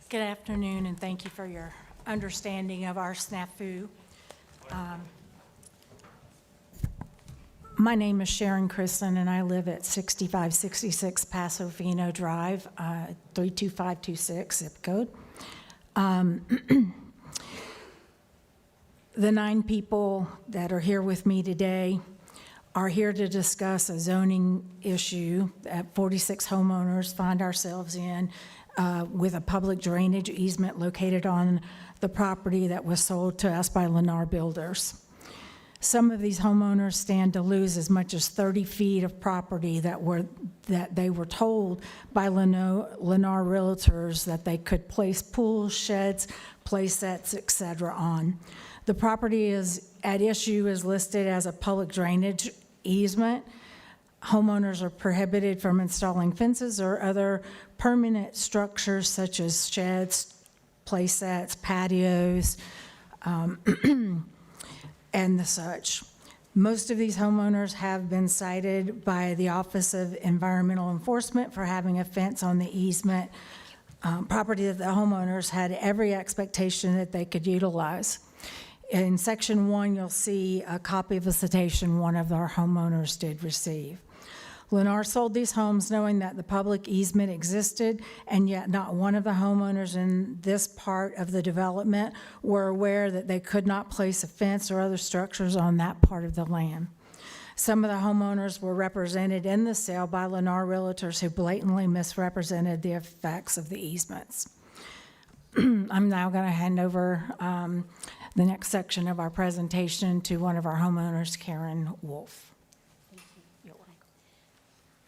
Speaker 10: Good afternoon, and thank you for your understanding of our snafu. My name is Sharon Christen, and I live at 6566 Paso Fino Drive, 32526 zip code. The 9 people that are here with me today are here to discuss a zoning issue that 46 homeowners find ourselves in with a public drainage easement located on the property that was sold to us by Lennar Builders. Some of these homeowners stand to lose as much as 30 feet of property that they were told by Lennar Realtors that they could place pools, sheds, play sets, et cetera, on. The property is at issue is listed as a public drainage easement. Homeowners are prohibited from installing fences or other permanent structures such as sheds, play sets, patios, and the such. Most of these homeowners have been cited by the Office of Environmental Enforcement for having a fence on the easement property that the homeowners had every expectation that they could utilize. In Section 1, you'll see a copy of a citation one of our homeowners did receive. Lennar sold these homes knowing that the public easement existed, and yet not one of the homeowners in this part of the development were aware that they could not place a fence or other structures on that part of the land. Some of the homeowners were represented in the sale by Lennar Realtors who blatantly misrepresented the effects of the easements. I'm now going to hand over the next section of our presentation to one of our homeowners, Karen Wolf.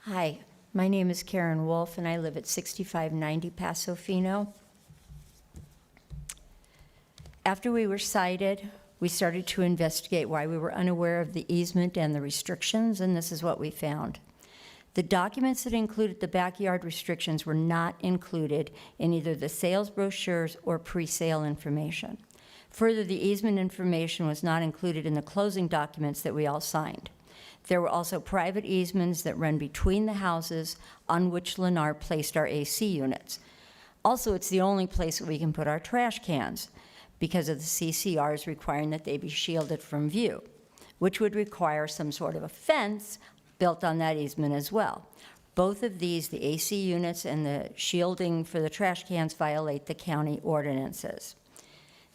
Speaker 23: Hi, my name is Karen Wolf, and I live at 6590 Paso Fino. After we were cited, we started to investigate why we were unaware of the easement and the restrictions, and this is what we found. The documents that included the backyard restrictions were not included in either the sales brochures or pre-sale information. Further, the easement information was not included in the closing documents that we all signed. There were also private easements that run between the houses on which Lennar placed our AC units. Also, it's the only place that we can put our trash cans because of the CCRs requiring that they be shielded from view, which would require some sort of a fence built on that easement as well. Both of these, the AC units and the shielding for the trash cans, violate the county ordinances.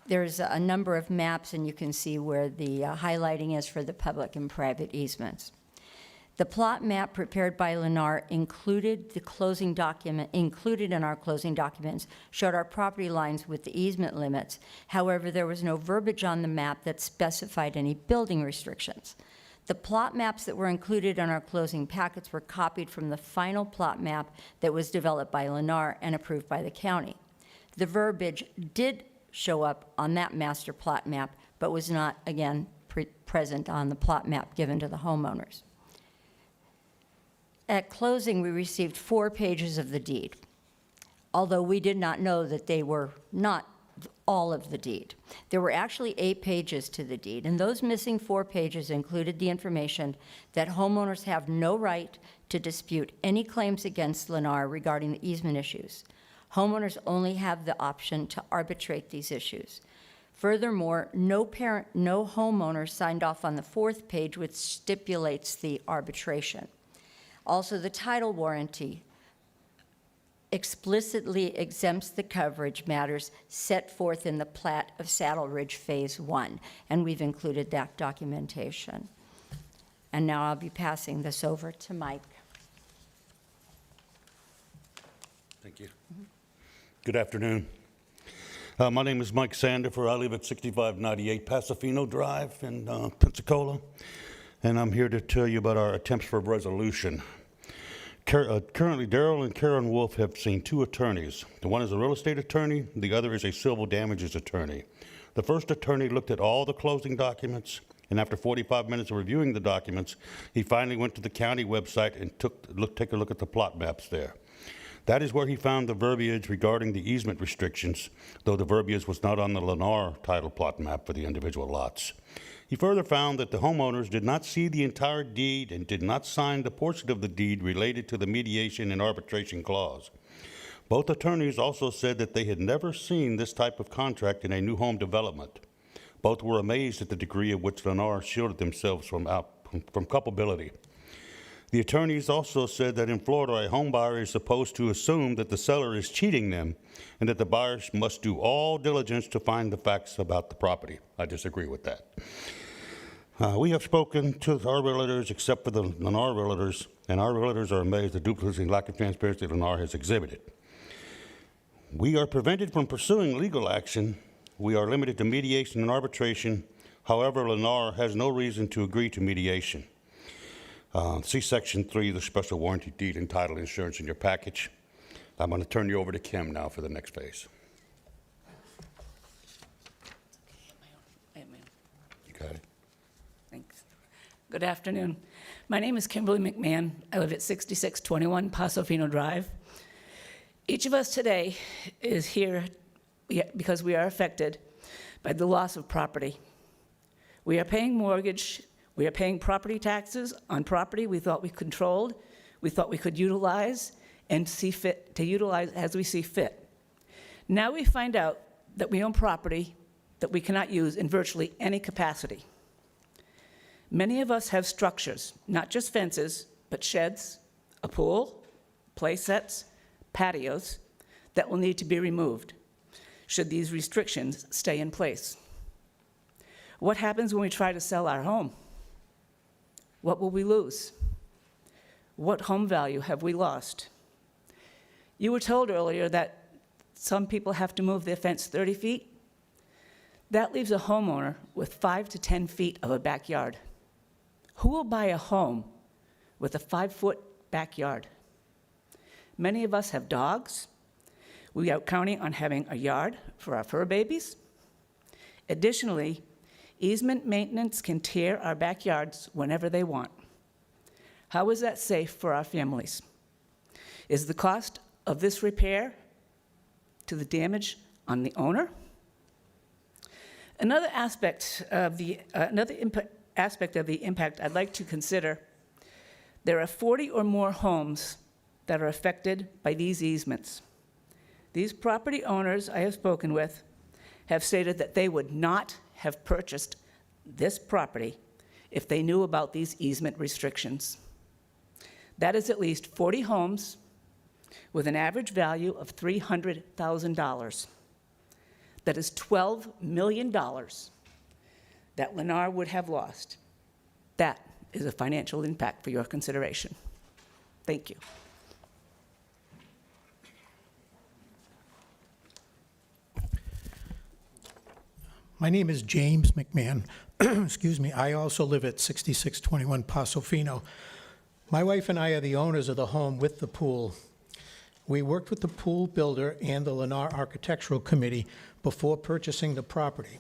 Speaker 23: There's a number of maps, and you can see where the highlighting is for the public and private easements. The plot map prepared by Lennar included the closing document, included in our closing documents, showed our property lines with the easement limits. However, there was no verbiage on the map that specified any building restrictions. The plot maps that were included in our closing packets were copied from the final plot map that was developed by Lennar and approved by the county. The verbiage did show up on that master plot map, but was not, again, present on the plot map given to the homeowners. At closing, we received 4 pages of the deed, although we did not know that they were not all of the deed. There were actually 8 pages to the deed, and those missing 4 pages included the information that homeowners have no right to dispute any claims against Lennar regarding the easement issues. Homeowners only have the option to arbitrate these issues. Furthermore, no homeowner signed off on the 4th page, which stipulates the arbitration. Also, the title warranty explicitly exempts the coverage matters set forth in the plat of Saddle Ridge Phase 1, and we've included that documentation. And now I'll be passing this over to Mike.
Speaker 9: Thank you. Good afternoon. My name is Mike Sandifer. I live at 6598 Pasofino Drive in Pensacola, and I'm here to tell you about our attempts for resolution. Currently, Daryl and Karen Wolf have seen 2 attorneys. The one is a real estate attorney, the other is a civil damages attorney. The first attorney looked at all the closing documents, and after 45 minutes of reviewing the documents, he finally went to the county website and take a look at the plot maps there. That is where he found the verbiage regarding the easement restrictions, though the verbiage was not on the Lennar title plot map for the individual lots. He further found that the homeowners did not see the entire deed and did not sign the portion of the deed related to the mediation and arbitration clause. Both attorneys also said that they had never seen this type of contract in a new home development. Both were amazed at the degree of which Lennar shielded themselves from culpability. The attorneys also said that in Florida, a home buyer is supposed to assume that the seller is cheating them and that the buyers must do all diligence to find the facts about the property. I disagree with that. We have spoken to our realtors, except for the Lennar realtors, and our realtors are amazed at the duplicity and lack of transparency that Lennar has exhibited. We are prevented from pursuing legal action. We are limited to mediation and arbitration. However, Lennar has no reason to agree to mediation. See Section 3 of the Special Warranty Deed and Title Insurance in your package. I'm going to turn you over to Kim now for the next phase. You got it.
Speaker 12: Thanks. Good afternoon. My name is Kimberly McMahon. I live at 6621 Paso Fino Drive. Each of us today is here because we are affected by the loss of property. We are paying mortgage. We are paying property taxes on property we thought we controlled, we thought we could utilize, and see fit to utilize as we see fit. Now we find out that we own property that we cannot use in virtually any capacity. Many of us have structures, not just fences, but sheds, a pool, play sets, patios that will need to be removed should these restrictions stay in place. What happens when we try to sell our home? What will we lose? What home value have we lost? You were told earlier that some people have to move their fence 30 feet. That leaves a homeowner with 5 to 10 feet of a backyard. Who will buy a home with a 5-foot backyard? Many of us have dogs. We are counting on having a yard for our fur babies. Additionally, easement maintenance can tear our backyards whenever they want. How is that safe for our families? Is the cost of this repair to the damage on the owner? Another aspect of the impact I'd like to consider, there are 40 or more homes that are affected by these easements. These property owners I have spoken with have stated that they would not have purchased this property if they knew about these easement restrictions. That is at least 40 homes with an average value of $300,000. That is $12 million that Lennar would have lost. That is a financial impact for your consideration. Thank you.
Speaker 11: My name is James McMahon. Excuse me. I also live at 6621 Paso Fino. My wife and I are the owners of the home with the pool. We worked with the pool builder and the Lennar Architectural Committee before purchasing the property.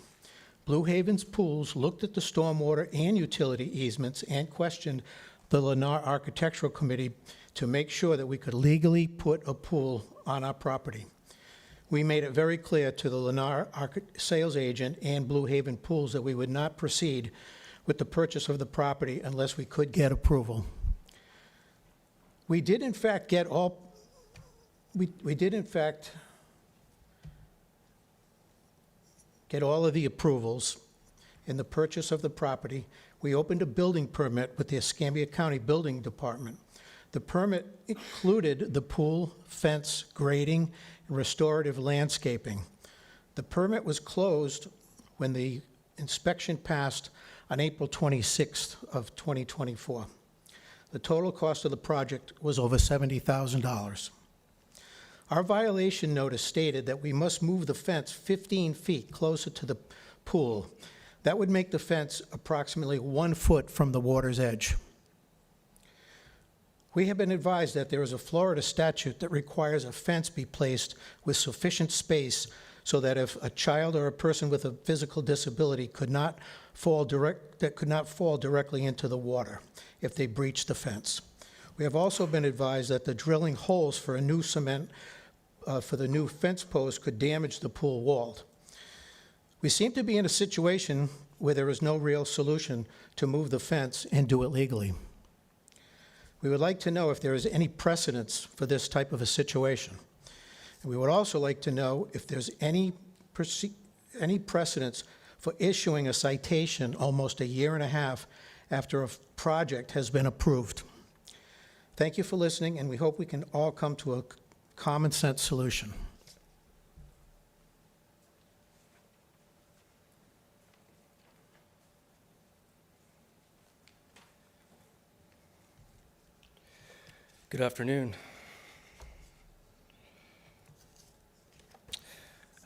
Speaker 11: Blue Haven's Pools looked at the stormwater and utility easements and questioned the Lennar Architectural Committee to make sure that we could legally put a pool on our property. We made it very clear to the Lennar sales agent and Blue Haven Pools that we would not proceed with the purchase of the property unless we could get approval. We did in fact get all, we did in fact get all of the approvals in the purchase of the property. We opened a building permit with the Escambia County Building Department. The permit included the pool, fence, grading, and restorative landscaping. The permit was closed when the inspection passed on April 26th of 2024. The total cost of the project was over $70,000. Our violation notice stated that we must move the fence 15 feet closer to the pool. That would make the fence approximately 1 foot from the water's edge. We have been advised that there is a Florida statute that requires a fence be placed with sufficient space so that if a child or a person with a physical disability could not fall directly into the water if they breach the fence. We have also been advised that the drilling holes for a new cement for the new fence post could damage the pool wall. We seem to be in a situation where there is no real solution to move the fence and do it legally. We would like to know if there is any precedence for this type of a situation. And we would also like to know if there's any precedence for issuing a citation almost 1.5 years after a project has been approved. Thank you for listening, and we hope we can all come to a common sense solution.
Speaker 14: Good afternoon.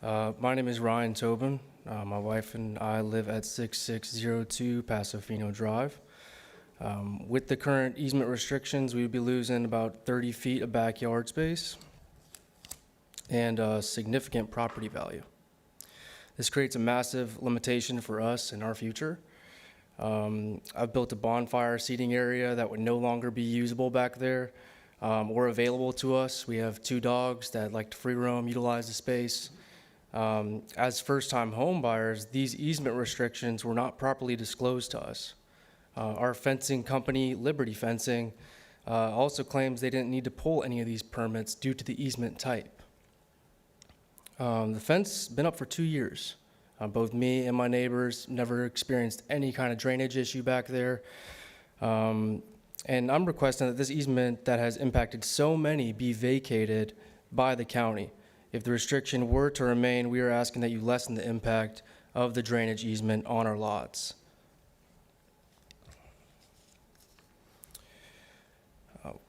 Speaker 14: My name is Ryan Tobin. My wife and I live at 6602 Paso Fino Drive. With the current easement restrictions, we would be losing about 30 feet of backyard space and significant property value. This creates a massive limitation for us and our future. I've built a bonfire seating area that would no longer be usable back there or available to us. We have 2 dogs that like to free roam, utilize the space. As first-time home buyers, these easement restrictions were not properly disclosed to us. Our fencing company, Liberty Fencing, also claims they didn't need to pull any of these permits due to the easement type. The fence been up for 2 years. Both me and my neighbors never experienced any kind of drainage issue back there. And I'm requesting that this easement that has impacted so many be vacated by the county. If the restriction were to remain, we are asking that you lessen the impact of the drainage easement on our lots.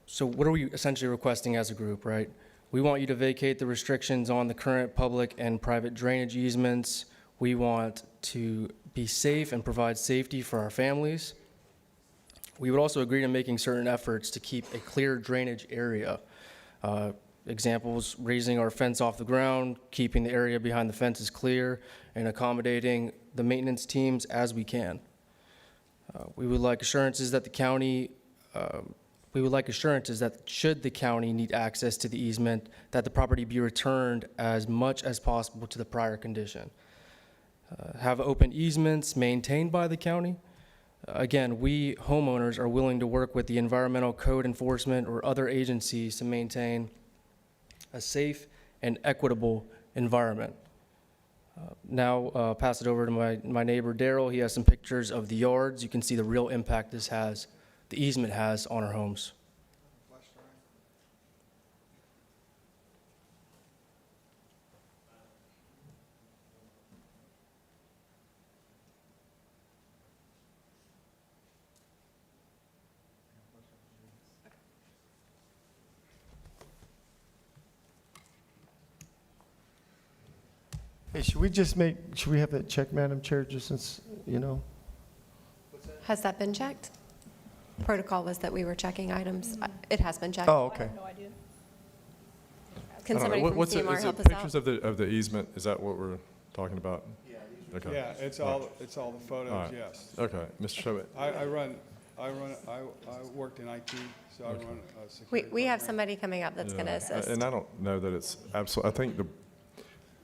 Speaker 14: So what are we essentially requesting as a group, right? We want you to vacate the restrictions on the current public and private drainage easements. We want to be safe and provide safety for our families. We would also agree to making certain efforts to keep a clear drainage area. Examples, raising our fence off the ground, keeping the area behind the fences clear, and accommodating the maintenance teams as we can. We would like assurances that should the county need access to the easement, that the property be returned as much as possible to the prior condition. Have open easements maintained by the county. Again, we homeowners are willing to work with the environmental code enforcement or other agencies to maintain a safe and equitable environment. Now, pass it over to my neighbor Daryl. He has some pictures of the yards. You can see the real impact the easement has on our homes.
Speaker 1: Hey, should we have that checked, Madam Chair, just since, you know?
Speaker 21: Has that been checked? Protocol was that we were checking items. It has been checked.
Speaker 1: Oh, okay.
Speaker 21: Can somebody from CMR help us
Speaker 18: Pictures
Speaker 21: out?
Speaker 18: of the easement, is that what we're talking about? Okay.
Speaker 6: Yeah, it's all the
Speaker 18: All
Speaker 6: photos,
Speaker 18: right.
Speaker 6: yes.
Speaker 18: Okay, Mr. Showett.
Speaker 6: I worked in IT, so I run a security.
Speaker 21: We have somebody coming up that's going to assist.
Speaker 18: And I don't know that it's absolutely, I think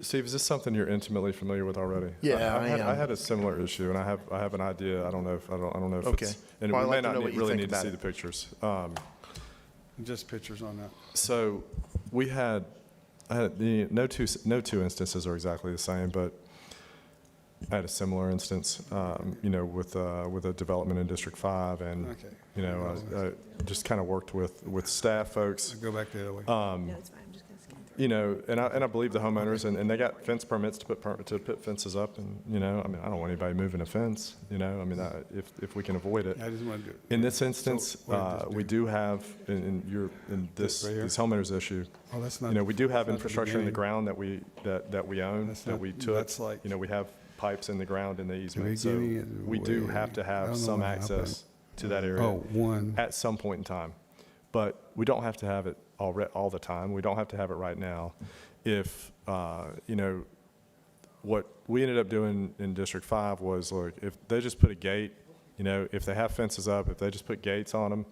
Speaker 18: Steve, is this something you're intimately familiar with already?
Speaker 2: Yeah, I am.
Speaker 18: I had a similar issue, and I have an idea. I don't know if
Speaker 2: Okay.
Speaker 18: it's, and
Speaker 2: Well, I'd
Speaker 18: we
Speaker 2: like
Speaker 18: may
Speaker 2: to know
Speaker 18: not
Speaker 2: what you
Speaker 18: really
Speaker 2: think
Speaker 18: need to
Speaker 2: about
Speaker 18: see
Speaker 2: it.
Speaker 18: the pictures.
Speaker 6: Just pictures on that.
Speaker 18: So I had no two instances are exactly the same, but I had a similar instance, with a development in District 5, and
Speaker 6: Okay.
Speaker 18: I just kind of worked with staff folks.
Speaker 6: Go back the other way.
Speaker 21: No, it's fine. I'm just going to scan through.
Speaker 18: And I believe the homeowners, and they got fence permits to put fences up, and I don't want anybody moving a fence, if we can avoid it.
Speaker 6: Yeah, I just want to do it.
Speaker 18: In this instance,
Speaker 6: So, what did this
Speaker 18: we
Speaker 6: do?
Speaker 18: do have, in this
Speaker 6: Right here?
Speaker 18: homeowners issue,
Speaker 6: Oh, that's not.
Speaker 18: we do have
Speaker 6: that's not the
Speaker 18: infrastructure in the
Speaker 6: beginning.
Speaker 18: ground that we own,
Speaker 6: That's
Speaker 18: that
Speaker 6: not-
Speaker 18: we took.
Speaker 6: that's like-
Speaker 18: We have pipes in the ground in the easement, so
Speaker 6: beginning is
Speaker 18: we do
Speaker 6: way-
Speaker 18: have to
Speaker 6: I
Speaker 18: have
Speaker 6: don't know
Speaker 18: some
Speaker 6: what happened.
Speaker 18: access to that area.
Speaker 6: Oh, one.
Speaker 18: At some point in time. But we don't have to have it all the time. We don't have to have it right now. If, what we ended up doing in District 5 was, look, if they just put a gate, if they have fences up, if they just put gates on them,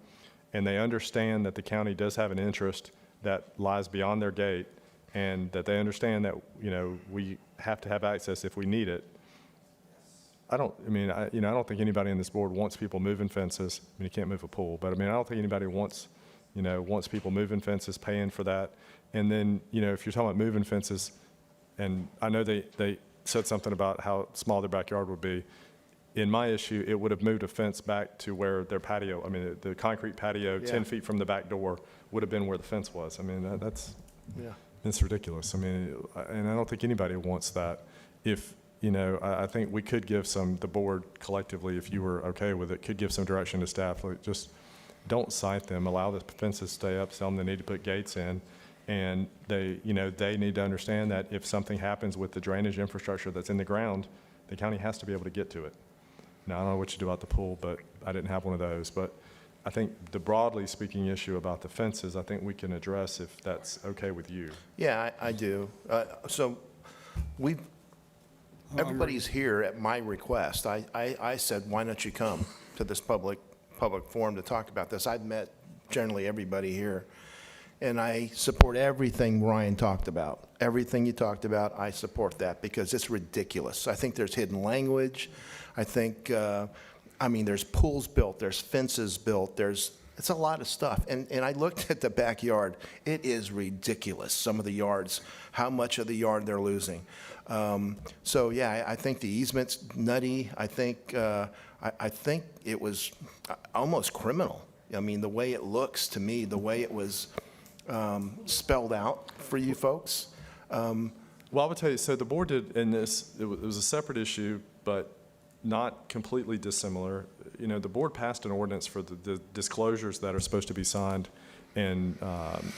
Speaker 18: and they understand that the county does have an interest that lies beyond their gate, and that they understand that, we have to have access if we need it, I don't think anybody on this board wants people moving fences. You can't move a pool, but I don't think anybody wants people moving fences, paying for that. And then, if you're talking about moving fences, and I know they said something about how small their backyard would be. In my issue, it would have moved a fence back to where their patio, the concrete patio, 10 feet from the back door, would have been where the fence was. It's ridiculous. And I don't think anybody wants that. If, I think we could give the board collectively, if you were okay with it, could give some direction to staff, like just don't cite them, allow the fences to stay up, tell them they need to put gates in, and they need to understand that if something happens with the drainage infrastructure that's in the ground, the county has to be able to get to it. Now, I don't know what you do about the pool, but I didn't have one of those, but I think the broadly speaking issue about the fences, I think we can address if that's okay with you.
Speaker 2: Yeah, I do. So everybody's here at my request. I said, why don't you come to this public forum to talk about this? I've met generally everybody here, and I support everything Ryan talked about. Everything you talked about, I support that because it's ridiculous. I think there's hidden language. I think, there's pools built, there's fences built, it's a lot of stuff. And I looked at the backyard. It is ridiculous, some of the yards, how much of the yard they're losing. So yeah, I think the easement's nutty. I think it was almost criminal. I mean, the way it looks to me, the way it was spelled out for you folks.
Speaker 18: Well, I would tell you, so the board did, in this, it was a separate issue, but not completely dissimilar. You know, the board passed an ordinance for the disclosures that are supposed to be signed and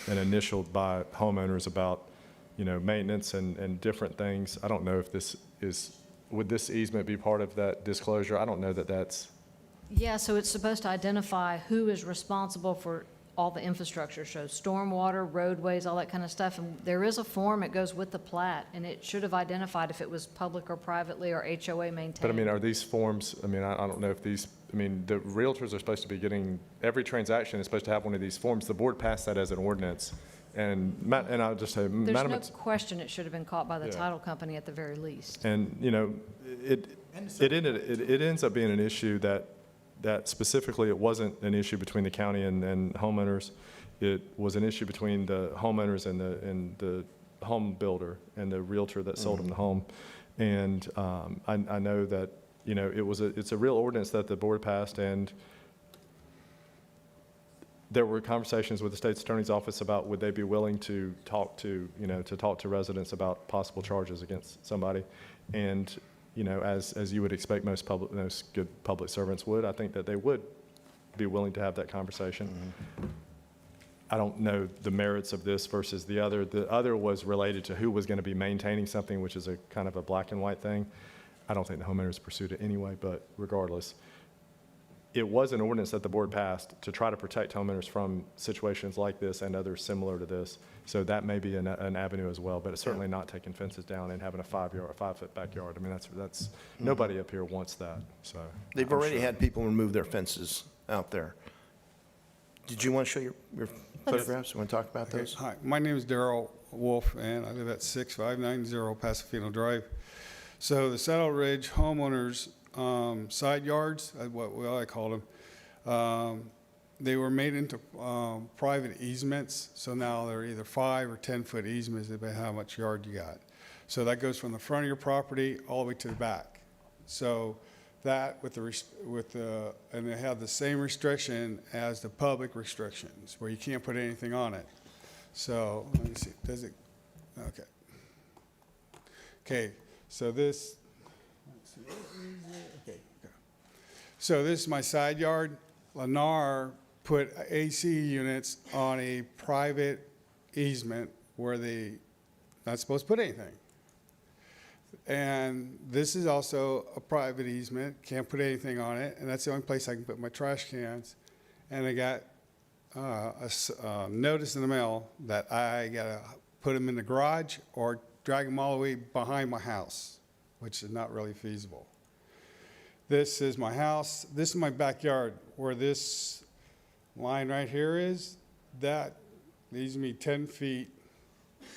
Speaker 18: initialed by homeowners about, you know, maintenance and different things. I don't know if this is, would this easement be part of that disclosure? I don't know that that's,
Speaker 22: Yeah, so it's supposed to identify who is responsible for all the infrastructure, so stormwater, roadways, all that kind of stuff. And there is a form, it goes with the plat, and it should have identified if it was public or privately or HOA maintained.
Speaker 18: but I mean, are these forms, I mean, I don't know if these, I mean, the realtors are supposed to be getting, every transaction is supposed to have one of these forms. The board passed that as an ordinance. And I'll just say,
Speaker 22: There's
Speaker 18: Madam,
Speaker 22: no question it should have been caught by the
Speaker 18: Yeah.
Speaker 22: title company at the very least.
Speaker 18: and, you know, it ends up being an issue that specifically it wasn't an issue between the county and homeowners. It was an issue between the homeowners and the home builder and the realtor that sold them the home. And I know that, you know, it's a real ordinance that the board passed, and there were conversations with the state's attorney's office about would they be willing to talk to residents about possible charges against somebody. And, you know, as you would expect most good public servants would, I think that they would be willing to have that conversation. I don't know the merits of this versus the other. The other was related to who was going to be maintaining something, which is a kind of a black and white thing. I don't think the homeowners pursued it anyway, but regardless, it was an ordinance that the board passed to try to protect homeowners from situations like this and others similar to this. So that may be an avenue as well, but it's certainly not taking fences down and having a 5-foot backyard. I mean, that's nobody up here wants that. So
Speaker 2: They've
Speaker 18: I'm
Speaker 2: already
Speaker 18: sure.
Speaker 2: had people remove their fences out there. Did you want to show your photographs? You want to talk about those?
Speaker 15: Hi, my name is Darrell Wolf, and I live at 6590 Pasofino Drive. So the Saddle Ridge homeowners' side yards, what I call them, they were made into private easements. So now they're either 5 or 10-foot easements, depending on how much yard you got. So that goes from the front of your property all the way to the back. So that and they have the same restriction as the public restrictions, where you can't put anything on it. So let me see, does it, okay. Okay, so this, let's see, okay. So this is my side yard. Lennar put AC units on a private easement where they not supposed to put anything. And this is also a private easement, can't put anything on it, and that's the only place I can put my trash cans. And I got a notice in the mail that I gotta put them in the garage or drag them all the way behind my house, which is not really feasible. This is my house, this is my backyard, where this line right here is, that leaves me 10 feet.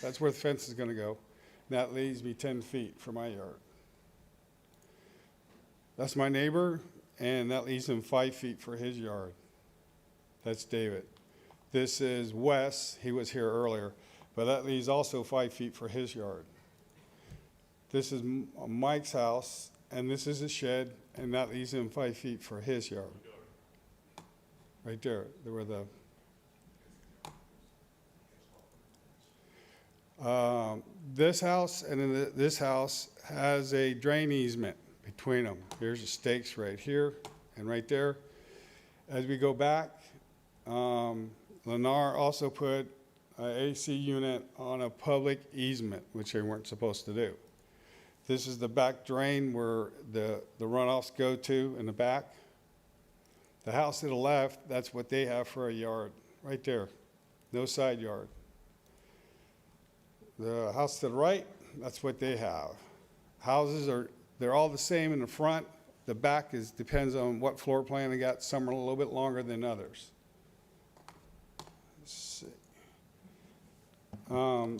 Speaker 15: That's where the fence is gonna go. That leaves me 10 feet for my yard. That's my neighbor, and that leaves him 5 feet for his yard. That's David. This is Wes, he was here earlier, but that leaves also 5 feet for his yard. This is Mike's house, and this is a shed, and that leaves him 5 feet for his yard. Right there, where the this house and then this house has a drain easement between them. Here's the stakes right here and right there. As we go back, Lennar also put an AC unit on a public easement, which they weren't supposed to do. This is the back drain where the runoffs go to in the back. The house to the left, that's what they have for a yard, right there. No side yard. The house to the right, that's what they have. Houses they're all the same in the front. The back depends on what floor plan they got. Some are a little bit longer than others. Let's see.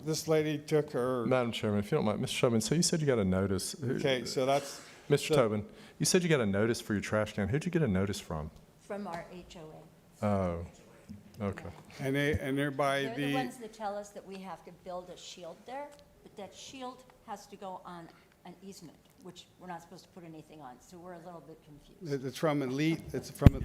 Speaker 15: This lady took her.
Speaker 18: Madam Chairman, if you don't mind, Mr. Tobin, so you said you got a notice.
Speaker 15: Okay, so that's.
Speaker 18: Mr. Tobin, you said you got a notice for your trash can. Who'd you get a notice from?
Speaker 23: From our HOA.
Speaker 18: Oh, okay.
Speaker 15: And they're by
Speaker 23: They're the ones that tell us that we have to build a shield there, but that shield has to go on an easement. which we're not supposed to put anything on, so we're a little bit confused.
Speaker 15: It's from Elite,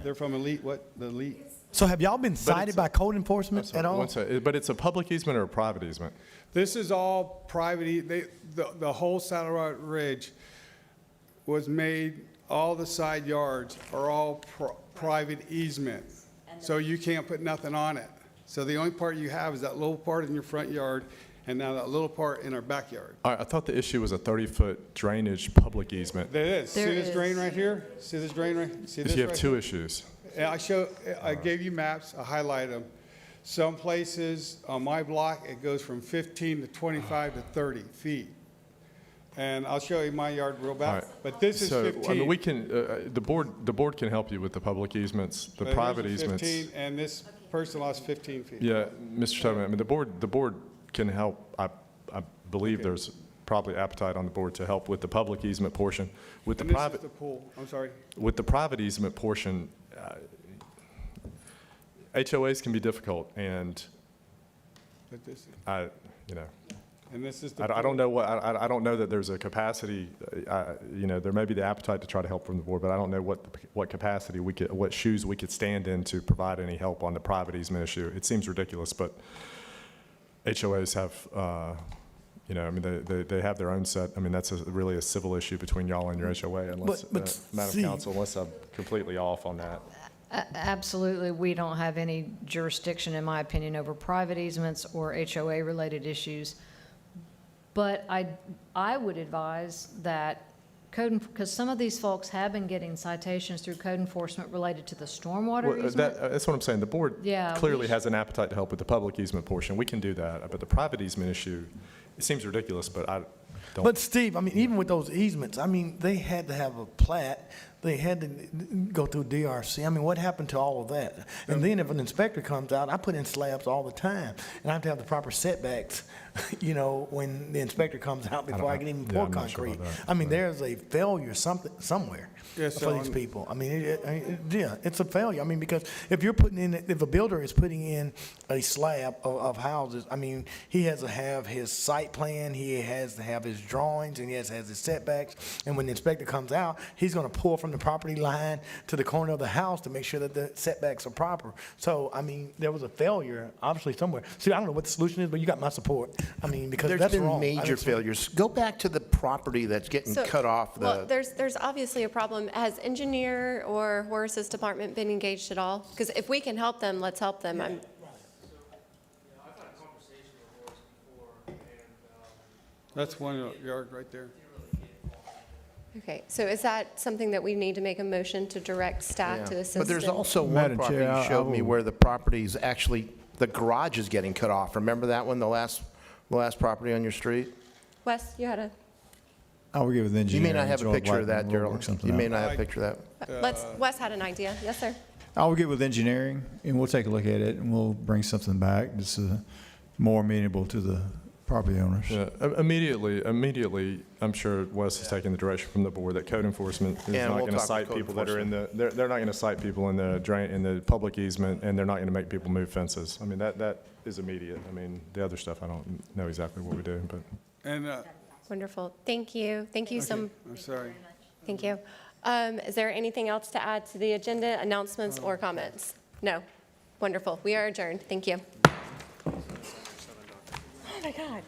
Speaker 15: they're from Elite, what, the Elite?
Speaker 13: So have y'all been cited by code enforcement at all?
Speaker 18: One second, but it's a public easement or a private easement?
Speaker 15: This is all private, the whole Saddle Ridge was made, all the side yards are all private easement. So you can't put nothing on it. So the only part you have is that little part in your front yard and now that little part in our backyard.
Speaker 18: All right, I thought the issue was a 30-foot drainage public easement.
Speaker 15: There is. See
Speaker 22: There
Speaker 15: this drain
Speaker 22: is.
Speaker 15: right here? See this drain right? See this
Speaker 18: You have
Speaker 15: right
Speaker 18: two
Speaker 15: here?
Speaker 18: issues.
Speaker 15: Yeah, I gave you maps, I highlighted them. Some places on my block, it goes from 15 to 25 to 30 feet. And I'll show you my yard real
Speaker 18: All
Speaker 15: back,
Speaker 18: right.
Speaker 15: but this is
Speaker 18: So,
Speaker 15: 15.
Speaker 18: I mean, we can, the board can help you with the public easements, the
Speaker 15: Here's
Speaker 18: private
Speaker 15: the
Speaker 18: easements.
Speaker 15: 15, and this person lost 15 feet.
Speaker 18: Yeah, Mr. Tobin, I mean, the board can help. I believe there's probably appetite on the board to help with the public easement portion. With the
Speaker 15: And this is
Speaker 18: private,
Speaker 15: the pool, I'm sorry.
Speaker 18: with the private easement portion, HOAs can be difficult, and
Speaker 15: But this,
Speaker 18: you know,
Speaker 15: and this is the
Speaker 18: I don't know what, I don't know that there's a capacity, you know, there may be the appetite to try to help from the board, but I don't know what capacity we could, what shoes we could stand in to provide any help on the private easement issue. It seems ridiculous, but HOAs have, you know, I mean, they have their own set. I mean, that's really a civil issue between y'all and your HOA, unless,
Speaker 13: But
Speaker 18: Madam
Speaker 13: see-
Speaker 18: Council, unless I'm completely off on that.
Speaker 22: Absolutely, we don't have any jurisdiction, in my opinion, over private easements or HOA-related issues. But I would advise that because some of these folks have been getting citations through code enforcement related to the stormwater
Speaker 18: Well,
Speaker 22: easement.
Speaker 18: that's what I'm saying. The board
Speaker 22: Yeah,
Speaker 18: clearly
Speaker 22: we
Speaker 18: has an appetite to help with the public easement portion. We can do that, but the private easement issue, it seems ridiculous, but I don't.
Speaker 13: But Steve, I mean, even with those easements, I mean, they had to have a plat, they had to go through DRC. I mean, what happened to all of that? And then if an inspector comes out, I put in slabs all the time, and I have to have the proper setbacks, you know, when the inspector comes out before I can even pour
Speaker 18: I'm not sure
Speaker 13: concrete.
Speaker 18: about that,
Speaker 13: I mean, there's a failure somewhere
Speaker 15: Yes,
Speaker 13: for
Speaker 15: so
Speaker 13: these
Speaker 15: I'm-
Speaker 13: people. I mean, yeah, it's a failure. I mean, because if you're putting in, if a builder is putting in a slab of houses, I mean, he has to have his site plan, he has to have his drawings, and he has to have his setbacks. And when the inspector comes out, he's gonna pull from the property line to the corner of the house to make sure that the setbacks are proper. So, I mean, there was a failure, obviously, somewhere. See, I don't know what the solution is, but you got my support. I mean, because
Speaker 2: There's
Speaker 13: that's
Speaker 2: been
Speaker 13: wrong. I
Speaker 2: major
Speaker 13: think-
Speaker 2: failures. Go back to the property that's getting
Speaker 21: So-
Speaker 2: cut off.
Speaker 21: Well, there's obviously a problem. Has engineer or Horace's department been engaged at all? Because if we can help them, let's help them.
Speaker 15: That's one yard right there.
Speaker 21: Okay, so is that something that we need to make a motion to direct staff to assist in?
Speaker 2: But there's also one
Speaker 6: Madam
Speaker 2: property
Speaker 6: Chair,
Speaker 2: you
Speaker 6: I
Speaker 2: showed me
Speaker 6: will-
Speaker 2: where the property's actually, the garage is getting cut off. Remember that one, the last property on your street?
Speaker 21: Wes, you had a,
Speaker 6: I will get with
Speaker 2: You
Speaker 6: engineering.
Speaker 2: may not have a
Speaker 6: Joel
Speaker 2: picture of that,
Speaker 6: Blackman, we'll work
Speaker 2: Daryl.
Speaker 6: something
Speaker 2: You may
Speaker 6: out.
Speaker 2: not have a picture of that.
Speaker 21: Wes had an idea. Yes, sir?
Speaker 6: I will get with engineering, and we'll take a look at it, and we'll bring something back that's more amenable to the property owners.
Speaker 18: Yeah, immediately, I'm sure Wes is taking the direction from the board that code enforcement is
Speaker 2: Yeah,
Speaker 18: not
Speaker 2: we'll
Speaker 18: going to
Speaker 2: talk with
Speaker 18: cite
Speaker 2: code
Speaker 18: people that are in the, they're not going to cite people in the public easement, and they're not going to make people move fences. I mean, that is immediate. I mean, the other stuff, I don't know exactly what we do, but.
Speaker 15: And,
Speaker 21: Wonderful. Thank you. Thank you
Speaker 15: I'm sorry.
Speaker 21: Thank you. Is there anything else to add to the agenda, announcements or comments? No. Wonderful. We are adjourned. Thank you. Oh, my God.